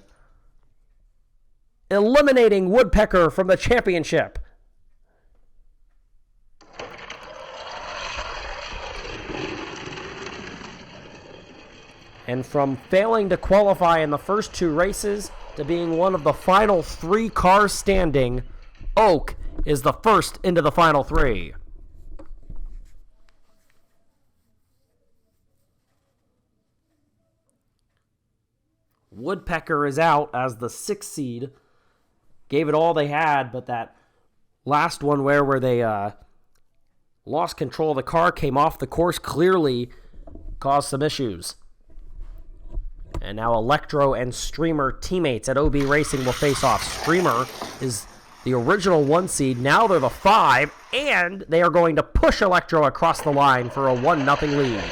eliminating Woodpecker from the championship. And from failing to qualify in the first 2 races to being one of the final 3 cars standing, Oak is the first into the final 3. Woodpecker is out as the 6th seed. Gave it all they had, but that last one where they lost control of the car, came off the course, clearly caused some issues. And now Electro and Streamer teammates at OB Racing will face off. Streamer is the original 1 seed. Now they're the 5, and they are going to push Electro across the line for a 1-0 lead.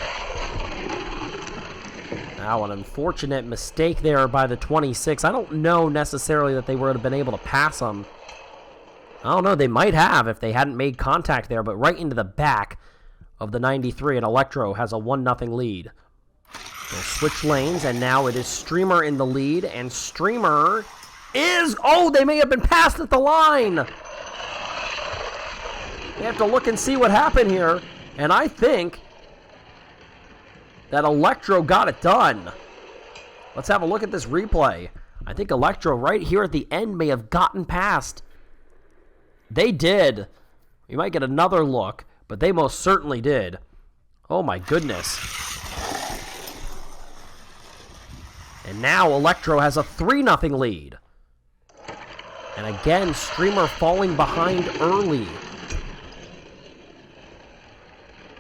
Now an unfortunate mistake there by the 26. I don't know necessarily that they would have been able to pass them. I don't know. They might have if they hadn't made contact there, but right into the back of the 93, and Electro has a 1-0 lead. They'll switch lanes, and now it is Streamer in the lead, and Streamer is... Oh, they may have been passed at the line! We have to look and see what happened here, and I think that Electro got it done. Let's have a look at this replay. I think Electro right here at the end may have gotten past. They did. We might get another look, but they most certainly did. Oh my goodness. And now Electro has a 3-0 lead. And again, Streamer falling behind early.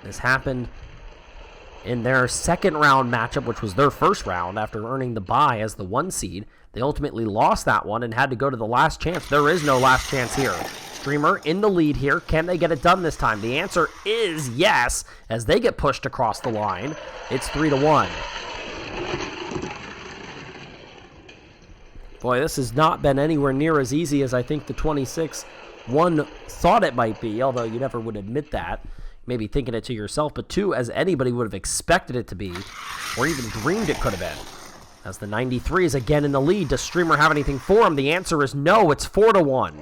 This happened in their second round matchup, which was their first round after earning the bye as the 1 seed. They ultimately lost that one and had to go to the last chance. There is no last chance here. Streamer in the lead here. Can they get it done this time? The answer is yes, as they get pushed across the line. It's 3-1. Boy, this has not been anywhere near as easy as I think the 26-1 thought it might be, although you never would admit that. Maybe thinking it to yourself, but 2 as anybody would have expected it to be, or even dreamed it could have been. As the 93 is again in the lead, does Streamer have anything for him? The answer is no, it's 4-1.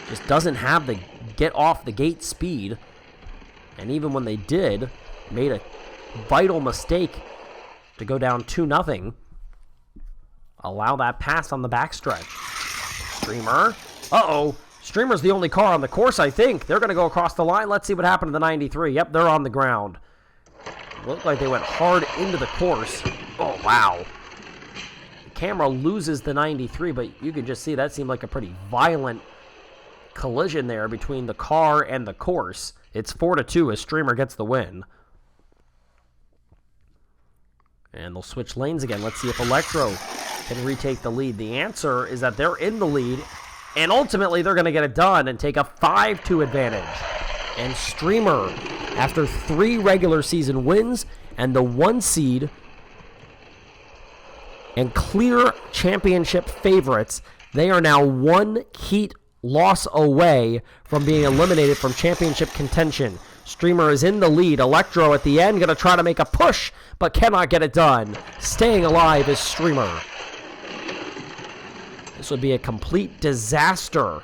Just doesn't have the get off the gate speed, and even when they did, made a vital mistake to go down 2-0. Allow that pass on the backstretch. Streamer. Uh-oh. Streamer's the only car on the course, I think. They're going to go across the line. Let's see what happened to the 93. Yep, they're on the ground. Looked like they went hard into the course. Oh, wow. The camera loses the 93, but you can just see that seemed like a pretty violent collision there between the car and the course. It's 4-2 as Streamer gets the win. And they'll switch lanes again. Let's see if Electro can retake the lead. The answer is that they're in the lead, and ultimately they're going to get it done and take a 5-2 advantage. And Streamer, after 3 regular season wins and the 1 seed and clear championship favorites, they are now 1 heat loss away from being eliminated from championship contention. Streamer is in the lead. Electro at the end going to try to make a push, but cannot get it done. Staying alive is Streamer. This would be a complete disaster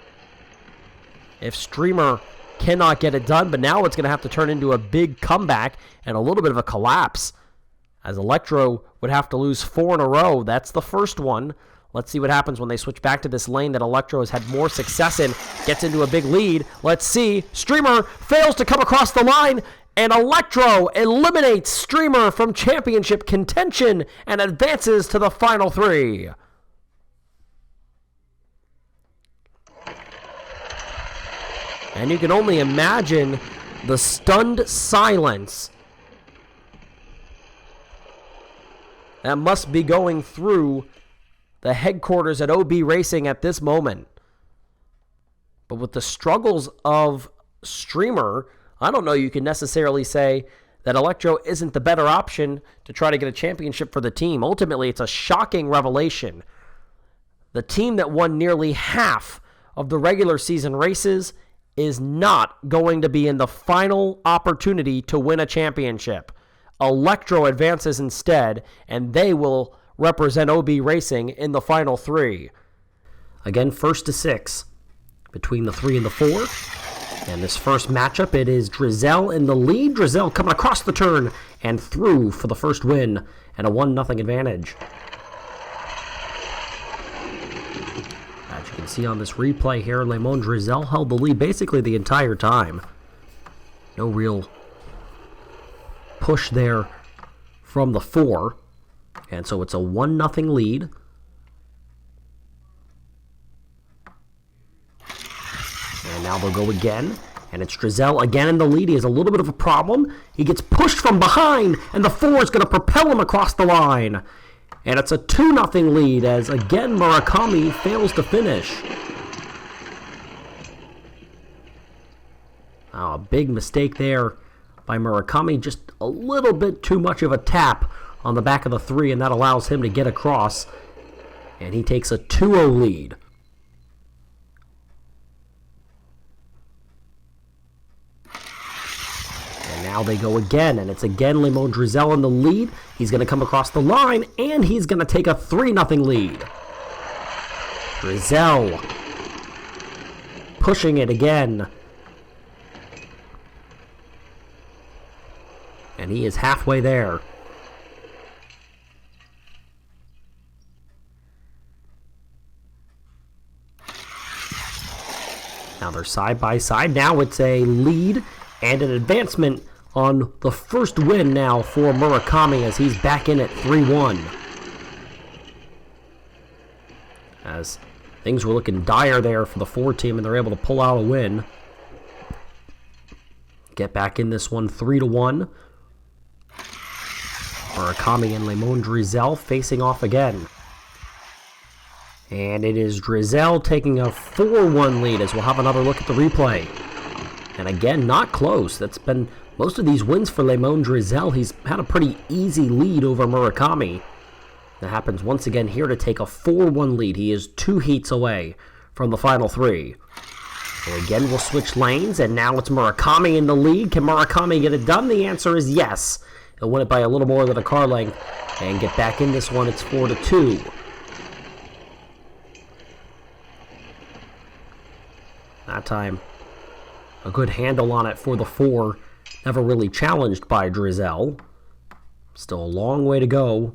if Streamer cannot get it done, but now it's going to have to turn into a big comeback and a little bit of a collapse, as Electro would have to lose 4 in a row. That's the first one. Let's see what happens when they switch back to this lane that Electro has had more success in. Gets into a big lead. Let's see. Streamer fails to come across the line, and Electro eliminates Streamer from championship contention and advances to the final 3. And you can only imagine the stunned silence that must be going through the headquarters at OB Racing at this moment. But with the struggles of Streamer, I don't know you can necessarily say that Electro isn't the better option to try to get a championship for the team. Ultimately, it's a shocking revelation. The team that won nearly half of the regular season races is not going to be in the final opportunity to win a championship. Electro advances instead, and they will represent OB Racing in the final 3. Again, first to 6 between the 3 and the 4. And this first matchup, it is Drizel in the lead. Drizel coming across the turn and through for the first win and a 1-0 advantage. As you can see on this replay here, Lemon Drizel held the lead basically the entire time. No real push there from the 4. And so it's a 1-0 lead. And now they'll go again. And it's Drizel again in the lead. He has a little bit of a problem. He gets pushed from behind, and the 4 is going to propel him across the line. And it's a 2-0 lead as, again, Murakami fails to finish. Oh, a big mistake there by Murakami. Just a little bit too much of a tap on the back of the 3, and that allows him to get across. And he takes a 2-0 lead. And now they go again, and it's again Lemon Drizel in the lead. He's going to come across the line, and he's going to take a 3-0 lead. Drizel pushing it again. And he is halfway there. Now they're side by side. Now it's a lead and an advancement on the first win now for Murakami as he's back in at 3-1. As things were looking dire there for the 4 team, and they're able to pull out a win. Get back in this one 3-1. Murakami and Lemon Drizel facing off again. And it is Drizel taking a 4-1 lead as we'll have another look at the replay. And again, not close. That's been most of these wins for Lemon Drizel. He's had a pretty easy lead over Murakami. That happens once again here to take a 4-1 lead. He is 2 heats away from the final 3. And again, we'll switch lanes, and now it's Murakami in the lead. Can Murakami get it done? The answer is yes. He'll win it by a little more than a car length and get back in this one. It's 4-2. That time, a good handle on it for the 4. Never really challenged by Drizel. Still a long way to go.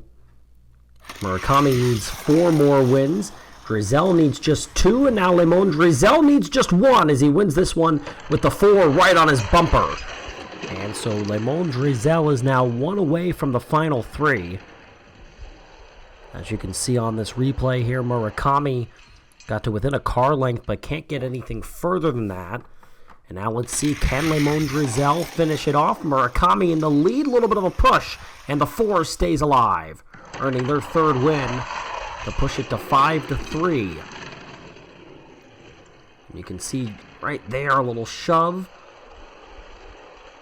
Murakami needs 4 more wins. Drizel needs just 2, and now Lemon Drizel needs just 1 as he wins this one with the 4 right on his bumper. And so Lemon Drizel is now 1 away from the final 3. As you can see on this replay here, Murakami got to within a car length, but can't get anything further than that. And now let's see, can Lemon Drizel finish it off? Murakami in the lead, a little bit of a push, and the 4 stays alive, earning their 3rd win to push it to 5-3. You can see right there a little shove,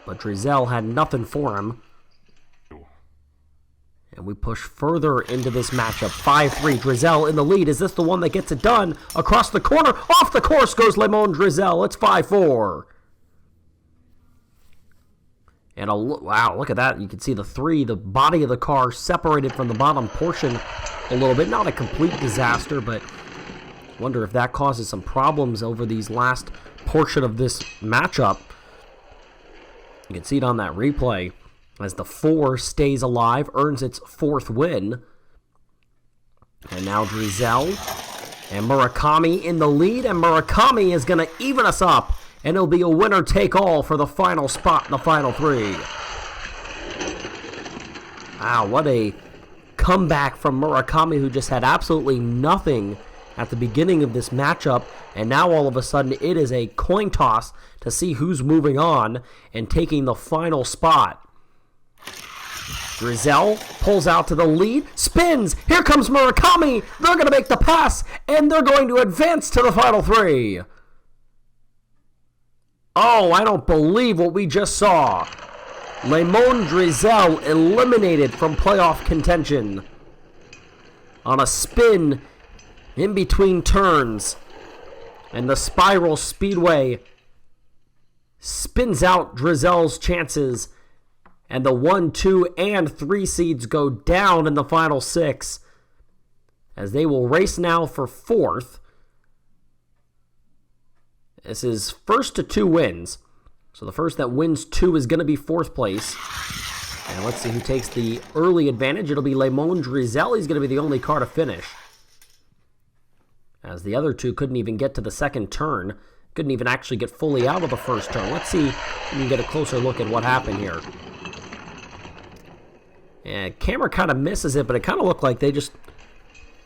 but Drizel had nothing for him. And we push further into this matchup. 5-3, Drizel in the lead. Is this the one that gets it done? Across the corner, off the course goes Lemon Drizel. It's 5-4. And wow, look at that. You can see the 3, the body of the car separated from the bottom portion a little bit. Not a complete disaster, but wonder if that causes some problems over these last portion of this matchup. You can see it on that replay as the 4 stays alive, earns its 4th win. And now Drizel and Murakami in the lead, and Murakami is going to even us up, and it'll be a winner-take-all for the final spot in the final 3. Wow, what a comeback from Murakami, who just had absolutely nothing at the beginning of this matchup, and now all of a sudden it is a coin toss to see who's moving on and taking the final spot. Drizel pulls out to the lead, spins, here comes Murakami, they're going to make the pass, and they're going to advance to the final 3. Oh, I don't believe what we just saw. Lemon Drizel eliminated from playoff contention on a spin in between turns, and the Spiral Speedway spins out Drizel's chances, and the 1, 2, and 3 seeds go down in the final 6. as they will race now for 4th. This is first to 2 wins. So the first that wins 2 is going to be 4th place. And let's see who takes the early advantage. It'll be Biedrzycki. He's going to be the only car to finish, as the other 2 couldn't even get to the second turn. Couldn't even actually get fully out of the first turn. Let's see if we can get a closer look at what happened here. Yeah, camera kind of misses it, but it kind of looked like they just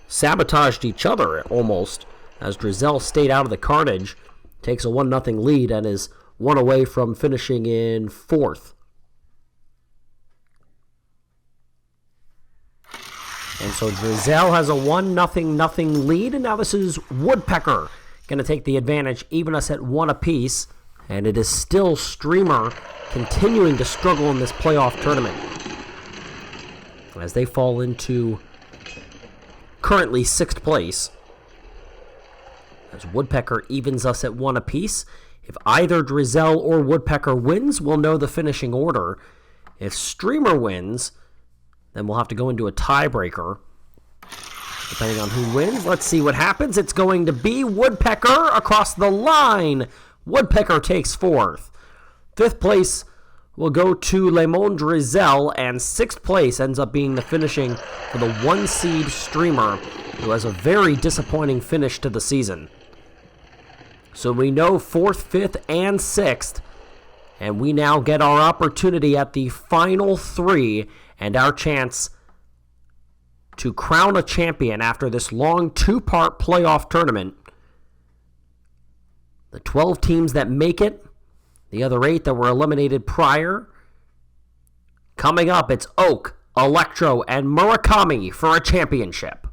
sabotaged each other almost, as Biedrzycki stayed out of the carnage, takes a 1-0 lead, and is 1 away from finishing in 4th. And so Biedrzycki has a 1-0 lead, and now this is Woodpecker going to take the advantage, even us at 1 apiece. And it is still Streamer continuing to struggle in this playoff tournament, as they fall into currently 6th place. As Woodpecker evens us at 1 apiece. If either Biedrzycki or Woodpecker wins, we'll know the finishing order. If Streamer wins, then we'll have to go into a tiebreaker, depending on who wins. Let's see what happens. It's going to be Woodpecker across the line. Woodpecker takes 4th. 5th place will go to Biedrzycki, and 6th place ends up being the finishing for the 1-seed Streamer, who has a very disappointing finish to the season. So we know 4th, 5th, and 6th, and we now get our opportunity at the final 3 and our chance to crown a champion after this long 2-part playoff tournament. The 12 teams that make it, the other 8 that were eliminated prior. Coming up, it's Oak, Electro, and Murakami for a championship.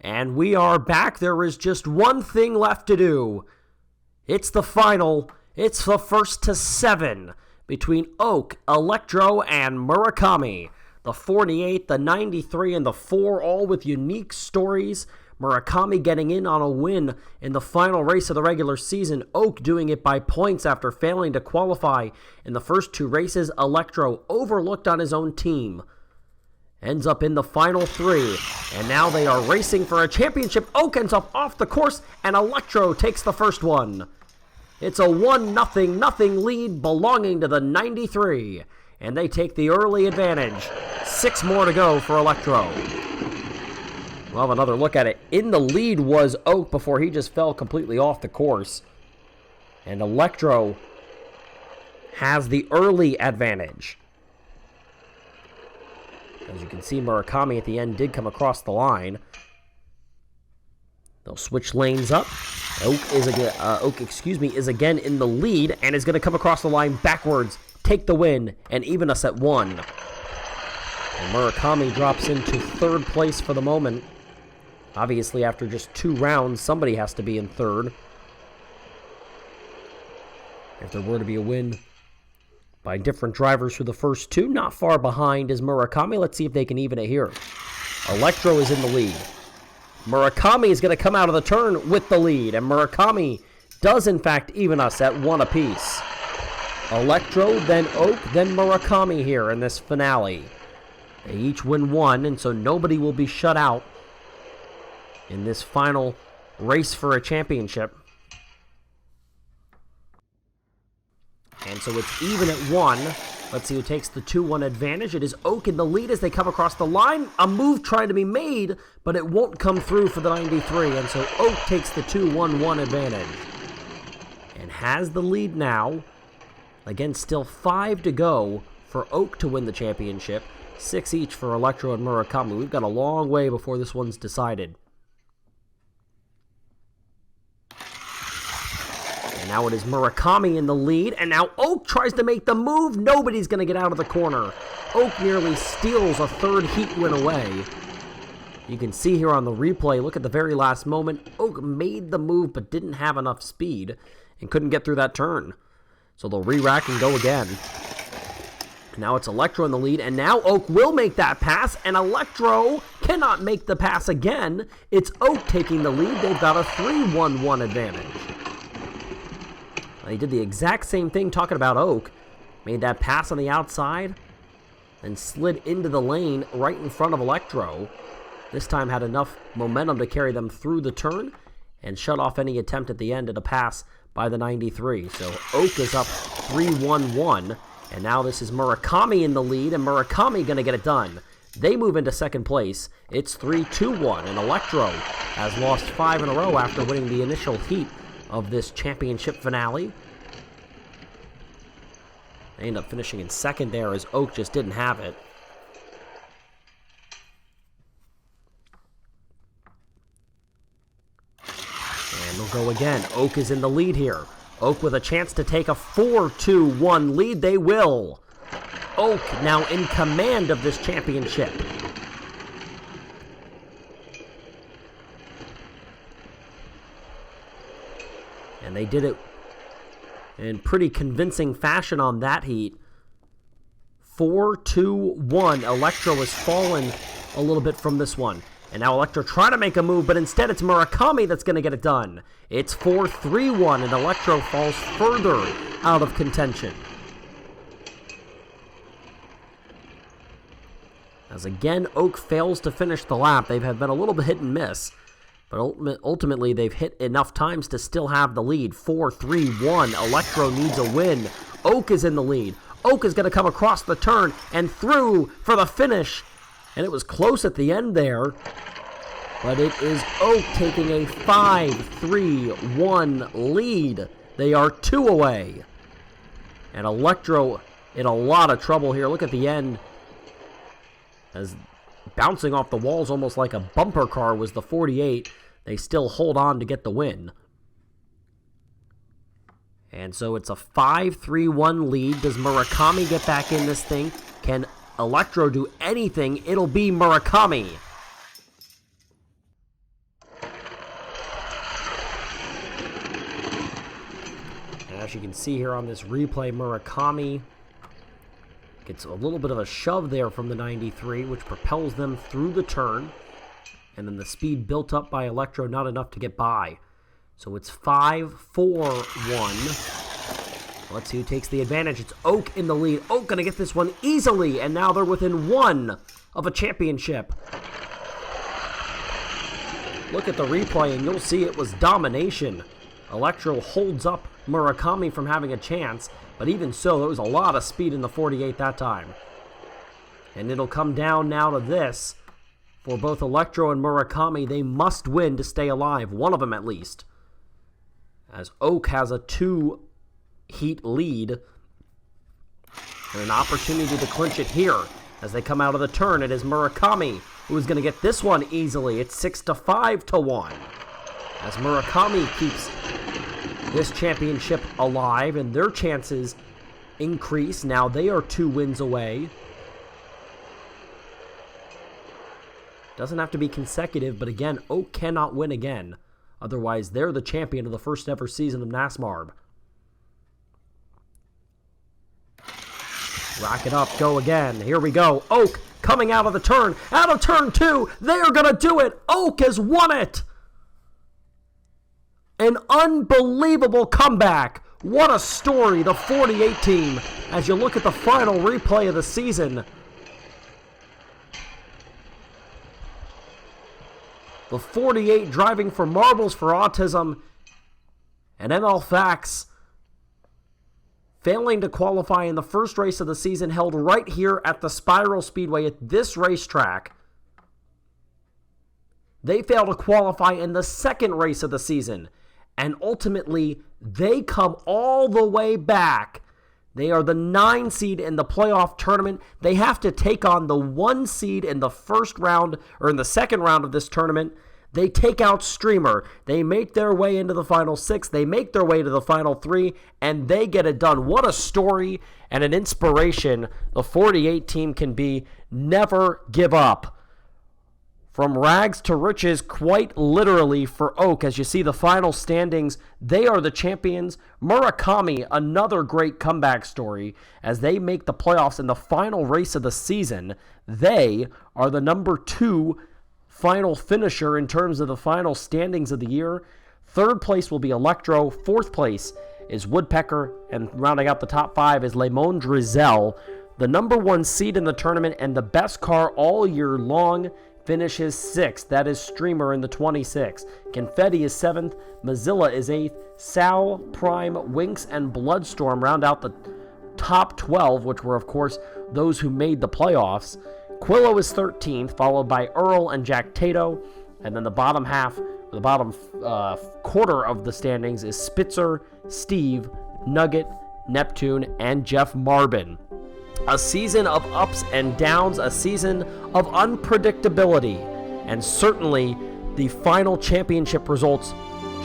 And we are back. There is just one thing left to do. It's the final. It's the 1st to 7 between Oak, Electro, and Murakami. The 48, the 93, and the 4, all with unique stories. Murakami getting in on a win in the final race of the regular season. Oak doing it by points after failing to qualify in the first 2 races. Electro overlooked on his own team ends up in the final 3, and now they are racing for a championship. Oak ends up off the course, and Electro takes the first one. It's a 1-0 lead belonging to the 93, and they take the early advantage. 6 more to go for Electro. We'll have another look at it. In the lead was Oak before he just fell completely off the course, and Electro has the early advantage. As you can see, Murakami at the end did come across the line. They'll switch lanes up. Oak is again in the lead and is going to come across the line backwards, take the win, and even us at 1. And Murakami drops into 3rd place for the moment. Obviously, after just 2 rounds, somebody has to be in 3rd. If there were to be a win by different drivers for the first 2. Not far behind is Murakami. Let's see if they can even it here. Electro is in the lead. Murakami is going to come out of the turn with the lead, and Murakami does in fact even us at 1 apiece. Electro, then Oak, then Murakami here in this finale. They each win 1, and so nobody will be shut out in this final race for a championship. And so it's even at 1. Let's see who takes the 2-1 advantage. It is Oak in the lead as they come across the line. A move trying to be made, but it won't come through for the 93. And so Oak takes the 2-1-1 advantage and has the lead now. Again, still 5 to go for Oak to win the championship. 6 each for Electro and Murakami. We've got a long way before this one's decided. Now it is Murakami in the lead, and now Oak tries to make the move. Nobody's going to get out of the corner. Oak nearly steals a 3rd heat win away. You can see here on the replay, look at the very last moment. Oak made the move but didn't have enough speed and couldn't get through that turn. So they'll re-rack and go again. Now it's Electro in the lead, and now Oak will make that pass, and Electro cannot make the pass again. It's Oak taking the lead. They've got a 3-1-1 advantage. He did the exact same thing talking about Oak. Made that pass on the outside and slid into the lane right in front of Electro. This time had enough momentum to carry them through the turn and shut off any attempt at the end at a pass by the 93. So Oak is up 3-1-1, and now this is Murakami in the lead, and Murakami going to get it done. They move into second place. It's 3-2-1, and Electro has lost 5 in a row after winning the initial heat of this championship finale. They end up finishing in second there as Oak just didn't have it. And they'll go again. Oak is in the lead here. Oak with a chance to take a 4-2-1 lead. They will. Oak now in command of this championship. And they did it in pretty convincing fashion on that heat. 4-2-1. Electro has fallen a little bit from this one. And now Electro trying to make a move, but instead it's Murakami that's going to get it done. It's 4-3-1, and Electro falls further out of contention. As again, Oak fails to finish the lap. They've been a little bit hit and miss, but ultimately they've hit enough times to still have the lead. 4-3-1. Electro needs a win. Oak is in the lead. Oak is going to come across the turn and through for the finish. And it was close at the end there. But it is Oak taking a 5-3-1 lead. They are 2 away. And Electro in a lot of trouble here. Look at the end. As bouncing off the walls almost like a bumper car was the 48. They still hold on to get the win. And so it's a 5-3-1 lead. Does Murakami get back in this thing? Can Electro do anything? It'll be Murakami. And as you can see here on this replay, Murakami gets a little bit of a shove there from the 93, which propels them through the turn. And then the speed built up by Electro, not enough to get by. So it's 5-4-1. Let's see who takes the advantage. It's Oak in the lead. Oak going to get this one easily, and now they're within 1 of a championship. Look at the replay, and you'll see it was domination. Electro holds up Murakami from having a chance, but even so, there was a lot of speed in the 48 that time. And it'll come down now to this. For both Electro and Murakami, they must win to stay alive, one of them at least. As Oak has a 2-heat lead, and an opportunity to clinch it here. As they come out of the turn, it is Murakami who is going to get this one easily. It's 6-5-1. As Murakami keeps this championship alive, and their chances increase. Now they are 2 wins away. Doesn't have to be consecutive, but again, Oak cannot win again. Otherwise, they're the champion of the first ever season of NASMARB. Rack it up, go again. Here we go. Oak coming out of the turn. Out of turn 2. They are going to do it. Oak has won it. An unbelievable comeback. What a story, the 48 team, as you look at the final replay of the season. The 48 driving for Marbles for Autism, and ML Fax failing to qualify in the first race of the season, held right here at the Spiral Speedway at this racetrack. They fail to qualify in the second race of the season, and ultimately they come all the way back. They are the 9 seed in the playoff tournament. They have to take on the 1 seed in the first round, or in the second round of this tournament. They take out Streamer. They make their way into the final 6. They make their way to the final 3, and they get it done. What a story and an inspiration the 48 team can be. Never give up. From rags to riches, quite literally, for Oak. As you see the final standings, they are the champions. Murakami, another great comeback story, as they make the playoffs in the final race of the season. They are the number 2 final finisher in terms of the final standings of the year. Third place will be Electro. Fourth place is Woodpecker, and rounding out the top 5 is Le Monde Drizel. The number 1 seed in the tournament and the best car all year long finishes 6th. That is Streamer in the 26. Confetti is 7th. Mozilla is 8th. Sal, Prime, Winx, and Bloodstorm round out the top 12, which were, of course, those who made the playoffs. Quillo is 13th, followed by Earl and Jack Tato. And then the bottom quarter of the standings is Spitzer, Steve, Nugget, Neptune, and Jeff Marbin. A season of ups and downs, a season of unpredictability, and certainly the final championship results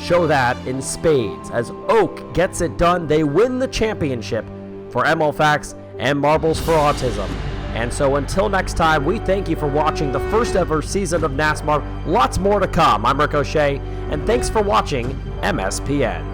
show that in spades. As Oak gets it done, they win the championship for MLFax and Marbles for Autism. And so until next time, we thank you for watching the first ever season of NASMARB. Lots more to come. I'm Ricochet, and thanks for watching MSPN.